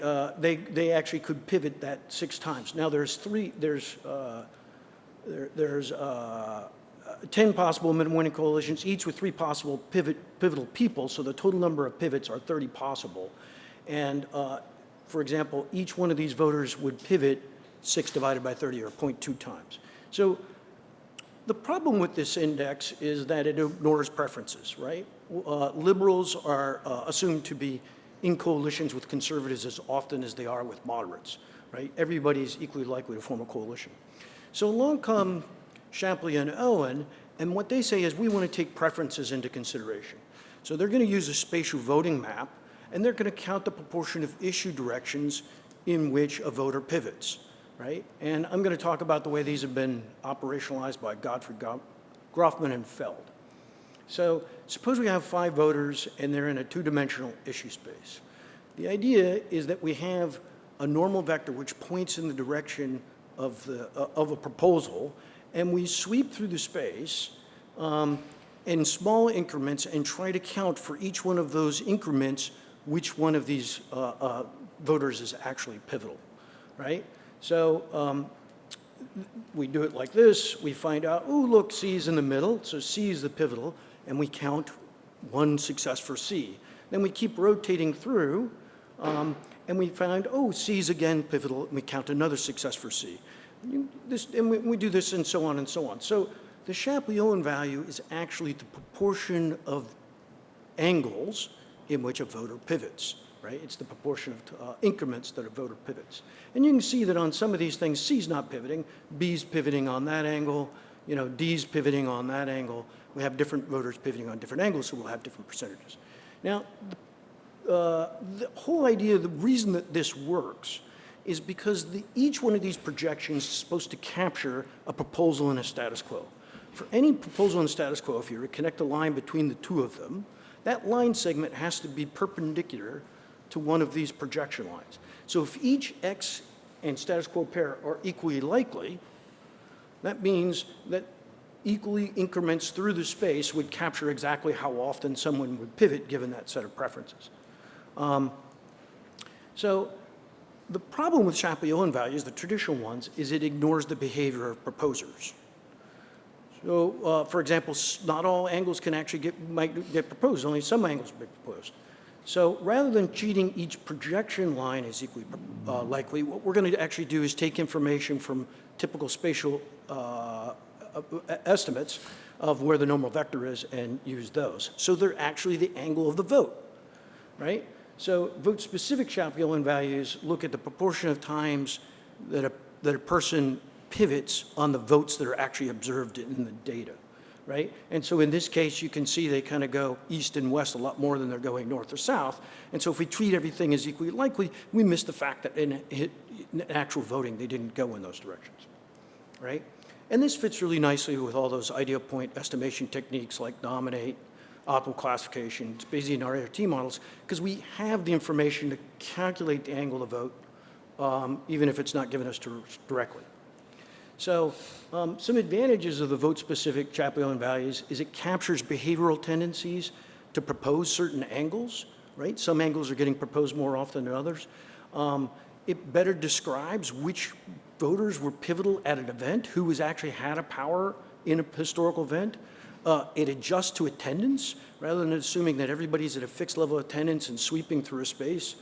actually could pivot that 6 times. Now there's 10 possible minimum winning coalitions, each with 3 possible pivotal people, so the total number of pivots are 30 possible. And for example, each one of these voters would pivot 6 divided by 30, or 0.2 times. So the problem with this index is that it ignores preferences, right? Liberals are assumed to be in coalitions with conservatives as often as they are with moderates, right? Everybody's equally likely to form a coalition. So along come Shapley and Owen, and what they say is we want to take preferences into consideration. So they're going to use a spatial voting map, and they're going to count the proportion of issue directions in which a voter pivots, right? And I'm going to talk about the way these have been operationalized by Gottfried Groffman and Feld. So suppose we have 5 voters and they're in a 2-dimensional issue space. The idea is that we have a normal vector which points in the direction of a proposal, and we sweep through the space in small increments and try to count for each one of those increments which one of these voters is actually pivotal, right? So we do it like this. We find out, oh, look, C is in the middle, so C is the pivotal, and we count 1 success for C. Then we keep rotating through, and we find, oh, C is again pivotal, and we count another success for C. And we do this and so on and so on. So the Shapley-Owen value is actually the proportion of angles in which a voter pivots, right? It's the proportion of increments that a voter pivots. And you can see that on some of these things, C's not pivoting, B's pivoting on that angle, D's pivoting on that angle. We have different voters pivoting on different angles, so we'll have different percentages. Now, the whole idea, the reason that this works is because each one of these projections is supposed to capture a proposal and a status quo. For any proposal and status quo, if you were to connect a line between the 2 of them, that line segment has to be perpendicular to one of these projection lines. So if each X and status quo pair are equally likely, that means that equally increments through the space would capture exactly how often someone would pivot given that set of preferences. So the problem with Shapley-Owen values, the traditional ones, is it ignores the behavior of proposers. So, for example, not all angles can actually might get proposed, only some angles will be proposed. So rather than treating each projection line as equally likely, what we're going to actually do is take information from typical spatial estimates of where the normal vector is and use those. So they're actually the angle of the vote, right? So vote-specific Shapley-Owen values look at the proportion of times that a person pivots on the votes that are actually observed in the data, right? And so in this case, you can see they kind of go east and west a lot more than they're going north or south. And so if we treat everything as equally likely, we miss the fact that in actual voting, they didn't go in those directions, right? And this fits really nicely with all those idea point estimation techniques like nominate, optimal classification, Bayesian RRT models, because we have the information to calculate the angle of vote, even if it's not given us directly. So some advantages of the vote-specific Chappellian values is it captures behavioral tendencies to propose certain angles, right? Some angles are getting proposed more often than others. It better describes which voters were pivotal at an event, who was actually had a power in a historical event. It adjusts to attendance, rather than assuming that everybody's at a fixed level of attendance and sweeping through a space.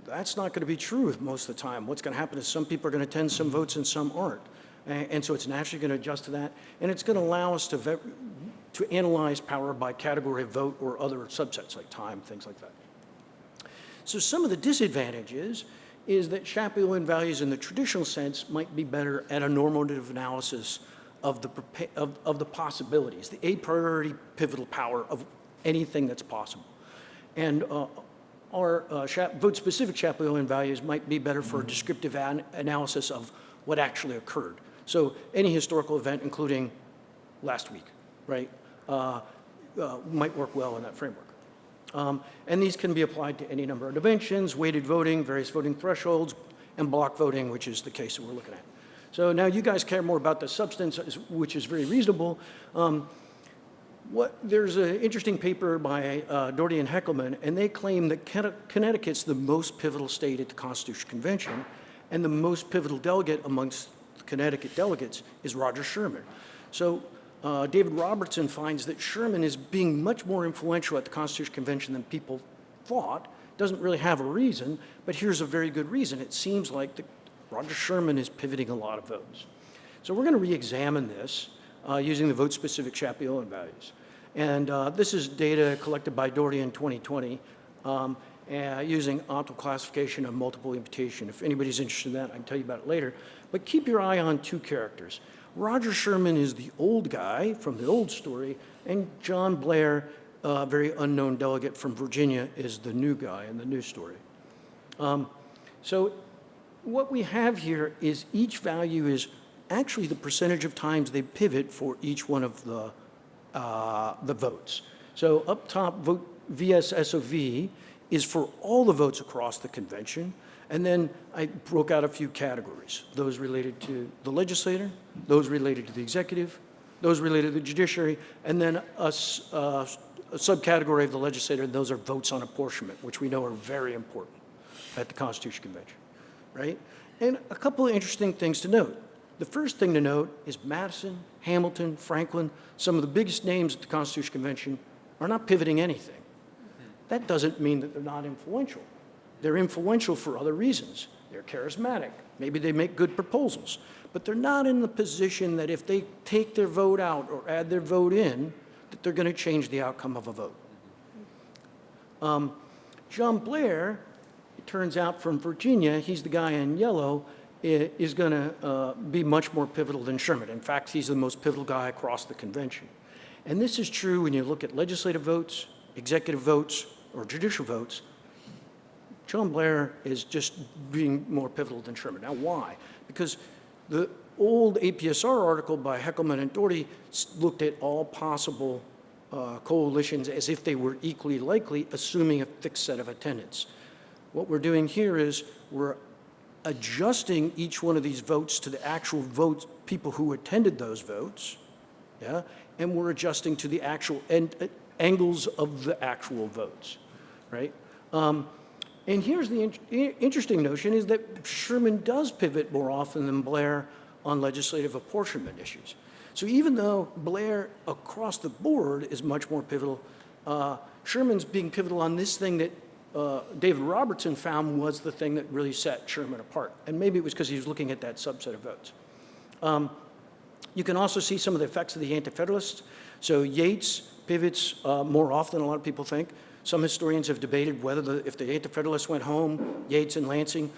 That's not going to be true most of the time. What's going to happen is some people are going to attend some votes and some aren't. And so it's naturally going to adjust to that. And it's going to allow us to analyze power by category of vote or other subsets like time, things like that. So some of the disadvantages is that Chappellian values in the traditional sense might be better at a normative analysis of the possibilities, the a priori pivotal power of anything that's possible. And our vote-specific Chappellian values might be better for a descriptive analysis of what actually occurred. So any historical event, including last week, right, might work well in that framework. And these can be applied to any number of dimensions, weighted voting, various voting thresholds, and block voting, which is the case that we're looking at. So now you guys care more about the substance, which is very reasonable. There's an interesting paper by Dougherty and Heckelman, and they claim that Connecticut's the most pivotal state at the Constitutional Convention, and the most pivotal delegate amongst the Connecticut delegates is Roger Sherman. So David Robertson finds that Sherman is being much more influential at the Constitutional Convention than people thought. Doesn't really have a reason, but here's a very good reason. It seems like Roger Sherman is pivoting a lot of votes. So we're going to re-examine this using the vote-specific Chappellian values. And this is data collected by Dougherty in 2020 using optimal classification and multiple imputation. If anybody's interested in that, I can tell you about it later. But keep your eye on two characters. Roger Sherman is the old guy from the old story, and John Blair, a very unknown delegate from Virginia, is the new guy in the new story. So what we have here is each value is actually the percentage of times they pivot for each one of the votes. So up top, vote VSSOV is for all the votes across the convention. And then I broke out a few categories, those related to the legislator, those related to the executive, those related to the judiciary, and then a subcategory of the legislator, and those are votes on apportionment, which we know are very important at the Constitutional Convention, right? And a couple of interesting things to note. The first thing to note is Madison, Hamilton, Franklin, some of the biggest names at the Constitutional Convention are not pivoting anything. That doesn't mean that they're not influential. They're influential for other reasons. They're charismatic. Maybe they make good proposals. But they're not in the position that if they take their vote out or add their vote in, that they're going to change the outcome of a vote. John Blair, it turns out from Virginia, he's the guy in yellow, is going to be much more pivotal than Sherman. In fact, he's the most pivotal guy across the convention. And this is true when you look at legislative votes, executive votes, or judicial votes. John Blair is just being more pivotal than Sherman. Now, why? Because the old APSR article by Heckelman and Dougherty looked at all possible coalitions as if they were equally likely, assuming a fixed set of attendance. What we're doing here is we're adjusting each one of these votes to the actual votes, people who attended those votes, yeah? And we're adjusting to the actual angles of the actual votes, right? And here's the interesting notion is that Sherman does pivot more often than Blair on legislative apportionment issues. So even though Blair across the board is much more pivotal, Sherman's being pivotal on this thing that David Robertson found was the thing that really set Sherman apart. And maybe it was because he was looking at that subset of votes. You can also see some of the effects of the Anti-Federalists. So Yates pivots more often than a lot of people think. Some historians have debated whether if the Anti-Federalists went home, Yates and Lansing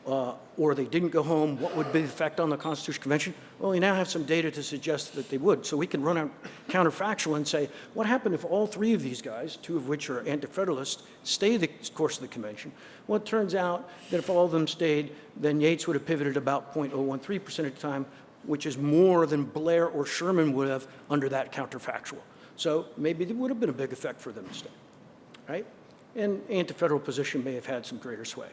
or they didn't go home, what would be the effect on the Constitutional Convention? Well, we now have some data to suggest that they would. So we can run a counterfactual and say, what happened if all three of these guys, two of which are anti-federalists, stay the course of the convention? Well, it turns out that if all of them stayed, then Yates would have pivoted about 0.013% of the time, which is more than Blair or Sherman would have under that counterfactual. So maybe there would have been a big effect for them to stay, right? And anti-federal position may have had some greater sway.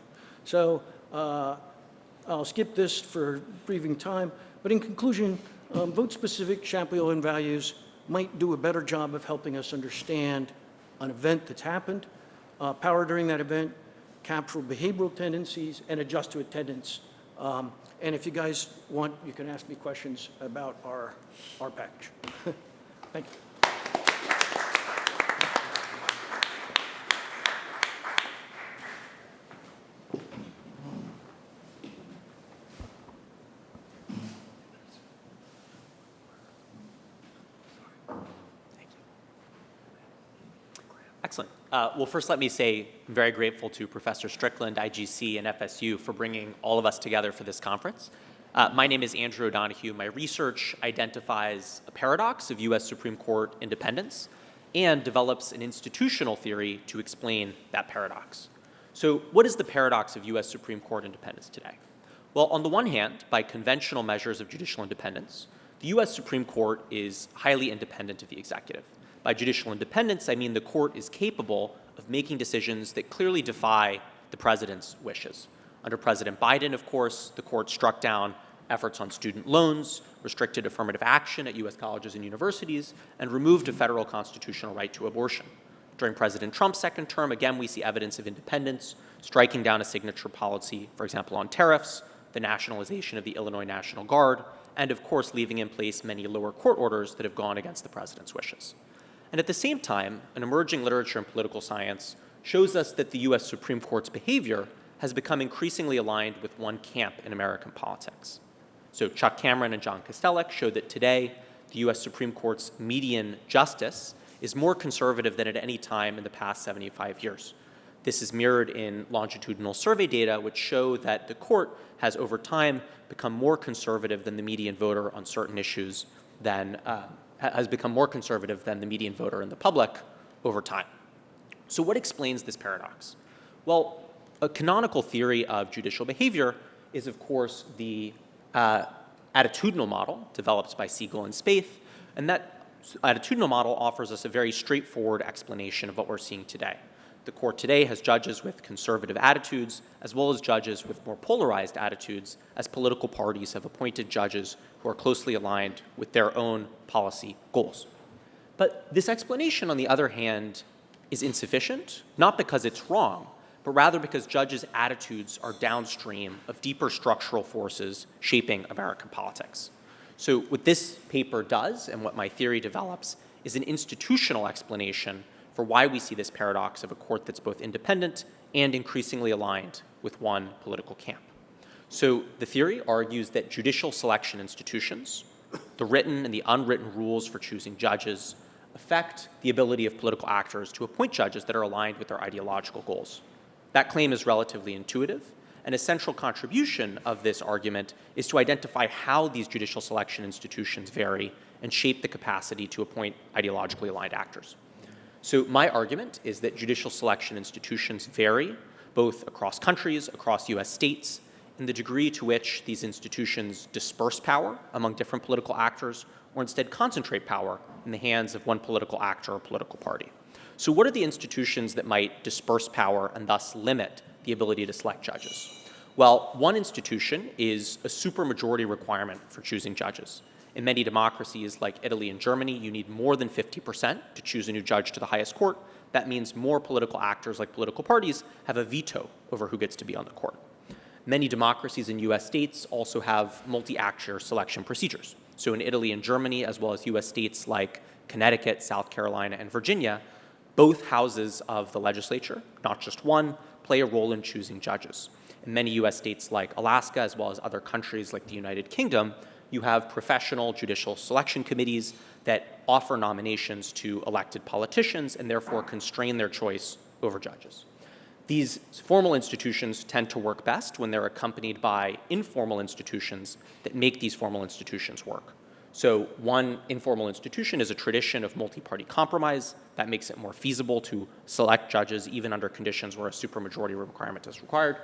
So I'll skip this for breathing time, but in conclusion, vote-specific Champollion values might do a better job of helping us understand an event that's happened, power during that event, capture behavioral tendencies, and adjust to attendance. And if you guys want, you can ask me questions about our package. Thank you. Excellent. Well, first let me say I'm very grateful to Professor Strickland, IGC, and FSU for bringing all of us together for this conference. My name is Andrew O'Donohue. My research identifies a paradox of U.S. Supreme Court independence and develops an institutional theory to explain that paradox. So what is the paradox of U.S. Supreme Court independence today? Well, on the one hand, by conventional measures of judicial independence, the U.S. Supreme Court is highly independent of the executive. By judicial independence, I mean the court is capable of making decisions that clearly defy the president's wishes. Under President Biden, of course, the court struck down efforts on student loans, restricted affirmative action at U.S. colleges and universities, and removed a federal constitutional right to abortion. During President Trump's second term, again, we see evidence of independence, striking down a signature policy, for example, on tariffs, the nationalization of the Illinois National Guard, and of course, leaving in place many lower court orders that have gone against the president's wishes. And at the same time, an emerging literature in political science shows us that the U.S. Supreme Court's behavior has become increasingly aligned with one camp in American politics. So Chuck Cameron and John Kostelik showed that today, the U.S. Supreme Court's median justice is more conservative than at any time in the past 75 years. This is mirrored in longitudinal survey data, which show that the court has over time become more conservative than the median voter on certain issues has become more conservative than the median voter in the public over time. So what explains this paradox? Well, a canonical theory of judicial behavior is, of course, the attitudinal model developed by Siegel and Spaeth, and that attitudinal model offers us a very straightforward explanation of what we're seeing today. The court today has judges with conservative attitudes as well as judges with more polarized attitudes as political parties have appointed judges who are closely aligned with their own policy goals. But this explanation, on the other hand, is insufficient, not because it's wrong, but rather because judges' attitudes are downstream of deeper structural forces shaping American politics. So what this paper does, and what my theory develops, is an institutional explanation for why we see this paradox of a court that's both independent and increasingly aligned with one political camp. So the theory argues that judicial selection institutions, the written and the unwritten rules for choosing judges, affect the ability of political actors to appoint judges that are aligned with their ideological goals. That claim is relatively intuitive, and a central contribution of this argument is to identify how these judicial selection institutions vary and shape the capacity to appoint ideologically aligned actors. So my argument is that judicial selection institutions vary both across countries, across U.S. states, in the degree to which these institutions disperse power among different political actors or instead concentrate power in the hands of one political actor or political party. So what are the institutions that might disperse power and thus limit the ability to select judges? Well, one institution is a supermajority requirement for choosing judges. In many democracies like Italy and Germany, you need more than 50% to choose a new judge to the highest court. That means more political actors, like political parties, have a veto over who gets to be on the court. Many democracies in U.S. states also have multi-actor selection procedures. So in Italy and Germany, as well as U.S. states like Connecticut, South Carolina, and Virginia, both houses of the legislature, not just one, play a role in choosing judges. In many U.S. states like Alaska, as well as other countries like the United Kingdom, you have professional judicial selection committees that offer nominations to elected politicians and therefore constrain their choice over judges. These formal institutions tend to work best when they're accompanied by informal institutions that make these formal institutions work. So one informal institution is a tradition of multi-party compromise that makes it more feasible to select judges even under conditions where a supermajority requirement is required.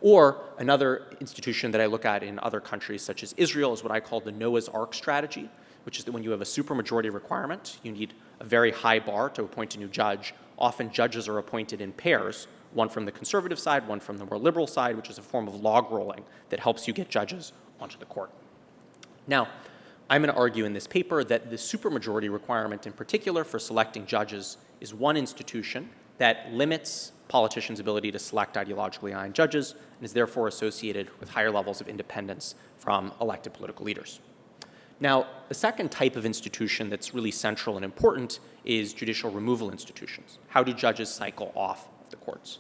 Or another institution that I look at in other countries such as Israel is what I call the Noah's Ark strategy, which is that when you have a supermajority requirement, you need a very high bar to appoint a new judge. Often judges are appointed in pairs, one from the conservative side, one from the more liberal side, which is a form of log rolling that helps you get judges onto the court. Now, I'm going to argue in this paper that the supermajority requirement in particular for selecting judges is one institution that limits politicians' ability to select ideologically aligned judges and is therefore associated with higher levels of independence from elected political leaders. Now, the second type of institution that's really central and important is judicial removal institutions. How do judges cycle off of the courts?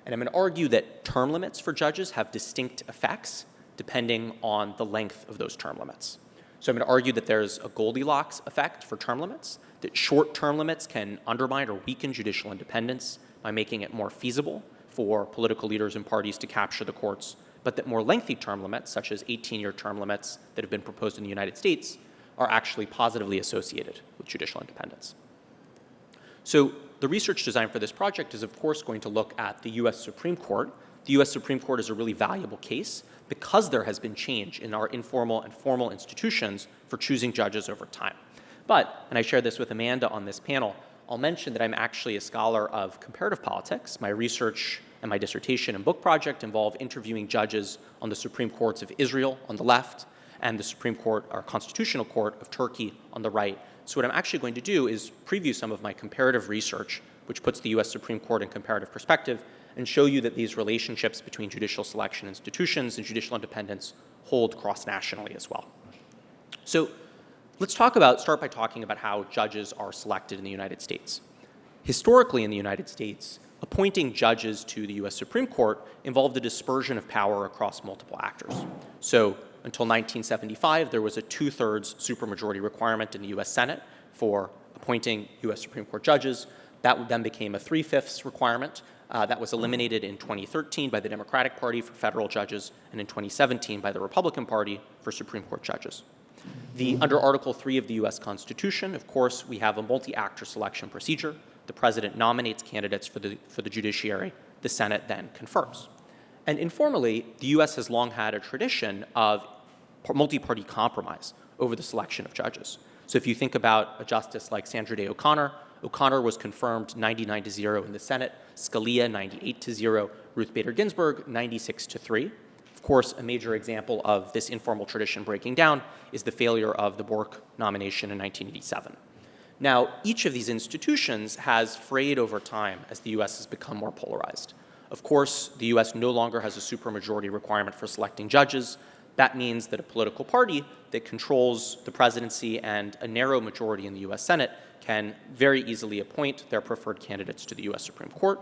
And I'm going to argue that term limits for judges have distinct effects depending on the length of those term limits. So I'm going to argue that there's a Goldilocks effect for term limits, that short term limits can undermine or weaken judicial independence by making it more feasible for political leaders and parties to capture the courts, but that more lengthy term limits, such as 18-year term limits that have been proposed in the United States, are actually positively associated with judicial independence. So the research design for this project is, of course, going to look at the U.S. Supreme Court. The U.S. Supreme Court is a really valuable case because there has been change in our informal and formal institutions for choosing judges over time. But, and I share this with Amanda on this panel, I'll mention that I'm actually a scholar of comparative politics. My research and my dissertation and book project involve interviewing judges on the Supreme Courts of Israel on the left and the Supreme Court, or Constitutional Court of Turkey on the right. So what I'm actually going to do is preview some of my comparative research, which puts the U.S. Supreme Court in comparative perspective, and show you that these relationships between judicial selection institutions and judicial independence hold cross-nationally as well. So let's start by talking about how judges are selected in the United States. Historically in the United States, appointing judges to the U.S. Supreme Court involved a dispersion of power across multiple actors. So until 1975, there was a 2/3 supermajority requirement in the U.S. Senate for appointing U.S. Supreme Court judges. That then became a 3/5 requirement. That was eliminated in 2013 by the Democratic Party for federal judges and in 2017 by the Republican Party for Supreme Court judges. Under Article 3 of the U.S. Constitution, of course, we have a multi-actor selection procedure. The president nominates candidates for the judiciary. The Senate then confirms. And informally, the U.S. has long had a tradition of multi-party compromise over the selection of judges. So if you think about a justice like Sandra Day O'Connor, O'Connor was confirmed 99-0 in the Senate, Scalia 98-0, Ruth Bader Ginsburg 96-3. Of course, a major example of this informal tradition breaking down is the failure of the Bork nomination in 1987. Now, each of these institutions has frayed over time as the U.S. has become more polarized. Of course, the U.S. no longer has a supermajority requirement for selecting judges. That means that a political party that controls the presidency and a narrow majority in the U.S. Senate can very easily appoint their preferred candidates to the U.S. Supreme Court.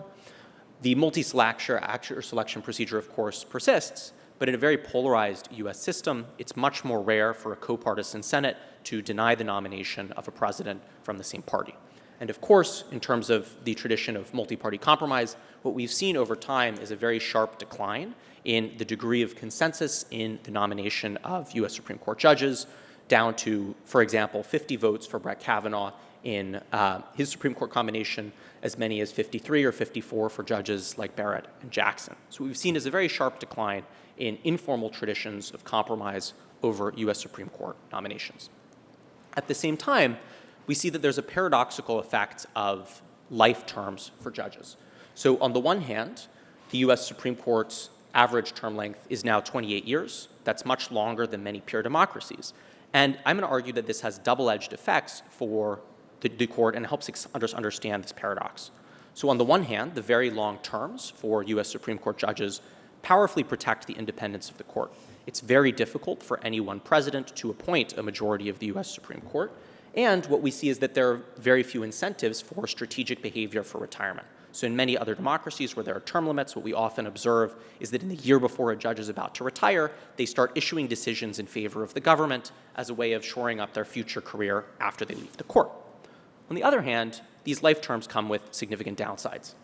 The multi-selection procedure, of course, persists, but in a very polarized U.S. system, it's much more rare for a co-partisan Senate to deny the nomination of a president from the same party. And of course, in terms of the tradition of multi-party compromise, what we've seen over time is a very sharp decline in the degree of consensus in the nomination of U.S. Supreme Court judges, down to, for example, 50 votes for Brett Kavanaugh in his Supreme Court combination, as many as 53 or 54 for judges like Barrett and Jackson. So what we've seen is a very sharp decline in informal traditions of compromise over U.S. Supreme Court nominations. At the same time, we see that there's a paradoxical effect of life terms for judges. So on the one hand, the U.S. Supreme Court's average term length is now 28 years. That's much longer than many peer democracies. And I'm going to argue that this has double-edged effects for the court and helps us understand this paradox. So on the one hand, the very long terms for U.S. Supreme Court judges powerfully protect the independence of the court. It's very difficult for any one president to appoint a majority of the U.S. Supreme Court. And what we see is that there are very few incentives for strategic behavior for retirement. So in many other democracies where there are term limits, what we often observe is that in the year before a judge is about to retire, they start issuing decisions in favor of the government as a way of shoring up their future career after they leave the court. On the other hand, these life terms come with significant downsides.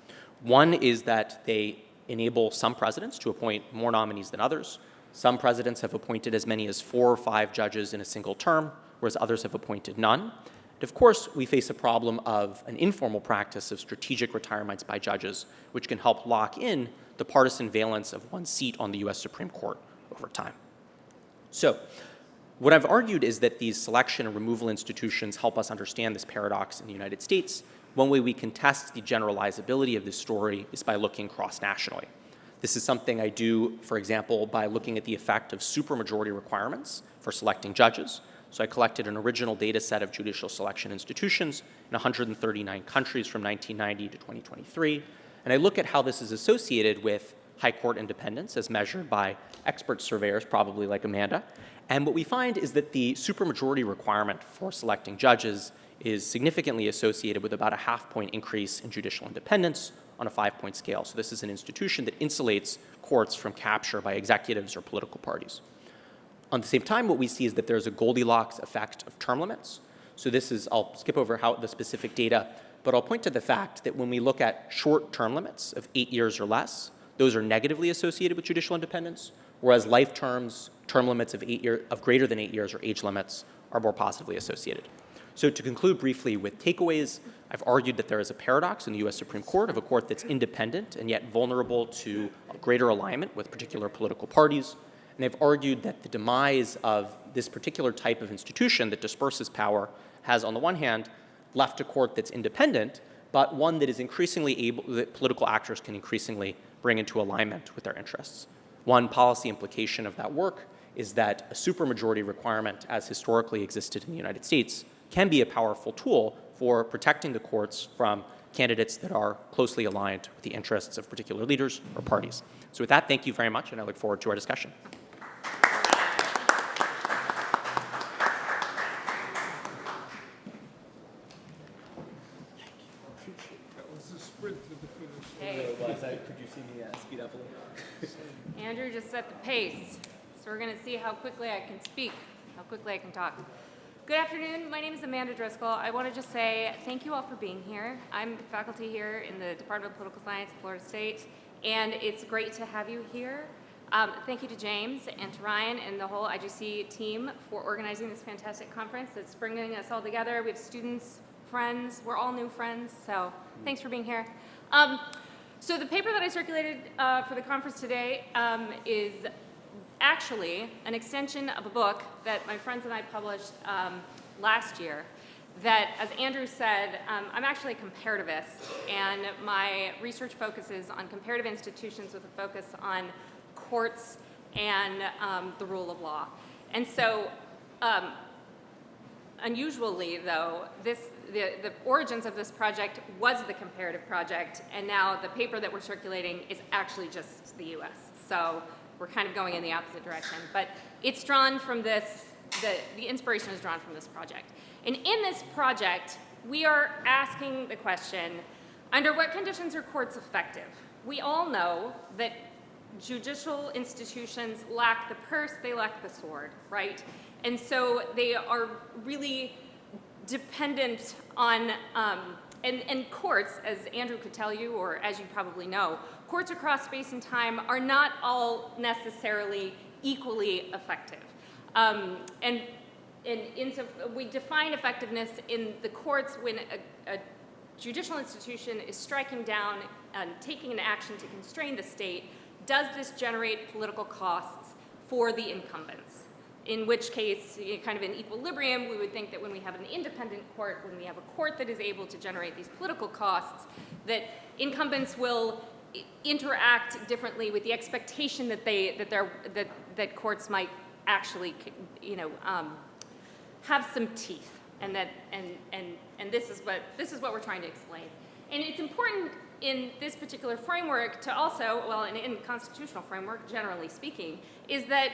One is that they enable some presidents to appoint more nominees than others. Some presidents have appointed as many as 4 or 5 judges in a single term, whereas others have appointed none. And of course, we face a problem of an informal practice of strategic retirements by judges, which can help lock in the partisan valence of one seat on the U.S. Supreme Court over time. So, what I've argued is that these selection and removal institutions help us understand this paradox in the United States. One way we can test the generalizability of this story is by looking cross-nationally. This is something I do, for example, by looking at the effect of supermajority requirements for selecting judges. So I collected an original data set of judicial selection institutions in 139 countries from 1990 to 2023, and I look at how this is associated with high court independence as measured by expert surveyors, probably like Amanda. And what we find is that the supermajority requirement for selecting judges is significantly associated with about a half-point increase in judicial independence on a 5-point scale. So this is an institution that insulates courts from capture by executives or political parties. On the same time, what we see is that there's a Goldilocks effect of term limits. So this is, I'll skip over the specific data, but I'll point to the fact that when we look at short term limits of 8 years or less, those are negatively associated with judicial independence, whereas life terms, term limits of greater than 8 years, or age limits, are more positively associated. So to conclude briefly with takeaways, I've argued that there is a paradox in the U.S. Supreme Court of a court that's independent and yet vulnerable to greater alignment with particular political parties. And I've argued that the demise of this particular type of institution that disperses power has, on the one hand, left a court that's independent, but one that is increasingly able, that political actors can increasingly bring into alignment with their interests. One policy implication of that work is that a supermajority requirement, as historically existed in the United States, can be a powerful tool for protecting the courts from candidates that are closely aligned with the interests of particular leaders or parties. So with that, thank you very much, and I look forward to our discussion. Could you see me speed up a little? Andrew just set the pace, so we're going to see how quickly I can speak, how quickly I can talk. Good afternoon. My name is Amanda Driscoll. I want to just say thank you all for being here. I'm faculty here in the Department of Political Science at Florida State, and it's great to have you here. Thank you to James and to Ryan and the whole IGC team for organizing this fantastic conference that's bringing us all together. We have students, friends, we're all new friends, so thanks for being here. So the paper that I circulated for the conference today is actually an extension of a book that my friends and I published last year that, as Andrew said, I'm actually a comparativist, and my research focuses on comparative institutions with a focus on courts and the rule of law. And so unusually, though, the origins of this project was the comparative project, and now the paper that we're circulating is actually just the U.S. So we're kind of going in the opposite direction. But it's drawn from this, the inspiration is drawn from this project. And in this project, we are asking the question, under what conditions are courts effective? We all know that judicial institutions lack the purse, they lack the sword, right? And so they are really dependent on, and courts, as Andrew could tell you, or as you probably know, courts across space and time are not all necessarily equally effective. And so we define effectiveness in the courts when a judicial institution is striking down and taking an action to constrain the state. Does this generate political costs for the incumbents? In which case, kind of in equilibrium, we would think that when we have an independent court, when we have a court that is able to generate these political costs, that incumbents will interact differently with the expectation that that courts might actually, have some teeth, and this is what we're trying to explain. And it's important in this particular framework to also, well, in constitutional framework, generally speaking, is that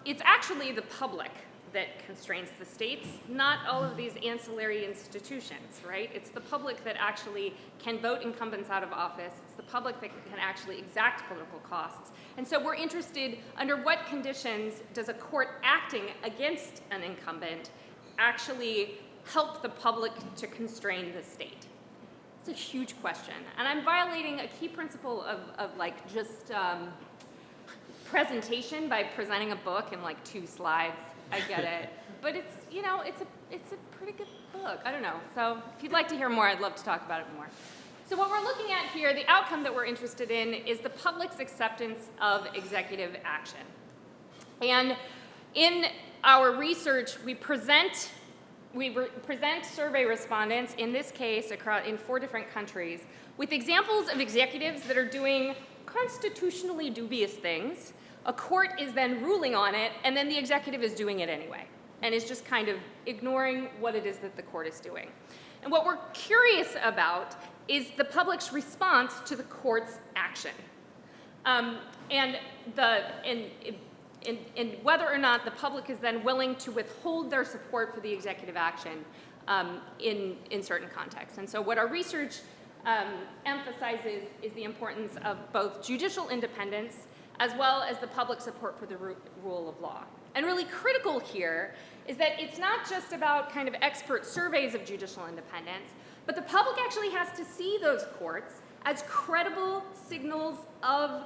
it's actually the public that constrains the states, not all of these ancillary institutions, right? It's the public that actually can vote incumbents out of office. It's the public that can actually exact political costs. And so we're interested, under what conditions does a court acting against an incumbent actually help the public to constrain the state? It's a huge question. And I'm violating a key principle of like just presentation by presenting a book in like 2 slides. I get it. But it's, you know, it's a pretty good book. I don't know. So if you'd like to hear more, I'd love to talk about it more. So what we're looking at here, the outcome that we're interested in is the public's acceptance of executive action. And in our research, we present survey respondents, in this case, in 4 different countries, with examples of executives that are doing constitutionally dubious things. A court is then ruling on it, and then the executive is doing it anyway, and is just kind of ignoring what it is that the court is doing. And what we're curious about is the public's response to the court's action. And whether or not the public is then willing to withhold their support for the executive action in certain contexts. And so what our research emphasizes is the importance of both judicial independence as well as the public support for the rule of law. And really critical here is that it's not just about kind of expert surveys of judicial independence, but the public actually has to see those courts as credible signals of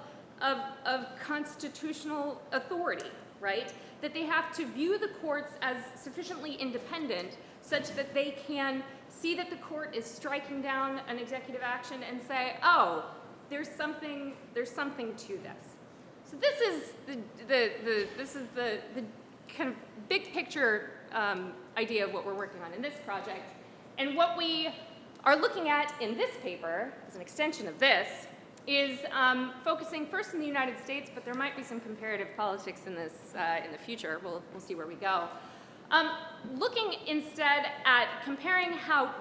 constitutional authority, right? That they have to view the courts as sufficiently independent such that they can see that the court is striking down an executive action and say, oh, there's something to this. So this is the kind of big picture idea of what we're working on in this project. And what we are looking at in this paper, as an extension of this, is focusing first in the United States, but there might be some comparative politics in this in the future. We'll see where we go. Looking instead at comparing how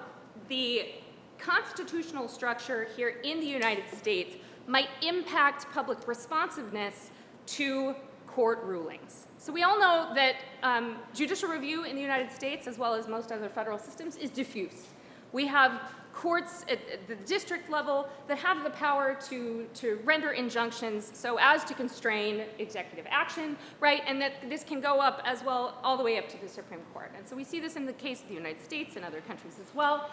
the constitutional structure here in the United States might impact public responsiveness to court rulings. So we all know that judicial review in the United States, as well as most other federal systems, is diffuse. We have courts at the district level that have the power to render injunctions so as to constrain executive action, right? And that this can go up as well all the way up to the Supreme Court. And so we see this in the case of the United States and other countries as well.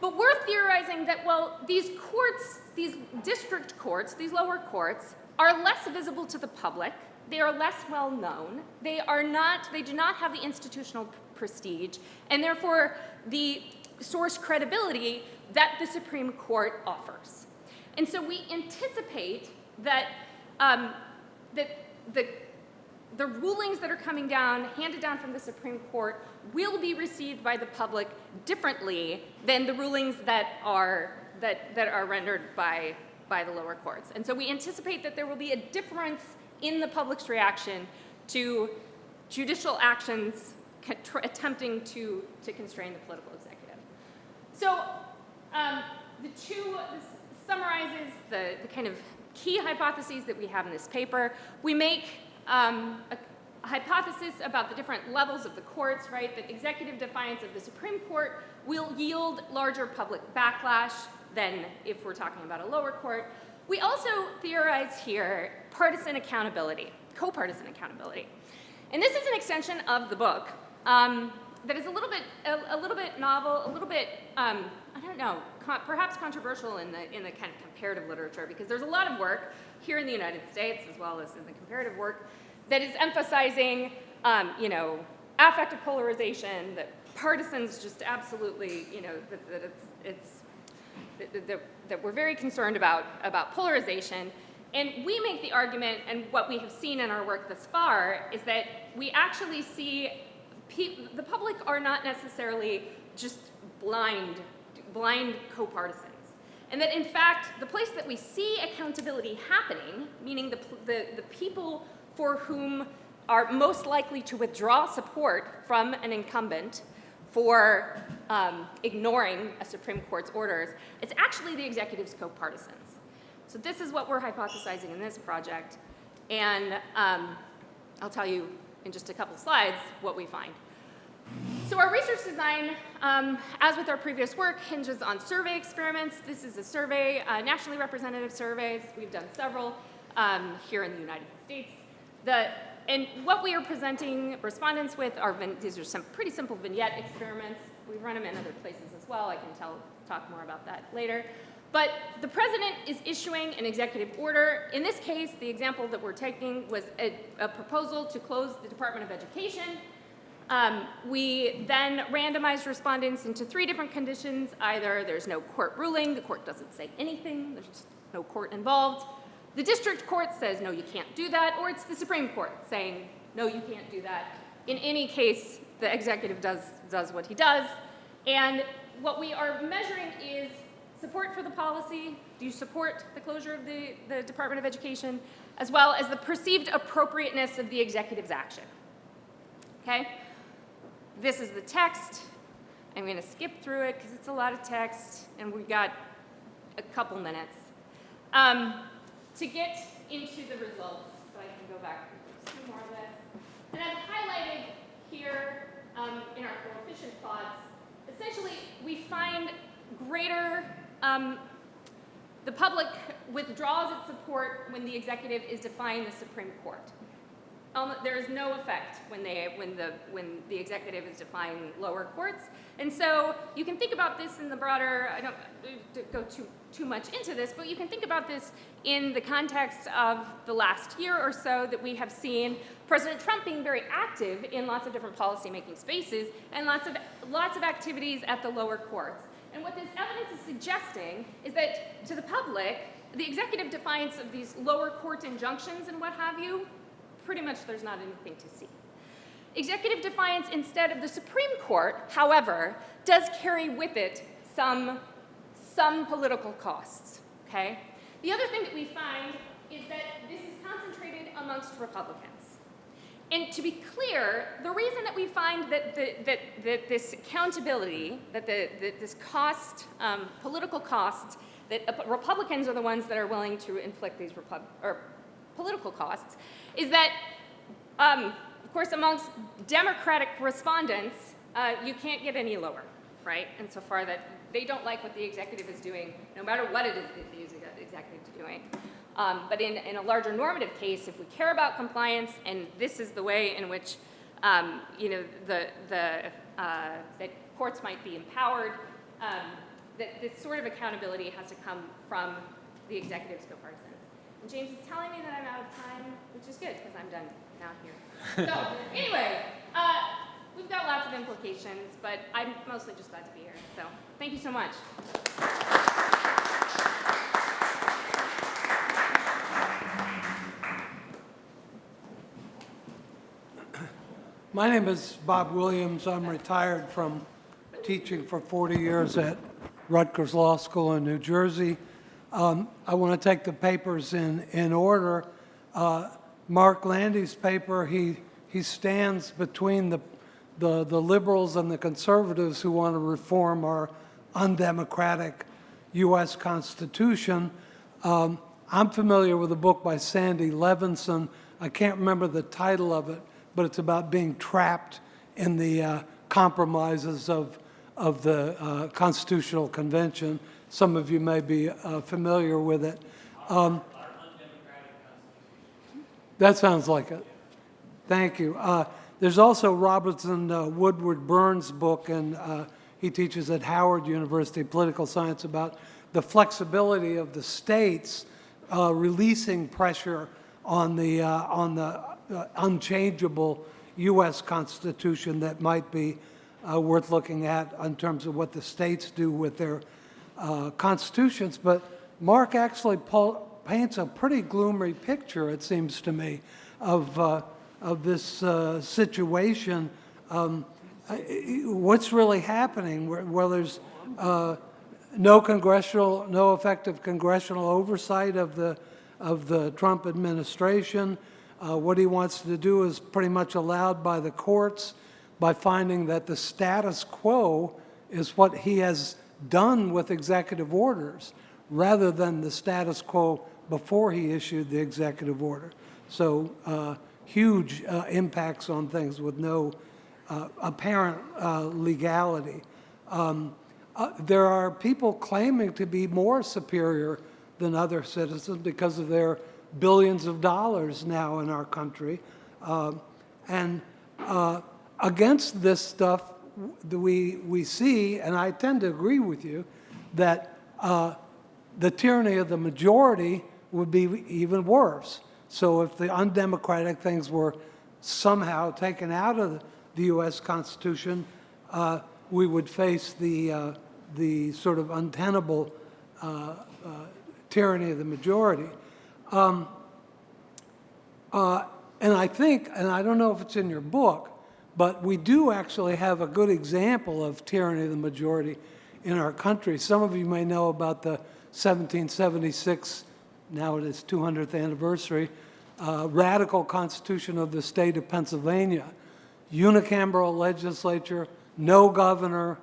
But we're theorizing that, well, these courts, these district courts, these lower courts, are less visible to the public. They are less well known. They do not have the institutional prestige, and therefore the source credibility that the Supreme Court offers. And so we anticipate that the rulings that are coming down, handed down from the Supreme Court, will be received by the public differently than the rulings that are rendered by the lower courts. And so we anticipate that there will be a difference in the public's reaction to judicial actions attempting to constrain the political executive. So this summarizes the kind of key hypotheses that we have in this paper. We make a hypothesis about the different levels of the courts, right? That executive defiance of the Supreme Court will yield larger public backlash than if we're talking about a lower court. We also theorize here partisan accountability, co-partisan accountability. And this is an extension of the book that is a little bit novel, a little bit, I don't know, perhaps controversial in the kind of comparative literature, because there's a lot of work here in the United States, as well as in the comparative work, that is emphasizing, affective polarization, that partisans just absolutely, that we're very concerned about polarization. And we make the argument, and what we have seen in our work thus far, is that we actually see the public are not necessarily just blind co-partisans. And that, in fact, the place that we see accountability happening, meaning the people for whom are most likely to withdraw support from an incumbent for ignoring a Supreme Court's orders, it's actually the executive's co-partisans. So this is what we're hypothesizing in this project, and I'll tell you in just a couple slides what we find. So our research design, as with our previous work, hinges on survey experiments. This is a survey, nationally representative surveys. We've done several here in the United States. And what we are presenting respondents with are, these are some pretty simple vignette experiments. We run them in other places as well. I can talk more about that later. But the president is issuing an executive order. In this case, the example that we're taking was a proposal to close the Department of Education. We then randomized respondents into 3 different conditions. Either there's no court ruling, the court doesn't say anything, there's just no court involved. The district court says, no, you can't do that, or it's the Supreme Court saying, no, you can't do that. In any case, the executive does what he does. And what we are measuring is support for the policy. Do you support the closure of the Department of Education, as well as the perceived appropriateness of the executive's action? Okay? This is the text. I'm going to skip through it because it's a lot of text, and we've got a couple minutes. To get into the results, so I can go back to more of this. And I've highlighted here in our coefficient plots, essentially we find greater, the public withdraws its support when the executive is defying the Supreme Court. There is no effect when the executive is defying lower courts. And so you can think about this in the broader, I don't go too much into this, but you can think about this in the context of the last year or so that we have seen President Trump being very active in lots of different policymaking spaces and lots of activities at the lower courts. And what this evidence is suggesting is that to the public, the executive defiance of these lower court injunctions and what have you, pretty much there's not anything to see. Executive defiance instead of the Supreme Court, however, does carry with it some political costs, okay? The other thing that we find is that this is concentrated amongst Republicans. And to be clear, the reason that we find that this accountability, that this cost, political cost, that Republicans are the ones that are willing to inflict these political costs, is that, of course, amongst Democratic respondents, you can't get any lower, right? Insofar that they don't like what the executive is doing, no matter what it is that the executive is doing. But in a larger normative case, if we care about compliance, and this is the way in which, that courts might be empowered, that this sort of accountability has to come from the executive's co-partisans. And James is telling me that I'm out of time, which is good, because I'm done now here. So, anyway, we've got lots of implications, but I'm mostly just glad to be here. So, thank you so much. My name is Bob Williams. I'm retired from teaching for 40 years at Rutgers Law School in New Jersey. I want to take the papers in order. Marc Landy's paper, he stands between the liberals and the conservatives who want to reform our undemocratic U.S. Constitution. I'm familiar with a book by Sandy Levinson. I can't remember the title of it, but it's about being trapped in the compromises of the Constitutional Convention. Some of you may be familiar with it. That sounds like it. Thank you. There's also Robertson Woodward Burns' book, and he teaches at Howard University Political Science about the flexibility of the states releasing pressure on the unchangeable U.S. Constitution that might be worth looking at in terms of what the states do with their constitutions. But Marc actually paints a pretty gloomy picture, it seems to me, of this situation. What's really happening? Where there's no effective congressional oversight of the Trump administration. What he wants to do is pretty much allowed by the courts by finding that the status quo is what he has done with executive orders rather than the status quo before he issued the executive order. So huge impacts on things with no apparent legality. There are people claiming to be more superior than other citizens because of their billions of dollars now in our country. Against this stuff, we see, and I tend to agree with you, that the tyranny of the majority would be even worse. So if the undemocratic things were somehow taken out of the U.S. Constitution, we would face the sort of untenable tyranny of the majority. And I think, and I don't know if it's in your book, but we do actually have a good example of tyranny of the majority in our country. Some of you may know about the 1776, now it is 200th anniversary, radical constitution of the state of Pennsylvania. Unicameral legislature, no governor,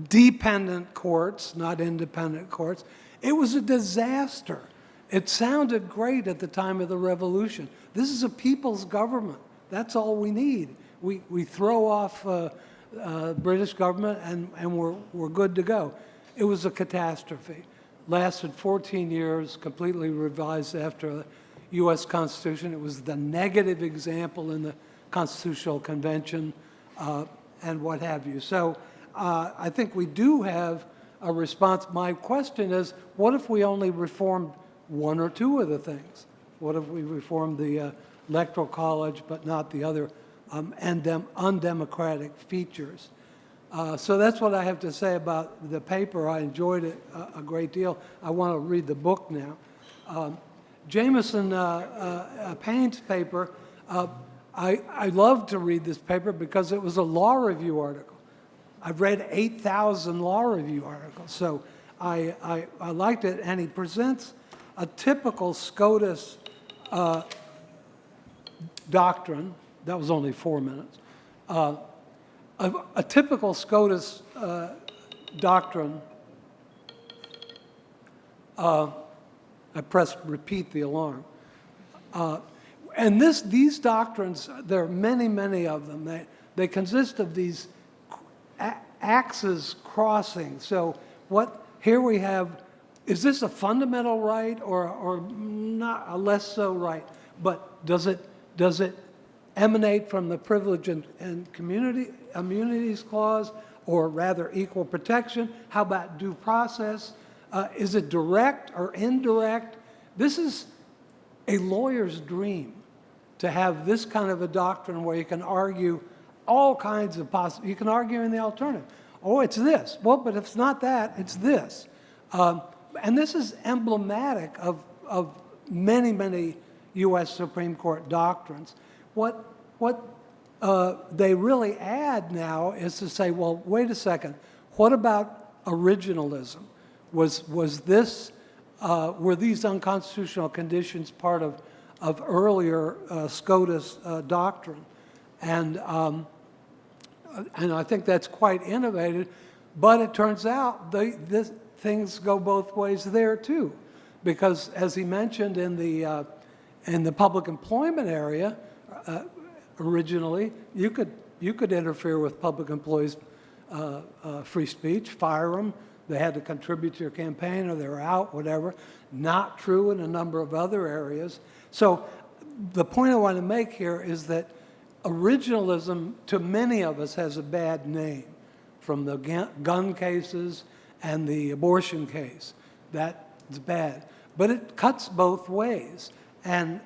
dependent courts, not independent courts. It was a disaster. It sounded great at the time of the revolution. This is a people's government. That's all we need. We throw off British government and we're good to go. It was a catastrophe. Lasted 14 years, completely revised after the U.S. Constitution. It was the negative example in the Constitutional Convention and what have you. So I think we do have a response. My question is, what if we only reformed one or two of the things? What if we reformed the Electoral College but not the other undemocratic features? So that's what I have to say about the paper. I enjoyed it a great deal. I want to read the book now. Jameson, Payne's paper, I love to read this paper because it was a law review article. I've read 8,000 law review articles, so I liked it, and he presents a typical SCOTUS doctrine. That was only 4 minutes. A typical SCOTUS doctrine. I pressed repeat the alarm. And these doctrines, there are many, many of them. They consist of these axes crossing. So here we have, is this a fundamental right or not a less so right? But does it emanate from the Privilege and Community Immunities Clause, or rather equal protection? How about due process? Is it direct or indirect? This is a lawyer's dream, to have this kind of a doctrine where you can argue all kinds of you can argue in the alternative. Oh, it's this. Well, but if it's not that, it's this. And this is emblematic of many, many U.S. Supreme Court doctrines. What they really add now is to say, well, wait a second. What about originalism? Was this were these unconstitutional conditions part of earlier SCOTUS doctrine? And I think that's quite innovative. But it turns out things go both ways there too, because as he mentioned in the public employment area, originally you could interfere with public employees' free speech, fire them. They had to contribute to your campaign or they were out, whatever. Not true in a number of other areas. So the point I want to make here is that originalism, to many of us, has a bad name, from the gun cases and the abortion case. That's bad. But it cuts both ways. And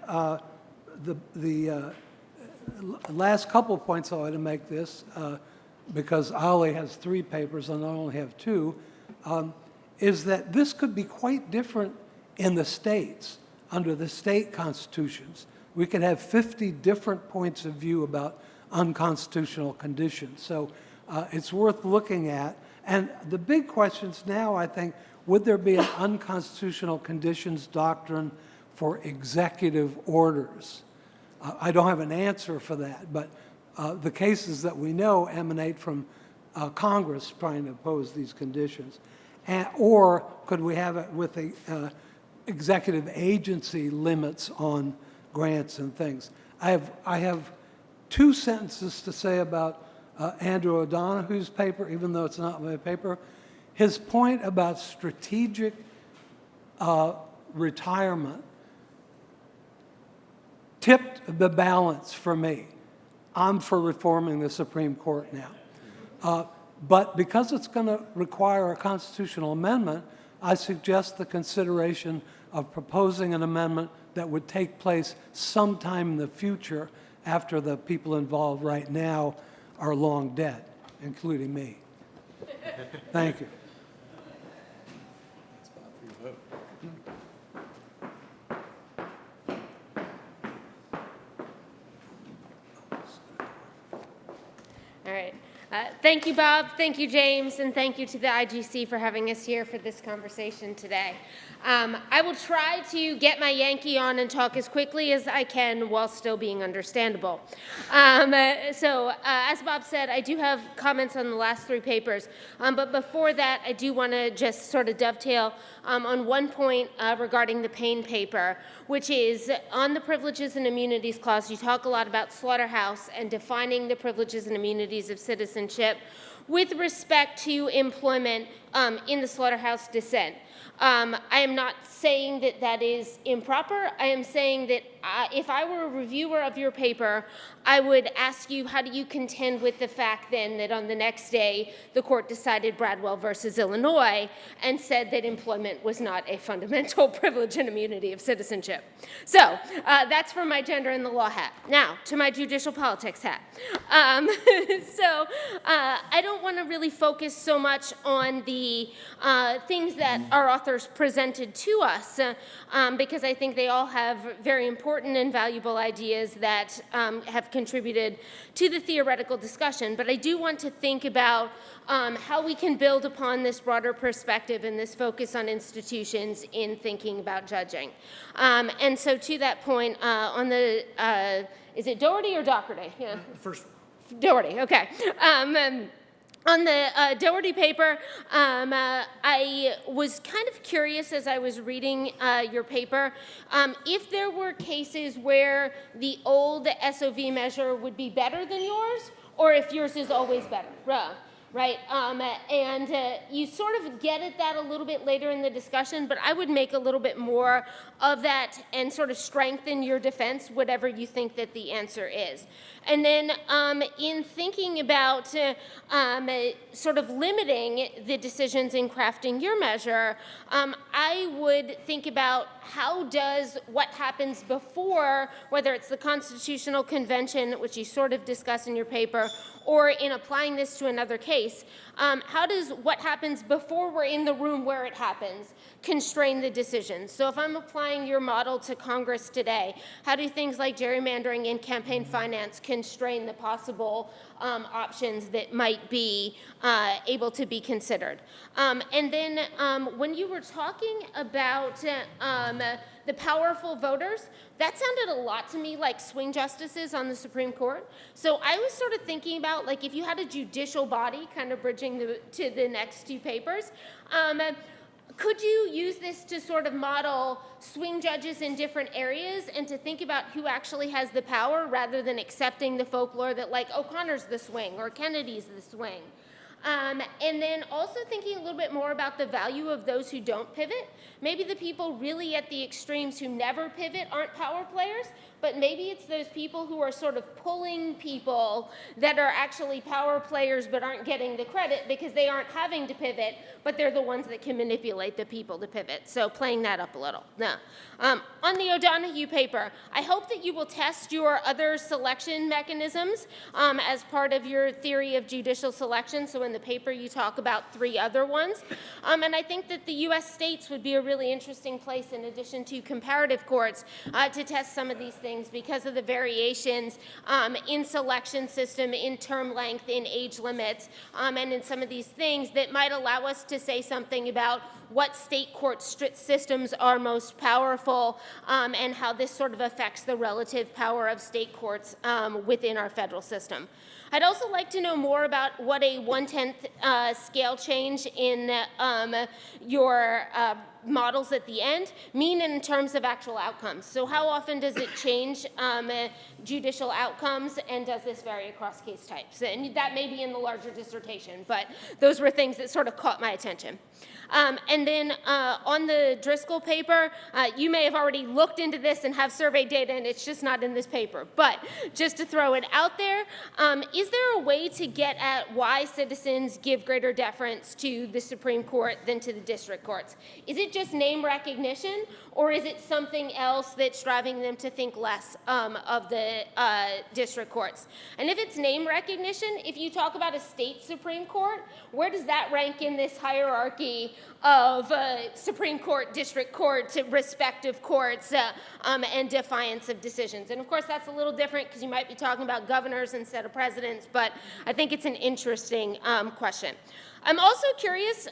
the last couple points I want to make this, because Ollie has 3 papers and I only have 2, is that this could be quite different in the states, under the state constitutions. We could have 50 different points of view about unconstitutional conditions. So it's worth looking at. And the big questions now, I think, would there be an unconstitutional conditions doctrine for executive orders? I don't have an answer for that, but the cases that we know emanate from Congress trying to impose these conditions. Or could we have it with the executive agency limits on grants and things? I have 2 sentences to say about Andrew O'Donoghue's paper, even though it's not my paper. His point about strategic retirement tipped the balance for me. I'm for reforming the Supreme Court now. But because it's going to require a constitutional amendment, I suggest the consideration of proposing an amendment that would take place sometime in the future after the people involved right now are long dead, including me. Thank you. All right. Thank you, Bob. Thank you, James. And thank you to the IGC for having us here for this conversation today. I will try to get my Yankee on and talk as quickly as I can while still being understandable. As Bob said, I do have comments on the last three papers. But before that, I do want to just sort of dovetail on one point regarding the Payne paper, which is on the Privileges and Immunities Clause. You talk a lot about slaughterhouse and defining the privileges and immunities of citizenship with respect to employment in the slaughterhouse dissent. I am not saying that that is improper. I am saying that if I were a reviewer of your paper, I would ask you, how do you contend with the fact then that on the next day the court decided Bradwell versus Illinois and said that employment was not a fundamental privilege and immunity of citizenship? So that's from my gender in the law hat. Now to my judicial politics hat. I don't want to really focus so much on the things that our authors presented to us because I think they all have very important and valuable ideas that have contributed to the theoretical discussion. But I do want to think about how we can build upon this broader perspective and this focus on institutions in thinking about judging. And so to that point, on the, is it Dougherty or Dougherty? Yeah. First. Dougherty, okay. On the Dougherty paper, I was kind of curious as I was reading your paper if there were cases where the old SOV measure would be better than yours, or if yours is always better, right? You sort of get at that a little bit later in the discussion, but I would make a little bit more of that and sort of strengthen your defense, whatever you think that the answer is. And then in thinking about sort of limiting the decisions in crafting your measure, I would think about how does what happens before, whether it's the Constitutional Convention, which you sort of discuss in your paper, or in applying this to another case, how does what happens before we're in the room where it happens constrain the decisions? So if I'm applying your model to Congress today, how do things like gerrymandering and campaign finance constrain the possible options that might be able to be considered? And then when you were talking about the powerful voters, that sounded a lot to me like swing justices on the Supreme Court. So I was sort of thinking about, like, if you had a judicial body, kind of bridging to the next two papers, could you use this to sort of model swing judges in different areas and to think about who actually has the power rather than accepting the folklore that, like, O'Connor's the swing or Kennedy's the swing? And then also thinking a little bit more about the value of those who don't pivot. Maybe the people really at the extremes who never pivot aren't power players, but maybe it's those people who are sort of pulling people that are actually power players but aren't getting the credit because they aren't having to pivot, but they're the ones that can manipulate the people to pivot. So playing that up a little. Now, on the O'Donoghue paper, I hope that you will test your other selection mechanisms as part of your theory of judicial selection. So in the paper, you talk about 3 other ones. And I think that the U.S. states would be a really interesting place, in addition to comparative courts, to test some of these things because of the variations in selection system, in term length, in age limits, and in some of these things that might allow us to say something about what state court systems are most powerful and how this sort of affects the relative power of state courts within our federal system. I'd also like to know more about what a 1/10 scale change in your models at the end mean in terms of actual outcomes? So how often does it change judicial outcomes, and does this vary across case types? And that may be in the larger dissertation, but those were things that sort of caught my attention. And then on the Driscoll paper, you may have already looked into this and have survey data, and it's just not in this paper. But just to throw it out there, is there a way to get at why citizens give greater deference to the Supreme Court than to the district courts? Is it just name recognition, or is it something else that's driving them to think less of the district courts? And if it's name recognition, if you talk about a state Supreme Court, where does that rank in this hierarchy of Supreme Court, district court, respective courts, and defiance of decisions? And of course, that's a little different because you might be talking about governors instead of presidents, but I think it's an interesting question. I'm also curious,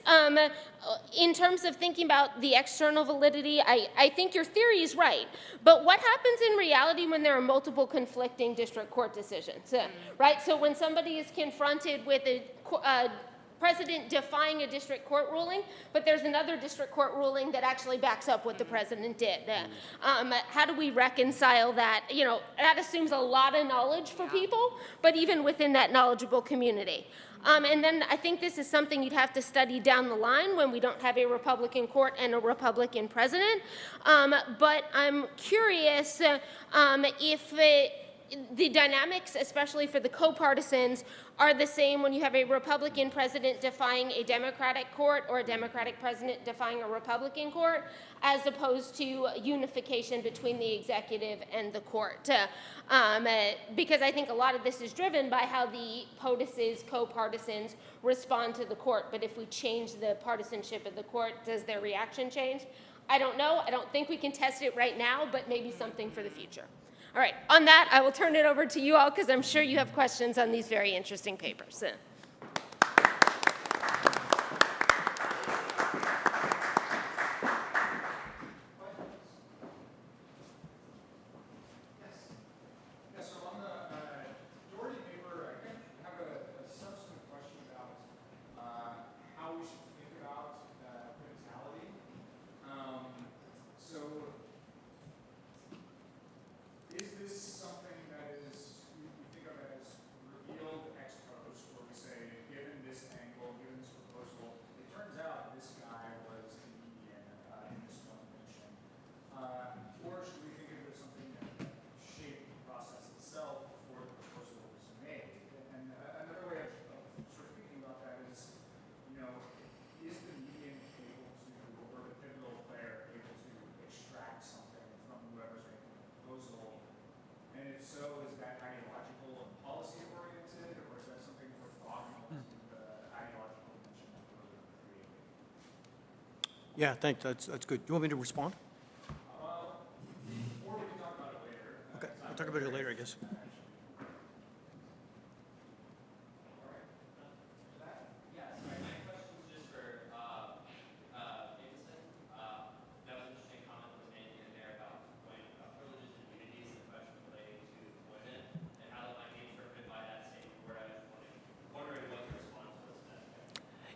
in terms of thinking about the external validity, I think your theory is right, but what happens in reality when there are multiple conflicting district court decisions, right? So when somebody is confronted with a president defying a district court ruling, but there's another district court ruling that actually backs up what the president did. How do we reconcile that? You know, that assumes a lot of knowledge for people, but even within that knowledgeable community. And then I think this is something you'd have to study down the line when we don't have a Republican court and a Republican president. But I'm curious if the dynamics, especially for the co-partisans, are the same when you have a Republican president defying a Democratic court or a Democratic president defying a Republican court, as opposed to unification between the executive and the court. Because I think a lot of this is driven by how the POTUS's co-partisans respond to the court. But if we change the partisanship of the court, does their reaction change? I don't know. I don't think we can test it right now, but maybe something for the future. All right, on that, I will turn it over to you all because I'm sure you have questions on these very interesting papers. Yeah, thanks. That's good. You want me to respond? Okay, I'll talk about it later, I guess.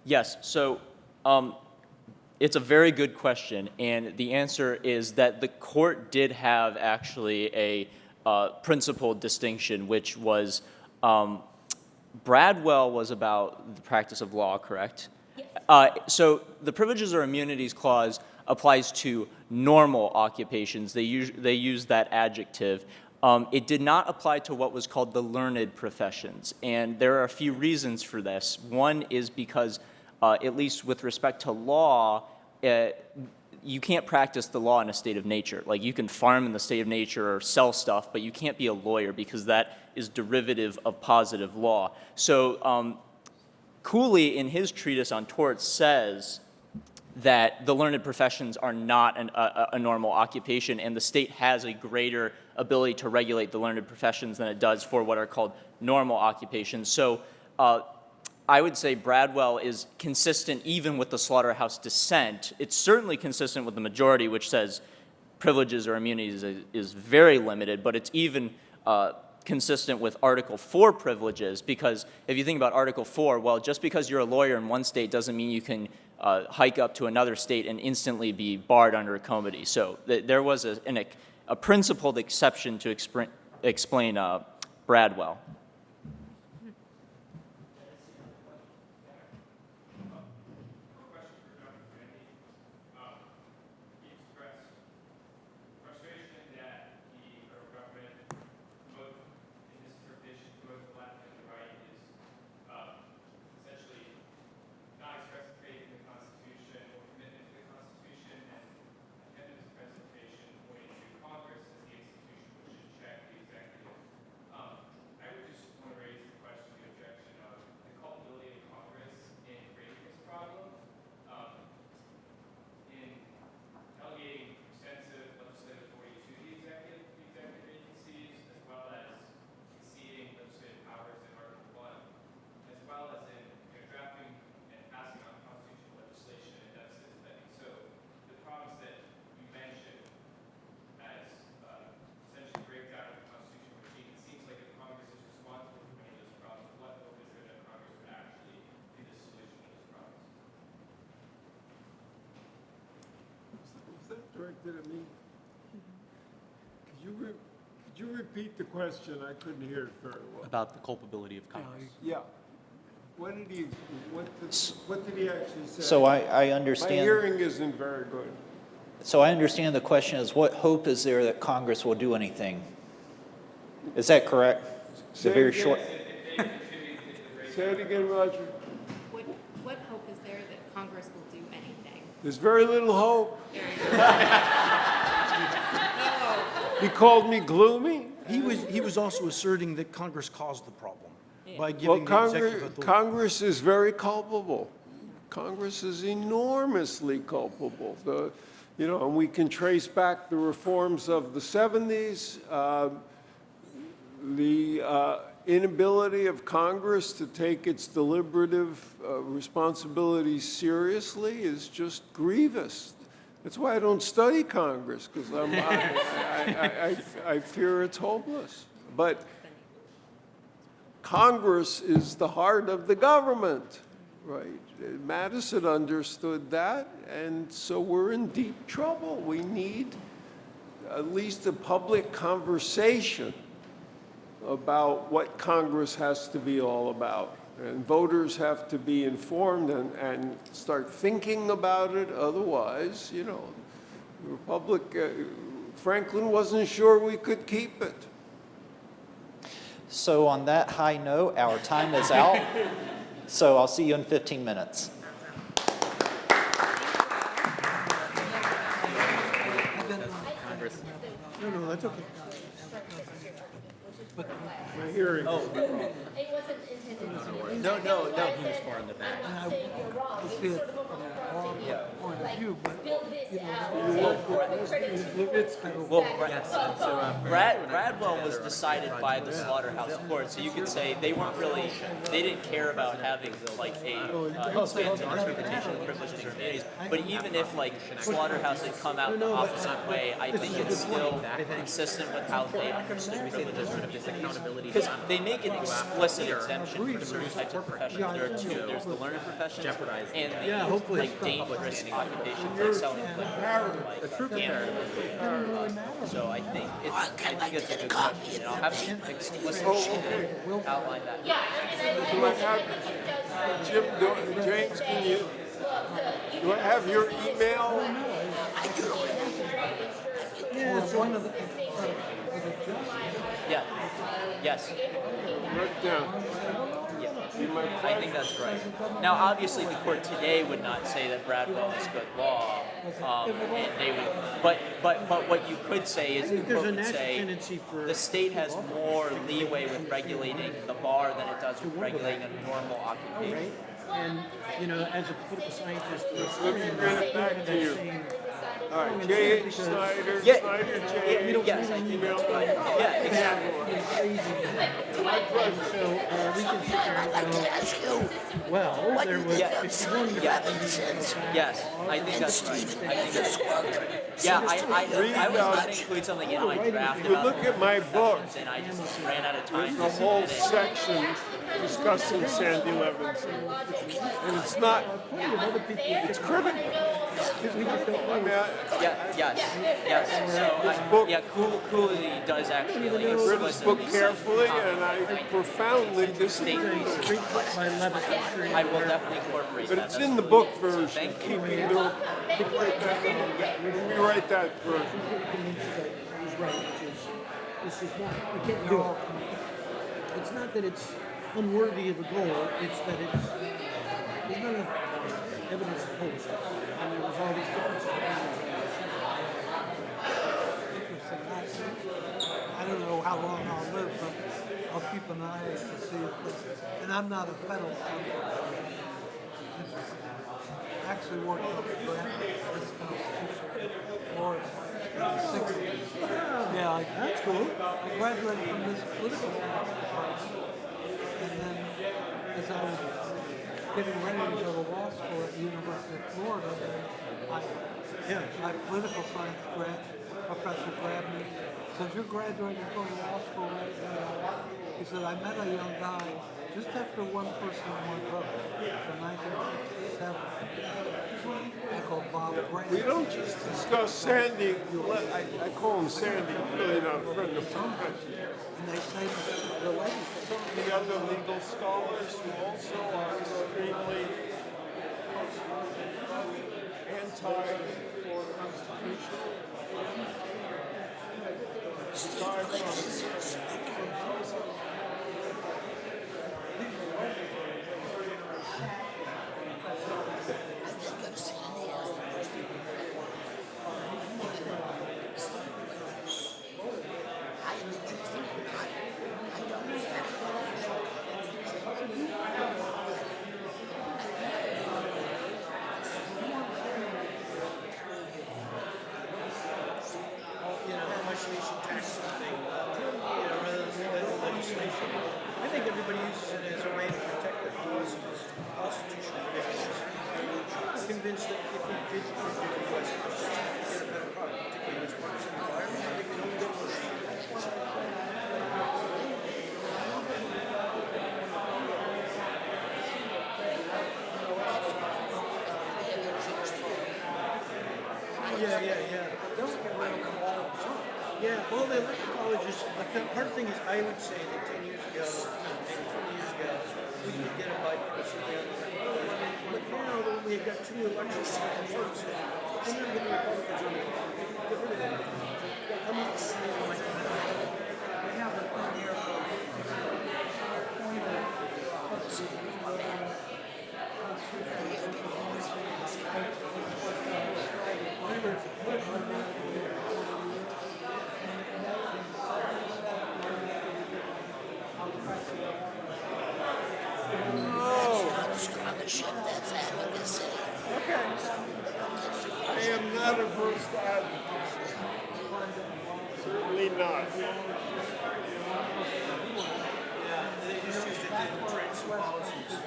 Yes, so it's a very good question, and the answer is that the court did have actually a principled distinction, which was Bradwell was about the practice of law, correct? Yes. So the Privileges or Immunities Clause applies to normal occupations. They use that adjective. It did not apply to what was called the learned professions, and there are a few reasons for this. One is because at least with respect to law, you can't practice the law in a state of nature. Like, you can farm in the state of nature or sell stuff, but you can't be a lawyer because that is derivative of positive law. So Cooley, in his treatise on torts, says that the learned professions are not a normal occupation, and the state has a greater ability to regulate the learned professions than it does for what are called normal occupations. So I would say Bradwell is consistent even with the Slaughterhouse dissent. It's certainly consistent with the majority, which says privileges or immunities is very limited, but it's even consistent with Article 4 privileges, because if you think about Article 4, well, just because you're a lawyer in one state doesn't mean you can hike up to another state and instantly be barred under a comity. So there was a principled exception to explain Bradwell. Directed at me? Could you repeat the question? I couldn't hear it very well. About the culpability of Congress. Yeah. What did he actually say? So I understand. My hearing isn't very good. So I understand the question is, what hope is there that Congress will do anything? Is that correct? It's a very short. Say it again, Roger. What hope is there that Congress will do anything? There's very little hope. He called me gloomy. He was also asserting that Congress caused the problem by giving the executive authority. Congress is very culpable. Congress is enormously culpable. And we can trace back the reforms of the 70s. The inability of Congress to take its deliberative responsibilities seriously is just grievous. That's why I don't study Congress, because I fear it's hopeless. But Congress is the heart of the government, right? Madison understood that, and so we're in deep trouble. We need at least a public conversation about what Congress has to be all about. And voters have to be informed and start thinking about it. Otherwise, the Republic, Franklin wasn't sure we could keep it. So on that high note, our time is out. So I'll see you in 15 minutes. No, that's okay. My hearing. Oh. No, he was far in the back. See it from a long point of view, but Well, yes. So Bradwell was decided by the slaughterhouse court, so you could say they didn't care about having like a expansive interpretation of privileged communities. But even if slaughterhouse had come out the opposite way, I think it's still consistent with how they understood privileges. Because they make an explicit exemption for certain types of professions. There are two. There's the learned professions and the dangerous occupation like selling So I think it's a good question. I'll have to explicitly outline that. Jim, James, do I have your email? yeah, it's one of the. Yeah. Yes. Right down. I think that's right. Now, obviously, the court today would not say that Bradwell is good law, and they would. But what you could say is the court would say the state has more leeway with regulating the bar than it does with regulating a normal occupation. And, as a political scientist, let me bring it back to you. All right, J.H. Snider, Yeah, Snider, yeah, J.H. yes, I think that's right. Yeah, exactly. My pleasure. So we can sit there and go, well, there was 51 Yes, I think that's right. I think that's right. Yeah, I was going to include something in my draft If you about look at my book, and I just ran out of time. there's a whole section discussing Sandy Levinson. And it's not, it's critical. I mean, Yes. So, Cooley does actually I read this book carefully and I profoundly disagree. I will definitely incorporate But that. it's in the book version, keeping the, rewrite that version. He's right, which is, this is not, we can't do it. It's not that it's unworthy of a goal, it's that it's, there's not enough evidence to oppose it. And there was all these differences. Interesting. I don't know how long I'll live, but I'll keep an eye to see if this, and I'm not a federal interesting. I actually worked on the Brent, this Constitution, Florida, in the 60s. Yeah, that's cool. I graduated from this political science department, and then as I was getting ready to go to law school at the University of Florida, my political science professor grabbed me, says, "You're graduating from law school right now." He said, "I met a young guy just after one person, one vote, from 1967. I called Bob Brent." We don't just discuss Sandy, I call him Sandy, really not a friend of mine. And they say the lady. Some of the other legal scholars who also are extremely anti-constitutional. I think everybody uses it as a way to protect their policies, constitutional provisions. I'm convinced that if we did the US Constitution, we'd get a better product, particularly in this works environment. I think we'd only get more Yeah, well, the electoral colleges, the hard thing is, I would say that 10 years ago, maybe 20 years ago, we could get a bipartisan bill. But now that we've got two elections, we're not getting Republicans on the ballot. Get rid of them. Come up with we have a thing here Scholarship, that's advocacy. Okay. I am not averse to advocacy. Certainly not. Yeah, they just used it to train some policies.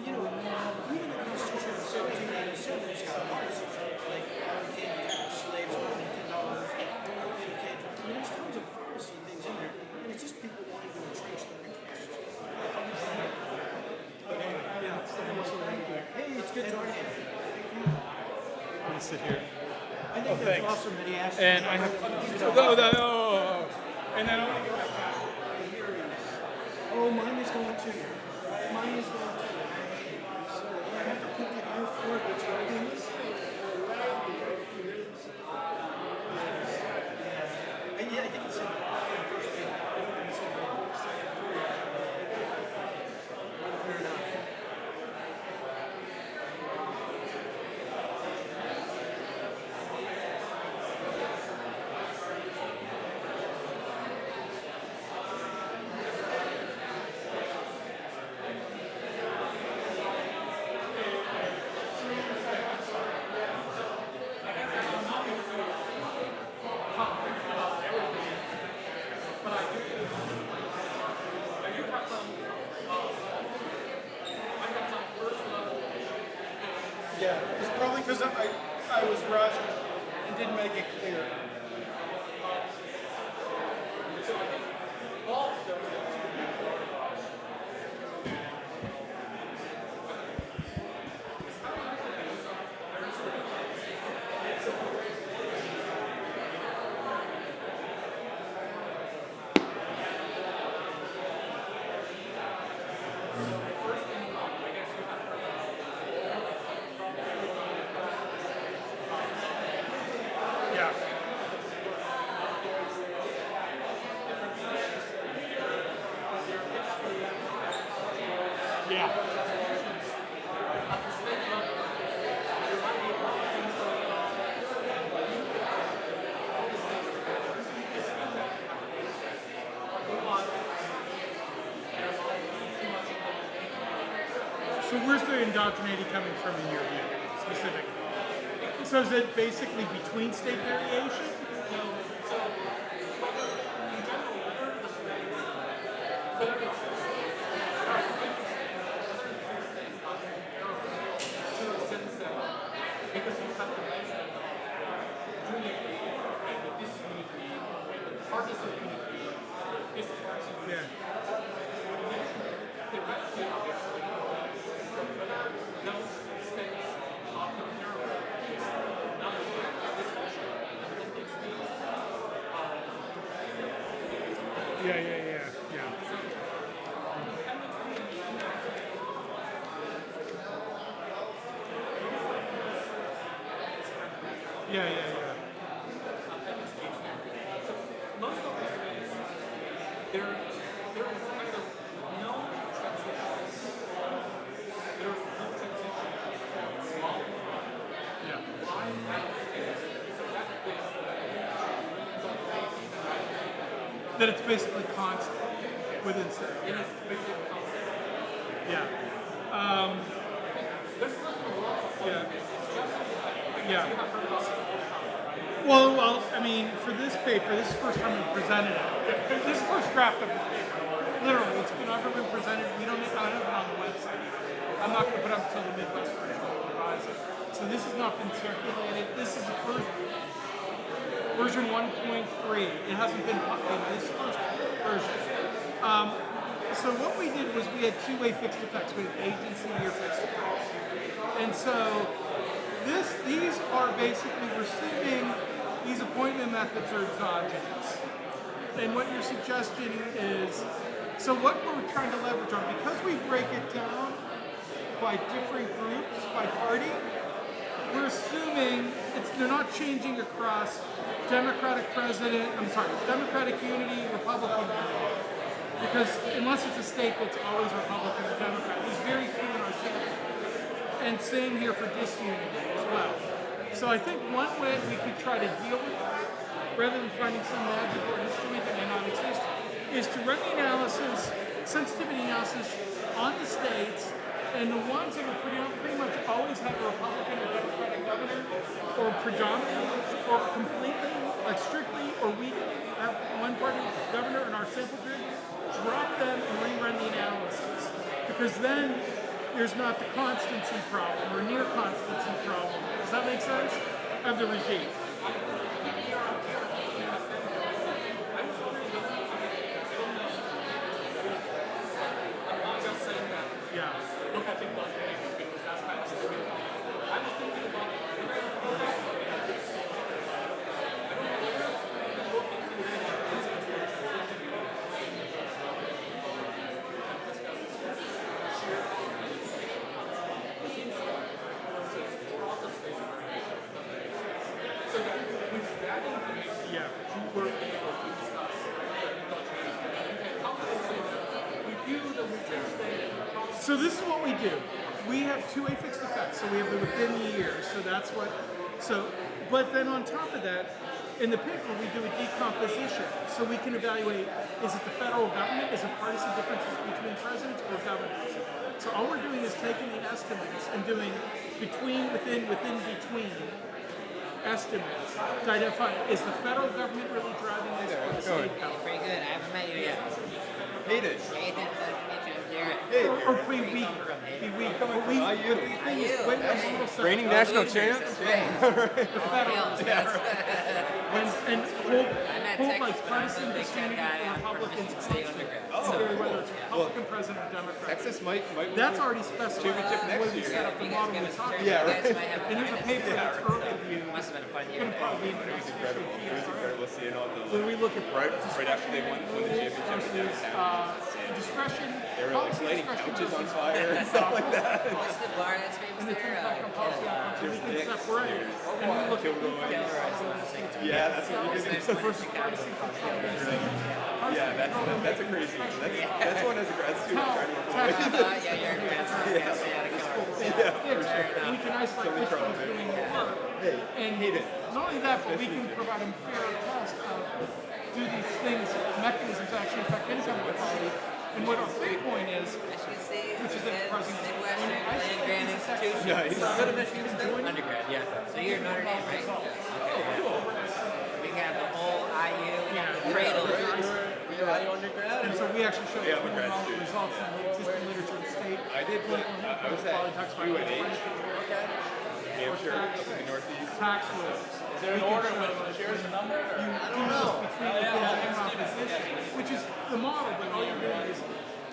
You know, even the Constitution of 1787 has got policies, like you can't tax slaves more than $10. You can't, I mean, there's tons of policy things in there, and it's just people wanting to entrench their interests. But anyway, yeah, hey, it's good talking to you. I'm gonna sit here. I think that's awesome that he asked. And I have no. And then oh, mine is going too. Mine is going too. So I have to put the ear for it, which I think. Yeah, I think it's in the first page. Fair enough. because I was rushed and didn't make it clear. So where's the indoctrinating coming from in your view, specifically? So is it basically between state variation? That it's basically constant within state. Yeah. Well, I mean, for this paper, this is the first time we presented it. This is the first draft of the paper. Literally, it's never been presented. We don't have it on the website. I'm not going to put it up until the Midwest version will revise it. So this has not been circulated. This is the first version 1.3. It hasn't been updated. This first version. So what we did was we had two-way fixed effects. We had agency or fixed effects. And so these are basically receiving, these appointment methods are exogenous. And what you're suggesting is, so what we're trying to leverage on, because we break it down by different groups, by party, we're assuming they're not changing across Democratic unity, Republican unity. Because unless it's a state that's always Republican or Democrat, there's very few in our state. And same here for disunity as well. So I think one way we could try to deal with that, rather than finding some magical instrument that may not exist, is to run the analysis, sensitivity analysis on the states, and the ones that are pretty much always have a Republican or Democratic governor, or predominantly, or completely, like strictly or weakly have one party governor in our sample group, drop them and rerun the analysis. Because then there's not the constancy problem or near constancy problem. Does that make sense? Of the regime. Yeah. So this is what we do. We have two-way fixed effects, so we have the within the year. So that's what. But then on top of that, in the paper we do a decomposition, so we can evaluate: is it the federal government? Is it partisan differences between presidents or governors? So all we're doing is taking the estimates and doing between, within, between estimates to identify: is the federal government really driving this, or the state government? Pretty good. I haven't met you yet. Hayden. Hayden, nice to meet you. Or be weak. Be weak. But the thing is, when there's a little Reigning national champs? the Federalism. And hold like partisan disunity for Republicans. Whether it's Republican president or Democrat. Texas might That's already specified championship in the next way we year. set up the model we talked about. Yeah, right. And there's a paper that's early viewed. Must have been a fun year. Gonna probably be It was incredible. It was incredible seeing all the when we look at right after they won the championship in downtown. discretion. They were like lighting couches on fire and stuff like that. What's the bar that's famous And the there? impact on policy outcomes, we can separate. And we look at Yeah, that's what you did. versus partisan control. Yeah, that's a crazy one. That's one as a grad student trying to work Yeah, you're a grad student. And we can isolate which one's doing the work. And not only that, but we can provide a fair test of do these things, mechanisms actually affect income inequality. And what our third point is, which is that president, when you isolate these sections, Undergrad, yeah. So you're Notre Dame, right? We got the whole IU, the cradle. and so we actually show the results in the existing literature of the state. I did. I was at UNH, Hampshire, up in the Northeast. Tax rules. Is there an order which shares a number? You do this between the opposition, which is the model, but all you're doing is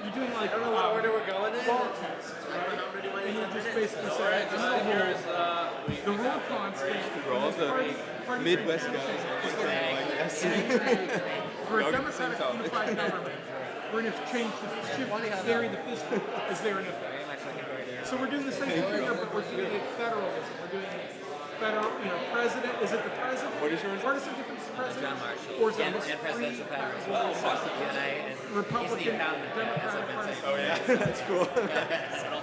you're doing like we're going in. ball tests, right? And you're just basically saying the roll constant. The Midwest guys. For a democratic unified government, we're going to change the vary the fiscal as they're in effect. So we're doing the same thing here, but we're doing it federalism. We're doing it federal, president. Is it the president? What is yours? Partisan difference in president? John Marshall. Or is it And presidential power as well. And Republican, he's the endowment guy, as I've been saying. Oh yeah, that's cool.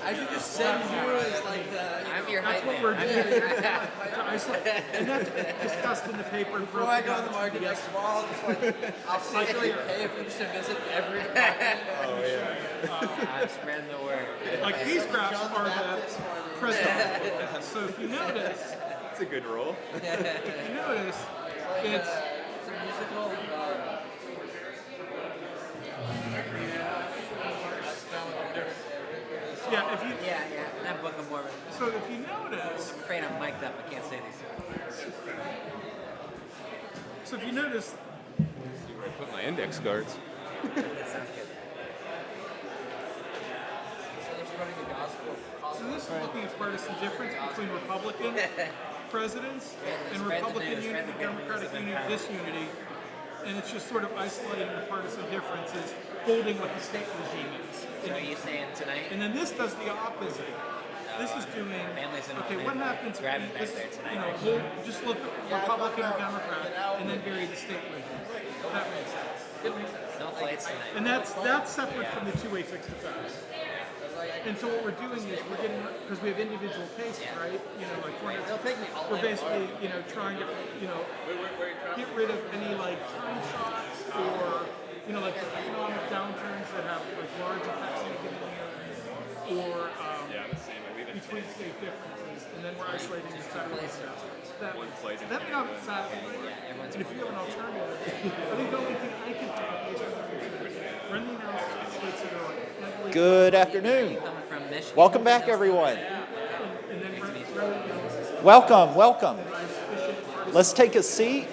I should just send you as like the. I'm your That's hype what man. we're I'm doing. your- To isolate. And that's discussed in the paper. Before I go on the market next fall, just like, I'll secretly pay if you just to visit every department. Oh yeah. I'm spreading the word. Like these graphs are the president. So if you notice, That's a good roll. if you notice, it's It's a musical. yeah. If you Yeah, that book of Mormon. so if you notice, I'm afraid I'm mic'd up. I can't say these. so if you notice, See where I put my index cards. That sounds good. so this is looking at partisan difference between Republican presidents and Republican unity, Democratic unity, disunity, and it's just sort of isolating the partisan differences, holding what the state regime is. So are you saying tonight? And then this does the opposite. This is doing, Families in okay, what happens if grabbing you, back this, there tonight, you know, right? hold, just look at Republican or Democrat, and then vary the state regime. If that makes sense. No flights tonight. And that's separate from the two-way fixed effects. And so what we're doing is we're getting, because we have individual cases, right? Like we're basically, trying to, get rid of any like time shocks or, like economic downturns that have like large effects in a given year, or Yeah, the same. I leave it. between state differences, and then we're isolating the federal aspects. That flight may not satisfy you, and if you have an alternative, I think the only thing I can think of is run the analysis of states that are like heavily. Good afternoon. Coming from Michigan. Welcome back, everyone. And then run the analysis Welcome, welcome. Let's take a seat.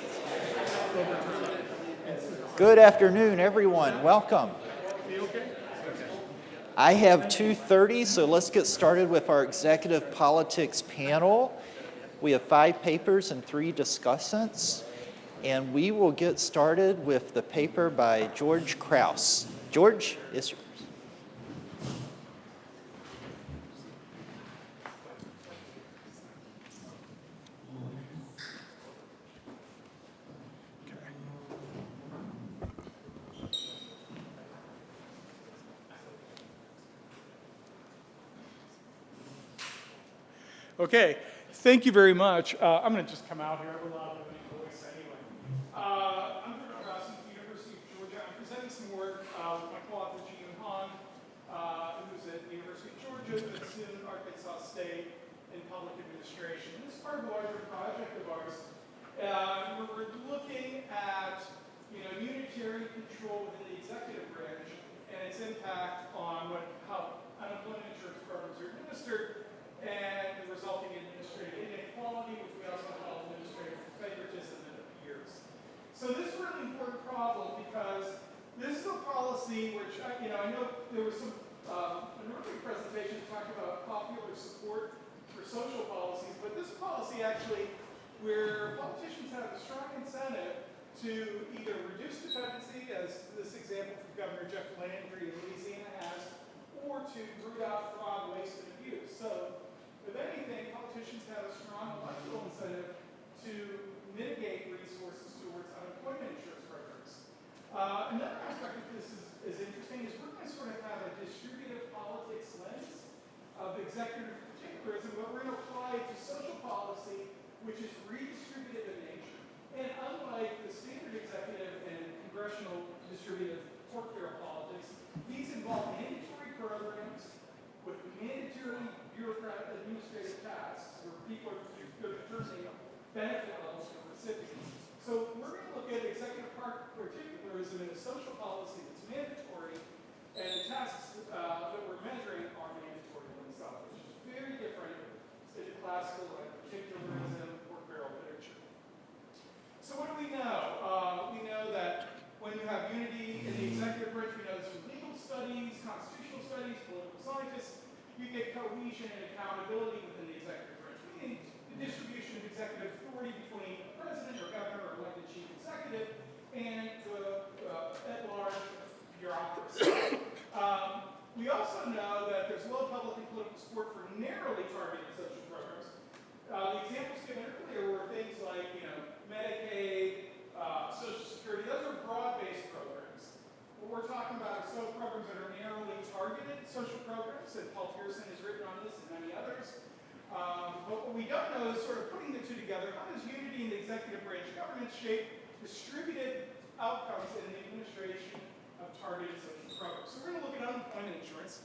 Good afternoon, everyone. Welcome. I have 2:30, so let's get started with our executive politics panel. We have 5 papers and 3 discussants, and we will get started with the paper by George Krause. George, it's yours. Okay, thank you very much. I'm going to just come out here. I have a lot of voice anyway. I'm Brent from the University of Georgia. I'm presenting some work with my co-author Shihyun, who's at the University of Georgia, but is in Arkansas State in public administration. This is part of a larger project of ours where we're looking at unitary control within the executive branch and its impact on what troubled because this is a policy which, I know there was some, an earlier presentation talking about popular support for social policies, but this policy actually, where politicians have a strong incentive to either reduce dependency, as this example from Governor Jeff Landry in Louisiana has, or to root out fraud, waste, and abuse. So, if anything, politicians have a strong electoral incentive to mitigate resources towards unemployment insurance programs. Another aspect of this is interesting is we're going to sort of have a distributive politics lens of executive particularism, but we're going to apply it to social policy, which is redistributive in nature. And unlike the standard executive and congressional distributive pork-barrel politics, these involve mandatory programs with mandatory bureaucratic administrative tasks where people are determining benefit levels for recipients. So we're going to look at executive particularism in a social policy that's mandatory, and the tasks that we're measuring are mandatory themselves, which is very different than the classical particularism pork-barrel picture. So what do we know? We know that when you have unity in the executive branch, we know this from legal studies, constitutional studies, political scientists, you get cohesion and accountability within the executive branch, meaning the distribution of executive authority between a president or governor or elected chief executive and the at-large bureaucracy. We also know that there's low public and political support for narrowly targeted social programs. The examples given earlier were things like, Medicaid, Social Security. Those are broad-based programs. What we're talking about are social programs that are narrowly targeted social programs, and Paul Pearson has written on this and many others. But what we don't know is sort of putting the two together. How does unity in the executive branch government shape distributed outcomes in the administration of targeted social programs? So we're going to look at unemployment insurance.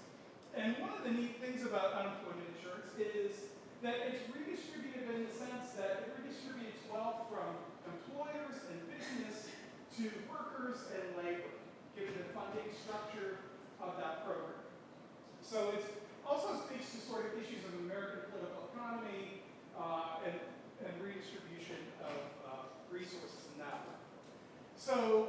And one of the neat things about unemployment insurance is that it's redistributive in the sense that it redistributes wealth from employers and business to workers and labor, given the funding structure of that program. So it also speaks to sort of issues of American political economy and redistribution of resources in that way. So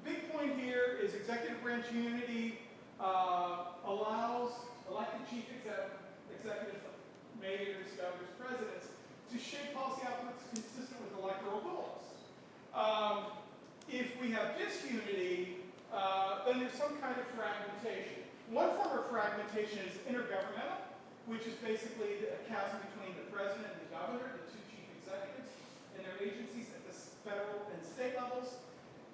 big point here is executive branch unity allows elected chief executives, mayors, governors, presidents, to shape policy outputs consistent with electoral goals. If we have disunity, then there's some kind of fragmentation. One form of fragmentation is intergovernmental, which is basically a chasm between the president and the governor, the two chief executives, and their agencies at the federal and state levels.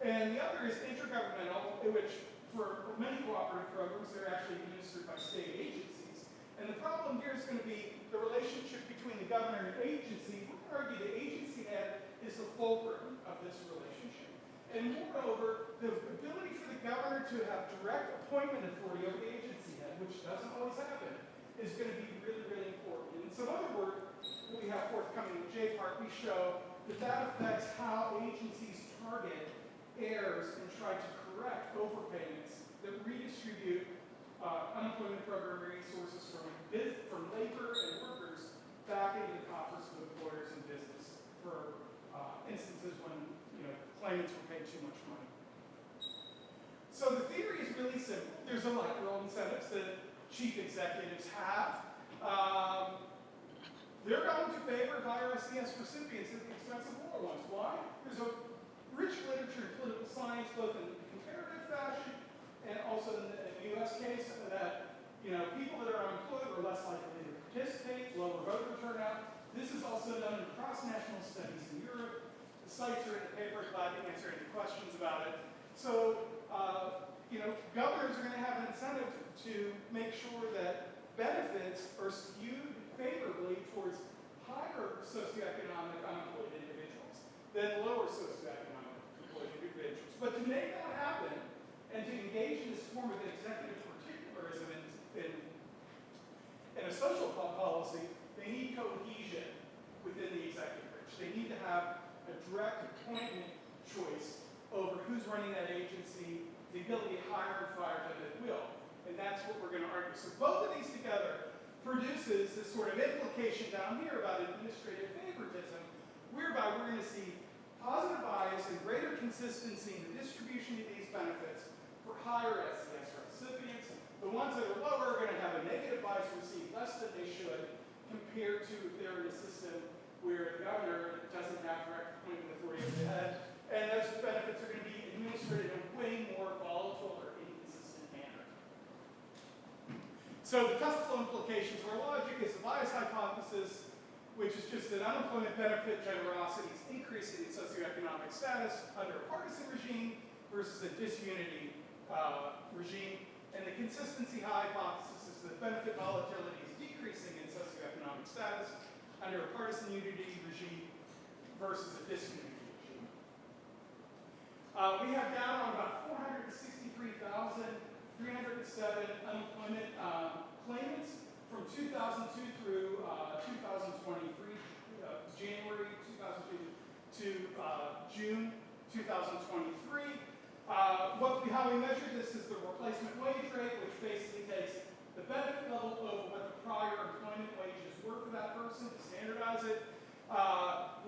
And the other is intergovernmental, which for many cooperative programs, they're actually administered by state agencies. And the problem here is going to be the relationship between the governor and agency. We can argue the agency head is the fulcrum of this relationship. And moreover, the ability for the governor to have direct appointment authority over the agency head, which doesn't always happen, is going to be really, really important. And in some other work that we have forthcoming with JPARC, we show that that affects how agencies target errors and try to correct overpayments that redistribute unemployment program resources from labor and workers back into the coffers of employers and business for instances when claimants were paid too much money. So the theory is really simple. There's electoral incentives that chief executives have. They're going to favor higher SES recipients at the expense of lower ones. Why? There's a rich literature in political science, both in comparative fashion and also in the U.S. case, that people that are unemployed are less likely to participate, lower voter turnout. This is also done in cross-national studies in Europe. The sites are in the paper. Glad to answer any questions about it. So, governors are going to have an incentive to make sure that benefits are skewed favorably towards higher socioeconomic unemployed individuals than lower socioeconomic employed individuals. But to make that happen and to engage in this form of executive particularism in a social policy, they need cohesion within the executive branch. They need to have a direct appointment choice over who's running that agency, the ability to hire and fire them at will. And that's what we're going to argue. So both of these together produces this sort of implication down here about administrative favoritism, whereby we're going to see positive bias and greater consistency in the distribution of these benefits for higher SES recipients. The ones that are lower are going to have a negative bias, receive less than they should, compared to if they're in a system where the governor doesn't have direct appointment authority over the head, and those benefits are going to be administered in a way more volatile or inconsistent manner. So the testable implications for our logic is the bias hypothesis, which is just that unemployment benefit generosity is increasing in socioeconomic status under a partisan regime versus a disunity regime. And the consistency hypothesis is that benefit volatility is decreasing in socioeconomic status under a partisan unity regime versus a disunity regime. We have down on about 463,307 unemployment claimants from 2002 through 2023, January 2002 to June 2023. How we measure this is the replacement wage rate, which basically takes the benefit level over what the prior employment wages were for that person to standardize it.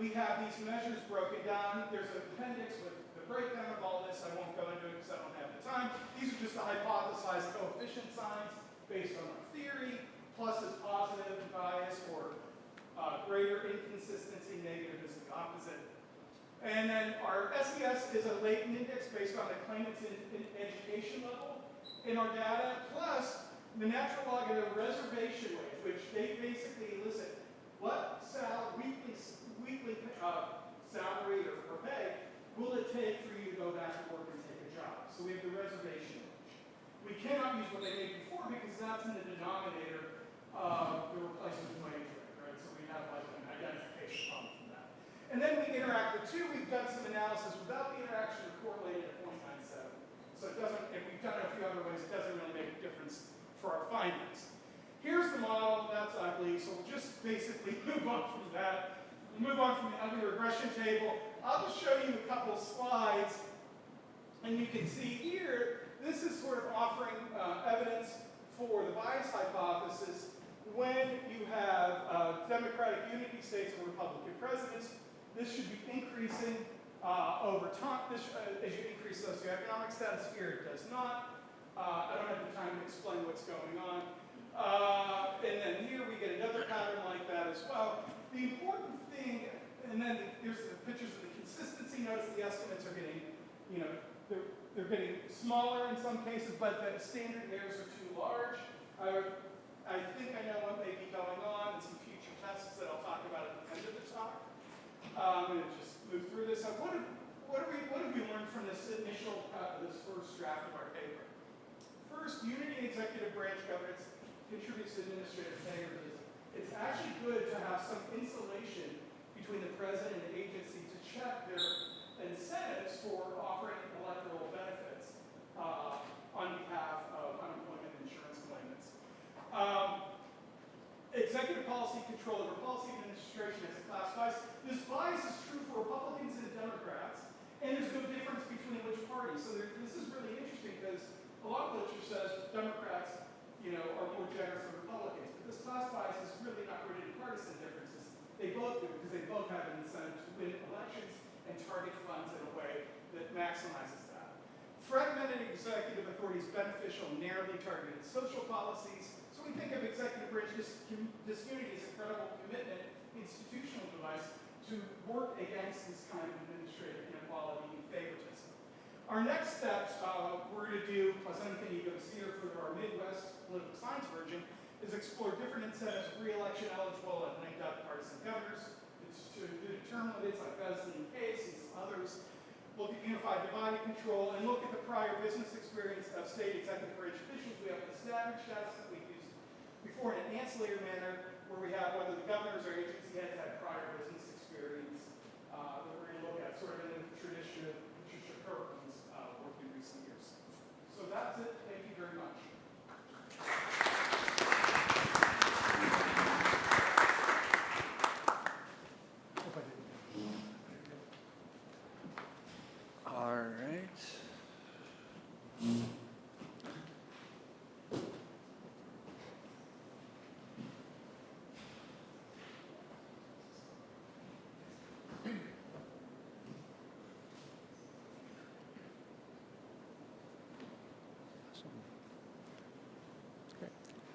We have these measures broken down. There's an appendix with the breakdown of all this. I won't go into it because I don't have the time. These are just the hypothesized coefficient signs based on our theory. Plus is positive bias or greater inconsistency, negative is the opposite. And then our SES is a latent index based on the claimant's in education level in our data, plus the natural log and the reservation wage, which they basically elicit what weekly salary or pay will it take for you to go back to work and take a job. So we have the reservation wage. We cannot use what they made before because that's in the denominator of the replacement wage rate, right? So we have like an identification problem from that. And then we interact the two. We've done some analysis without the interaction correlated at 0.97. So it doesn't, and we've done it a few other ways, it doesn't really make a difference for our findings. Here's the model, that's ugly, so we'll just basically move on from that. We'll move on from the ugly regression table. I'll just show you a couple slides, and you can see here, this is sort of offering evidence for the bias hypothesis when you have Democratic unity states and Republican presidents. This should be increasing over time. As you increase socioeconomic status, here it does not. I don't have the time to explain what's going on. And then here we get another pattern like that as well. The important thing, and then here's the pictures of the consistency. Notice the estimates are getting, they're getting smaller in some cases, but the standard errors are too large. I think I know what may be going on and some future tests that I'll talk about at the end of the talk. I'm going to just move through this. What have we learned from this initial, this first draft of our paper? First, unity in executive branch governance contributes to administrative favorism. It's actually good to have some insulation between the president and the agency to check their incentives for offering electoral benefits on behalf of unemployment insurance claimants. Executive policy control over policy administration as a class bias. This bias is true for Republicans and Democrats, and there's no difference between which party. So this is really interesting because a lot of literature says Democrats, are more generous than Republicans, but this class bias is really not rooted in partisan differences. They both do because they both have an incentive to win elections and target funds in a way that maximizes that. Fragmented executive authority is beneficial, narrowly targeted social policies. So we think of executive branch disunity as a credible commitment, institutional device to work against this kind of administrative inequality and favoritism. Our next steps we're going to do, plus anything you go to see here for our Midwest political science version, is explore different incentives of re-election eligible and linked up partisan governors. It's to determine limits like Besley and Case and others. Look at unified divide and control, and look at the prior business experience of state executive branch officials. We have an established status that we've used before in an ancillary manner, where we have whether the governors or agency heads had prior business experience that we're going to look at, sort of in the tradition of Patricia Kirkland's work in recent years. So that's it. Thank you very much. All right.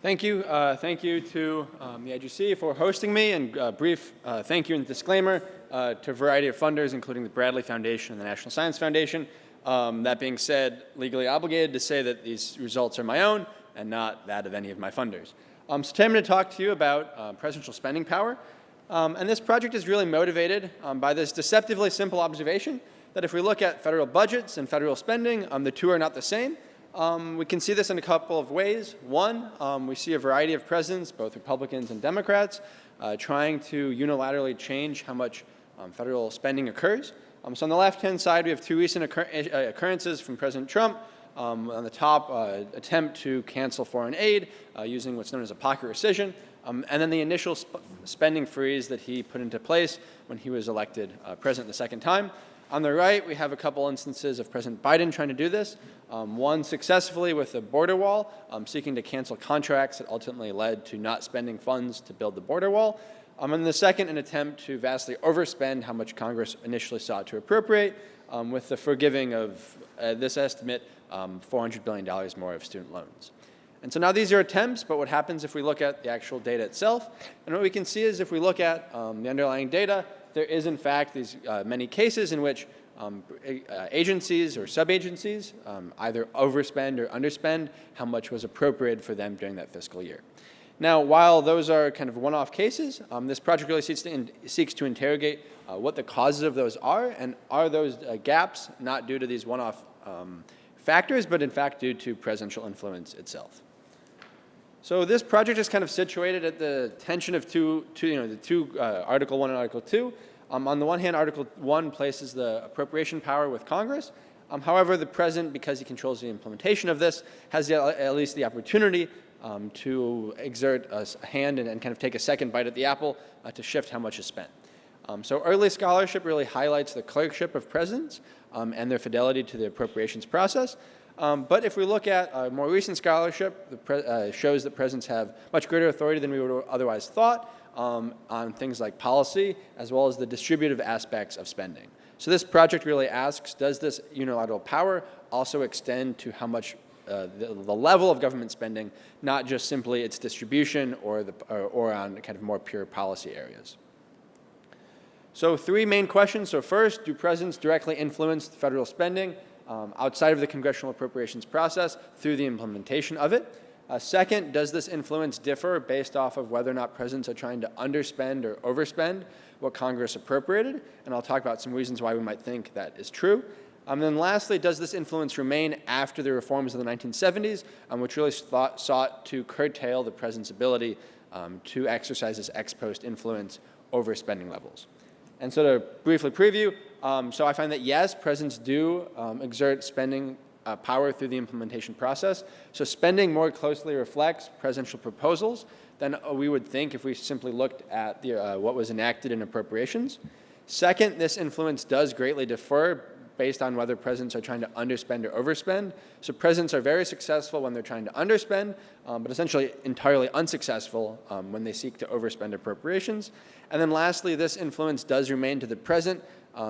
Thank you. Thank you to the IGC for hosting me, and brief thank you and disclaimer to a variety of funders, including the Bradley Foundation and the National Science Foundation. That being said, legally obligated to say that these results are my own and not that of any of my funders. So today I'm going to talk to you about presidential spending power. And this project is really motivated by this deceptively simple observation that if we look at federal budgets and federal spending, the two are not the same. We can see this in a couple of ways. One, we see a variety of presidents, both Republicans and Democrats, trying to unilaterally change how much federal spending occurs. So on the left-hand side, we have two recent occurrences from President Trump. On the top, attempt to cancel foreign aid using what's known as a pocket rescission, and then the initial spending freeze that he put into place when he was elected president the second time. On the right, we have a couple instances of President Biden trying to do this. One successfully with the border wall, seeking to cancel contracts that ultimately led to not spending funds to build the border wall. And the second, an attempt to vastly overspend how much Congress initially sought to appropriate, with the forgiving of this estimate, $400 billion more of student loans. And so now these are attempts, but what happens if we look at the actual data itself? And what we can see is if we look at the underlying data, there is in fact these many cases in which agencies or sub-agencies either overspend or underspend how much was appropriated for them during that fiscal year. Now, while those are kind of one-off cases, this project really seeks to interrogate what the causes of those are, and are those gaps not due to these one-off factors, but in fact due to presidential influence itself. So this project is kind of situated at the tension of Article 1 and Article 2. On the one hand, Article 1 places the appropriation power with Congress. However, the president, because he controls the implementation of this, has at least the opportunity to exert a hand and kind of take a second bite at the apple to shift how much is spent. So early scholarship really highlights the clerkship of presidents and their fidelity to the appropriations process. But if we look at more recent scholarship, shows that presidents have much greater authority than we would have otherwise thought on things like policy, as well as the distributive aspects of spending. So this project really asks, does this unilateral power also extend to how much the level of government spending, not just simply its distribution or on kind of more pure policy areas? So three main questions. So first, do presidents directly influence federal spending outside of the congressional appropriations process through the implementation of it? Second, does this influence differ based off of whether or not presidents are trying to underspend or overspend what Congress appropriated? And I'll talk about some reasons why we might think that is true. And then lastly, does this influence remain after the reforms of the 1970s, which really sought to curtail the president's ability to exercise this ex post influence over spending levels? And so to briefly preview, so I find that yes, presidents do exert spending power through the implementation process. So spending more closely reflects presidential proposals than we would think if we simply looked at what was enacted in appropriations. Second, this influence does greatly differ based on whether presidents are trying to underspend or overspend. So presidents are very successful when they're trying to underspend, but essentially entirely unsuccessful when they seek to overspend appropriations. And then lastly, this influence does remain to the present.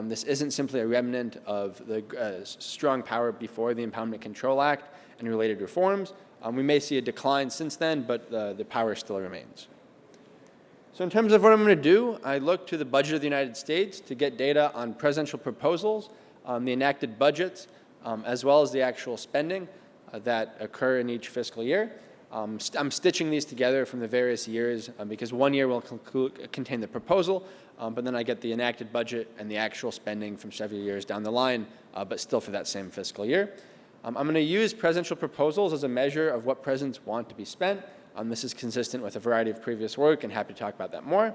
This isn't simply a remnant of the strong power before the Impoundment Control Act and related reforms. We may see a decline since then, but the power still remains. So in terms of what I'm going to do, I look to the budget of the United States to get data on presidential proposals, the enacted budgets, as well as the actual spending that occur in each fiscal year. I'm stitching these together from the various years because one year will contain the proposal, but then I get the enacted budget and the actual spending from several years down the line, but still for that same fiscal year. I'm going to use presidential proposals as a measure of what presidents want to be spent. This is consistent with a variety of previous work, and happy to talk about that more.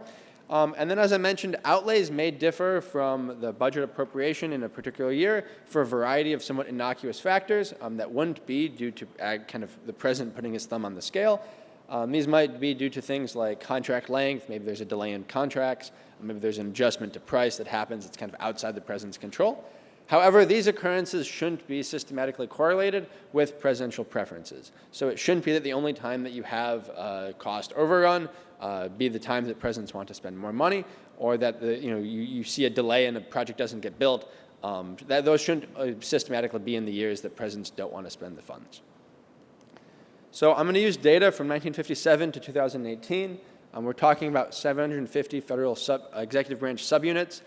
And then, as I mentioned, outlays may differ from the budget appropriation in a particular year for a variety of somewhat innocuous factors that wouldn't be due to kind of the president putting his thumb on the scale. These might be due to things like contract length, maybe there's a delay in contracts, maybe there's an adjustment to price that happens that's kind of outside the president's control. However, these occurrences shouldn't be systematically correlated with presidential preferences. So it shouldn't be that the only time that you have a cost overrun be the time that presidents want to spend more money, or that you see a delay and a project doesn't get built. Those shouldn't systematically be in the years that presidents don't want to spend the funds. So I'm going to use data from 1957 to 2018. We're talking about 750 federal executive branch subunits.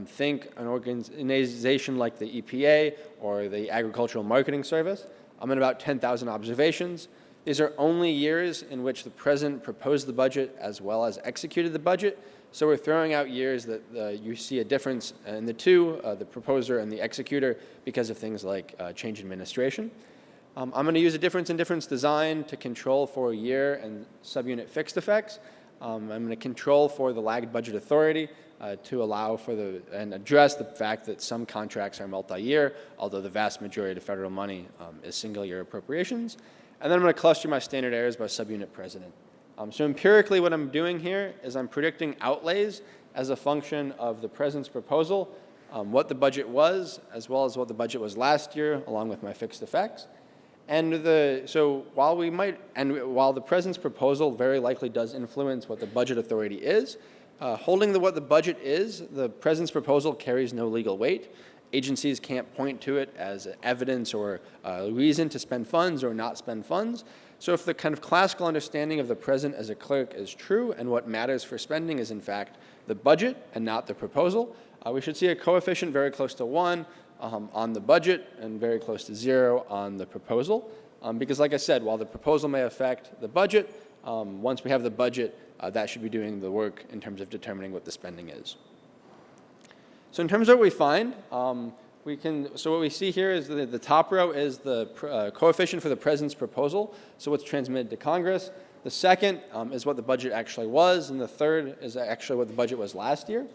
Think an organization like the EPA or the Agricultural Marketing Service. And about 10,000 observations. These are only years in which the president proposed the budget as well as executed the budget. So we're throwing out years that you see a difference in the two, the proposer and the executor, because of things like change in administration. I'm going to use a difference in difference design to control for year and subunit fixed effects. I'm going to control for the lagged budget authority to allow for and address the fact that some contracts are multi-year, although the vast majority of federal money is single-year appropriations. And then I'm going to cluster my standard errors by subunit president. So empirically, what I'm doing here is I'm predicting outlays as a function of the president's proposal, what the budget was, as well as what the budget was last year, along with my fixed effects. And while the president's proposal very likely does influence what the budget authority is, holding what the budget is, the president's proposal carries no legal weight. Agencies can't point to it as evidence or reason to spend funds or not spend funds. So if the kind of classical understanding of the president as a clerk is true, and what matters for spending is in fact the budget and not the proposal, we should see a coefficient very close to 1 on the budget and very close to 0 on the proposal. Because like I said, while the proposal may affect the budget, once we have the budget, that should be doing the work in terms of determining what the spending is. So in terms of what we find, so what we see here is the top row is the coefficient for the president's proposal, so what's transmitted to Congress. The second is what the budget actually was, and the third is actually what the budget was last year.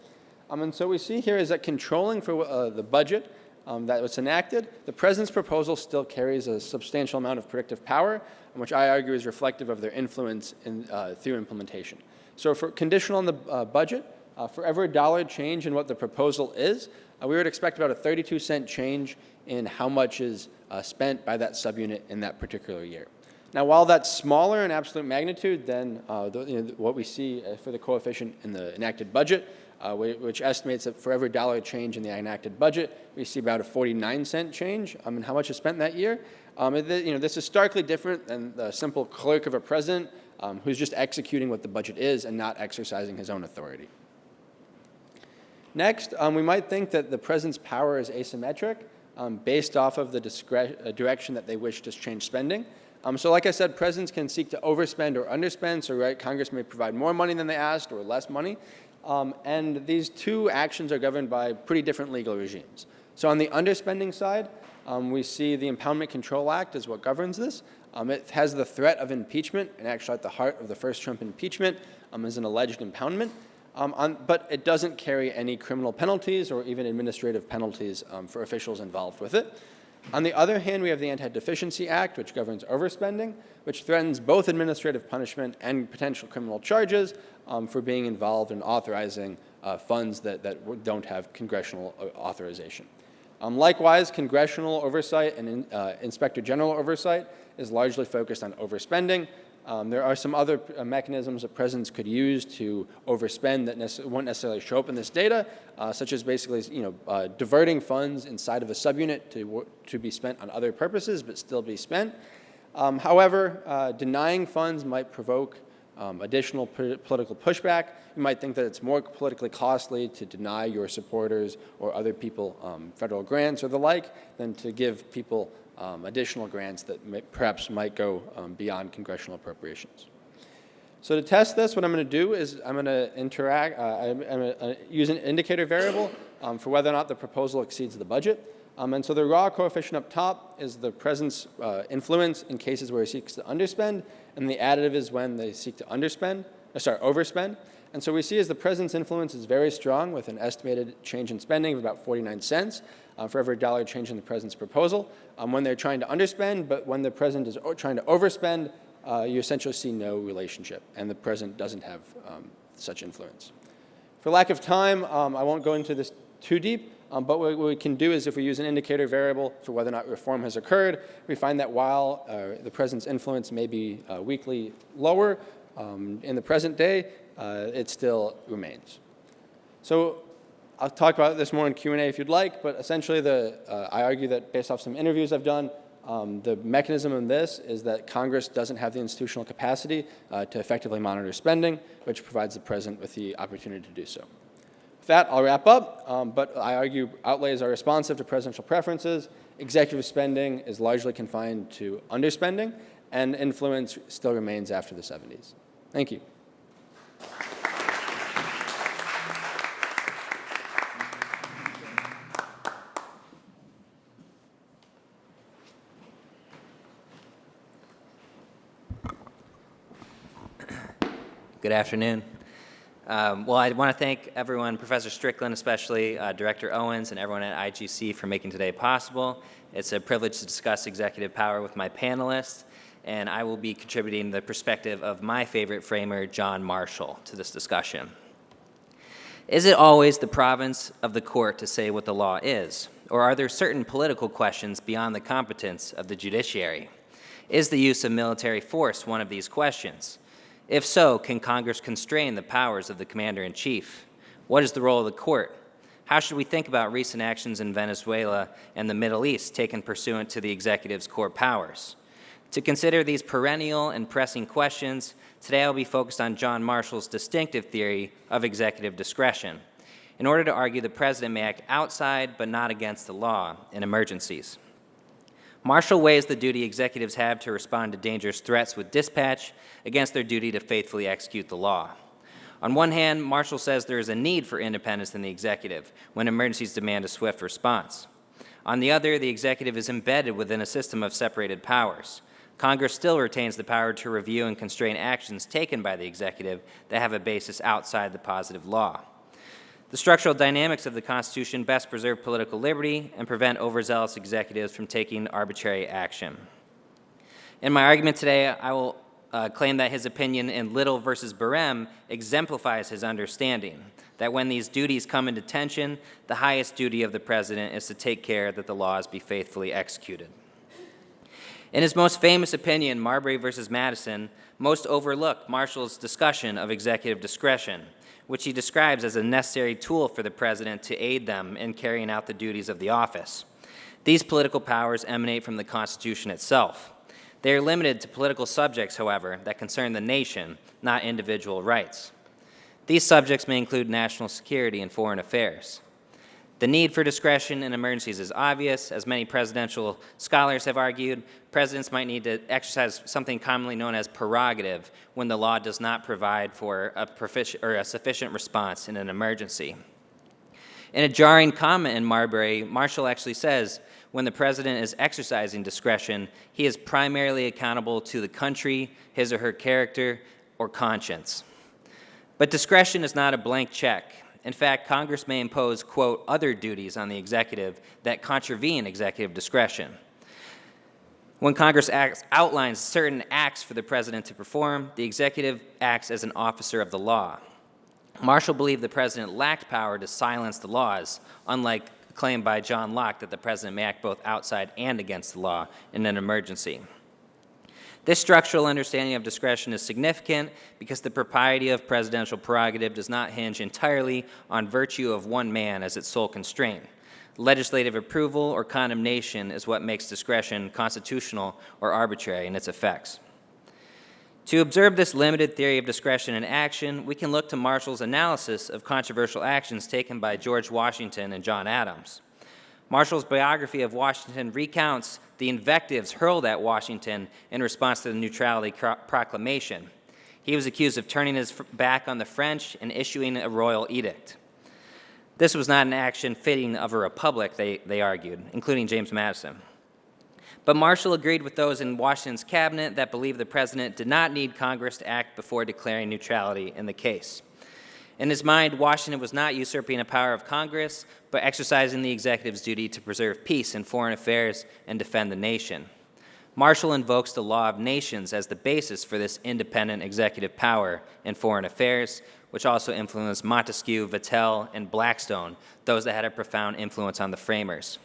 And so what we see here is that controlling for the budget that was enacted, the president's proposal still carries a substantial amount of predictive power, which I argue is reflective of their influence through implementation. So for conditional on the budget, for every $1 change in what the proposal is, we would expect about a 32-cent change in how much is spent by that subunit in that particular year. Now, while that's smaller in absolute magnitude than what we see for the coefficient in the enacted budget, which estimates that for every $1 change in the enacted budget, we see about a 49-cent change in how much is spent that year. This is starkly different than the simple clerk of a president who's just executing what the budget is and not exercising his own authority. Next, we might think that the president's power is asymmetric based off of the direction that they wish to change spending. So like I said, presidents can seek to overspend or underspend, so Congress may provide more money than they asked or less money. And these two actions are governed by pretty different legal regimes. So on the underspending side, we see the Impoundment Control Act is what governs this. It has the threat of impeachment, and actually at the heart of the first Trump impeachment is an alleged impoundment. But it doesn't carry any criminal penalties or even administrative penalties for officials involved with it. On the other hand, we have the Anti-Deficiency Act, which governs overspending, which threatens both administrative punishment and potential criminal charges for being involved in authorizing funds that don't have congressional authorization. Likewise, congressional oversight and Inspector General oversight is largely focused on overspending. There are some other mechanisms that presidents could use to overspend that won't necessarily show up in this data, such as basically diverting funds inside of a subunit to be spent on other purposes but still be spent. However, denying funds might provoke additional political pushback. You might think that it's more politically costly to deny your supporters or other people federal grants or the like than to give people additional grants that perhaps might go beyond congressional appropriations. So to test this, what I'm going to do is I'm going to use an indicator variable for whether or not the proposal exceeds the budget. And so the raw coefficient up top is the president's influence in cases where he seeks to underspend, and the additive is when they seek to overspend. And so we see as the president's influence is very strong with an estimated change in spending of about 49 cents for every $1 change in the president's proposal. When they're trying to underspend, but when the president is trying to overspend, you essentially see no relationship, and the president doesn't have such influence. For lack of time, I won't go into this too deep, but what we can do is if we use an indicator variable for whether or not reform has occurred, we find that while the president's influence may be weakly lower in the present day, it still remains. So I'll talk about this more in Q&A if you'd like, but essentially I argue that based off some interviews I've done, The mechanism in this is that Congress doesn't have the institutional capacity to effectively monitor spending, which provides the president with the opportunity to do so. With that, I'll wrap up, but I argue outlays are responsive to presidential preferences. Executive spending is largely confined to underspending, and influence still remains after the 70s. Thank you. Good afternoon. Well, I want to thank everyone, Professor Strickland especially, Director Owens, and everyone at IGC for making today possible. It's a privilege to discuss executive power with my panelists, and I will be contributing the perspective of my favorite framer, John Marshall, to this discussion. Is it always the province of the court to say what the law is, or are there certain political questions beyond the competence of the judiciary? Is the use of military force one of these questions? If so, can Congress constrain the powers of the commander-in-chief? What is the role of the court? How should we think about recent actions in Venezuela and the Middle East taken pursuant to the executive's core powers? To consider these perennial and pressing questions, today I'll be focused on John Marshall's distinctive theory of executive discretion, in order to argue the president may act outside but not against the law in emergencies. Marshall weighs the duty executives have to respond to dangerous threats with dispatch against their duty to faithfully execute the law. On one hand, Marshall says there is a need for independence in the executive when emergencies demand a swift response. On the other, the executive is embedded within a system of separated powers. Congress still retains the power to review and constrain actions taken by the executive that have a basis outside the positive law. The structural dynamics of the Constitution best preserve political liberty and prevent overzealous executives from taking arbitrary action. In my argument today, I will claim that his opinion in Little versus Barem exemplifies his understanding that when these duties come into tension, the highest duty of the president is to take care that the laws be faithfully executed. In his most famous opinion, Marbury versus Madison, most overlook Marshall's discussion of executive discretion, which he describes as a necessary tool for the president to aid them in carrying out the duties of the office. These political powers emanate from the Constitution itself. They are limited to political subjects, however, that concern the nation, not individual rights. These subjects may include national security and foreign affairs. The need for discretion in emergencies is obvious. As many presidential scholars have argued, presidents might need to exercise something commonly known as prerogative when the law does not provide for a sufficient response in an emergency. In a jarring comment in Marbury, Marshall actually says, when the president is exercising discretion, he is primarily accountable to the country, his or her character, or conscience. But discretion is not a blank check. In fact, Congress may impose, quote, other duties on the executive that contravene executive discretion. When Congress outlines certain acts for the president to perform, the executive acts as an officer of the law. Marshall believed the president lacked power to silence the laws, unlike a claim by John Locke that the president may act both outside and against the law in an emergency. This structural understanding of discretion is significant because the propriety of presidential prerogative does not hinge entirely on virtue of one man as its sole constraint. Legislative approval or condemnation is what makes discretion constitutional or arbitrary in its effects. To observe this limited theory of discretion in action, we can look to Marshall's analysis of controversial actions taken by George Washington and John Adams. Marshall's biography of Washington recounts the invectives hurled at Washington in response to the Neutrality Proclamation. He was accused of turning his back on the French and issuing a royal edict. This was not an action fitting of a republic, they argued, including James Madison. But Marshall agreed with those in Washington's cabinet that believed the president did not need Congress to act before declaring neutrality in the case. In his mind, Washington was not usurping a power of Congress, but exercising the executive's duty to preserve peace in foreign affairs and defend the nation. Marshall invokes the law of nations as the basis for this independent executive power in foreign affairs, which also influenced Montesquieu, Vattel, and Blackstone, those that had a profound influence on the framers.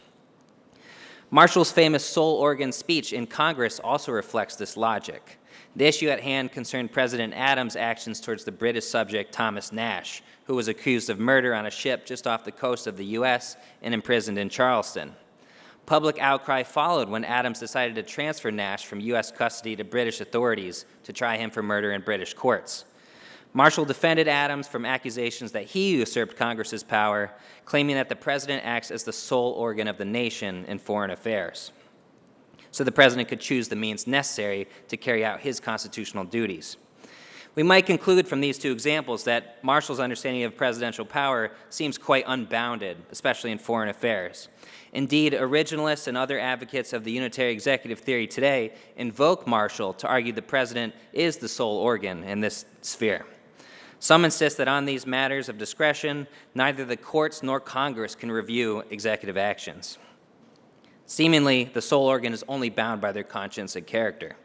Marshall's famous Soul Organ speech in Congress also reflects this logic. The issue at hand concerned President Adams' actions towards the British subject Thomas Nash, who was accused of murder on a ship just off the coast of the U.S. and imprisoned in Charleston. Public outcry followed when Adams decided to transfer Nash from U.S. custody to British authorities to try him for murder in British courts. Marshall defended Adams from accusations that he usurped Congress's power, claiming that the president acts as the sole organ of the nation in foreign affairs, so the president could choose the means necessary to carry out his constitutional duties. We might conclude from these two examples that Marshall's understanding of presidential power seems quite unbounded, especially in foreign affairs. Indeed, originalists and other advocates of the unitary executive theory today invoke Marshall to argue the president is the sole organ in this sphere. Some insist that on these matters of discretion, neither the courts nor Congress can review executive actions. Seemingly, the sole organ is only bound by their conscience and character.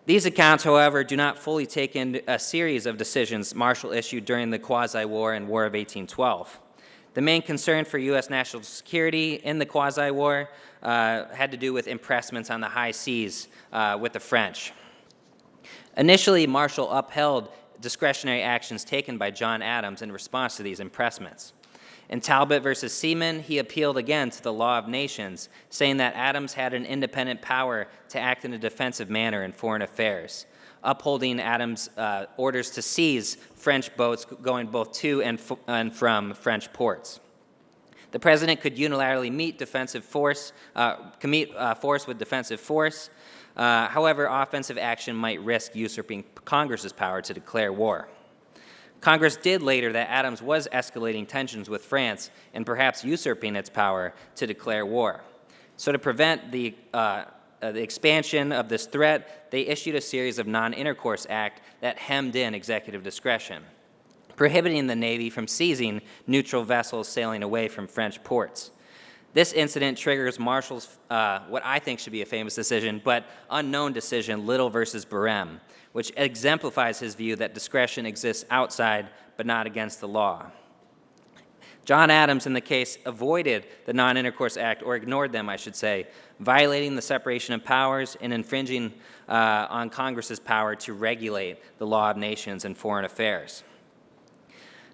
These accounts, however, do not fully take in a series of decisions Marshall issued during the quasi-war and War of 1812. The main concern for U.S. national security in the quasi-war had to do with impressments on the high seas with the French. Initially, Marshall upheld discretionary actions taken by John Adams in response to these impressments. In Talbot versus Seaman, he appealed again to the law of nations, saying that Adams had an independent power to act in a defensive manner in foreign affairs, upholding Adams' orders to seize French boats going both to and from French ports. The president could unilaterally meet force with defensive force. However, offensive action might risk usurping Congress's power to declare war. Congress did later that Adams was escalating tensions with France and perhaps usurping its power to declare war. So to prevent the expansion of this threat, they issued a series of non-intercourse acts that hemmed in executive discretion, prohibiting the Navy from seizing neutral vessels sailing away from French ports. This incident triggers Marshall's, what I think should be a famous decision, but unknown decision, Little versus Barrem, which exemplifies his view that discretion exists outside but not against the law. John Adams, in the case, avoided the Non-Intercourse Act, or ignored them, I should say, violating the separation of powers and infringing on Congress's power to regulate the law of nations and foreign affairs.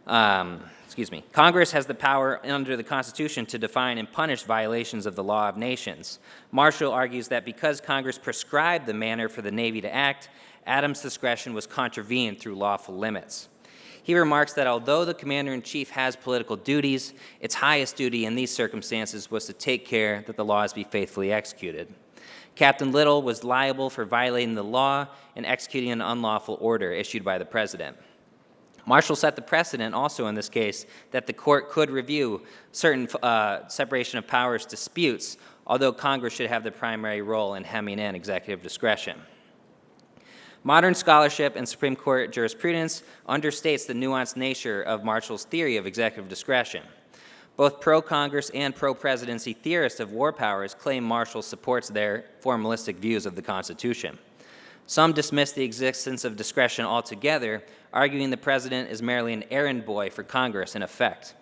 Congress has the power under the Constitution to define and punish violations of the law of nations. Marshall argues that because Congress prescribed the manner for the Navy to act, Adams' discretion was contravened through lawful limits. He remarks that although the commander-in-chief has political duties, its highest duty in these circumstances was to take care that the laws be faithfully executed. Captain Little was liable for violating the law and executing an unlawful order issued by the president. Marshall set the precedent also in this case that the court could review certain separation of powers disputes, although Congress should have the primary role in hemming in executive discretion. Modern scholarship and Supreme Court jurisprudence understates the nuanced nature of Marshall's theory of executive discretion. Both pro-Congress and pro-presidency theorists of war powers claim Marshall supports their formalistic views of the Constitution. Some dismiss the existence of discretion altogether, arguing the president is merely an errand boy for Congress in effect.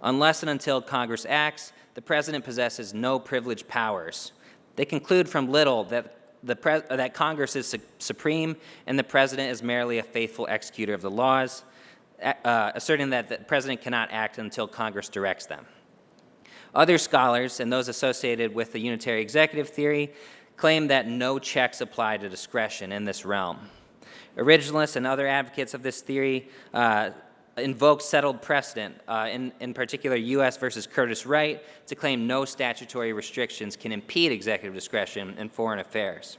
Unless and until Congress acts, the president possesses no privileged powers. They conclude from Little that Congress is supreme and the president is merely a faithful executor of the laws, asserting that the president cannot act until Congress directs them. Other scholars, and those associated with the unitary executive theory, claim that no checks apply to discretion in this realm. Originalists and other advocates of this theory invoke settled precedent, in particular U.S. versus Curtis Wright, to claim no statutory restrictions can impede executive discretion in foreign affairs.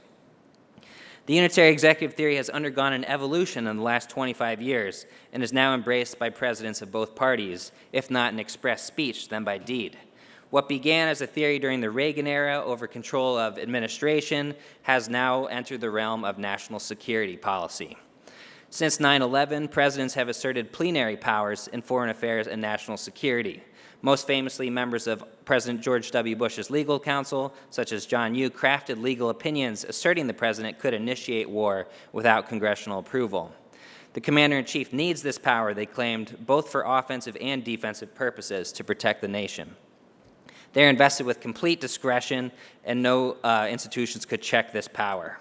The unitary executive theory has undergone an evolution in the last 25 years and is now embraced by presidents of both parties, if not in express speech, then by deed. What began as a theory during the Reagan era over control of administration has now entered the realm of national security policy. Since 9/11, presidents have asserted plenary powers in foreign affairs and national security. Most famously, members of President George W. Bush's legal counsel, such as John Yoo, crafted legal opinions asserting the president could initiate war without congressional approval. The commander-in-chief needs this power, they claimed, both for offensive and defensive purposes to protect the nation. They are invested with complete discretion, and no institutions could check this power.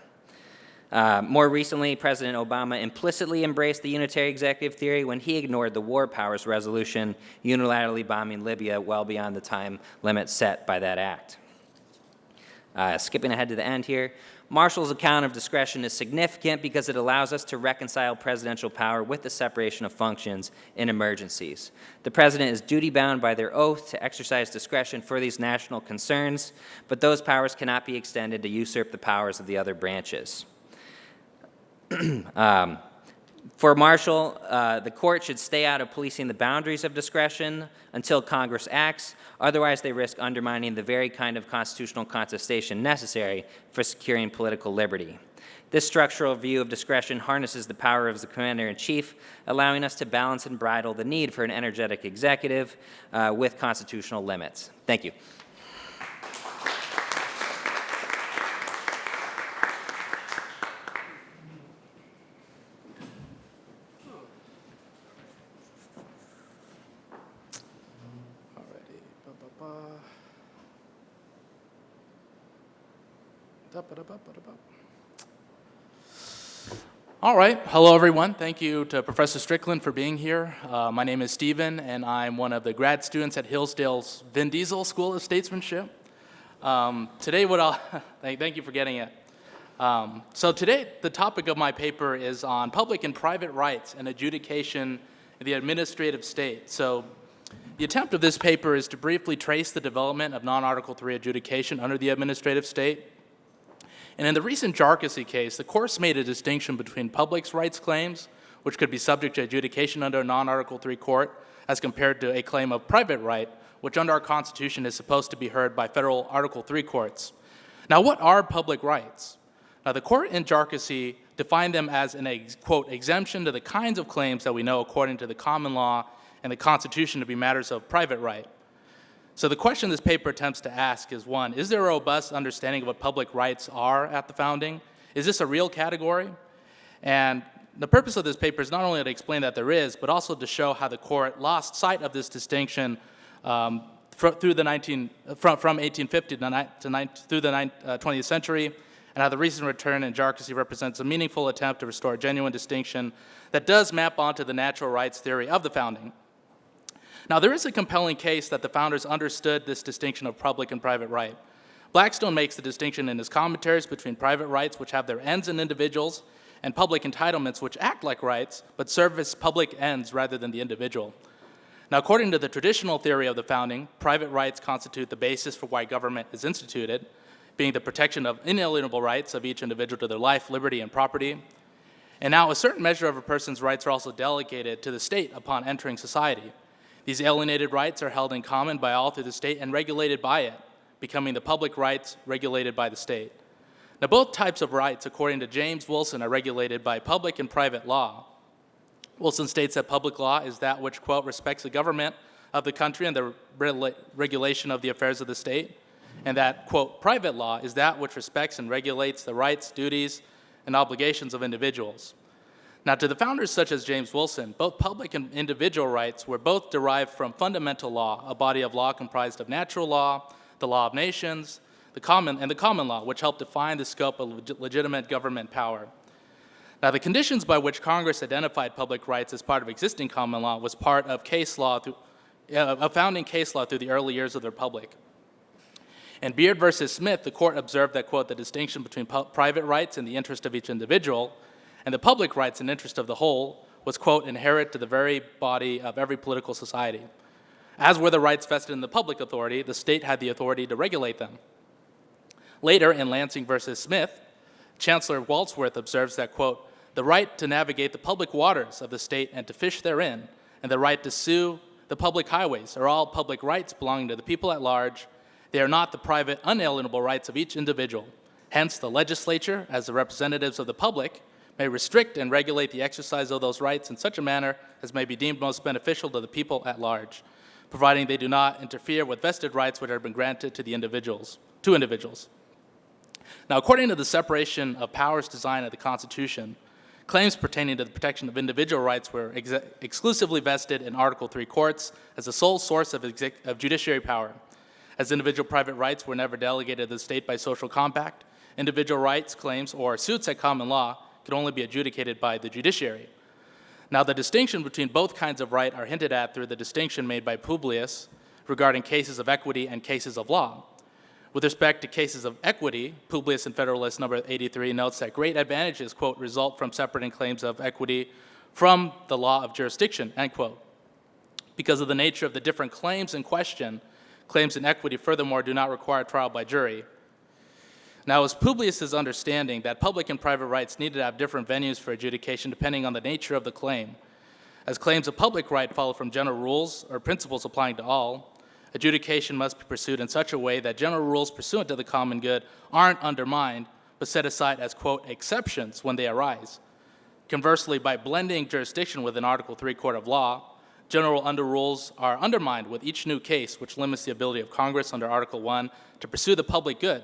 More recently, President Obama implicitly embraced the unitary executive theory when he ignored the War Powers Resolution, unilaterally bombing Libya well beyond the time limit set by that act. Skipping ahead to the end here, Marshall's account of discretion is significant because it allows us to reconcile presidential power with the separation of functions in emergencies. The president is duty-bound by their oath to exercise discretion for these national concerns, but those powers cannot be extended to usurp the powers of the other branches. For Marshall, the court should stay out of policing the boundaries of discretion until Congress acts. Otherwise, they risk undermining the very kind of constitutional contestation necessary for securing political liberty. This structural view of discretion harnesses the power of the commander-in-chief, allowing us to balance and bridle the need for an energetic executive with constitutional limits. Thank you. All right. Hello, everyone. Thank you to Professor Strickland for being here. My name is Stephen, and I'm one of the grad students at Hillsdale's Vin Diesel School of Statesmanship. Today, thank you for getting it. So today, the topic of my paper is on public and private rights and adjudication in the administrative state. So the attempt of this paper is to briefly trace the development of non-Article III adjudication under the administrative state. And in the recent Jarkissi case, the course made a distinction between public rights claims, which could be subject to adjudication under a non-Article III court, as compared to a claim of private right, which under our Constitution is supposed to be heard by federal Article III courts. Now, what are public rights? Now, the court in Jarkissi defined them as an, quote, exemption to the kinds of claims that we know according to the common law and the Constitution to be matters of private right. So the question this paper attempts to ask is, one, is there a robust understanding of what public rights are at the founding? Is this a real category? And the purpose of this paper is not only to explain that there is, but also to show how the court lost sight of this distinction from 1850 through the 20th century, and how the recent return in Jarkissi represents a meaningful attempt to restore a genuine distinction that does map onto the natural rights theory of the founding. Now, there is a compelling case that the founders understood this distinction of public and private right. Blackstone makes the distinction in his commentaries between private rights, which have their ends in individuals, and public entitlements, which act like rights, but service public ends rather than the individual. Now, according to the traditional theory of the founding, private rights constitute the basis for why government is instituted, being the protection of inalienable rights of each individual to their life, liberty, and property. And now, a certain measure of a person's rights are also delegated to the state upon entering society. These alienated rights are held in common by all through the state and regulated by it, becoming the public rights regulated by the state. Now, both types of rights, according to James Wilson, are regulated by public and private law. Wilson states that public law is that which, quote, respects the government of the country and the regulation of the affairs of the state, and that, quote, private law is that which respects and regulates the rights, duties, and obligations of individuals. Now, to the founders such as James Wilson, both public and individual rights were both derived from fundamental law, a body of law comprised of natural law, the law of nations, the common law, which helped define the scope of legitimate government power. Now, the conditions by which Congress identified public rights as part of existing common law was part of founding case law through the early years of the Republic. In Beard versus Smith, the court observed that, quote, the distinction between private rights in the interest of each individual and the public rights and interest of the whole was, quote, inherent to the very body of every political society. As were the rights vested in the public authority, the state had the authority to regulate them. Later, in Lansing versus Smith, Chancellor Walsworth observes that, quote, the right to navigate the public waters of the state and to fish therein, and the right to sue the public highways are all public rights belonging to the people at large. They are not the private, unalienable rights of each individual. Hence, the legislature, as the representatives of the public, may restrict and regulate the exercise of those rights in such a manner as may be deemed most beneficial to the people at large, providing they do not interfere with vested rights which have been granted to individuals. Now, according to the separation of powers design of the Constitution, claims pertaining to the protection of individual rights were exclusively vested in Article III courts as the sole source of judiciary power. As individual private rights were never delegated to the state by social compact, individual rights claims or suits at common law could only be adjudicated by the judiciary. Now, the distinction between both kinds of right are hinted at through the distinction made by Publius regarding cases of equity and cases of law. With respect to cases of equity, Publius in Federalist number 83 notes that great advantages, quote, result from separating claims of equity from the law of jurisdiction, end quote. Because of the nature of the different claims in question, claims in equity, furthermore, do not require trial by jury. Now, it was Publius's understanding that public and private rights needed to have different venues for adjudication depending on the nature of the claim. As claims of public right follow from general rules or principles applying to all, adjudication must be pursued in such a way that general rules pursuant to the common good aren't undermined, but set aside as, quote, exceptions when they arise. Conversely, by blending jurisdiction with an Article III court of law, general rules are undermined with each new case, which limits the ability of Congress under Article I to pursue the public good.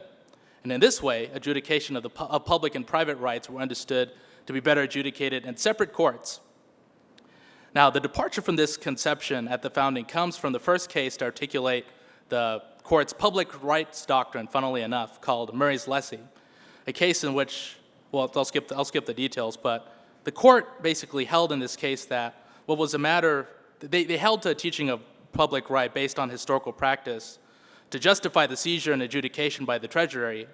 And in this way, adjudication of public and private rights were understood to be better adjudicated in separate courts. Now, the departure from this conception at the founding comes from the first case to articulate the court's public rights doctrine, funnily enough, called Murray's Lessee, a case in which, well, I'll skip the details, but the court basically held in this case that what was a matter, they held to a teaching of public right based on historical practice to justify the seizure and adjudication by the Treasury.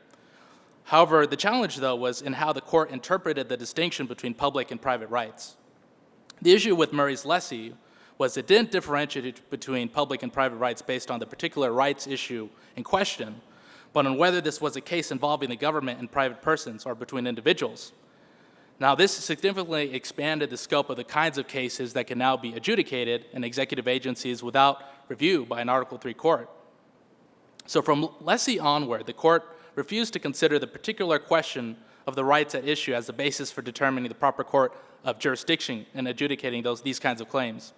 However, the challenge, though, was in how the court interpreted the distinction between public and private rights. The issue with Murray's Lessee was it didn't differentiate between public and private rights based on the particular rights issue in question, but on whether this was a case involving the government and private persons or between individuals. Now, this significantly expanded the scope of the kinds of cases that can now be adjudicated in executive agencies without review by an Article III court. So from Lessee onward, the court refused to consider the particular question of the rights at issue as the basis for determining the proper court of jurisdiction and adjudicating these kinds of claims.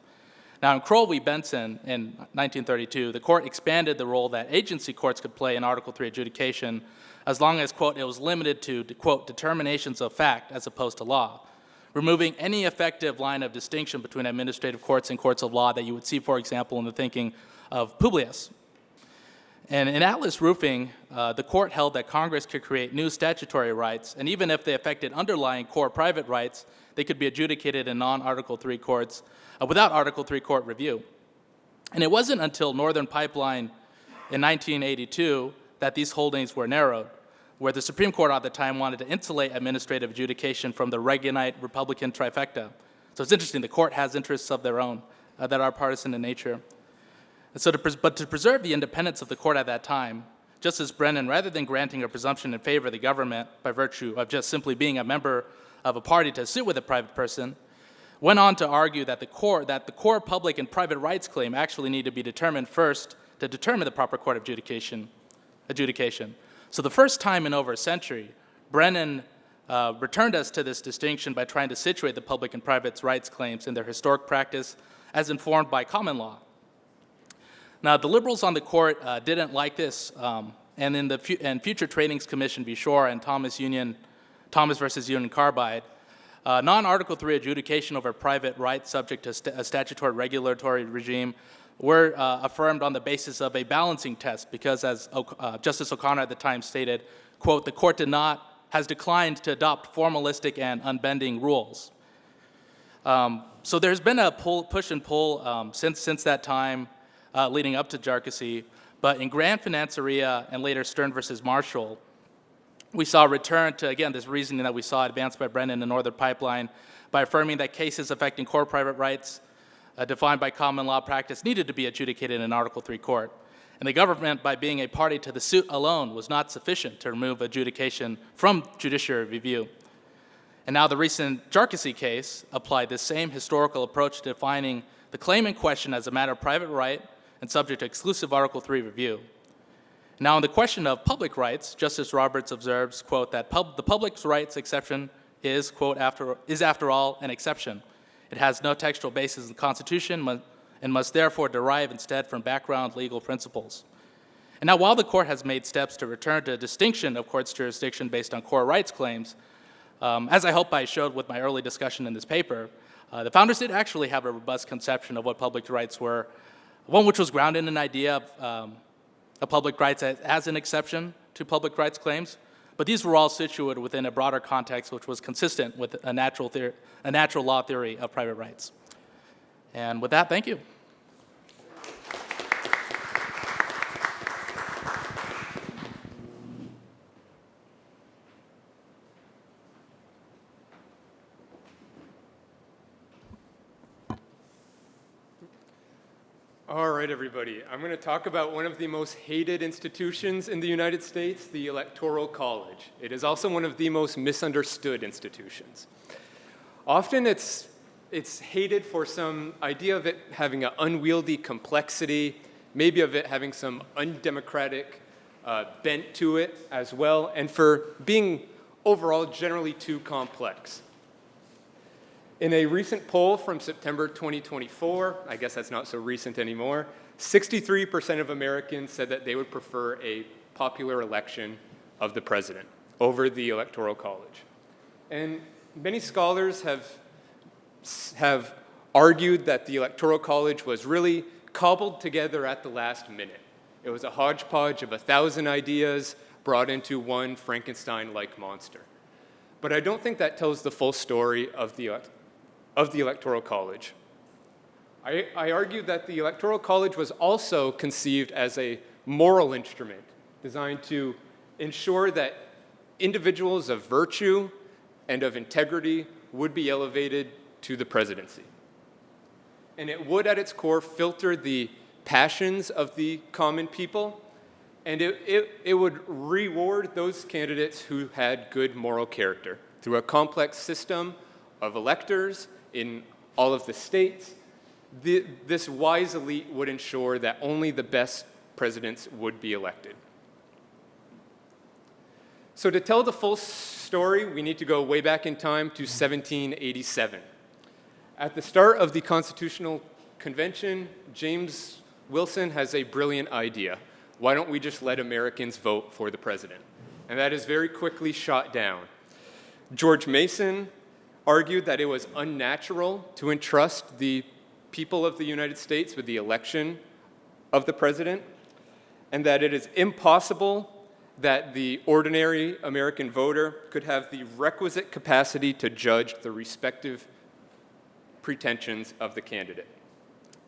Now, in Kroll v. Benson in 1932, the court expanded the role that agency courts could play in Article III adjudication as long as, quote, it was limited to, quote, determinations of fact as opposed to law, removing any effective line of distinction between administrative courts and courts of law that you would see, for example, in the thinking of Publius. And in Atlas Roofing, the court held that Congress could create new statutory rights, and even if they affected underlying core private rights, they could be adjudicated in non-Article III courts without Article III court review. And it wasn't until Northern Pipeline in 1982 that these holdings were narrowed, where the Supreme Court at the time wanted to insulate administrative adjudication from the Reaganite Republican trifecta. So it's interesting, the court has interests of their own that are partisan in nature. And so to preserve the independence of the court at that time, Justice Brennan, rather than granting a presumption in favor of the government by virtue of just simply being a member of a party to suit with a private person, went on to argue that the core public and private rights claim actually need to be determined first to determine the proper court of adjudication. So the first time in over a century, Brennan returned us to this distinction by trying to situate the public and private rights claims in their historic practice as informed by common law. Now, the liberals on the court didn't like this, and in Future Tradings Commission v. Shore and Thomas versus Union Carbide, non-Article III adjudication over private rights subject to a statutory regulatory regime were affirmed on the basis of a balancing test because, as Justice O'Connor at the time stated, quote, the court has declined to adopt formalistic and unbending rules. So there's been a push and pull since that time leading up to Jarkissi, but in Grand Financeria and later Stern versus Marshall, we saw a return to, again, this reasoning that we saw advanced by Brennan and Northern Pipeline by affirming that cases affecting core private rights defined by common law practice needed to be adjudicated in Article III court. And the government, by being a party to the suit alone, was not sufficient to remove adjudication from judiciary review. And now the recent Jarkissi case applied this same historical approach to defining the claim in question as a matter of private right and subject to exclusive Article III review. Now, on the question of public rights, Justice Roberts observes, quote, that the public rights exception is, quote, after all, an exception. It has no textual basis in the Constitution and must therefore derive instead from background legal principles. And now, while the court has made steps to return to a distinction of court's jurisdiction based on core rights claims, as I hope I showed with my early discussion in this paper, the founders did actually have a robust conception of what public rights were, one which was grounded in an idea of public rights as an exception to public rights claims, but these were all situated within a broader context which was consistent with a natural law theory of private rights. And with that, thank you. All right, everybody. I'm going to talk about one of the most hated institutions in the United States, the Electoral College. It is also one of the most misunderstood institutions. Often it's hated for some idea of it having an unwieldy complexity, maybe of it having some undemocratic bent to it as well, and for being overall generally too complex. In a recent poll from September 2024, I guess that's not so recent anymore, 63% of Americans said that they would prefer a popular election of the president over the Electoral College. And many scholars have argued that the Electoral College was really cobbled together at the last minute. It was a hodgepodge of 1,000 ideas brought into one Frankenstein-like monster. But I don't think that tells the full story of the Electoral College. I argue that the Electoral College was also conceived as a moral instrument designed to ensure that individuals of virtue and of integrity would be elevated to the presidency. And it would, at its core, filter the passions of the common people, and it would reward those candidates who had good moral character through a complex system of electors in all of the states. This wise elite would ensure that only the best presidents would be elected. So to tell the full story, we need to go way back in time to 1787. At the start of the Constitutional Convention, James Wilson has a brilliant idea. Why don't we just let Americans vote for the president? And that is very quickly shot down. George Mason argued that it was unnatural to entrust the people of the United States with the election of the president, and that it is impossible that the ordinary American voter could have the requisite capacity to judge the respective pretensions of the candidate.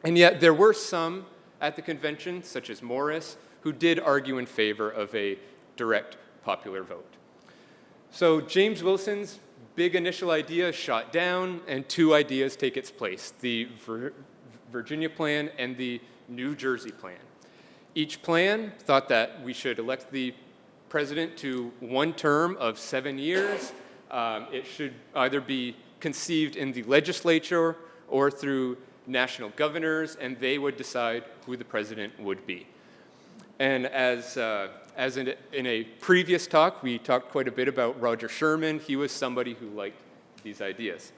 And yet there were some at the convention, such as Morris, who did argue in favor of a direct popular vote. So James Wilson's big initial idea is shot down, and two ideas take its place, the Virginia plan and the New Jersey plan. Each plan thought that we should elect the president to one term of 7 years. It should either be conceived in the legislature or through national governors, and they would decide who the president would be. And as in a previous talk, we talked quite a bit about Roger Sherman. He was somebody who liked these ideas.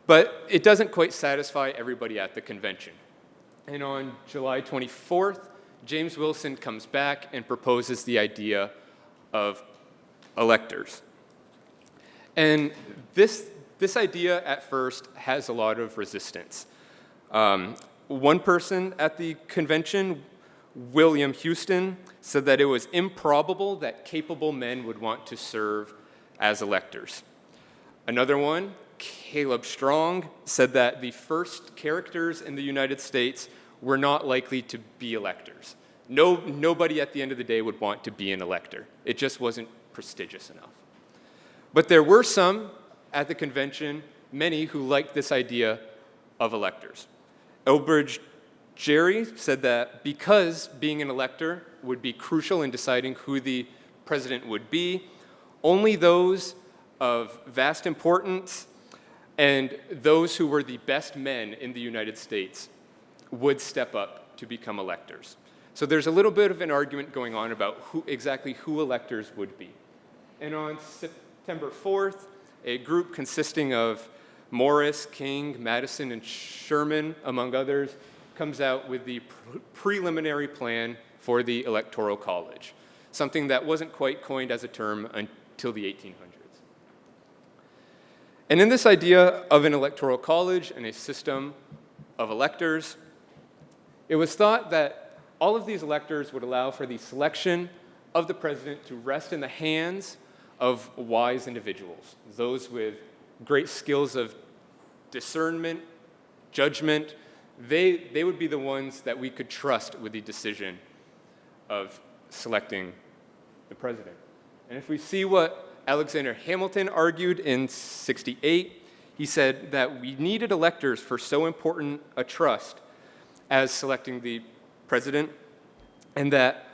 But it doesn't quite satisfy everybody at the convention. And on July 24th, James Wilson comes back and proposes the idea of electors. And this idea at first has a lot of resistance. One person at the convention, William Houston, said that it was improbable that capable men would want to serve as electors. Another one, Caleb Strong, said that the first characters in the United States were not likely to be electors. Nobody at the end of the day would want to be an elector. It just wasn't prestigious enough. But there were some at the convention, many who liked this idea of electors. Elbridge Gerry said that because being an elector would be crucial in deciding who the president would be, only those of vast importance and those who were the best men in the United States would step up to become electors. So there's a little bit of an argument going on about exactly who electors would be. And on September 4th, a group consisting of Morris, King, Madison, and Sherman, among others, comes out with the preliminary plan for the Electoral College, something that wasn't quite coined as a term until the 1800s. And in this idea of an electoral college and a system of electors, it was thought that all of these electors would allow for the selection of the president to rest in the hands of wise individuals, those with great skills of discernment, judgment. They would be the ones that we could trust with the decision of selecting the president. And if we see what Alexander Hamilton argued in '68, he said that we needed electors for so important a trust as selecting the president, and that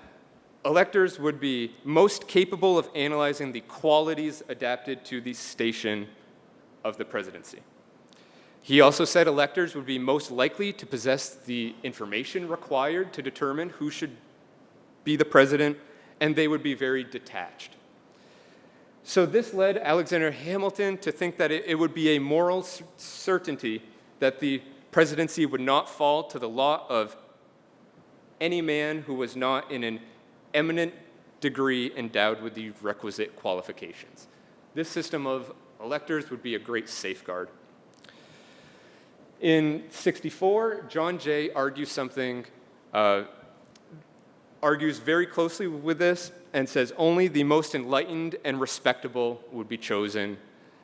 electors would be most capable of analyzing the qualities adapted to the station of the presidency. He also said electors would be most likely to possess the information required to determine who should be the president, and they would be very detached. So this led Alexander Hamilton to think that it would be a moral certainty that the presidency would not fall to the lot of any man who was not in an eminent degree endowed with the requisite qualifications. This system of electors would be a great safeguard. In '64, John Jay argues very closely with this and says only the most enlightened and respectable would be chosen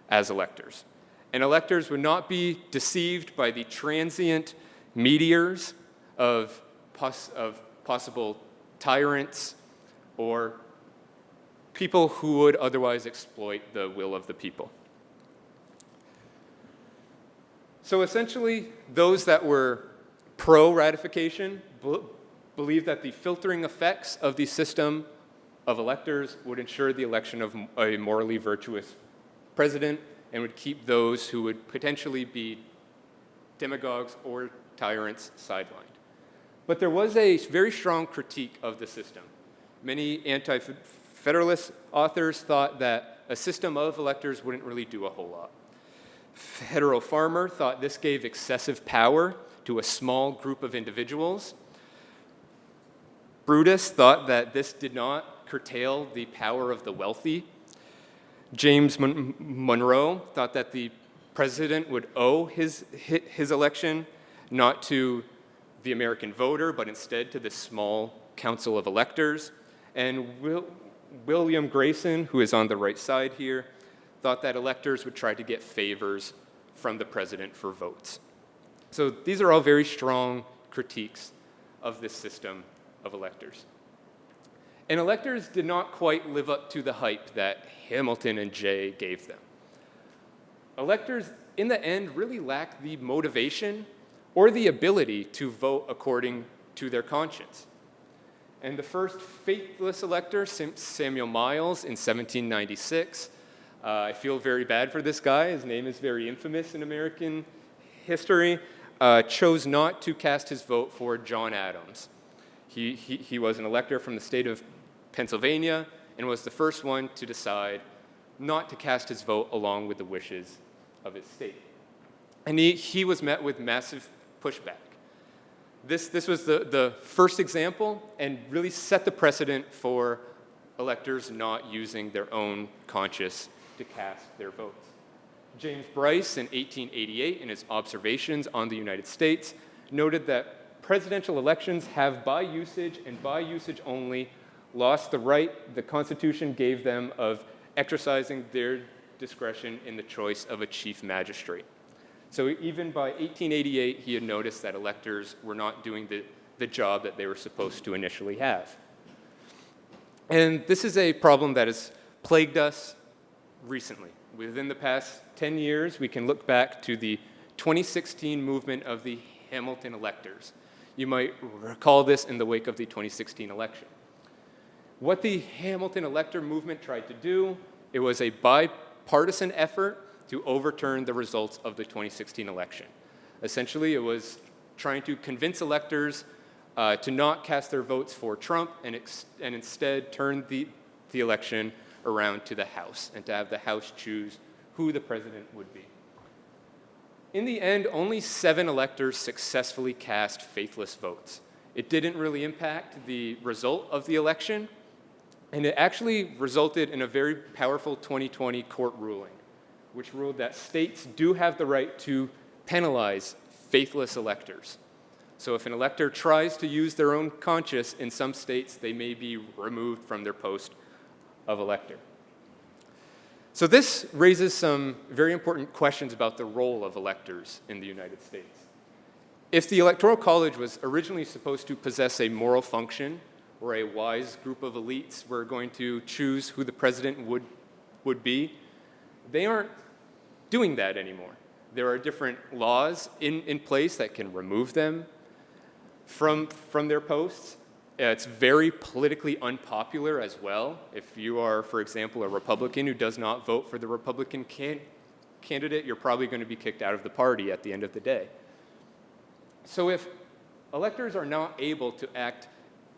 as electors. And electors would not be deceived by the transient meteors of possible tyrants or people who would otherwise exploit the will of the people. So essentially, those that were pro-ratification believed that the filtering effects of the system of electors would ensure the election of a morally virtuous president and would keep those who would potentially be demagogues or tyrants sidelined. But there was a very strong critique of the system. Many anti-federalist authors thought that a system of electors wouldn't really do a whole lot. Federal Farmer thought this gave excessive power to a small group of individuals. Brutus thought that this did not curtail the power of the wealthy. James Monroe thought that the president would owe his election not to the American voter, but instead to the small council of electors. And William Grayson, who is on the right side here, thought that electors would try to get favors from the president for votes. So these are all very strong critiques of this system of electors. And electors did not quite live up to the hype that Hamilton and Jay gave them. Electors, in the end, really lack the motivation or the ability to vote according to their conscience. And the first faithless elector, Samuel Miles, in 1796, I feel very bad for this guy. His name is very infamous in American history. Chose not to cast his vote for John Adams. He was an elector from the state of Pennsylvania and was the first one to decide not to cast his vote along with the wishes of his state. And he was met with massive pushback. This was the first example and really set the precedent for electors not using their own conscience to cast their votes. James Bryce in 1888, in his observations on the United States, noted that presidential elections have by usage and by usage only lost the right the Constitution gave them of exercising their discretion in the choice of a chief magistrate. So even by 1888, he had noticed that electors were not doing the job that they were supposed to initially have. And this is a problem that has plagued us recently. Within the past 10 years, we can look back to the 2016 movement of the Hamilton electors. You might recall this in the wake of the 2016 election. What the Hamilton elector movement tried to do, it was a bipartisan effort to overturn the results of the 2016 election. Essentially, it was trying to convince electors to not cast their votes for Trump and instead turn the election around to the House and to have the House choose who the president would be. In the end, only 7 electors successfully cast faithless votes. It didn't really impact the result of the election, and it actually resulted in a very powerful 2020 court ruling, which ruled that states do have the right to penalize faithless electors. So if an elector tries to use their own conscience in some states, they may be removed from their post of elector. So this raises some very important questions about the role of electors in the United States. If the Electoral College was originally supposed to possess a moral function, where a wise group of elites were going to choose who the president would be, they aren't doing that anymore. There are different laws in place that can remove them. from their posts. It's very politically unpopular as well. If you are, for example, a Republican who does not vote for the Republican candidate, you're probably going to be kicked out of the party at the end of the day. So if electors are not able to act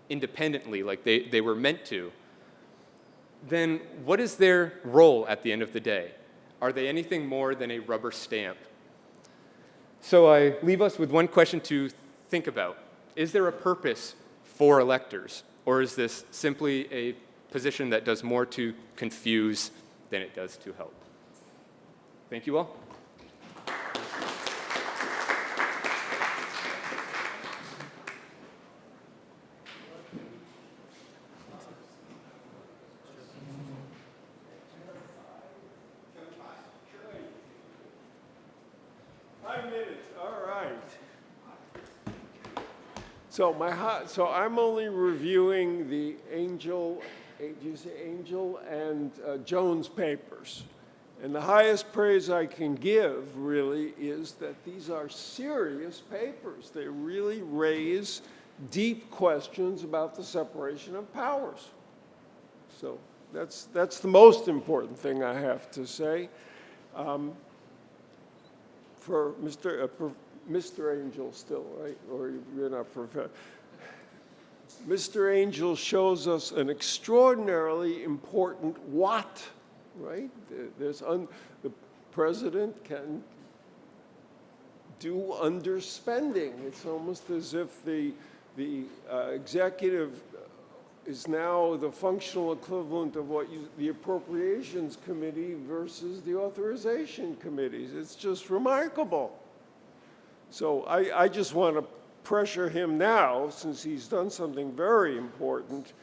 independently like they were meant to, then what is their role at the end of the day? Are they anything more than a rubber stamp? So I leave us with one question to think about. Is there a purpose for electors, or is this simply a position that does more to confuse than it does to help? Thank you all. 5 minutes, all right. So I'm only reviewing the Angell and Jones papers. And the highest praise I can give, really, is that these are serious papers. They really raise deep questions about the separation of powers. So that's the most important thing I have to say. For Mr. Angell still, right? Or you're not professor. Mr. Angell shows us an extraordinarily important what, right? The president can do underspending. It's almost as if the executive is now the functional equivalent of the Appropriations Committee versus the Authorization Committees. It's just remarkable. So I just want to pressure him now, since he's done something very important.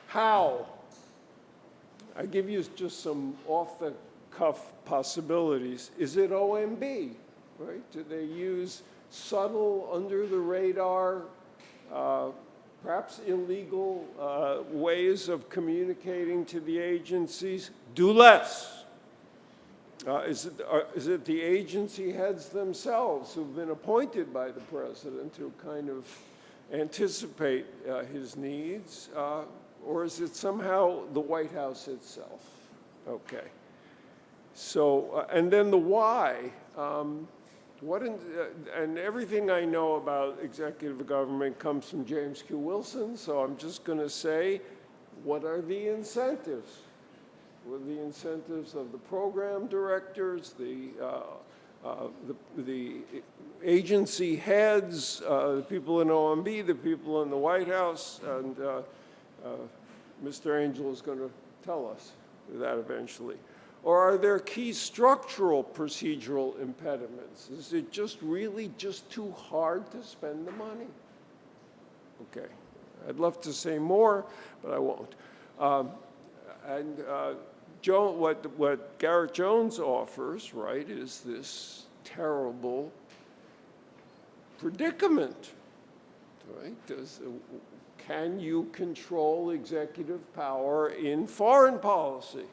How? I give you just some off-the-cuff possibilities. Is it OMB, right? Do they use subtle, under-the-radar, perhaps illegal ways of communicating to the agencies? Do less. Is it the agency heads themselves who've been appointed by the president to kind of anticipate his needs? Or is it somehow the White House itself? Okay. So, and then the why. And everything I know about executive government comes from James Q. Wilson, so I'm just going to say, what are the incentives? What are the incentives of the program directors, the agency heads, the people in OMB, the people in the White House, and Mr. Angell is going to tell us that eventually. Or are there key structural procedural impediments? Is it just really just too hard to spend the money? Okay, I'd love to say more, but I won't. What Garrett Jones offers, right, is this terrible predicament, right? Can you control executive power in foreign policy?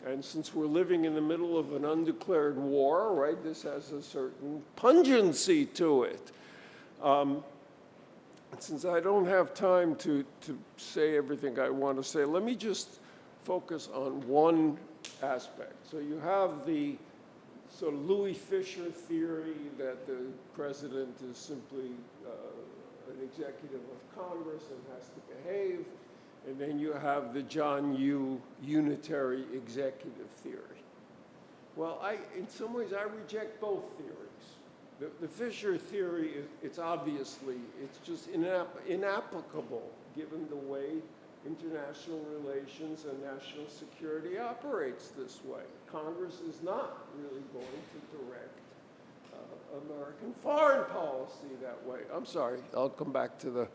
And since we're living in the middle of an undeclared war, right, this has a certain pungency to it. Since I don't have time to say everything I want to say, let me just focus on one aspect. So you have the sort of Louis Fisher theory that the president is simply an executive of Congress and has to behave. And then you have the John Yoo unitary executive theory. Well, in some ways, I reject both theories. The Fisher theory, it's just inapplicable given the way international relations and national security operates this way. Congress is not really going to direct American foreign policy that way. I'm sorry, I'll come back to the...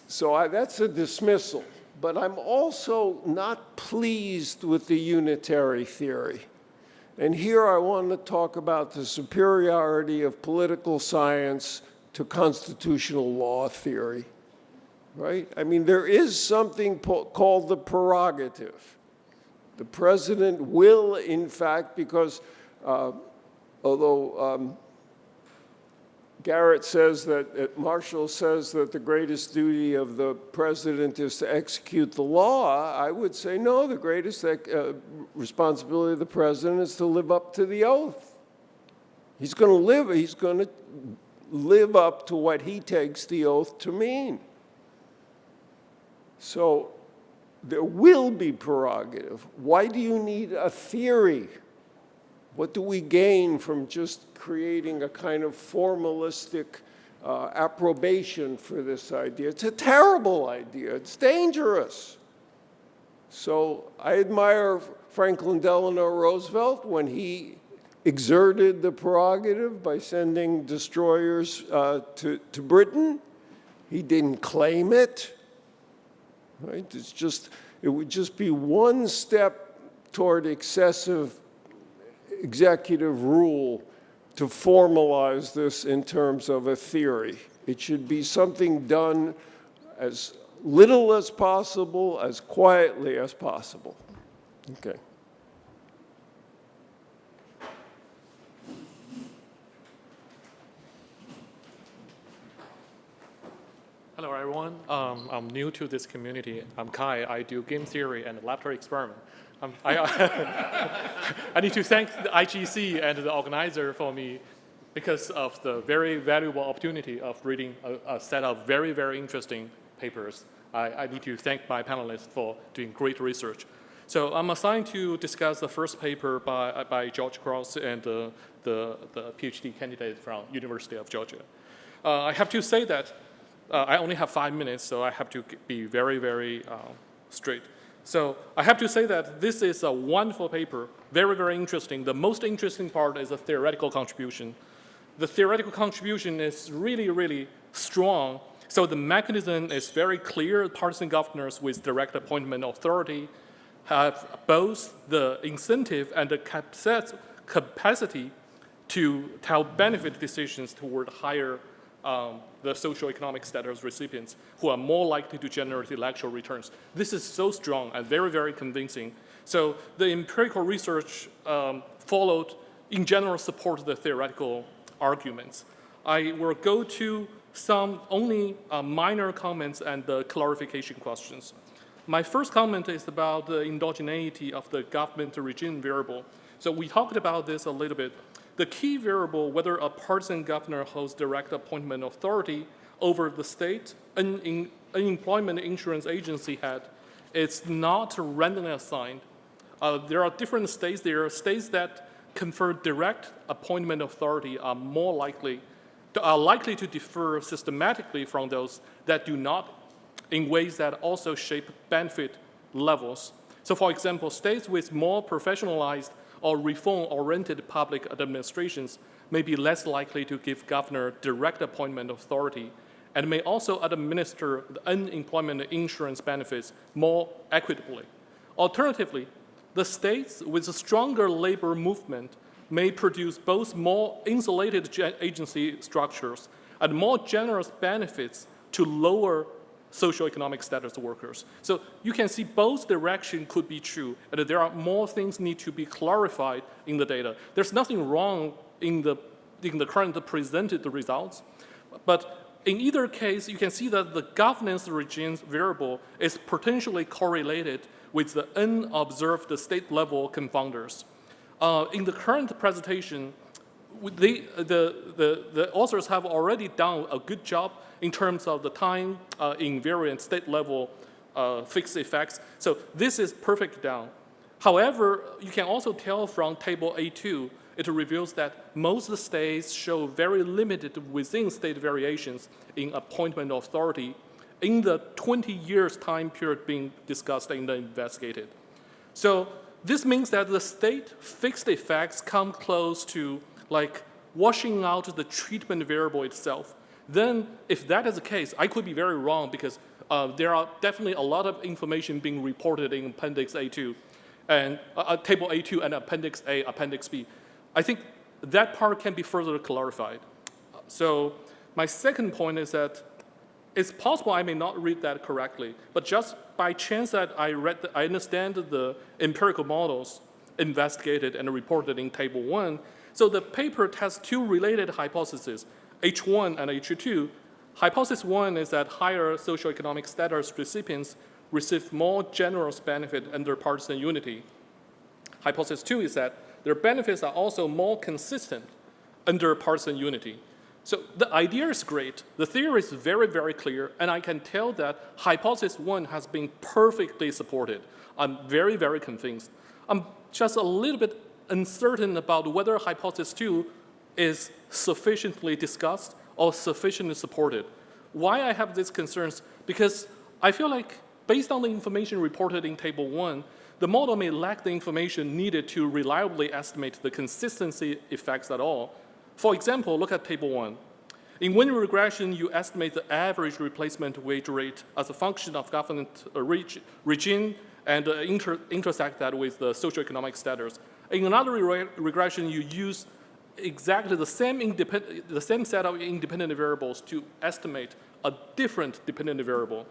So that's a dismissal. But I'm also not pleased with the unitary theory. And here I want to talk about the superiority of political science to constitutional law theory, right? I mean, there is something called the prerogative. The president will, in fact, because although Garrett says that, Marshall says that the greatest duty of the president is to execute the law. I would say no, the greatest responsibility of the president is to live up to the oath. He's going to live up to what he takes the oath to mean. So there will be prerogative. Why do you need a theory? What do we gain from just creating a kind of formalistic approbation for this idea? It's a terrible idea. It's dangerous. So I admire Franklin Delano Roosevelt when he exerted the prerogative by sending destroyers to Britain. He didn't claim it. Right? It would just be one step toward excessive executive rule to formalize this in terms of a theory. It should be something done as little as possible, as quietly as possible. Okay. Hello, everyone. I'm new to this community. I'm Kai. I do game theory and laboratory experiment. I need to thank the IGC and the organizer for me because of the very valuable opportunity of reading a set of very, very interesting papers. I need to thank my panelists for doing great research. So I'm assigned to discuss the first paper by George Krause and the PhD candidate from University of Georgia. I have to say that I only have 5 minutes, so I have to be very, very straight. So I have to say that this is a wonderful paper, very, very interesting. The most interesting part is the theoretical contribution. The theoretical contribution is really, really strong. So the mechanism is very clear. Partisan governors with direct appointment authority have both the incentive and the capacity to help benefit decisions toward higher the socioeconomic status recipients who are more likely to generate electoral returns. This is so strong and very, very convincing. So the empirical research followed, in general, support the theoretical arguments. I will go to some only minor comments and the clarification questions. My first comment is about the endogeneity of the government regime variable. So we talked about this a little bit. The key variable, whether a partisan governor holds direct appointment authority over the state unemployment insurance agency head, it's not randomly assigned. There are different states. There are states that confer direct appointment authority are likely to differ systematically from those that do not, in ways that also shape benefit levels. So for example, states with more professionalized or reform-oriented public administrations may be less likely to give governor direct appointment authority and may also administer the unemployment insurance benefits more equitably. Alternatively, the states with a stronger labor movement may produce both more insulated agency structures and more generous benefits to lower socioeconomic status workers. So you can see both directions could be true, and there are more things need to be clarified in the data. There's nothing wrong in the current presented results, but in either case, you can see that the governance regime variable is potentially correlated with the unobserved state-level confounders. In the current presentation, the authors have already done a good job in terms of the time invariant state-level fixed effects. So this is perfect down. However, you can also tell from table A2, it reveals that most states show very limited within-state variations in appointment authority in the 20 years time period being discussed and investigated. So this means that the state fixed effects come close to like washing out the treatment variable itself. Then if that is the case, I could be very wrong because there are definitely a lot of information being reported in Appendix A2 and Table A2 and Appendix A, Appendix B. I think that part can be further clarified. So my second point is that it's possible I may not read that correctly, but just by chance that I understand the empirical models investigated and reported in Table 1. So the paper tests two related hypotheses. H1 and H2, hypothesis 1 is that higher socioeconomic status recipients receive more generous benefit under partisan unity. Hypothesis 2 is that their benefits are also more consistent under partisan unity. So the idea is great, the theory is very, very clear, and I can tell that hypothesis 1 has been perfectly supported. I'm very, very convinced. I'm just a little bit uncertain about whether hypothesis 2 is sufficiently discussed or sufficiently supported. Why I have these concerns? Because I feel like based on the information reported in table 1, the model may lack the information needed to reliably estimate the consistency effects at all. For example, look at table 1. In one regression, you estimate the average replacement wage rate as a function of government regime and intersect that with the socioeconomic status. In another regression, you use exactly the same set of independent variables to estimate a different dependent variable.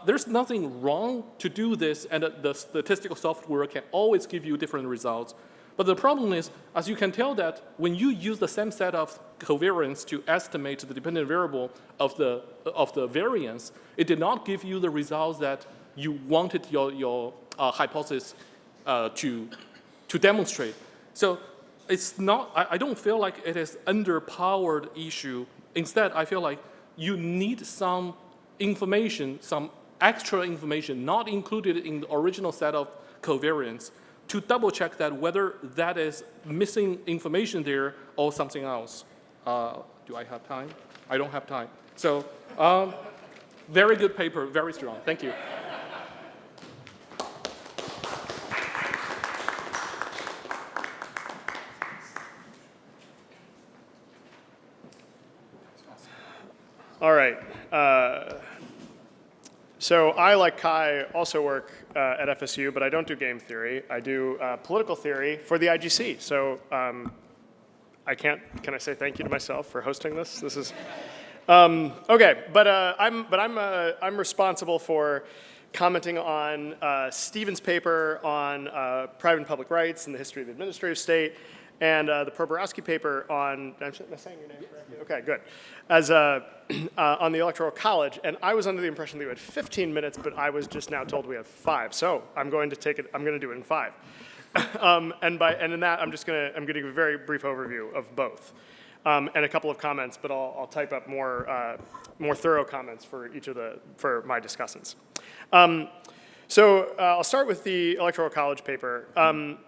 There's nothing wrong to do this, and the statistical software can always give you different results. But the problem is, as you can tell that when you use the same set of covariance to estimate the dependent variable of the variance, it did not give you the results that you wanted your hypothesis to demonstrate. So it's not, I don't feel like it is underpowered issue. Instead, I feel like you need some information, some extra information not included in the original set of covariance to double check that whether that is missing information there or something else. Do I have time? I don't have time. So very good paper, very strong. Thank you. All right. So I, like Kai, also work at FSU, but I don't do game theory. I do political theory for the IGC. So can I say thank you to myself for hosting this? This is, okay, but I'm responsible for commenting on Stephen's paper on private and public rights and the history of the administrative state, and the Proborowski paper on, am I saying your name correctly? Okay, good. As on the Electoral College, and I was under the impression that we had 15 minutes, but I was just now told we have 5. So I'm going to take it. I'm going to do it in 5. And in that, I'm going to give a very brief overview of both, and a couple of comments. But I'll type up more thorough comments for my discussants. So I'll start with the Electoral College paper.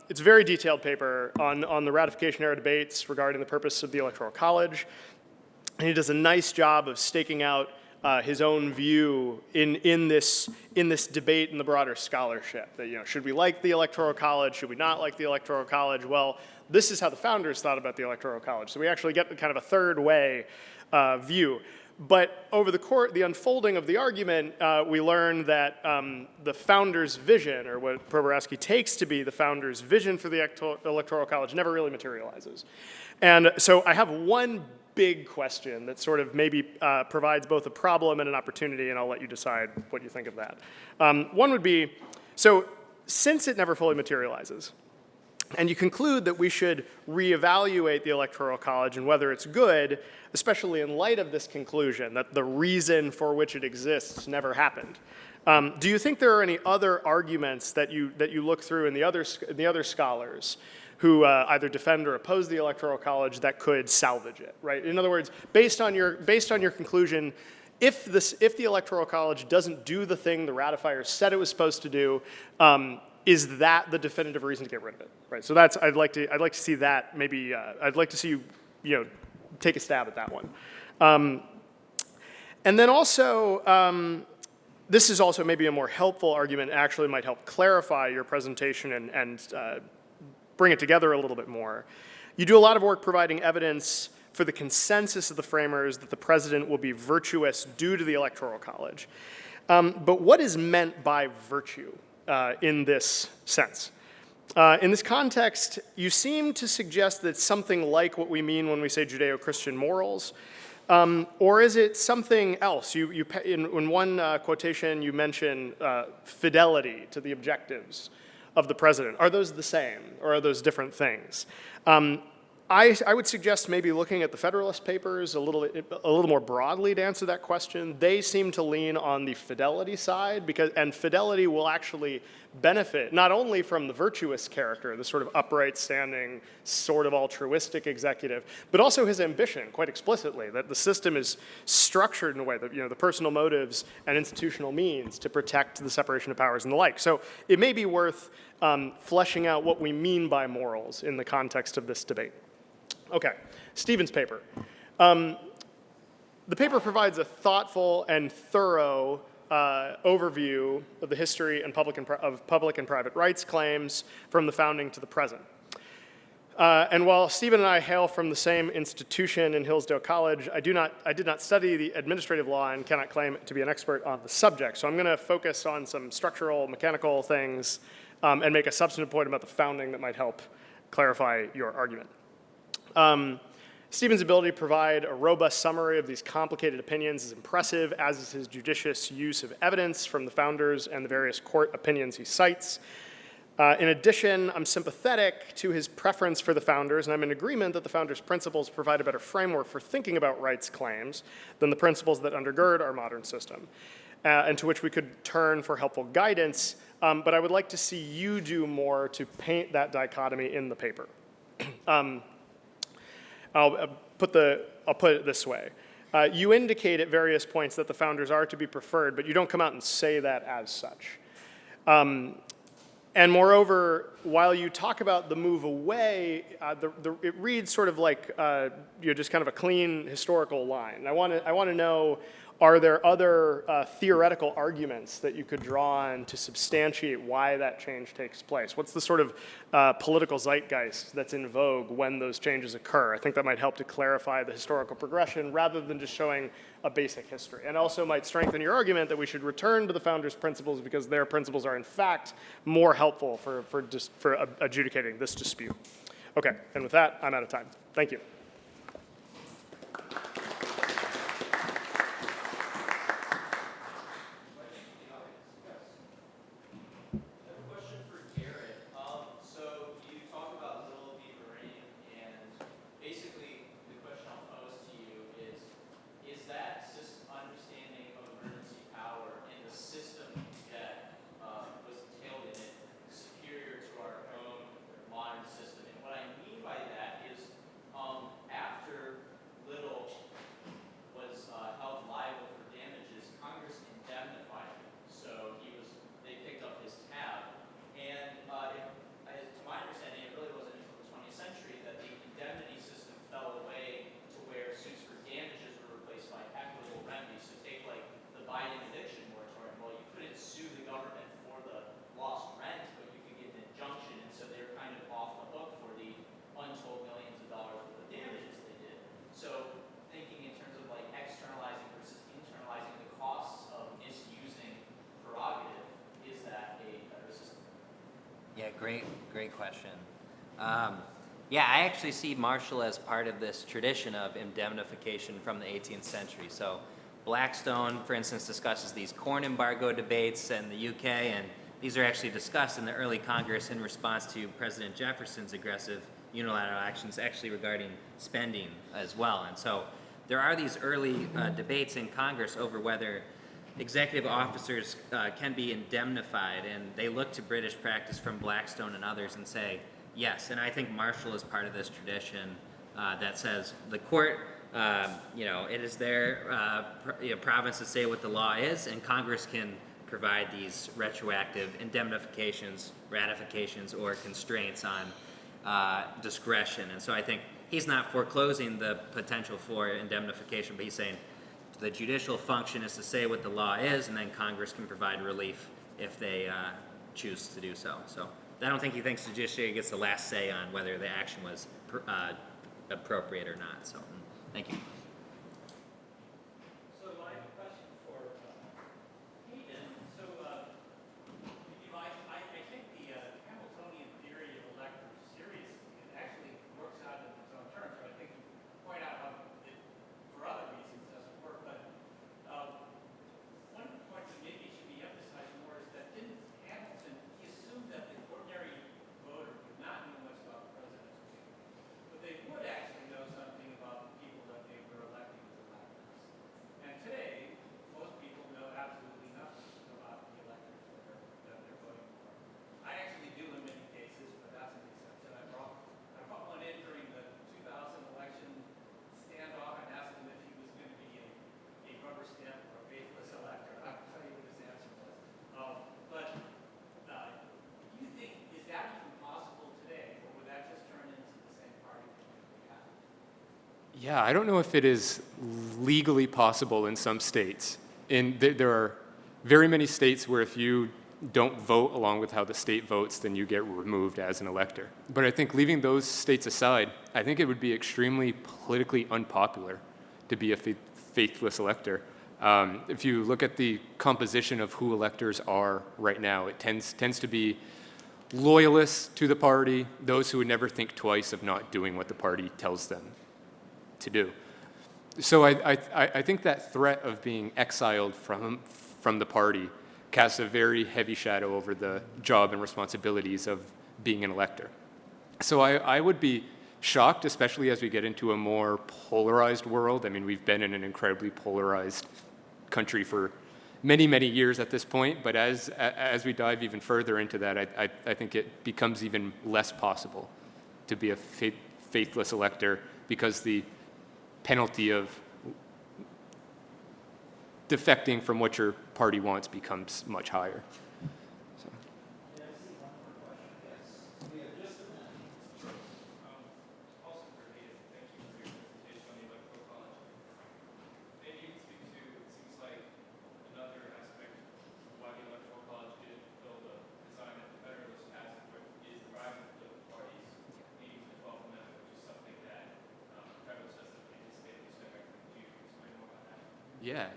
It's a very detailed paper on the ratification era debates regarding the purpose of the Electoral College. And he does a nice job of staking out his own view in this debate in the broader scholarship. That, should we like the Electoral College? Should we not like the Electoral College? Well, this is how the founders thought about the Electoral College. So we actually get kind of a third way view. But over the unfolding of the argument, we learn that the founders' vision, or what Proborowski takes to be the founders' vision for the Electoral College, never really materializes. And so I have one big question that sort of maybe provides both a problem and an opportunity, and I'll let you decide what you think of that. One would be, so since it never fully materializes, and you conclude that we should reevaluate the Electoral College and whether it's good, especially in light of this conclusion that the reason for which it exists never happened. Do you think there are any other arguments that you look through in the other scholars who either defend or oppose the Electoral College that could salvage it, right? In other words, based on your conclusion, if the Electoral College doesn't do the thing the ratifiers said it was supposed to do, is that the definitive reason to get rid of it, right? So that's I'd like to see that maybe I'd like to see you take a stab at that one, and then also this is also maybe a more helpful argument. Actually, might help clarify your presentation and bring it together a little bit more. You do a lot of work providing evidence for the consensus of the framers that the president will be virtuous due to the Electoral College. But what is meant by virtue in this sense? In this context, you seem to suggest that it's something like what we mean when we say Judeo-Christian morals, or is it something else? In one quotation, you mention fidelity to the objectives of the president. Are those the same, or are those different things? I would suggest maybe looking at the Federalist Papers a little more broadly to answer that question. They seem to lean on the fidelity side, and fidelity will actually benefit not only from the virtuous character, the sort of upright standing, sort of altruistic executive, but also his ambition, quite explicitly, that the system is structured in a way that, the personal motives and institutional means to protect the separation of powers and the like. So it may be worth fleshing out what we mean by morals in the context of this debate. Okay, Stephen's paper. The paper provides a thoughtful and thorough overview of the history and of public and private rights claims from the founding to the present. And while Stephen and I hail from the same institution in Hillsdale College, I did not study the administrative law and cannot claim to be an expert on the subject. So I'm going to focus on some structural, mechanical things and make a substantive point about the founding that might help clarify your argument. Stephen's ability to provide a robust summary of these complicated opinions is impressive, as is his judicious use of evidence from the founders and the various court opinions he cites. In addition, I'm sympathetic to his preference for the founders, and I'm in agreement that the founders' principles provide a better framework for thinking about rights claims than the principles that undergird our modern system, and to which we could turn for helpful guidance, but I would like to see you do more to paint that dichotomy in the paper. I'll put it this way. You indicate at various points that the founders are to be preferred, but you don't come out and say that as such. And moreover, while you talk about the move away, it reads sort of like just kind of a clean historical line. I want to know, are there other theoretical arguments that you could draw on to substantiate why that change takes place? What's the sort of political zeitgeist that's in vogue when those changes occur? I think that might help to clarify the historical progression rather than just showing a basic history. And also might strengthen your argument that we should return to the founders' principles because their principles are in fact more helpful for adjudicating this dispute. Okay, and with that, I'm out of time. Thank you. Great question. Yeah, I actually see Marshall as part of this tradition of indemnification from the 18th century. So Blackstone, for instance, discusses these corn embargo debates in the UK, and these are actually discussed in the early Congress in response to President Jefferson's aggressive unilateral actions actually regarding spending as well. And so there are these early debates in Congress over whether executive officers can be indemnified, and they look to British practice from Blackstone and others and say, yes. And I think Marshall is part of this tradition that says the court, it is their province to say what the law is, and Congress can provide these retroactive indemnifications, ratifications, or constraints on discretion. And so I think he's not foreclosing the potential for indemnification, but he's saying the judicial function is to say what the law is, and then Congress can provide relief if they choose to do so. So I don't think he thinks the judiciary gets the last say on whether the action was appropriate or not. So thank you. So I have a question for Hayden. So I take the Hamiltonian theory of electors seriously. It actually works out in its own terms. So I think you point out how it, for other reasons, doesn't work. But one point that maybe should be emphasized more is that didn't Hamilton, he assumed that the ordinary voter would not know much about the presidency. But they would Yeah, I don't know if it is legally possible in some states. There are very many states where if you don't vote along with how the state votes, then you get removed as an elector. But I think leaving those states aside, I think it would be extremely politically unpopular to be a faithless elector. If you look at the composition of who electors are right now, it tends to be loyalists to the party, those who would never think twice of not doing what the party tells them to do. So I think that threat of being exiled from the party casts a very heavy shadow over the job and responsibilities of being an elector. So I would be shocked, especially as we get into a more polarized world. I mean, we've been in an incredibly polarized country for many, many years at this point, but as we dive even further into that, I think it becomes even less possible to be a faithless elector because the penalty of defecting from what your party wants becomes much higher. So.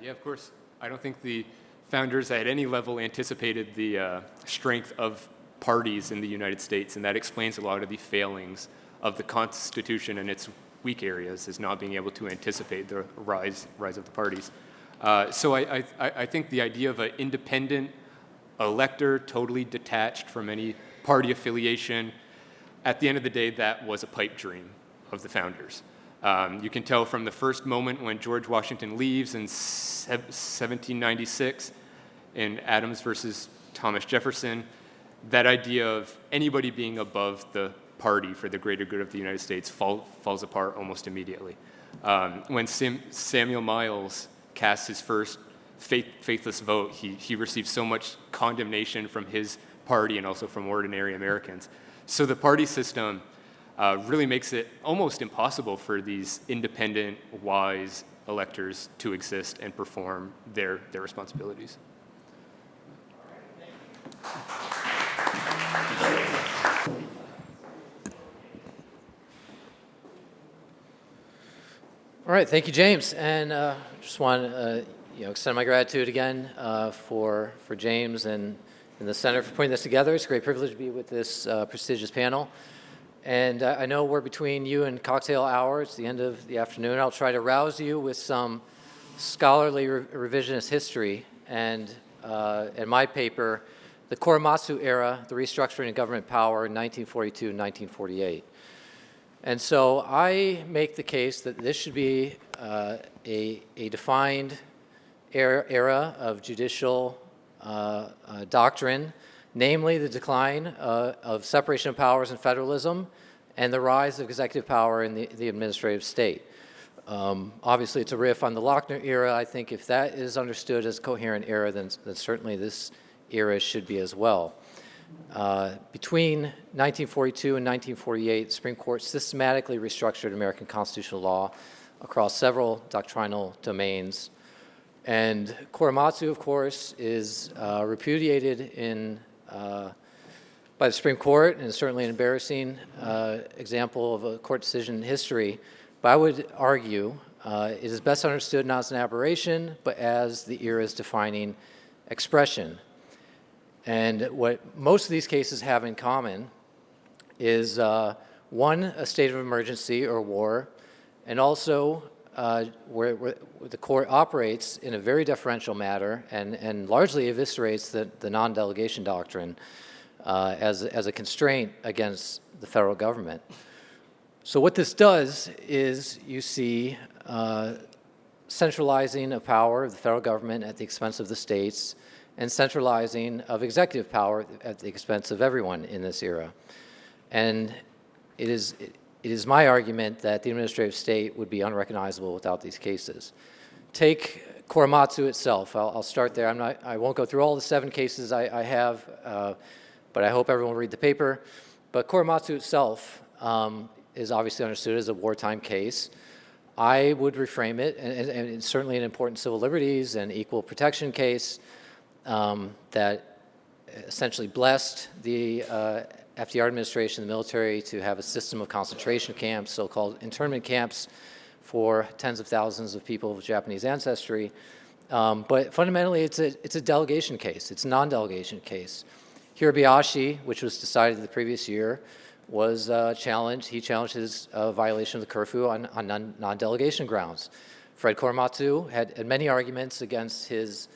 Yeah, of course. I don't think the founders at any level anticipated the strength of parties in the United States, and that explains a lot of the failings of the Constitution and its weak areas, is not being able to anticipate the rise of the parties. So I think the idea of an independent elector, totally detached from any party affiliation, at the end of the day, that was a pipe dream of the founders. You can tell from the first moment when George Washington leaves in 1796 in Adams versus Thomas Jefferson, that idea of anybody being above the party for the greater good of the United States falls apart almost immediately. When Samuel Miles cast his first faithless vote, he received so much condemnation from his party and also from ordinary Americans. So the party system really makes it almost impossible for these independent, wise electors to exist and perform their responsibilities. All right, thank you, James, and just want to extend my gratitude again for James and the Center for putting this together. It's a great privilege to be with this prestigious panel. And I know we're between you and cocktail hour. It's the end of the afternoon. I'll try to rouse you with some scholarly revisionist history. And in my paper, the Korematsu era, the restructuring of government power in 1942 and 1948. And so I make the case that this should be a defined era of judicial doctrine, namely the decline of separation of powers and federalism and the rise of executive power in the administrative state. Obviously, it's a riff on the Lochner era. I think if that is understood as a coherent era, then certainly this era should be as well. Between 1942 and 1948, the Supreme Court systematically restructured American constitutional law across several doctrinal domains. And Korematsu, of course, is repudiated by the Supreme Court, and certainly an embarrassing example of a court decision in history. But I would argue it is best understood not as an aberration, but as the era's defining expression. And what most of these cases have in common is, one, a state of emergency or war, and also where the court operates in a very deferential manner and largely eviscerates the non-delegation doctrine as a constraint against the federal government. So what this does is you see centralizing of power of the federal government at the expense of the states and centralizing of executive power at the expense of everyone in this era. And it is my argument that the administrative state would be unrecognizable without these cases. Take Korematsu itself. I'll start there. I won't go through all the 7 cases I have, but I hope everyone will read the paper. But Korematsu itself is obviously understood as a wartime case. I would reframe it, and it's certainly an important civil liberties and equal protection case that essentially blessed the FDR administration, the military, to have a system of concentration camps, so-called internment camps, for tens of thousands of people of Japanese ancestry. But fundamentally, it's a delegation case. It's a non-delegation case. Hirabayashi, which was decided the previous year, was challenged. He challenged his violation of the curfew on non-delegation grounds. Fred Korematsu had many arguments against his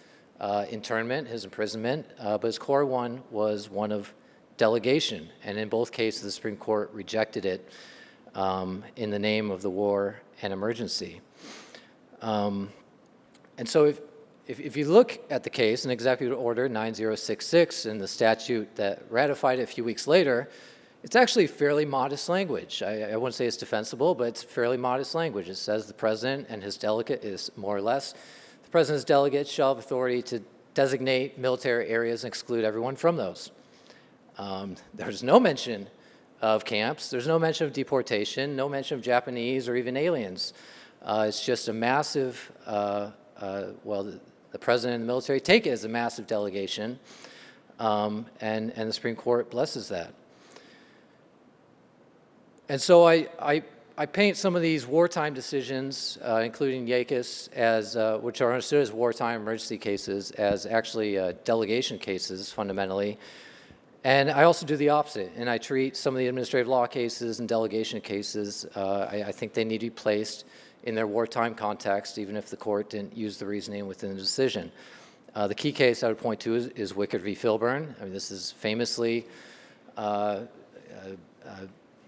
internment, his imprisonment, but his core one was one of delegation. And in both cases, the Supreme Court rejected it in the name of the war and emergency. And so if you look at the case in Executive Order 9066 and the statute that ratified it a few weeks later, it's actually fairly modest language. I wouldn't say it's defensible, but it's fairly modest language. It says the president and his delegate is more or less, the president's delegates shall have authority to designate military areas and exclude everyone from those. There's no mention of camps. There's no mention of deportation, no mention of Japanese or even aliens. It's just a massive, the president and the military take it as a massive delegation, and the Supreme Court blesses that. And so I paint some of these wartime decisions, including Yakis, as which are understood as wartime emergency cases, as actually delegation cases fundamentally. And I also do the opposite, and I treat some of the administrative law cases and delegation cases, I think they need to be placed in their wartime context, even if the court didn't use the reasoning within the decision. The key case I would point to is Waechter v. Filburn. I mean, this is famously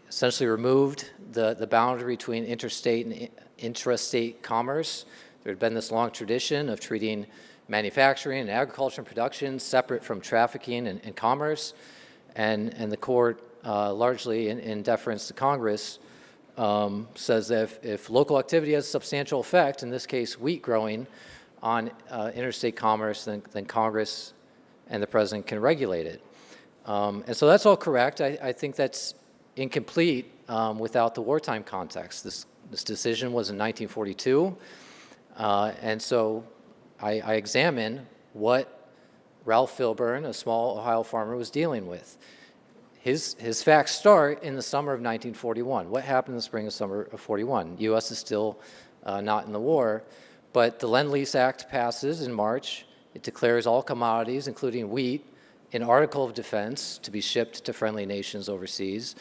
essentially removed the boundary between interstate and intrastate commerce. There had been this long tradition of treating manufacturing and agriculture and production separate from trafficking and commerce, and the court, largely in deference to Congress, says that if local activity has a substantial effect, in this case wheat growing, on interstate commerce, then Congress and the president can regulate it. And so that's all correct. I think that's incomplete without the wartime context. This decision was in 1942, and so I examine what Ralph Filburn, a small Ohio farmer, was dealing with. His facts start in the summer of 1941. What happened in the spring and summer of 41? U.S. is still not in the war, but the Lend-Lease Act passes in March. It declares all commodities, including wheat, an article of defense to be shipped to friendly nations overseas.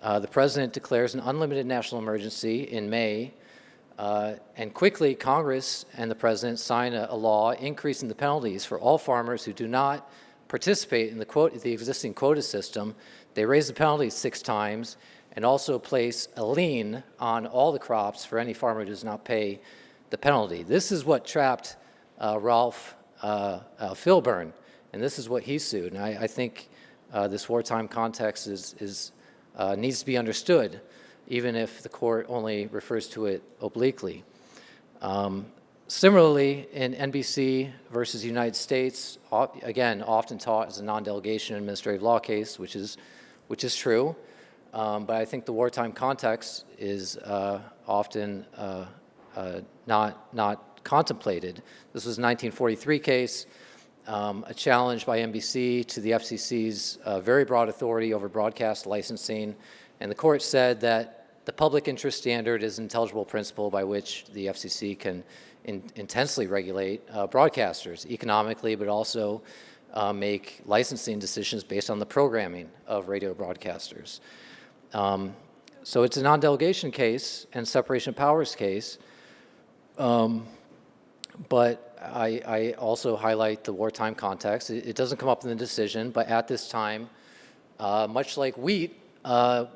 The president declares an unlimited national emergency in May, and quickly Congress and the president sign a law increasing the penalties for all farmers who do not participate in the existing quota system. They raise the penalties 6 times and also place a lien on all the crops for any farmer who does not pay the penalty. This is what trapped Ralph Filburn, and this is what he sued. And I think this wartime context needs to be understood, even if the court only refers to it obliquely. Similarly, in NBC versus United States, again, often taught as a non-delegation administrative law case, which is true, but I think the wartime context is often not contemplated. This was a 1943 case, a challenge by NBC to the FCC's very broad authority over broadcast licensing, and the court said that the public interest standard is an intelligible principle by which the FCC can intensely regulate broadcasters economically, but also make licensing decisions based on the programming of radio broadcasters. So it's a non-delegation case and separation of powers case, but I also highlight the wartime context. It doesn't come up in the decision, but at this time, much like wheat,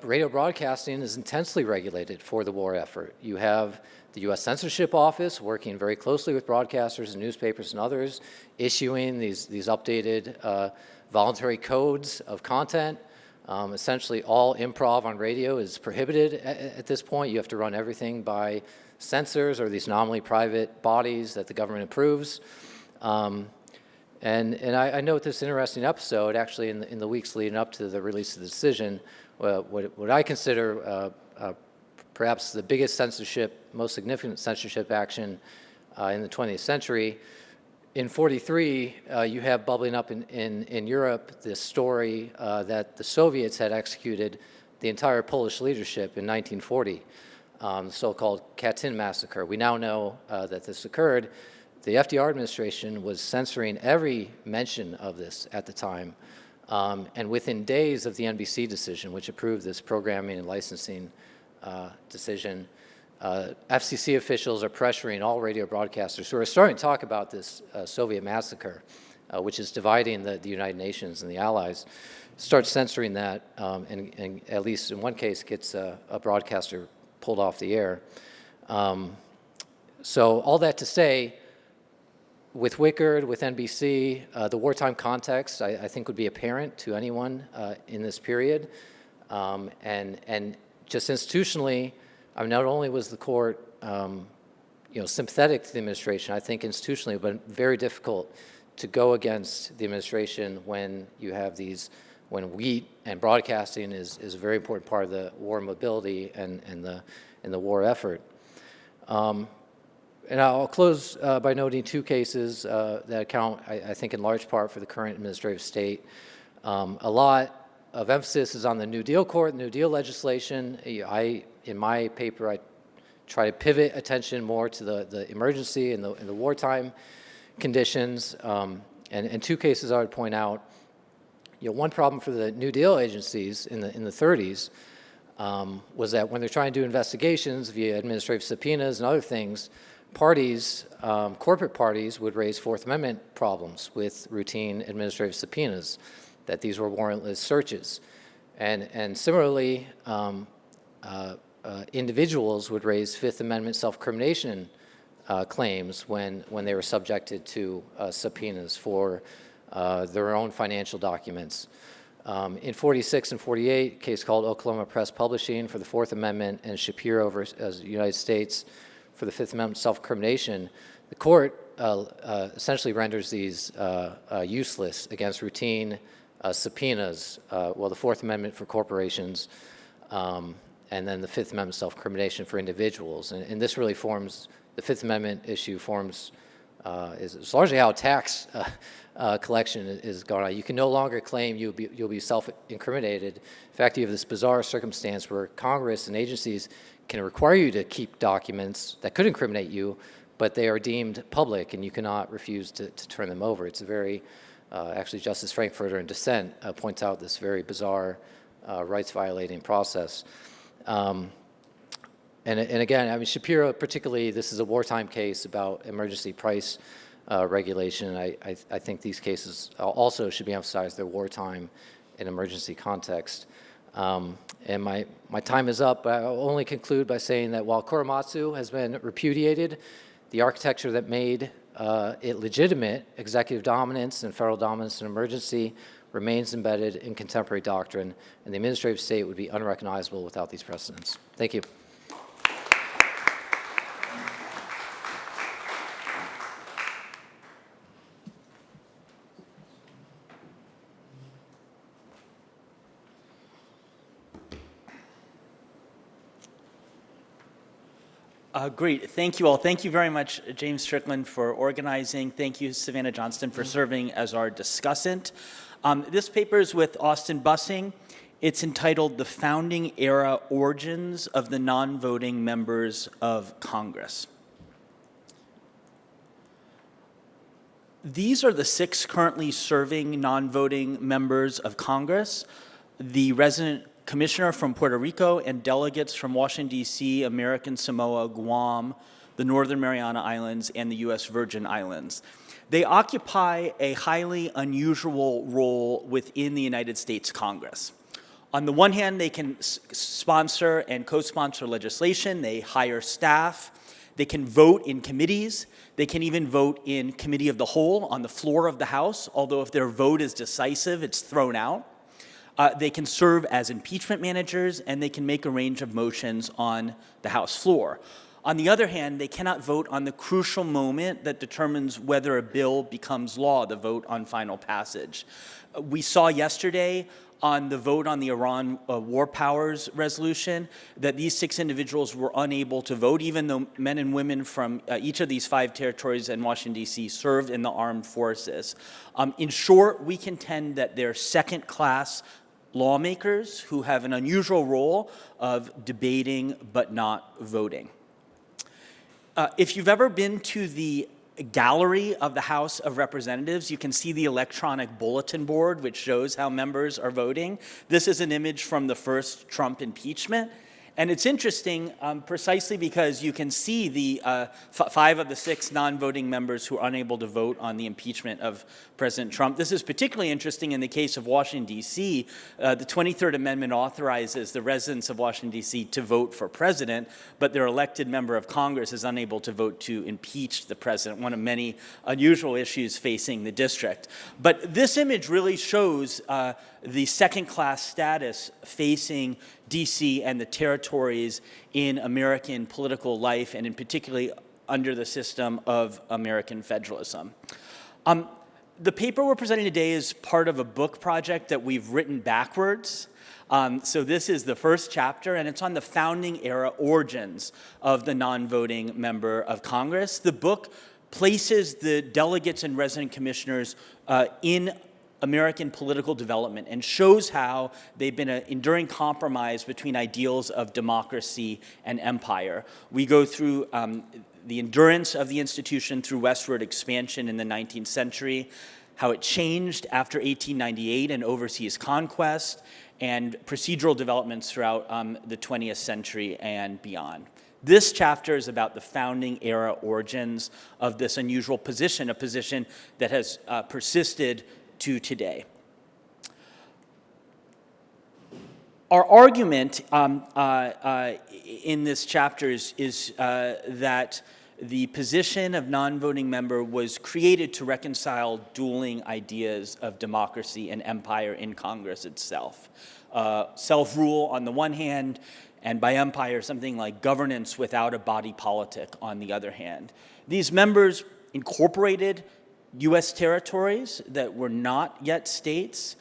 radio broadcasting is intensely regulated for the war effort. You have the U.S. Censorship Office working very closely with broadcasters and newspapers and others, issuing these updated voluntary codes of content. Essentially, all improv on radio is prohibited at this point. You have to run everything by censors or these nominally private bodies that the government approves. And I note this interesting episode, actually, in the weeks leading up to the release of the decision, what I consider perhaps the biggest censorship, most significant censorship action in the 20th century. In 43, you have bubbling up in Europe this story that the Soviets had executed the entire Polish leadership in 1940, the so-called Katyn massacre. We now know that this occurred. The FDR administration was censoring every mention of this at the time. And within days of the NBC decision, which approved this programming and licensing decision, FCC officials are pressuring all radio broadcasters who are starting to talk about this Soviet massacre, which is dividing the United Nations and the Allies, start censoring that, and at least in one case gets a broadcaster pulled off the air. So all that to say, with Waechter, with NBC, the wartime context, I think, would be apparent to anyone in this period. And just institutionally, I mean, not only was the court, sympathetic to the administration, I think institutionally, but very difficult to go against the administration when you have these, when wheat and broadcasting is a very important part of the war mobility and the war effort. And I'll close by noting two cases that account, I think, in large part for the current administrative state. A lot of emphasis is on the New Deal court, New Deal legislation. In my paper, I try to pivot attention more to the emergency and the wartime conditions. And two cases I would point out. One problem for the New Deal agencies in the 30s was that when they're trying to do investigations via administrative subpoenas and other things, parties, corporate parties, would raise Fourth Amendment problems with routine administrative subpoenas, that these were warrantless searches. And similarly, individuals would raise Fifth Amendment self-incrimination claims when they were subjected to subpoenas for their own financial documents. In 46 and 48, a case called Oklahoma Press Publishing for the Fourth Amendment and Shapiro versus United States for the Fifth Amendment self-incrimination, the court essentially renders these useless against routine subpoenas, the Fourth Amendment for corporations, and then the Fifth Amendment self-incrimination for individuals. And this really forms, the Fifth Amendment issue forms, is largely how tax collection is going on. You can no longer claim you'll be self-incriminated. In fact, you have this bizarre circumstance where Congress and agencies can require you to keep documents that could incriminate you, but they are deemed public and you cannot refuse to turn them over. It's a very, actually Justice Frankfurter in dissent points out this very bizarre rights-violating process. And again, I mean, Shapiro particularly, this is a wartime case about emergency price regulation. I think these cases also should be emphasized. They're wartime and emergency context. And my time is up, but I'll only conclude by saying that while Korematsu has been repudiated, the architecture that made it legitimate, executive dominance and federal dominance in emergency, remains embedded in contemporary doctrine, and the administrative state would be unrecognizable without these precedents. Thank you. Great. Thank you all. Thank you very much, James Strickland, for organizing. Thank you, Savannah Johnston, for serving as our discussant. This paper is with Austin Bussing. It's entitled The Founding Era Origins of the Non-Voting Members of Congress. These are the 6 currently serving non-voting members of Congress. The resident commissioner from Puerto Rico and delegates from Washington, D.C., American Samoa, Guam, the Northern Mariana Islands, and the U.S. Virgin Islands. They occupy a highly unusual role within the United States Congress. On the one hand, they can sponsor and co-sponsor legislation. They hire staff. They can vote in committees. They can even vote in committee of the whole on the floor of the House, although if their vote is decisive, it's thrown out. They can serve as impeachment managers, and they can make a range of motions on the House floor. On the other hand, they cannot vote on the crucial moment that determines whether a bill becomes law, the vote on final passage. We saw yesterday on the vote on the Iran war powers resolution, that these 6 individuals were unable to vote, even though men and women from each of these 5 territories and Washington, D.C. served in the armed forces. In short, we contend that they're second-class lawmakers who have an unusual role of debating but not voting. If you've ever been to the gallery of the House of Representatives, you can see the electronic bulletin board, which shows how members are voting. This is an image from the first Trump impeachment. And it's interesting precisely because you can see the 5 of the 6 non-voting members who are unable to vote on the impeachment of President Trump. This is particularly interesting in the case of Washington, D.C. The 23rd Amendment authorizes the residents of Washington, D.C. to vote for president, but their elected member of Congress is unable to vote to impeach the president, one of many unusual issues facing the district. But this image really shows the second-class status facing D.C. and the territories in American political life, and in particularly under the system of American federalism. The paper we're presenting today is part of a book project that we've written backwards. So this is the first chapter, and it's on the founding era origins of the non-voting member of Congress. The book places the delegates and resident commissioners in American political development and shows how they've been an enduring compromise between ideals of democracy and empire. We go through the endurance of the institution through westward expansion in the 19th century, how it changed after 1898 and overseas conquest, and procedural developments throughout the 20th century and beyond. This chapter is about the founding era origins of this unusual position, a position that has persisted to today. Our argument in this chapter is that the position of non-voting member was created to reconcile dueling ideas of democracy and empire in Congress itself. Self-rule on the one hand, and by empire, something like governance without a body politic on the other hand. These members incorporated U.S. territories that were not yet states.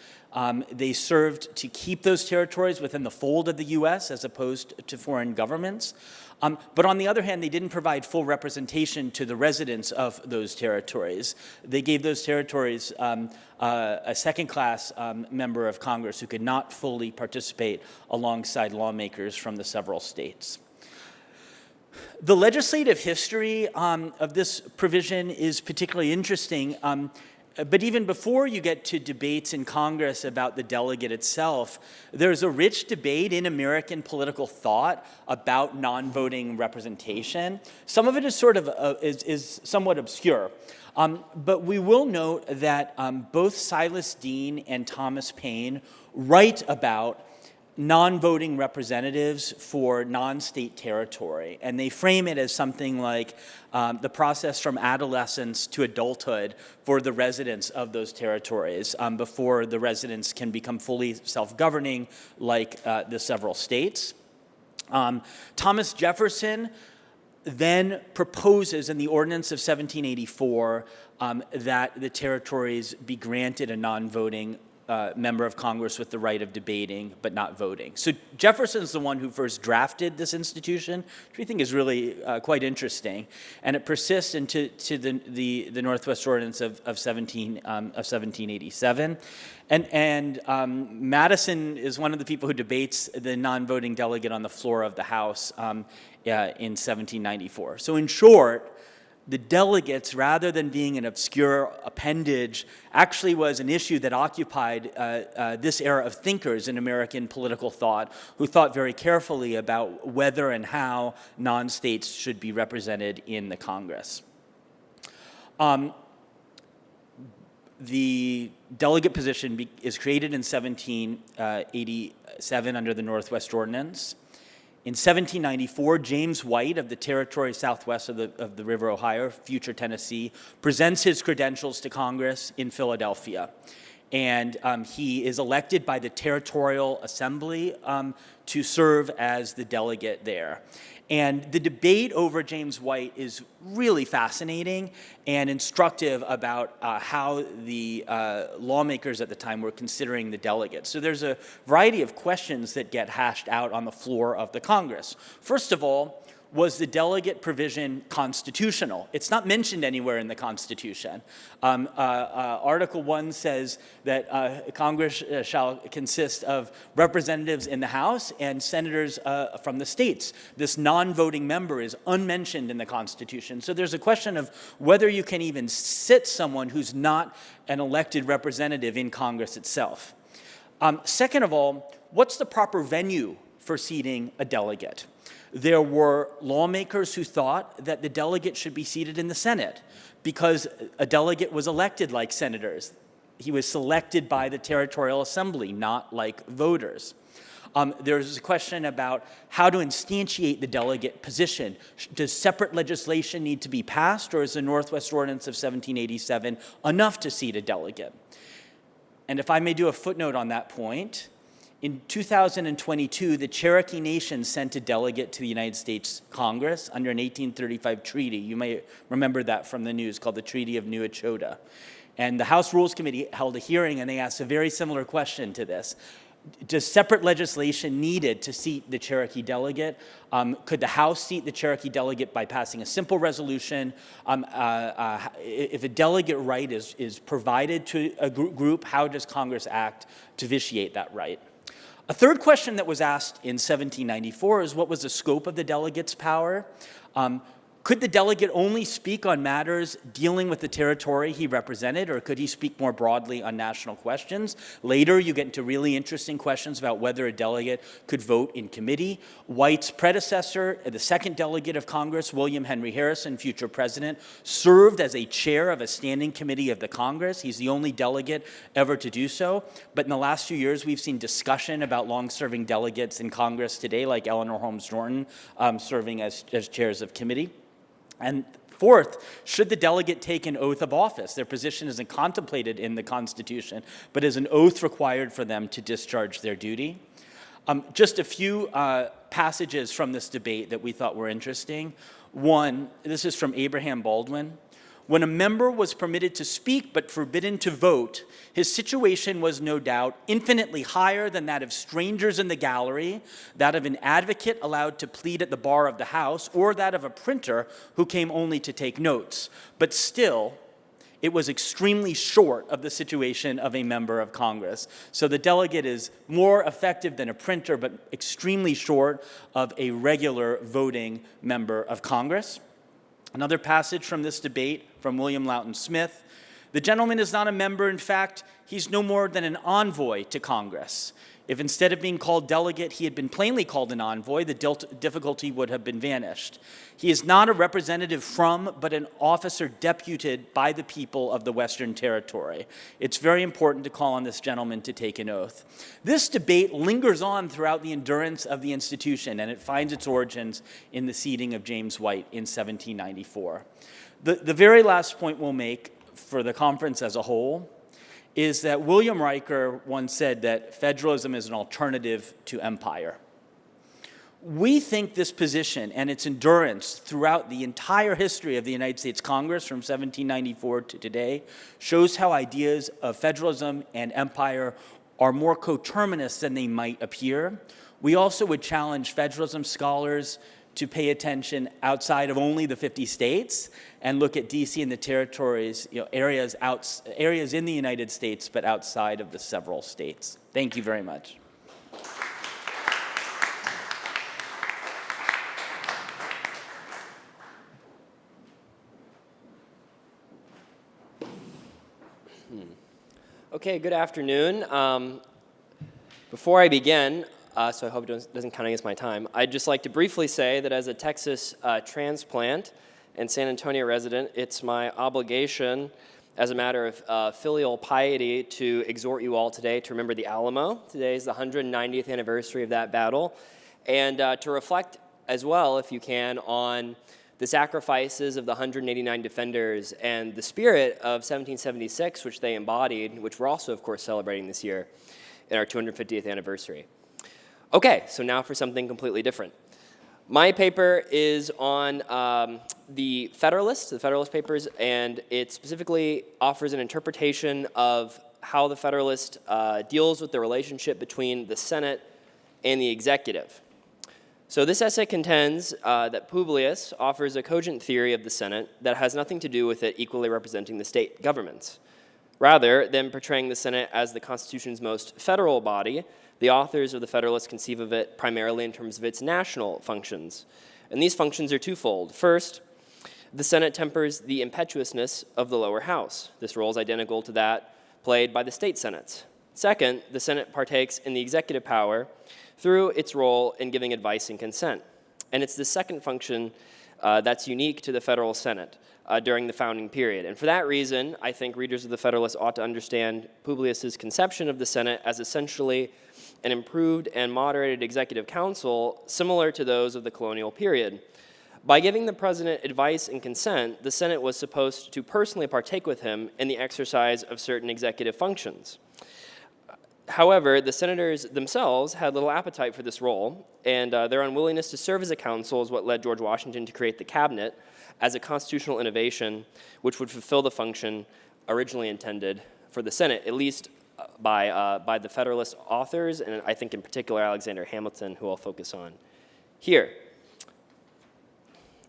They served to keep those territories within the fold of the U.S. as opposed to foreign governments. But on the other hand, they didn't provide full representation to the residents of those territories. They gave those territories a second-class member of Congress who could not fully participate alongside lawmakers from the several states. The legislative history of this provision is particularly interesting, but even before you get to debates in Congress about the delegate itself, there's a rich debate in American political thought about non-voting representation. Some of it is is somewhat obscure, but we will note that both Silas Deane and Thomas Payne write about non-voting representatives for non-state territory, and they frame it as something like the process from adolescence to adulthood for the residents of those territories before the residents can become fully self-governing like the several states. Thomas Jefferson then proposes in the Ordinance of 1784 that the territories be granted a non-voting member of Congress with the right of debating but not voting. So Jefferson's the one who first drafted this institution, which we think is really quite interesting, and it persists into the Northwest Ordinance of 1787. And Madison is one of the people who debates the non-voting delegate on the floor of the House in 1794. So in short, the delegates, rather than being an obscure appendage, actually was an issue that occupied this era of thinkers in American political thought who thought very carefully about whether and how non-states should be represented in the Congress. The delegate position is created in 1787 under the Northwest Ordinance. In 1794, James White of the territory southwest of the River Ohio, future Tennessee, presents his credentials to Congress in Philadelphia. and he is elected by the Territorial Assembly to serve as the delegate there. And the debate over James White is really fascinating and instructive about how the lawmakers at the time were considering the delegates. So there's a variety of questions that get hashed out on the floor of the Congress. First of all, was the delegate provision constitutional? It's not mentioned anywhere in the Constitution. Article 1 says that Congress shall consist of representatives in the House and senators from the states. This non-voting member is unmentioned in the Constitution. So there's a question of whether you can even sit someone who's not an elected representative in Congress itself. Second of all, what's the proper venue for seating a delegate? There were lawmakers who thought that the delegate should be seated in the Senate because a delegate was elected like senators. He was selected by the Territorial Assembly, not like voters. There's a question about how to instantiate the delegate position. Does separate legislation need to be passed, or is the Northwest Ordinance of 1787 enough to seat a delegate? And if I may do a footnote on that point, in 2022, the Cherokee Nation sent a delegate to the United States Congress under an 1835 treaty. You may remember that from the news, called the Treaty of New Echota. And the House Rules Committee held a hearing, and they asked a very similar question to this. Does separate legislation needed to seat the Cherokee delegate? Could the House seat the Cherokee delegate by passing a simple resolution? If a delegate right is provided to a group, how does Congress act to vitiate that right? A third question that was asked in 1794 is what was the scope of the delegate's power? Could the delegate only speak on matters dealing with the territory he represented, or could he speak more broadly on national questions? Later, you get into really interesting questions about whether a delegate could vote in committee. White's predecessor, the second delegate of Congress, William Henry Harrison, future president, served as a chair of a standing committee of the Congress. He's the only delegate ever to do so. But in the last few years, we've seen discussion about long-serving delegates in Congress today, like Eleanor Holmes Norton, serving as chairs of committee. And fourth, should the delegate take an oath of office? Their position isn't contemplated in the Constitution, but is an oath required for them to discharge their duty. Just a few passages from this debate that we thought were interesting. One, this is from Abraham Baldwin. When a member was permitted to speak but forbidden to vote, his situation was no doubt infinitely higher than that of strangers in the gallery, that of an advocate allowed to plead at the bar of the House, or that of a printer who came only to take notes. But still, it was extremely short of the situation of a member of Congress. So the delegate is more effective than a printer, but extremely short of a regular voting member of Congress. Another passage from this debate from William Loughton Smith. The gentleman is not a member. In fact, he's no more than an envoy to Congress. If instead of being called delegate, he had been plainly called an envoy, the difficulty would have been vanished. He is not a representative from, but an officer deputed by the people of the Western Territory. It's very important to call on this gentleman to take an oath. This debate lingers on throughout the endurance of the institution, and it finds its origins in the seating of James White in 1794. The very last point we'll make for the conference as a whole is that William Riker once said that federalism is an alternative to empire. We think this position and its endurance throughout the entire history of the United States Congress from 1794 to today shows how ideas of federalism and empire are more coterminous than they might appear. We also would challenge federalism scholars to pay attention outside of only the 50 states and look at DC and the territories, areas in the United States, but outside of the several states. Thank you very much. Okay, good afternoon. Before I begin, so I hope it doesn't count against my time, I'd just like to briefly say that as a Texas transplant and San Antonio resident, it's my obligation as a matter of filial piety to exhort you all today to remember the Alamo. Today is the 190th anniversary of that battle, and to reflect as well, if you can, on the sacrifices of the 189 defenders, and the spirit of 1776, which they embodied, which we're also, of course, celebrating this year in our 250th anniversary. Okay, so now for something completely different. My paper is on the Federalist Papers, and it specifically offers an interpretation of how the Federalist deals with the relationship between the Senate and the executive. So this essay contends that Publius offers a cogent theory of the Senate that has nothing to do with it equally representing the state governments. Rather than portraying the Senate as the Constitution's most federal body, the authors of the Federalists conceive of it primarily in terms of its national functions. And these functions are twofold. First, the Senate tempers the impetuousness of the lower house. This role is identical to that played by the state senates. Second, the Senate partakes in the executive power through its role in giving advice and consent. And it's the second function that's unique to the federal Senate during the founding period. And for that reason, I think readers of the Federalists ought to understand Publius's conception of the Senate as essentially an improved and moderated executive council similar to those of the colonial period. By giving the president advice and consent, the Senate was supposed to personally partake with him in the exercise of certain executive functions. However, the senators themselves had little appetite for this role, and their unwillingness to serve as a council is what led George Washington to create the cabinet as a constitutional innovation which would fulfill the function originally intended for the Senate, at least by the Federalist authors, and I think in particular Alexander Hamilton, who I'll focus on here.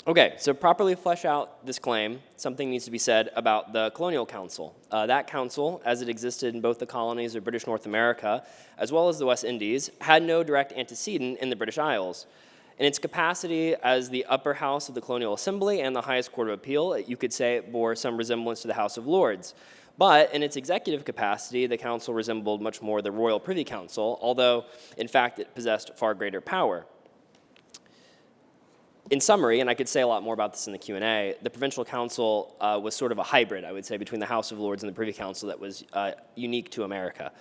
Okay, so properly flesh out this claim, something needs to be said about the Colonial Council. That council, as it existed in both the colonies of British North America, as well as the West Indies, had no direct antecedent in the British Isles. In its capacity as the upper house of the Colonial Assembly and the highest court of appeal, you could say it bore some resemblance to the House of Lords. But in its executive capacity, the council resembled much more the Royal Privy Council, although, in fact, it possessed far greater power. In summary, and I could say a lot more about this in the Q&A, the Provincial Council was sort of a hybrid, I would say, between the House of Lords and the Privy Council that was unique to America.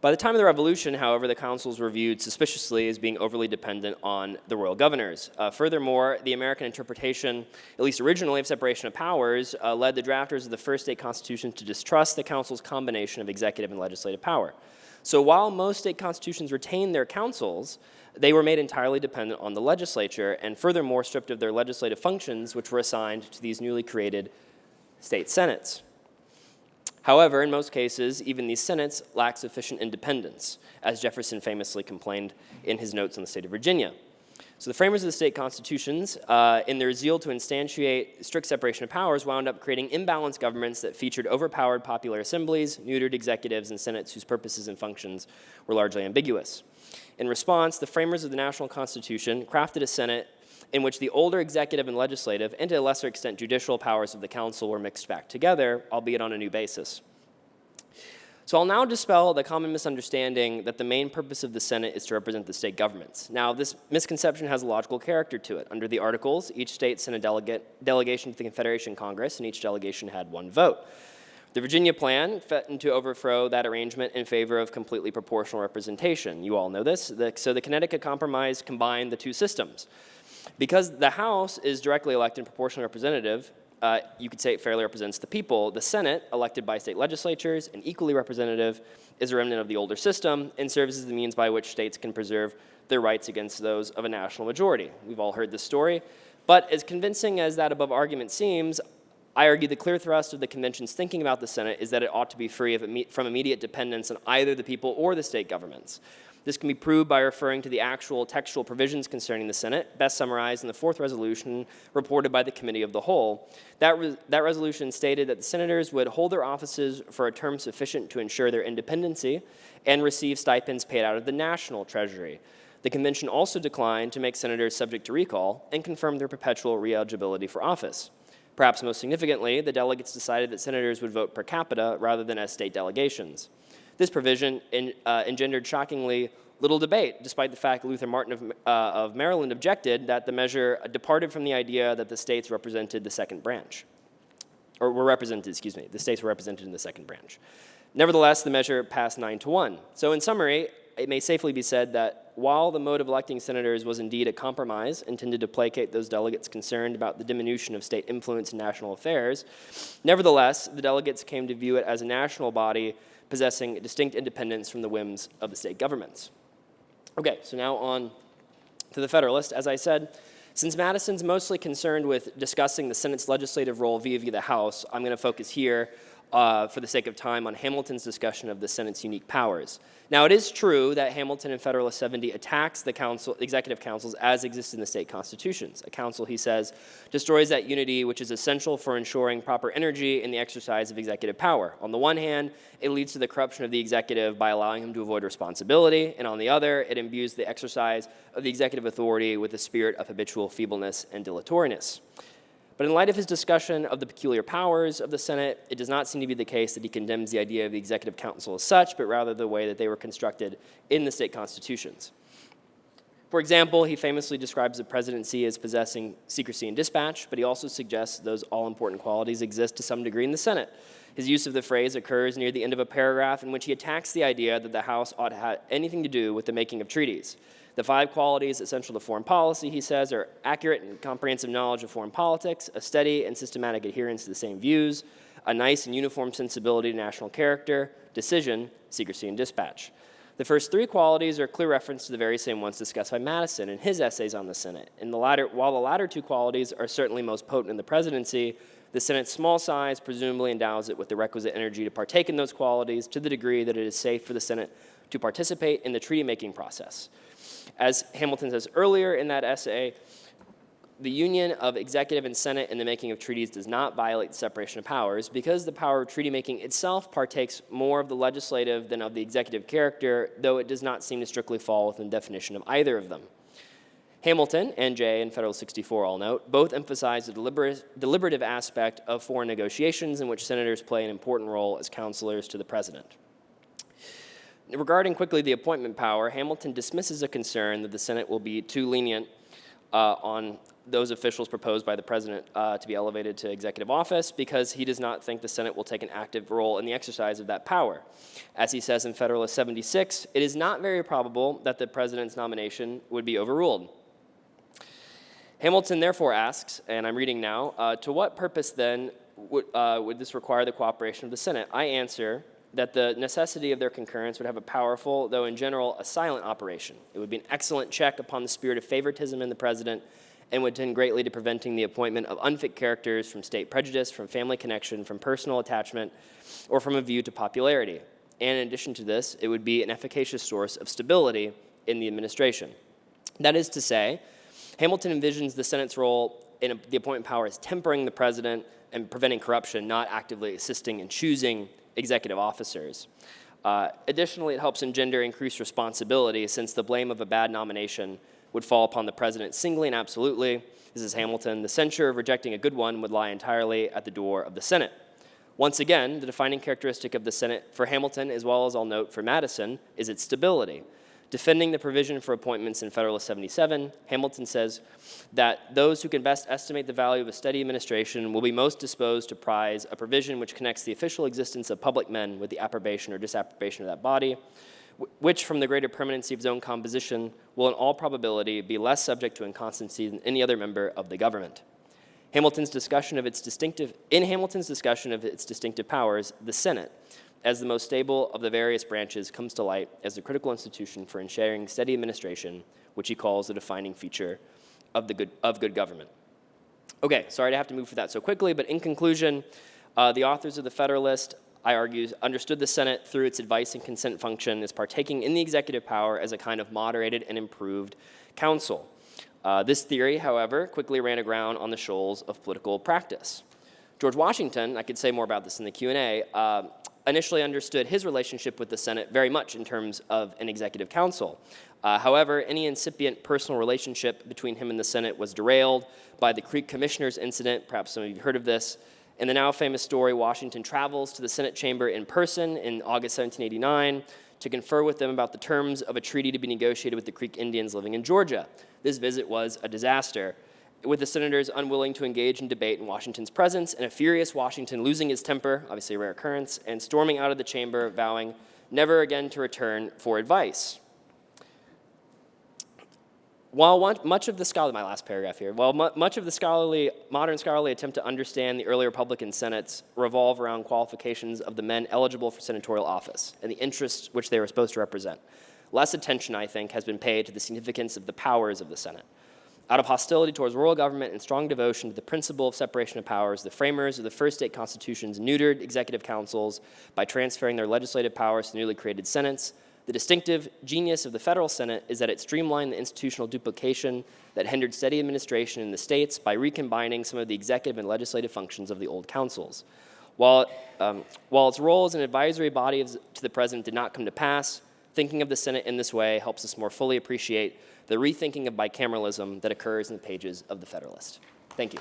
By the time of the Revolution, however, the councils were viewed suspiciously as being overly dependent on the royal governors. Furthermore, the American interpretation, at least originally, of separation of powers led the drafters of the first state constitution to distrust the council's combination of executive and legislative power. So while most state constitutions retained their councils, they were made entirely dependent on the legislature and furthermore stripped of their legislative functions, which were assigned to these newly created state senates. However, in most cases, even these senates lack sufficient independence, as Jefferson famously complained in his notes on the state of Virginia. So the framers of the state constitutions, in their zeal to instantiate strict separation of powers, wound up creating imbalanced governments that featured overpowered popular assemblies, neutered executives, and senates whose purposes and functions were largely ambiguous. In response, the framers of the national constitution crafted a Senate in which the older executive and legislative, and to a lesser extent judicial powers of the council were mixed back together, albeit on a new basis. So I'll now dispel the common misunderstanding that the main purpose of the Senate is to represent the state governments. Now, this misconception has a logical character to it. Under the Articles, each state sent a delegation to the Confederation Congress, and each delegation had one vote. The Virginia Plan threatened to overthrow that arrangement in favor of completely proportional representation. You all know this. So the Connecticut Compromise combined the two systems. Because the House is directly elected and proportionally representative, you could say it fairly represents the people. The Senate, elected by state legislatures and equally representative, is a remnant of the older system and serves as the means by which states can preserve their rights against those of a national majority. We've all heard this story. But as convincing as that above argument seems, I argue the clear thrust of the convention's thinking about the Senate is that it ought to be free from immediate dependence on either the people or the state governments. This can be proved by referring to the actual textual provisions concerning the Senate, best summarized in the fourth resolution reported by the Committee of the Whole. That resolution stated that the senators would hold their offices for a term sufficient to ensure their independency and receive stipends paid out of the national treasury. The convention also declined to make senators subject to recall and confirmed their perpetual re-eligibility for office. Perhaps most significantly, the delegates decided that senators would vote per capita rather than as state delegations. This provision engendered shockingly little debate, despite the fact Luther Martin of Maryland objected that the measure departed from the idea that the states represented the second branch, or were represented, the states were represented in the second branch. Nevertheless, the measure passed 9-1. So in summary, it may safely be said that while the mode of electing senators was indeed a compromise intended to placate those delegates concerned about the diminution of state influence in national affairs, nevertheless, the delegates came to view it as a national body possessing distinct independence from the whims of the state governments. Okay, so now on to the Federalist. As I said, since Madison's mostly concerned with discussing the Senate's legislative role vis-a-vis the House, I'm going to focus here, for the sake of time, on Hamilton's discussion of the Senate's unique powers. Now, it is true that Hamilton in Federalist 70 attacks the executive councils as exist in the state constitutions. A council, he says, destroys that unity which is essential for ensuring proper energy in the exercise of executive power. On the one hand, it leads to the corruption of the executive by allowing him to avoid responsibility, and on the other, it imbues the exercise of the executive authority with a spirit of habitual feebleness and dilatoriness. But in light of his discussion of the peculiar powers of the Senate, it does not seem to be the case that he condemns the idea of the executive council as such, but rather the way that they were constructed in the state constitutions. For example, he famously describes the presidency as possessing secrecy and dispatch, but he also suggests those all-important qualities exist to some degree in the Senate. His use of the phrase occurs near the end of a paragraph in which he attacks the idea that the House ought to have anything to do with the making of treaties. The 5 qualities essential to foreign policy, he says, are accurate and comprehensive knowledge of foreign politics, a steady and systematic adherence to the same views, a nice and uniform sensibility to national character, decision, secrecy, and dispatch. The first 3 qualities are a clear reference to the very same ones discussed by Madison in his essays on the Senate. While the latter 2 qualities are certainly most potent in the presidency, the Senate's small size presumably endows it with the requisite energy to partake in those qualities to the degree that it is safe for the Senate to participate in the treaty-making process. As Hamilton says earlier in that essay, the union of executive and Senate in the making of treaties does not violate the separation of powers because the power of treaty-making itself partakes more of the legislative than of the executive character, though it does not seem to strictly fall within the definition of either of them. Hamilton and Jay in Federalist 64, I'll note, both emphasize the deliberative aspect of foreign negotiations in which senators play an important role as counselors to the president. Regarding quickly the appointment power, Hamilton dismisses a concern that the Senate will be too lenient on those officials proposed by the president to be elevated to executive office because he does not think the Senate will take an active role in the exercise of that power. As he says in Federalist 76, it is not very probable that the president's nomination would be overruled. Hamilton therefore asks, and I'm reading now, to what purpose then would this require the cooperation of the Senate? I answer that the necessity of their concurrence would have a powerful, though in general a silent operation. It would be an excellent check upon the spirit of favoritism in the president and would tend greatly to preventing the appointment of unfit characters from state prejudice, from family connection, from personal attachment, or from a view to popularity. And in addition to this, it would be an efficacious source of stability in the administration. That is to say, Hamilton envisions the Senate's role in the appointment power as tempering the president and preventing corruption, not actively assisting in choosing executive officers. Additionally, it helps engender increased responsibility since the blame of a bad nomination would fall upon the president singly and absolutely. This is Hamilton. The censure of rejecting a good one would lie entirely at the door of the Senate. Once again, the defining characteristic of the Senate for Hamilton, as well as I'll note for Madison, is its stability. Defending the provision for appointments in Federalist 77, Hamilton says that those who can best estimate the value of a steady administration will be most disposed to prize a provision which connects the official existence of public men with the approbation or disapprobation of that body, which from the greater permanency of its own composition will in all probability be less subject to inconstancy than any other member of the government. In Hamilton's discussion of its distinctive powers, the Senate, as the most stable of the various branches, comes to light as the critical institution for ensuring steady administration, which he calls the defining feature of good government. Okay, sorry to have to move through that so quickly, but in conclusion, the authors of the Federalist, I argue, understood the Senate through its advice and consent function as partaking in the executive power as a kind of moderated and improved council. This theory, however, quickly ran aground on the shoals of political practice. George Washington, I could say more about this in the Q&A, initially understood his relationship with the Senate very much in terms of an executive council. However, any incipient personal relationship between him and the Senate was derailed by the Creek Commissioners incident. Perhaps some of you have heard of this. In the now famous story, Washington travels to the Senate chamber in person in August 1789 to confer with them about the terms of a treaty to be negotiated with the Creek Indians living in Georgia. This visit was a disaster, with the senators unwilling to engage in debate in Washington's presence, and a furious Washington losing his temper, obviously a rare occurrence, and storming out of the chamber, vowing never again to return for advice. While much of the scholarly, my last paragraph here, while much of the modern scholarly attempt to understand the early Republican Senates revolve around qualifications of the men eligible for senatorial office and the interests which they were supposed to represent, less attention, I think, has been paid to the significance of the powers of the Senate. Out of hostility towards royal government and strong devotion to the principle of separation of powers, the framers of the first state constitutions neutered executive councils by transferring their legislative powers to newly created senates. The distinctive genius of the federal Senate is that it streamlined the institutional duplication that hindered steady administration in the states by recombining some of the executive and legislative functions of the old councils. While its role as an advisory body to the president did not come to pass, thinking of the Senate in this way helps us more fully appreciate the rethinking of bicameralism that occurs in the pages of the Federalist. Thank you.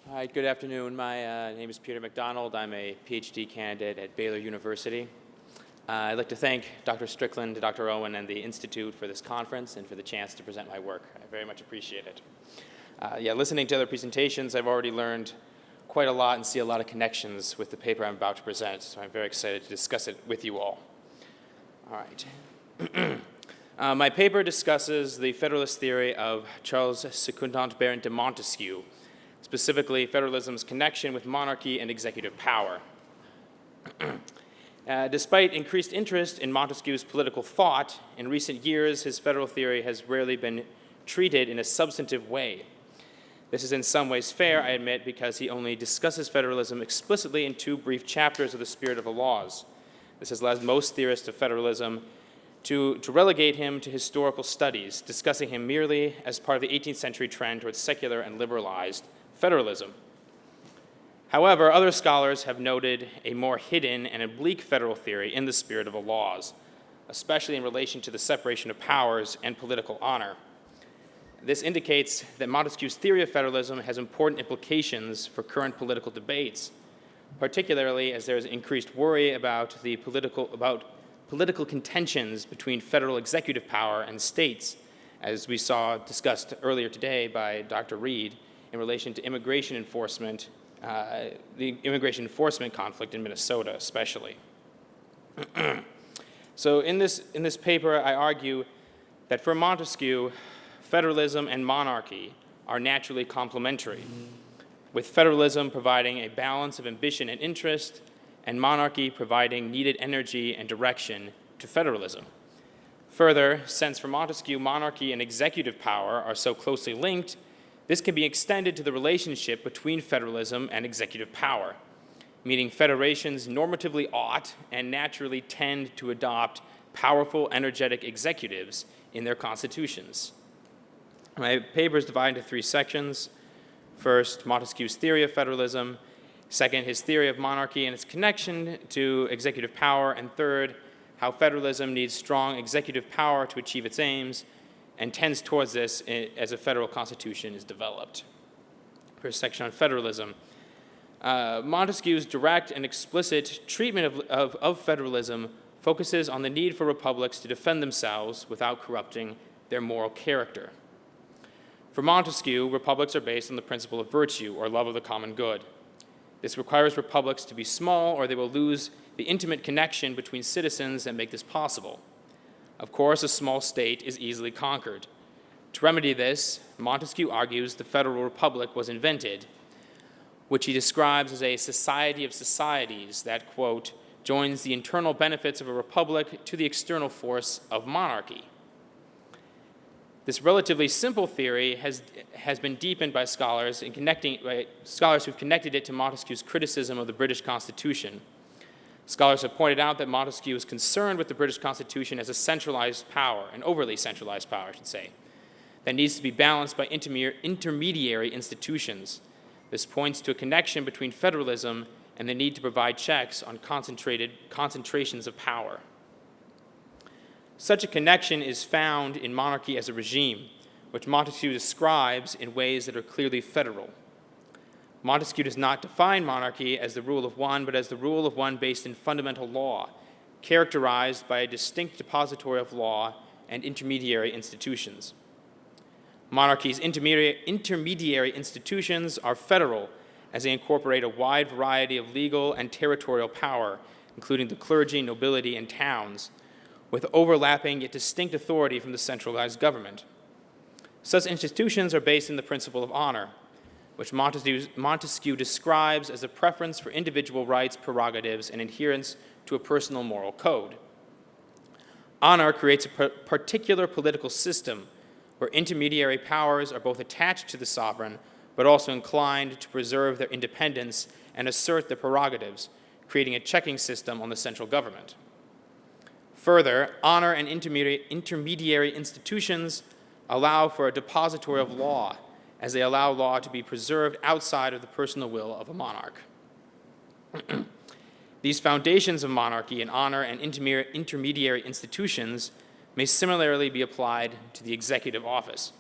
Hi, good afternoon. My name is Peter McDonald. I'm a PhD candidate at Baylor University. I'd like to thank Dr. Strickland, Dr. Owen, and the Institute for this conference and for the chance to present my work. I very much appreciate it. Listening to other presentations, I've already learned quite a lot and see a lot of connections with the paper I'm about to present, so I'm very excited to discuss it with you all. All right. My paper discusses the Federalist theory of Charles Secundant Baron de Montesquieu, specifically federalism's connection with monarchy and executive power. Despite increased interest in Montesquieu's political thought, in recent years his federal theory has rarely been treated in a substantive way. This is in some ways fair, I admit, because he only discusses federalism explicitly in 2 brief chapters of the Spirit of the Laws. This has led most theorists of federalism to relegate him to historical studies, discussing him merely as part of the 18th century trend towards secular and liberalized federalism. However, other scholars have noted a more hidden and oblique federal theory in the Spirit of the Laws, especially in relation to the separation of powers and political honor. This indicates that Montesquieu's theory of federalism has important implications for current political debates, particularly as there is increased worry about political contentions between federal executive power and states, as we saw discussed earlier today by Dr. Reed in relation to immigration enforcement, the immigration enforcement conflict in Minnesota especially. So in this paper, I argue that for Montesquieu, federalism and monarchy are naturally complementary, with federalism providing a balance of ambition and interest, and monarchy providing needed energy and direction to federalism. Further, since for Montesquieu, monarchy and executive power are so closely linked, this can be extended to the relationship between federalism and executive power, meaning federations normatively ought and naturally tend to adopt powerful, energetic executives in their constitutions. My paper is divided into 3 sections. First, Montesquieu's theory of federalism. Second, his theory of monarchy and its connection to executive power. And third, how federalism needs strong executive power to achieve its aims and tends towards this as a federal constitution is developed. First section on federalism. Montesquieu's direct and explicit treatment of federalism focuses on the need for republics to defend themselves without corrupting their moral character. For Montesquieu, republics are based on the principle of virtue, or love of the common good. This requires republics to be small, or they will lose the intimate connection between citizens that make this possible. Of course, a small state is easily conquered. To remedy this, Montesquieu argues the federal republic was invented, which he describes as a society of societies that, quote, joins the internal benefits of a republic to the external force of monarchy. This relatively simple theory has been deepened by scholars who've connected it to Montesquieu's criticism of the British Constitution. Scholars have pointed out that Montesquieu is concerned with the British Constitution as a centralized power, an overly centralized power, I should say, that needs to be balanced by intermediary institutions. This points to a connection between federalism and the need to provide checks on concentrations of power. Such a connection is found in monarchy as a regime, which Montesquieu describes in ways that are clearly federal. Montesquieu does not define monarchy as the rule of one, but as the rule of one based in fundamental law, characterized by a distinct depository of law and intermediary institutions. Monarchy's intermediary institutions are federal, as they incorporate a wide variety of legal and territorial power, including the clergy, nobility, and towns, with overlapping yet distinct authority from the centralized government. Such institutions are based on the principle of honor, which Montesquieu describes as a preference for individual rights, prerogatives, and adherence to a personal moral code. Honor creates a particular political system where intermediary powers are both attached to the sovereign but also inclined to preserve their independence and assert their prerogatives, creating a checking system on the central government. Further, honor and intermediary institutions allow for a depository of law, as they allow law to be preserved outside of the personal will of a monarch. These foundations of monarchy and honor and intermediary institutions may similarly be applied to the executive office.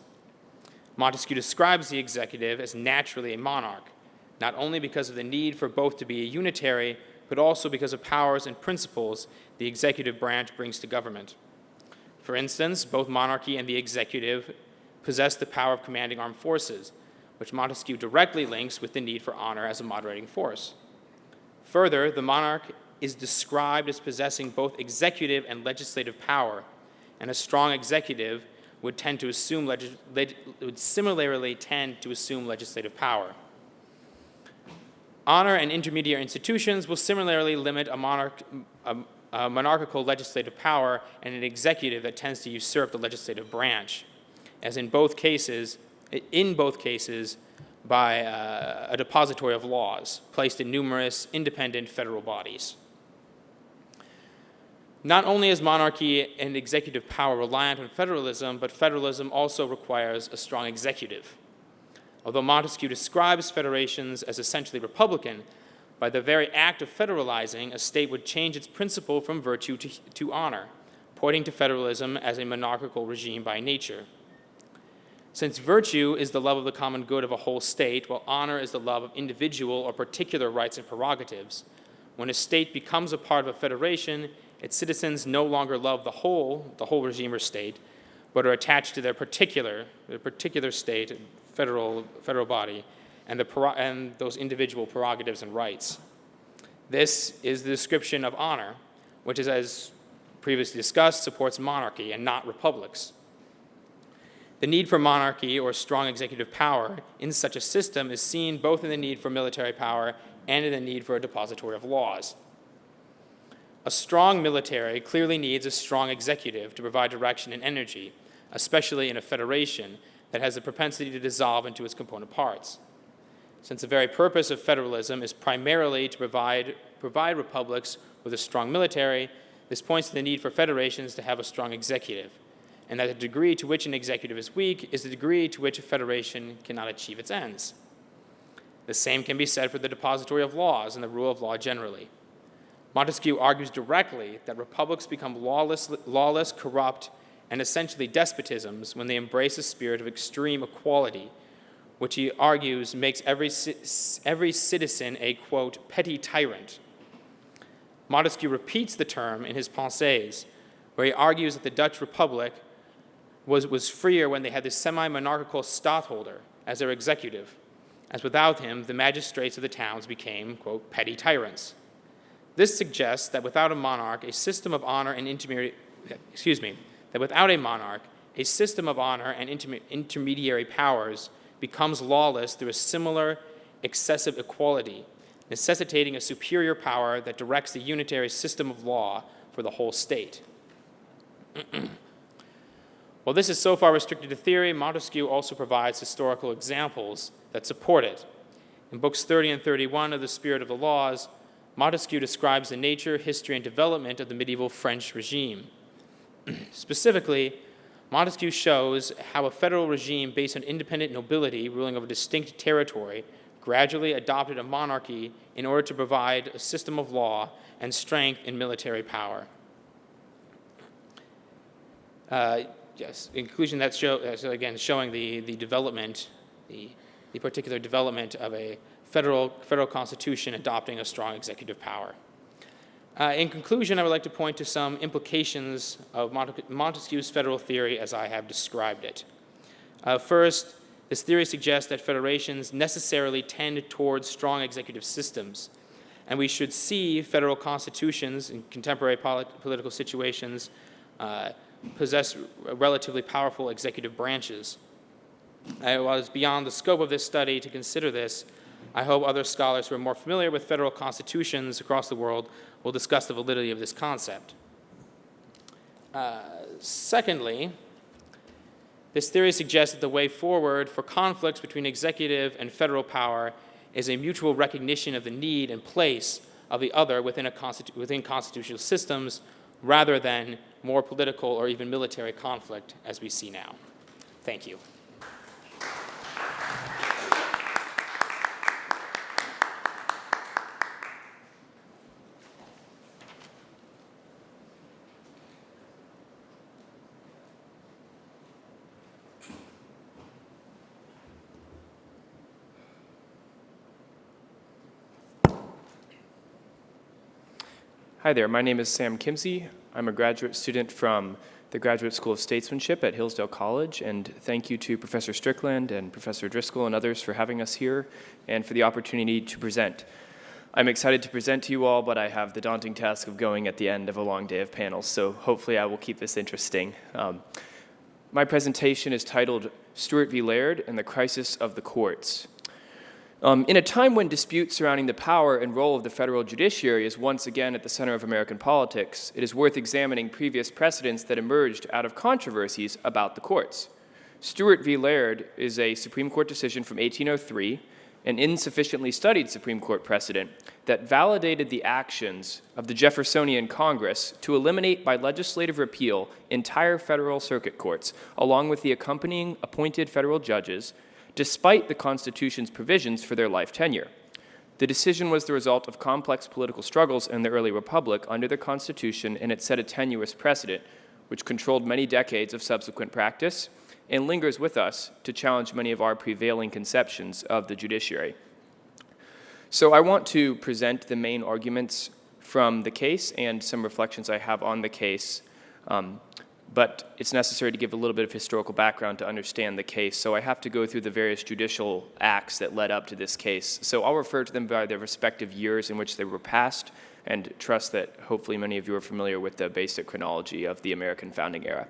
Montesquieu describes the executive as naturally a monarch, not only because of the need for both to be a unitary, but also because of powers and principles the executive branch brings to government. For instance, both monarchy and the executive possess the power of commanding armed forces, which Montesquieu directly links with the need for honor as a moderating force. Further, the monarch is described as possessing both executive and legislative power, and a strong executive would similarly tend to assume legislative power. Honor and intermediary institutions will similarly limit a monarchical legislative power and an executive that tends to usurp the legislative branch, as in both cases by a depository of laws placed in numerous independent federal bodies. Not only is monarchy and executive power reliant on federalism, but federalism also requires a strong executive. Although Montesquieu describes federations as essentially republican, by the very act of federalizing, a state would change its principle from virtue to honor, pointing to federalism as a monarchical regime by nature. Since virtue is the love of the common good of a whole state, while honor is the love of individual or particular rights and prerogatives, when a state becomes a part of a federation, its citizens no longer love the whole regime or state, but are attached to their particular state, federal body, and those individual prerogatives and rights. This is the description of honor, which is, as previously discussed, supports monarchy and not republics. The need for monarchy or strong executive power in such a system is seen both in the need for military power and in the need for a depository of laws. A strong military clearly needs a strong executive to provide direction and energy, especially in a federation that has the propensity to dissolve into its component parts. Since the very purpose of federalism is primarily to provide republics with a strong military, this points to the need for federations to have a strong executive, and that the degree to which an executive is weak is the degree to which a federation cannot achieve its ends. The same can be said for the depository of laws and the rule of law generally. Montesquieu argues directly that republics become lawless, corrupt, and essentially despotisms when they embrace a spirit of extreme equality, which he argues makes every citizen a, quote, petty tyrant. Montesquieu repeats the term in his Pensées, where he argues that the Dutch Republic was freer when they had the semi-monarchical stadtholder as their executive, as without him the magistrates of the towns became, quote, petty tyrants. This suggests that without a monarch, a system of honor and intermediary powers becomes lawless through a similar excessive equality, necessitating a superior power that directs the unitary system of law for the whole state. While this is so far restricted to theory, Montesquieu also provides historical examples that support it. In books 30 and 31 of The Spirit of the Laws, Montesquieu describes the nature, history, and development of the medieval French regime. Specifically, Montesquieu shows how a federal regime based on independent nobility ruling over distinct territory gradually adopted a monarchy in order to provide a system of law and strength in military power. In conclusion, that's showing the development, the particular development of a federal constitution adopting a strong executive power. In conclusion, I would like to point to some implications of Montesquieu's federal theory as I have described it. First, this theory suggests that federations necessarily tend towards strong executive systems, and we should see federal constitutions in contemporary political situations possess relatively powerful executive branches. While it's beyond the scope of this study to consider this, I hope other scholars who are more familiar with federal constitutions across the world will discuss the validity of this concept. Secondly, this theory suggests that the way forward for conflicts between executive and federal power is a mutual recognition of the need and place of the other within constitutional systems, rather than more political or even military conflict as we see now. Thank you. Hi there, my name is Sam Kimzey. I'm a graduate student from the Graduate School of Statesmanship at Hillsdale College, and thank you to Professor Strickland and Professor Driscoll and others for having us here and for the opportunity to present. I'm excited to present to you all, but I have the daunting task of going at the end of a long day of panels, so hopefully I will keep this interesting. My presentation is titled Stewart v. Laird and the Crisis of the Courts. In a time when disputes surrounding the power and role of the federal judiciary is once again at the center of American politics, it is worth examining previous precedents that emerged out of controversies about the courts. Stewart v. Laird is a Supreme Court decision from 1803, an insufficiently studied Supreme Court precedent that validated the actions of the Jeffersonian Congress to eliminate by legislative repeal entire federal circuit courts, along with the accompanying appointed federal judges, despite the Constitution's provisions for their life tenure. The decision was the result of complex political struggles in the early republic under the Constitution, and it set a tenuous precedent, which controlled many decades of subsequent practice and lingers with us to challenge many of our prevailing conceptions of the judiciary. So I want to present the main arguments from the case and some reflections I have on the case. But it's necessary to give a little bit of historical background to understand the case, so I have to go through the various judicial acts that led up to this case. So I'll refer to them by their respective years in which they were passed, and trust that hopefully many of you are familiar with the basic chronology of the American founding era.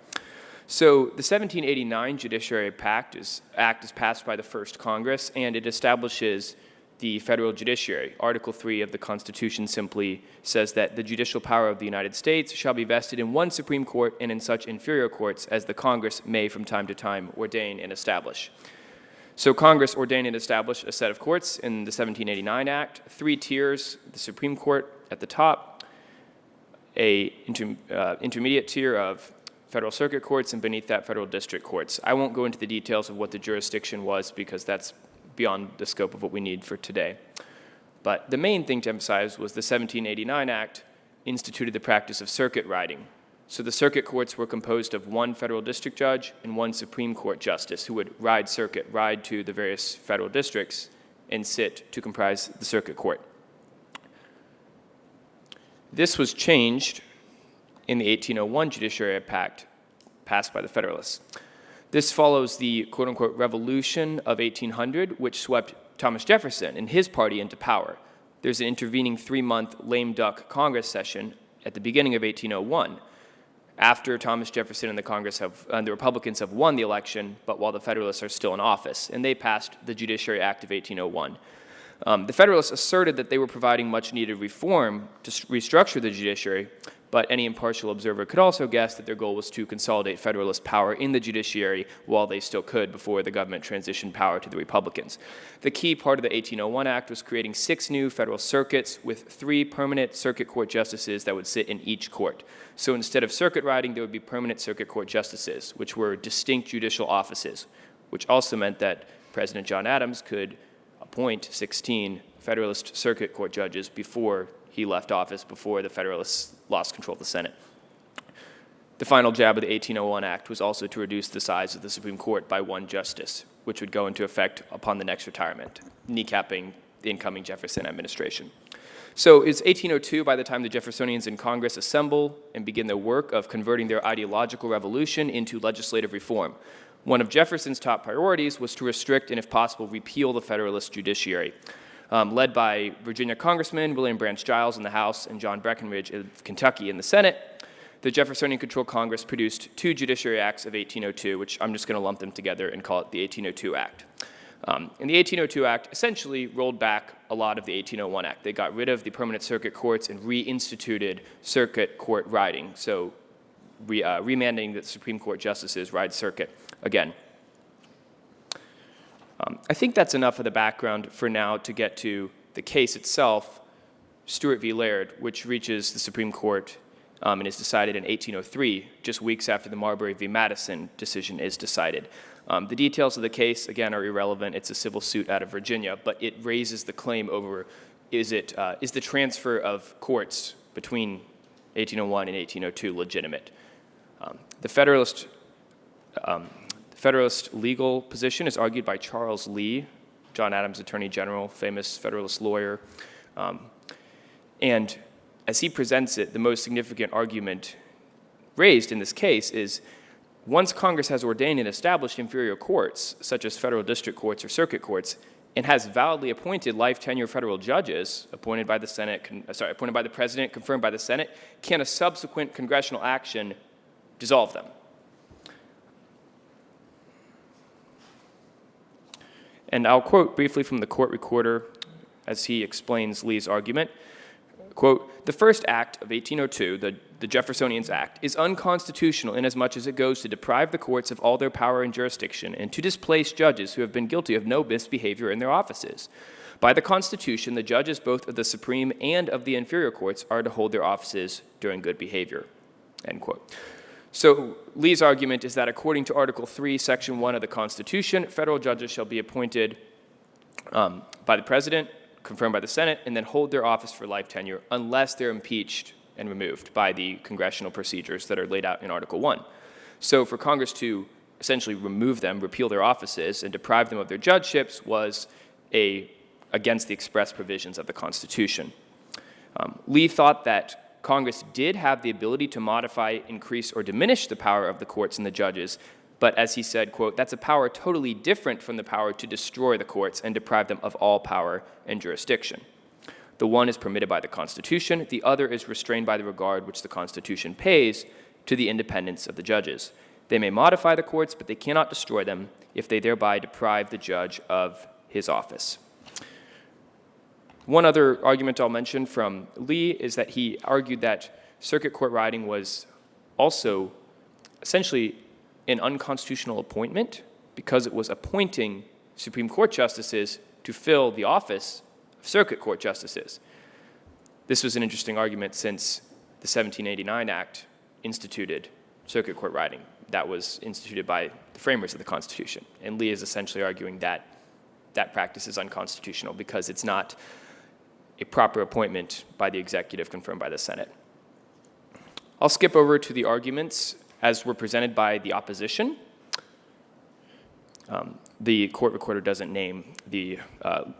So the 1789 Judiciary Act is passed by the First Congress, and it establishes the federal judiciary. Article 3 of the Constitution simply says that the judicial power of the United States shall be vested in one Supreme Court and in such inferior courts as the Congress may from time to time ordain and establish. So Congress ordained and established a set of courts in the 1789 Act, 3 tiers, the Supreme Court at the top, a intermediate tier of federal circuit courts, and beneath that, federal district courts. I won't go into the details of what the jurisdiction was because that's beyond the scope of what we need for today. But the main thing to emphasize was the 1789 Act instituted the practice of circuit riding. So the circuit courts were composed of one federal district judge and one Supreme Court justice who would ride to the various federal districts and sit to comprise the circuit court. This was changed in the 1801 Judiciary Act passed by the Federalists. This follows the quote-unquote revolution of 1800, which swept Thomas Jefferson and his party into power. There's an intervening 3-month lame duck Congress session at the beginning of 1801, after Thomas Jefferson and the Republicans have won the election, but while the Federalists are still in office, and they passed the Judiciary Act of 1801. The Federalists asserted that they were providing much-needed reform to restructure the judiciary, but any impartial observer could also guess that their goal was to consolidate Federalist power in the judiciary while they still could before the government transitioned power to the Republicans. The key part of the 1801 Act was creating 6 new federal circuits with 3 permanent circuit court justices that would sit in each court. So instead of circuit riding, there would be permanent circuit court justices, which were distinct judicial offices, which also meant that President John Adams could appoint 16 Federalist circuit court judges before he left office, before the Federalists lost control of the Senate. The final jab of the 1801 Act was also to reduce the size of the Supreme Court by 1 justice, which would go into effect upon the next retirement, kneecapping the incoming Jefferson administration. So it's 1802 by the time the Jeffersonians in Congress assemble and begin their work of converting their ideological revolution into legislative reform. one of Jefferson's top priorities was to restrict and, if possible, repeal the Federalist judiciary. Led by Virginia Congressman William Branch Giles in the House and John Breckinridge of Kentucky in the Senate, the Jeffersonian-controlled Congress produced two Judiciary Acts of 1802, which I'm just going to lump them together and call it the 1802 Act. And the 1802 Act essentially rolled back a lot of the 1801 Act. They got rid of the permanent circuit courts and reinstituted circuit court riding, so remanding that Supreme Court justices ride circuit again. I think that's enough of the background for now to get to the case itself, Stewart v. Laird, which reaches the Supreme Court and is decided in 1803, just weeks after the Marbury v. Madison decision is decided. The details of the case, again, are irrelevant. It's a civil suit out of Virginia, but it raises the claim over is the transfer of courts between 1801 and 1802 legitimate. The Federalist legal position is argued by Charles Lee, John Adams' Attorney General, famous Federalist lawyer. And as he presents it, the most significant argument raised in this case is once Congress has ordained and established inferior courts, such as federal district courts or circuit courts, and has validly appointed life tenure federal judges appointed by the appointed by the President, confirmed by the Senate, can a subsequent congressional action dissolve them? And I'll quote briefly from the court recorder as he explains Lee's argument. Quote, "The first act of 1802, the Jeffersonians Act, is unconstitutional inasmuch as it goes to deprive the courts of all their power and jurisdiction and to displace judges who have been guilty of no misbehavior in their offices. By the Constitution, the judges both of the Supreme and of the inferior courts are to hold their offices during good behavior." End quote. So Lee's argument is that according to Article 3, Section 1 of the Constitution, federal judges shall be appointed by the President, confirmed by the Senate, and then hold their office for life tenure unless they're impeached and removed by the congressional procedures that are laid out in Article 1. So for Congress to essentially remove them, repeal their offices, and deprive them of their judgeships was against the express provisions of the Constitution. Lee thought that Congress did have the ability to modify, increase, or diminish the power of the courts and the judges, but as he said, quote, "That's a power totally different from the power to destroy the courts and deprive them of all power and jurisdiction. The one is permitted by the Constitution, the other is restrained by the regard which the Constitution pays to the independence of the judges. They may modify the courts, but they cannot destroy them if they thereby deprive the judge of his office." One other argument I'll mention from Lee is that he argued that circuit court riding was also essentially an unconstitutional appointment because it was appointing Supreme Court justices to fill the office of circuit court justices. This was an interesting argument since the 1789 Act instituted circuit court riding. That was instituted by the framers of the Constitution. And Lee is essentially arguing that that practice is unconstitutional because it's not a proper appointment by the executive confirmed by the Senate. I'll skip over to the arguments as were presented by the opposition. The court recorder doesn't name the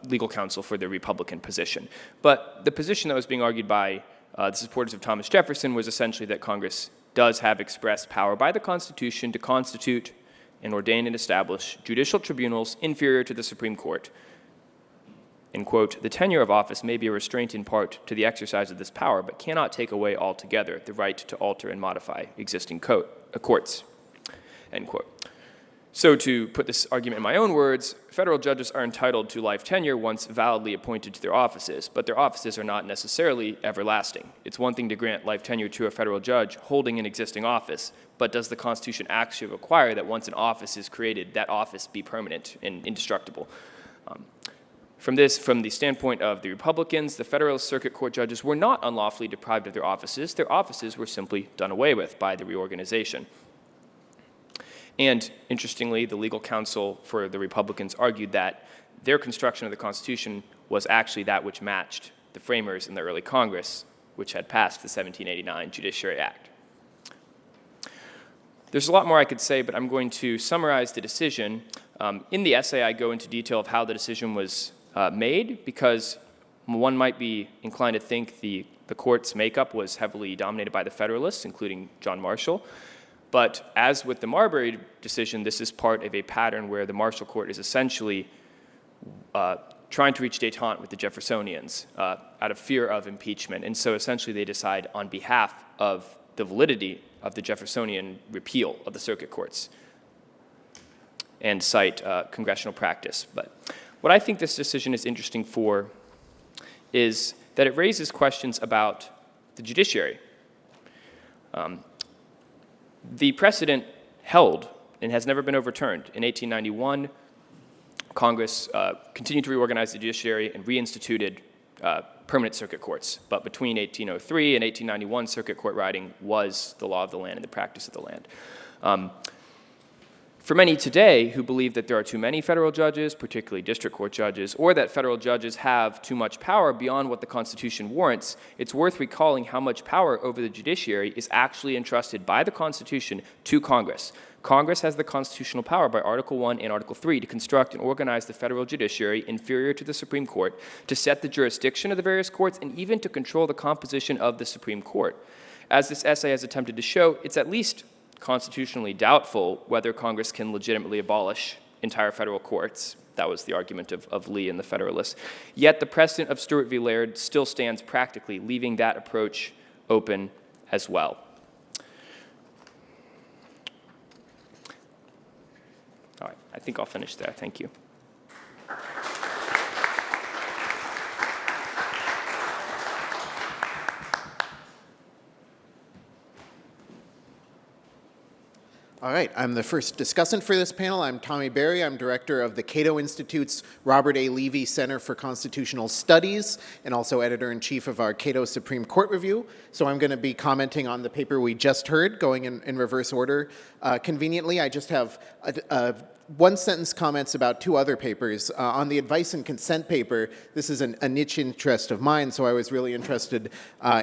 legal counsel for the Republican position. But the position that was being argued by the supporters of Thomas Jefferson was essentially that Congress does have express power by the Constitution to constitute and ordain and establish judicial tribunals inferior to the Supreme Court. And quote, "The tenure of office may be a restraint in part to the exercise of this power, but cannot take away altogether the right to alter and modify existing courts." End quote. So to put this argument in my own words, federal judges are entitled to life tenure once validly appointed to their offices, but their offices are not necessarily everlasting. It's one thing to grant life tenure to a federal judge holding an existing office, but does the Constitution actually require that once an office is created, that office be permanent and indestructible? From the standpoint of the Republicans, the federal circuit court judges were not unlawfully deprived of their offices. Their offices were simply done away with by the reorganization. And interestingly, the legal counsel for the Republicans argued that their construction of the Constitution was actually that which matched the framers in the early Congress, which had passed the 1789 Judiciary Act. There's a lot more I could say, but I'm going to summarize the decision. In the essay, I go into detail of how the decision was made, because one might be inclined to think the court's makeup was heavily dominated by the Federalists, including John Marshall. But as with the Marbury decision, this is part of a pattern where the Marshall Court is essentially trying to reach détente with the Jeffersonians out of fear of impeachment. And so essentially they decide on behalf of the validity of the Jeffersonian repeal of the circuit courts and cite congressional practice. But what I think this decision is interesting for is that it raises questions about the judiciary. The precedent held and has never been overturned. In 1891, Congress continued to reorganize the judiciary and reinstituted permanent circuit courts. But between 1803 and 1891, circuit court riding was the law of the land and the practice of the land. For many today who believe that there are too many federal judges, particularly district court judges, or that federal judges have too much power beyond what the Constitution warrants, it's worth recalling how much power over the judiciary is actually entrusted by the Constitution to Congress. Congress has the constitutional power by Article 1 and Article 3 to construct and organize the federal judiciary inferior to the Supreme Court, to set the jurisdiction of the various courts, and even to control the composition of the Supreme Court. As this essay has attempted to show, it's at least constitutionally doubtful whether Congress can legitimately abolish entire federal courts. That was the argument of Lee and the Federalists. Yet the precedent of Stewart v. Laird still stands practically, leaving that approach open as well. All right, I think I'll finish there. Thank you. All right, I'm the first discussant for this panel. I'm Tommy Berry. I'm director of the Cato Institute's Robert A. Levy Center for Constitutional Studies and also editor-in-chief of our Cato Supreme Court Review. So I'm going to be commenting on the paper we just heard, going in reverse order. Conveniently, I just have one-sentence comments about two other papers. On the advice and consent paper, this is a niche interest of mine, so I was really interested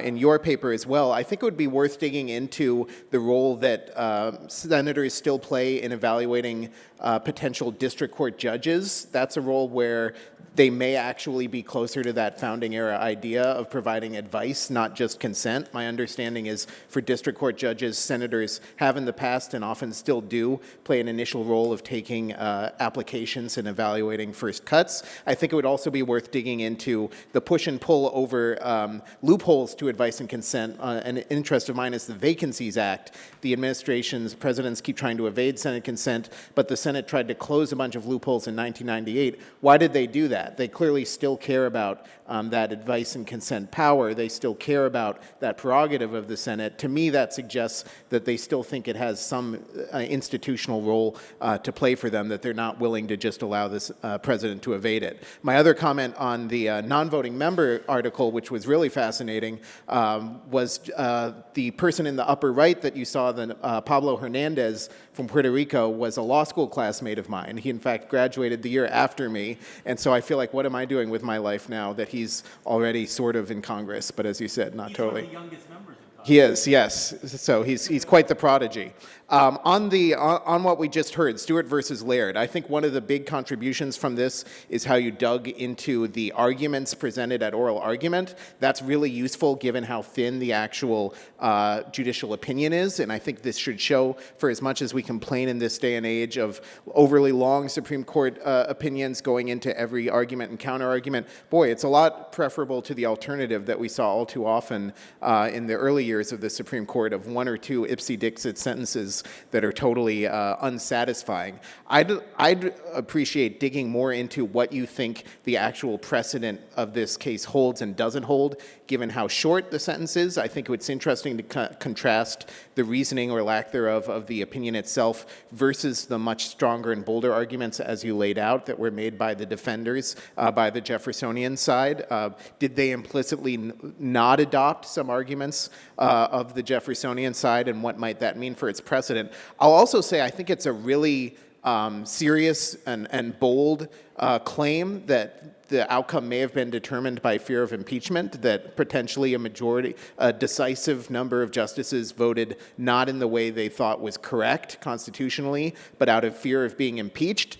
in your paper as well. I think it would be worth digging into the role that senators still play in evaluating potential district court judges. That's a role where they may actually be closer to that founding era idea of providing advice, not just consent. My understanding is for district court judges, senators have in the past and often still do play an initial role of taking applications and evaluating first cuts. I think it would also be worth digging into the push and pull over loopholes to advice and consent. An interest of mine is the Vacancies Act. The administration's presidents keep trying to evade Senate consent, but the Senate tried to close a bunch of loopholes in 1998. Why did they do that? They clearly still care about that advice and consent power. They still care about that prerogative of the Senate. To me, that suggests that they still think it has some institutional role to play for them, that they're not willing to just allow this president to evade it. My other comment on the non-voting member article, which was really fascinating, was the person in the upper right that you saw, Pablo Hernandez from Puerto Rico, was a law school classmate of mine. He, in fact, graduated the year after me, and so I feel like, what am I doing with my life now that he's already sort of in Congress, but as you said, not totally. He's one of the youngest members of Congress. He is, yes. So he's quite the prodigy. On what we just heard, Stewart versus Laird, I think one of the big contributions from this is how you dug into the arguments presented at oral argument. That's really useful given how thin the actual judicial opinion is, and I think this should show, for as much as we complain in this day and age of overly long Supreme Court opinions going into every argument and counter-argument, boy, it's a lot preferable to the alternative that we saw all too often in the early years of the Supreme Court of one or two ipsy-dixit sentences that are totally unsatisfying. I'd appreciate digging more into what you think the actual precedent of this case holds and doesn't hold, given how short the sentence is. I think it's interesting to contrast the reasoning or lack thereof of the opinion itself versus the much stronger and bolder arguments, as you laid out, that were made by the defenders, by the Jeffersonian side. Did they implicitly not adopt some arguments of the Jeffersonian side, and what might that mean for its precedent? I'll also say I think it's a really serious and bold claim that the outcome may have been determined by fear of impeachment, that potentially a decisive number of justices voted not in the way they thought was correct constitutionally, but out of fear of being impeached.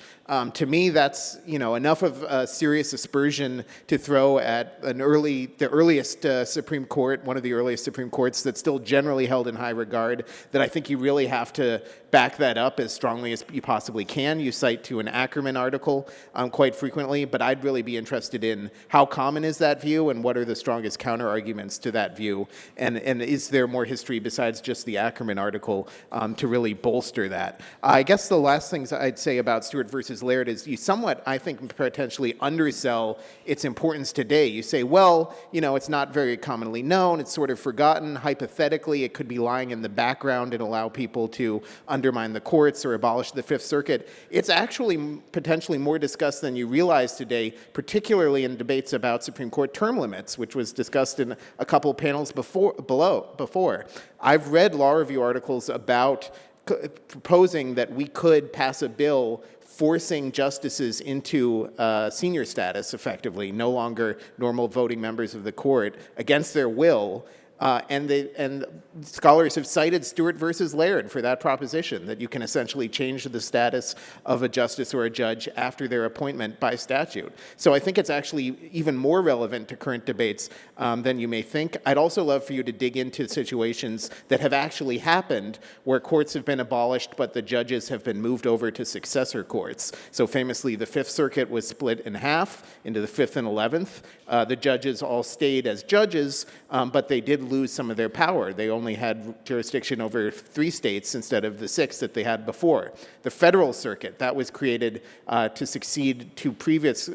To me, that's enough of a serious aspersion to throw at the earliest Supreme Court, one of the earliest Supreme Courts that's still generally held in high regard, that I think you really have to back that up as strongly as you possibly can. You cite to an Ackerman article quite frequently, but I'd really be interested in how common is that view and what are the strongest counter arguments to that view, and is there more history besides just the Ackerman article to really bolster that? I guess the last things I'd say about Stewart versus Laird is you somewhat, I think, potentially undersell its importance today. You say, well, it's not very commonly known, it's sort of forgotten. Hypothetically, it could be lying in the background and allow people to undermine the courts or abolish the Fifth Circuit. It's actually potentially more discussed than you realize today, particularly in debates about Supreme Court term limits, which was discussed in a couple panels before. I've read law review articles about proposing that we could pass a bill forcing justices into senior status, effectively, no longer normal voting members of the court, against their will. And scholars have cited Stewart versus Laird for that proposition, that you can essentially change the status of a justice or a judge after their appointment by statute. So I think it's actually even more relevant to current debates than you may think. I'd also love for you to dig into situations that have actually happened where courts have been abolished, but the judges have been moved over to successor courts. So famously, the Fifth Circuit was split in half into the Fifth and 11th. The judges all stayed as judges, but they did lose some of their power. They only had jurisdiction over 3 states instead of the 6 that they had before. The Federal Circuit, that was created to succeed to previous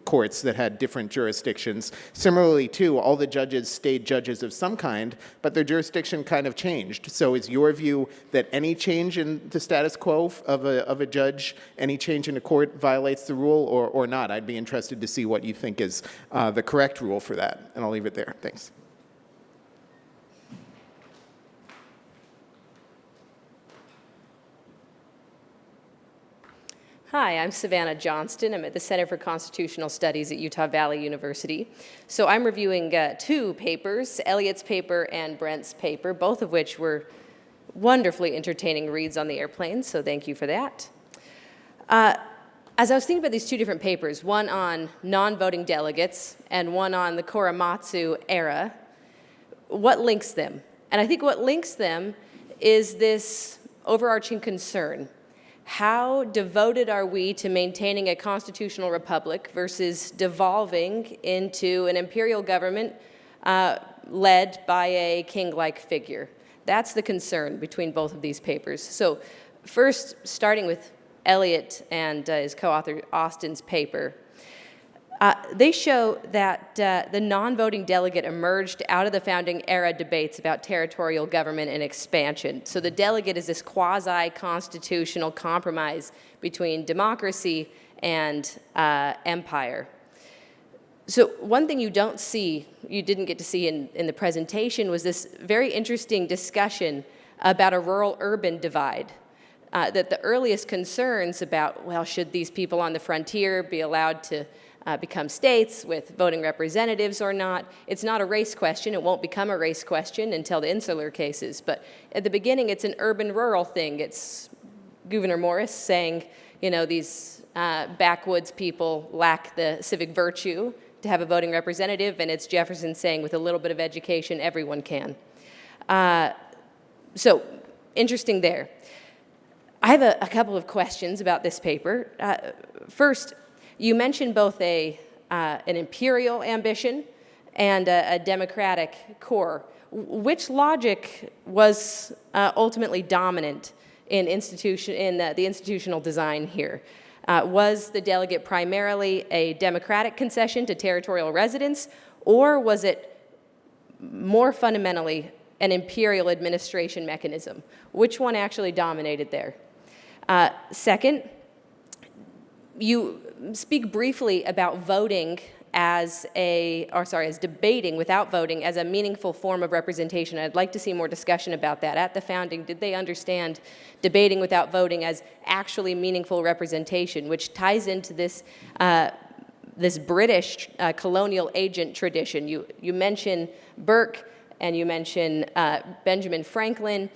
courts that had different jurisdictions. Similarly, too, all the judges stayed judges of some kind, but their jurisdiction kind of changed. So is your view that any change in the status quo of a judge, any change in a court violates the rule or not? I'd be interested to see what you think is the correct rule for that. And I'll leave it there. Thanks. Hi, I'm Savannah Johnston. I'm at the Center for Constitutional Studies at Utah Valley University. So I'm reviewing 2 papers, Elliot's paper and Brent's paper, both of which were wonderfully entertaining reads on the airplane, so thank you for that. As I was thinking about these 2 different papers, one on non-voting delegates and one on the Korematsu era, what links them? And I think what links them is this overarching concern. How devoted are we to maintaining a constitutional republic versus devolving into an imperial government led by a king-like figure? That's the concern between both of these papers. So first, starting with Elliot and his co-author Austin's paper, they show that the non-voting delegate emerged out of the founding era debates about territorial government and expansion. So the delegate is this quasi-constitutional compromise between democracy and empire. So one thing you didn't get to see in the presentation was this very interesting discussion about a rural-urban divide. That the earliest concerns about, well, should these people on the frontier be allowed to become states with voting representatives or not? It's not a race question. It won't become a race question until the insular cases. But at the beginning, it's an urban-rural thing. It's Gouverneur Morris saying, these backwoods people lack the civic virtue to have a voting representative, and it's Jefferson saying, with a little bit of education, everyone can. So interesting there. I have a couple of questions about this paper. First, you mentioned both an imperial ambition and a democratic core. Which logic was ultimately dominant in the institutional design here? Was the delegate primarily a democratic concession to territorial residents, or was it more fundamentally an imperial administration mechanism? Which one actually dominated there? Second, you speak briefly about voting as debating without voting as a meaningful form of representation. I'd like to see more discussion about that. At the founding, did they understand debating without voting as actually meaningful representation, which ties into this this British colonial agent tradition? You mention Burke and you mention Benjamin Franklin,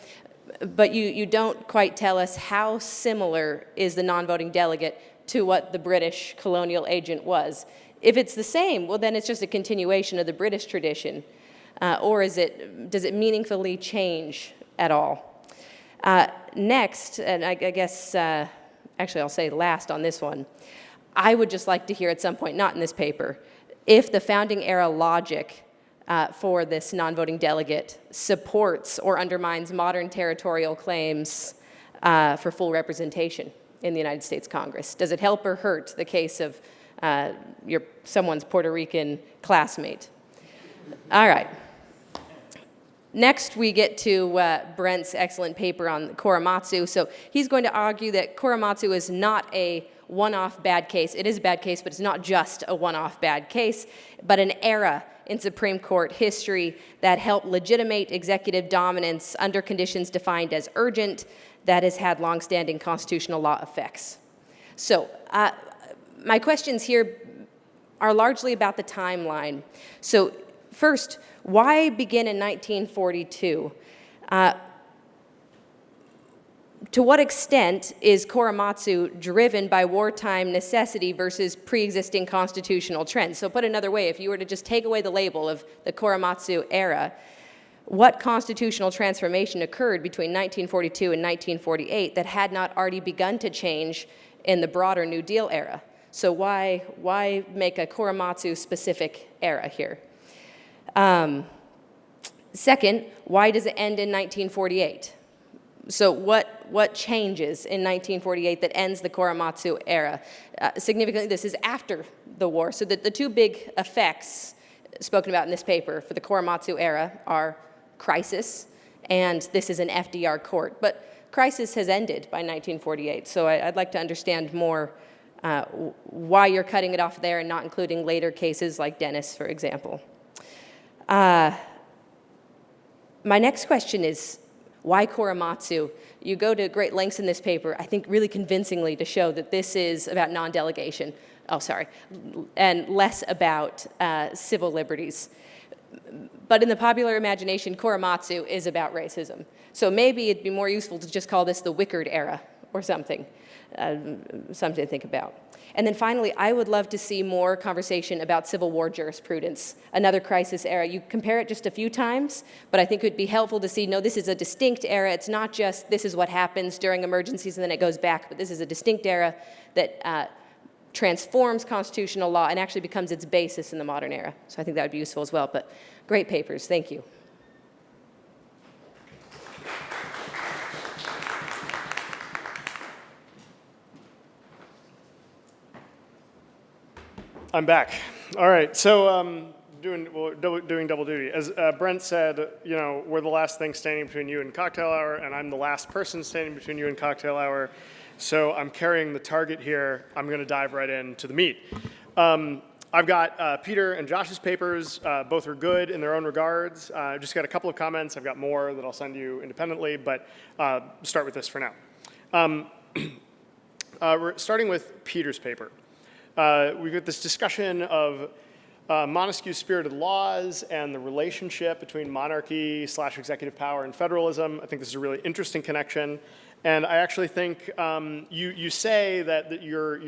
but you don't quite tell us how similar is the non-voting delegate to what the British colonial agent was. If it's the same, well, then it's just a continuation of the British tradition. Or does it meaningfully change at all? Next, and I guess, actually I'll say last on this one, I would just like to hear at some point, not in this paper, if the founding era logic for this non-voting delegate supports or undermines modern territorial claims for full representation in the United States Congress. Does it help or hurt the case of someone's Puerto Rican classmate? All right. Next, we get to Brent's excellent paper on Korematsu. So he's going to argue that Korematsu is not a one-off bad case. It is a bad case, but it's not just a one-off bad case, but an era in Supreme Court history that helped legitimate executive dominance under conditions defined as urgent that has had longstanding constitutional law effects. So my questions here are largely about the timeline. So first, why begin in 1942? To what extent is Korematsu driven by wartime necessity versus pre-existing constitutional trends? So put another way, if you were to just take away the label of the Korematsu era, what constitutional transformation occurred between 1942 and 1948 that had not already begun to change in the broader New Deal era? So why make a Korematsu-specific era here? Second, why does it end in 1948? So what changes in 1948 that ends the Korematsu era? Significantly, this is after the war. So the two big effects spoken about in this paper for the Korematsu era are crisis, and this is an FDR court. But crisis has ended by 1948, so I'd like to understand more why you're cutting it off there and not including later cases like Dennis, for example. My next question is, why Korematsu? You go to great lengths in this paper, I think really convincingly, to show that this is about non-delegation, and less about civil liberties. But in the popular imagination, Korematsu is about racism. So maybe it'd be more useful to just call this the Waechter era or something, something to think about. And then finally, I would love to see more conversation about Civil War jurisprudence, another crisis era. You compare it just a few times, but I think it would be helpful to see, no, this is a distinct era. It's not just this is what happens during emergencies and then it goes back, but this is a distinct era that transforms constitutional law and actually becomes its basis in the modern era. So I think that would be useful as well. But great papers. Thank you. I'm back. All right, so doing double duty. As Brent said, we're the last thing standing between you and cocktail hour, and I'm the last person standing between you and cocktail hour. So I'm carrying the target here. I'm going to dive right into the meat. I've got Peter and Josh's papers. Both are good in their own regards. I've just got a couple of comments. I've got more that I'll send you independently, but start with this for now. We're starting with Peter's paper. We've got this discussion of Montesquieu's spirited laws and the relationship between monarchy / executive power and federalism. I think this is a really interesting connection. And I actually think you say that you're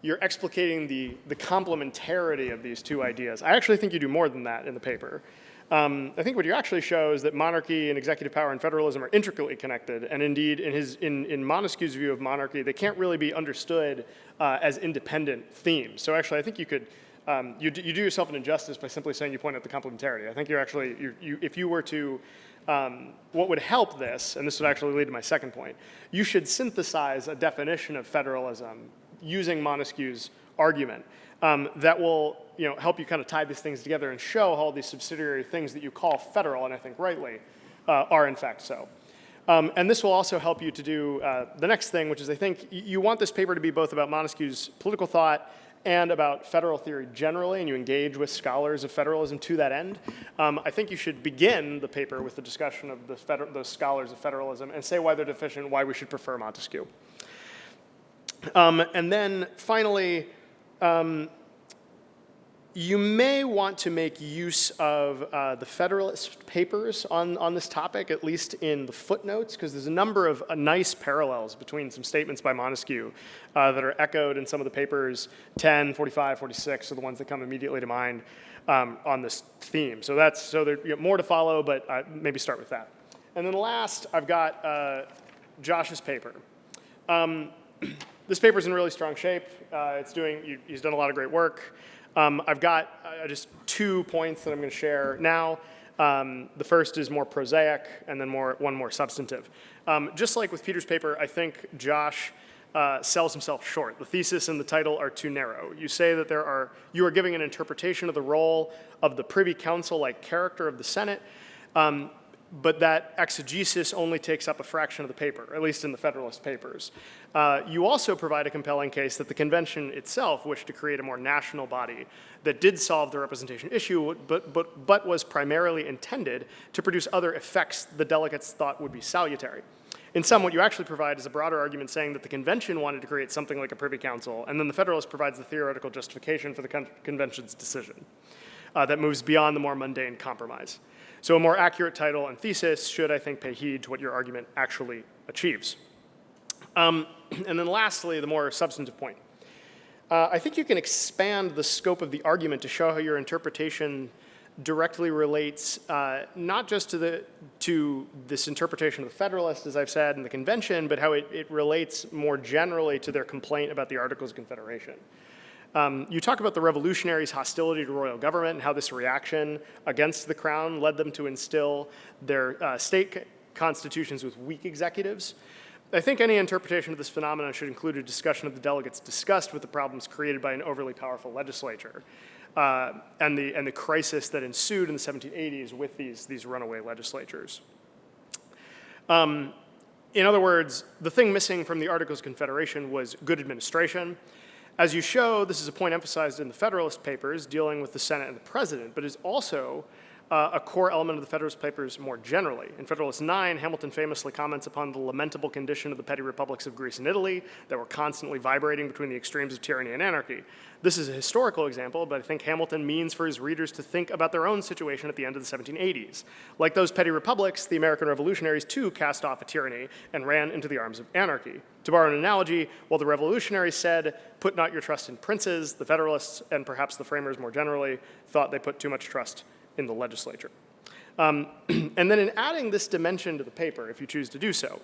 explicating the complementarity of these two ideas. I actually think you do more than that in the paper. I think what you actually show is that monarchy and executive power and federalism are intricately connected, and indeed, in Montesquieu's view of monarchy, they can't really be understood as independent themes. So actually, I think you could you do yourself an injustice by simply saying you point out the complementarity. I think you're actually if you were to what would help this, and this would actually lead to my second point, you should synthesize a definition of federalism using Montesquieu's argument that will help you kind of tie these things together and show how all these subsidiary things that you call federal, and I think rightly, are in fact so. And this will also help you to do the next thing, which is I think you want this paper to be both about Montesquieu's political thought and about federal theory generally, and you engage with scholars of federalism to that end, I think you should begin the paper with the discussion of those scholars of federalism and say why they're deficient, why we should prefer Montesquieu. And then finally, you may want to make use of the Federalist papers on this topic, at least in the footnotes, because there's a number of nice parallels between some statements by Montesquieu that are echoed in some of the papers. 10, 45, 46 are the ones that come immediately to mind on this theme. So there's more to follow, but maybe start with that. And then last, I've got Josh's paper. This paper's in really strong shape. He's done a lot of great work. I've got just 2 points that I'm going to share now. The first is more prosaic, and then one more substantive. Just like with Peter's paper, I think Josh sells himself short. The thesis and the title are too narrow. You say that you are giving an interpretation of the role of the Privy Council-like character of the Senate, but that exegesis only takes up a fraction of the paper, at least in the Federalist papers. You also provide a compelling case that the convention itself wished to create a more national body that did solve the representation issue, but was primarily intended to produce other effects the delegates thought would be salutary. In sum, what you actually provide is a broader argument saying that the convention wanted to create something like a Privy Council, and then the Federalist provides the theoretical justification for the convention's decision that moves beyond the more mundane compromise. So a more accurate title and thesis should, I think, pay heed to what your argument actually achieves. And then lastly, the more substantive point. I think you can expand the scope of the argument to show how your interpretation directly relates not just to this interpretation of the Federalist, as I've said, and the convention, but how it relates more generally to their complaint about the Articles of Confederation. You talk about the revolutionaries' hostility to royal government and how this reaction against the crown led them to instill their state constitutions with weak executives. I think any interpretation of this phenomenon should include a discussion of the delegates' disgust with the problems created by an overly powerful legislature and the crisis that ensued in the 1780s with these runaway legislatures. In other words, the thing missing from the Articles of Confederation was good administration. As you show, this is a point emphasized in the Federalist Papers dealing with the Senate and the President, but is also a core element of the Federalist Papers more generally. In Federalist 9, Hamilton famously comments upon the lamentable condition of the petty republics of Greece and Italy that were constantly vibrating between the extremes of tyranny and anarchy. This is a historical example, but I think Hamilton means for his readers to think about their own situation at the end of the 1780s. Like those petty republics, the American revolutionaries too cast off a tyranny and ran into the arms of anarchy. To borrow an analogy, while the revolutionaries said, "Put not your trust in princes," the Federalists, and perhaps the framers more generally, thought they put too much trust in the legislature. And then in adding this dimension to the paper, if you choose to do so,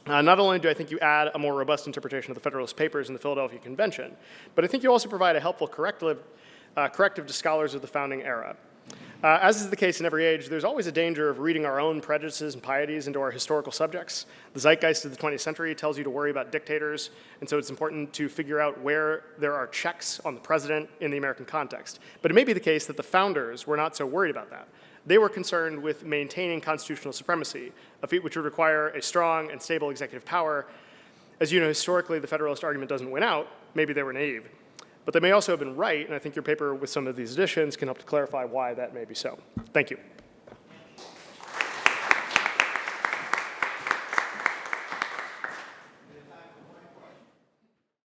not only do I think you add a more robust interpretation of the Federalist Papers in the Philadelphia Convention, but I think you also provide a helpful corrective to scholars of the founding era. As is the case in every age, there's always a danger of reading our own prejudices and pieties into our historical subjects. The zeitgeist of the 20th century tells you to worry about dictators, and so it's important to figure out where there are checks on the president in the American context. But it may be the case that the founders were not so worried about that. They were concerned with maintaining constitutional supremacy, a feat which would require a strong and stable executive power. As you know, historically, the Federalist argument doesn't win out. Maybe they were naive. But they may also have been right, and I think your paper with some of these additions can help to clarify why that may be so. Thank you.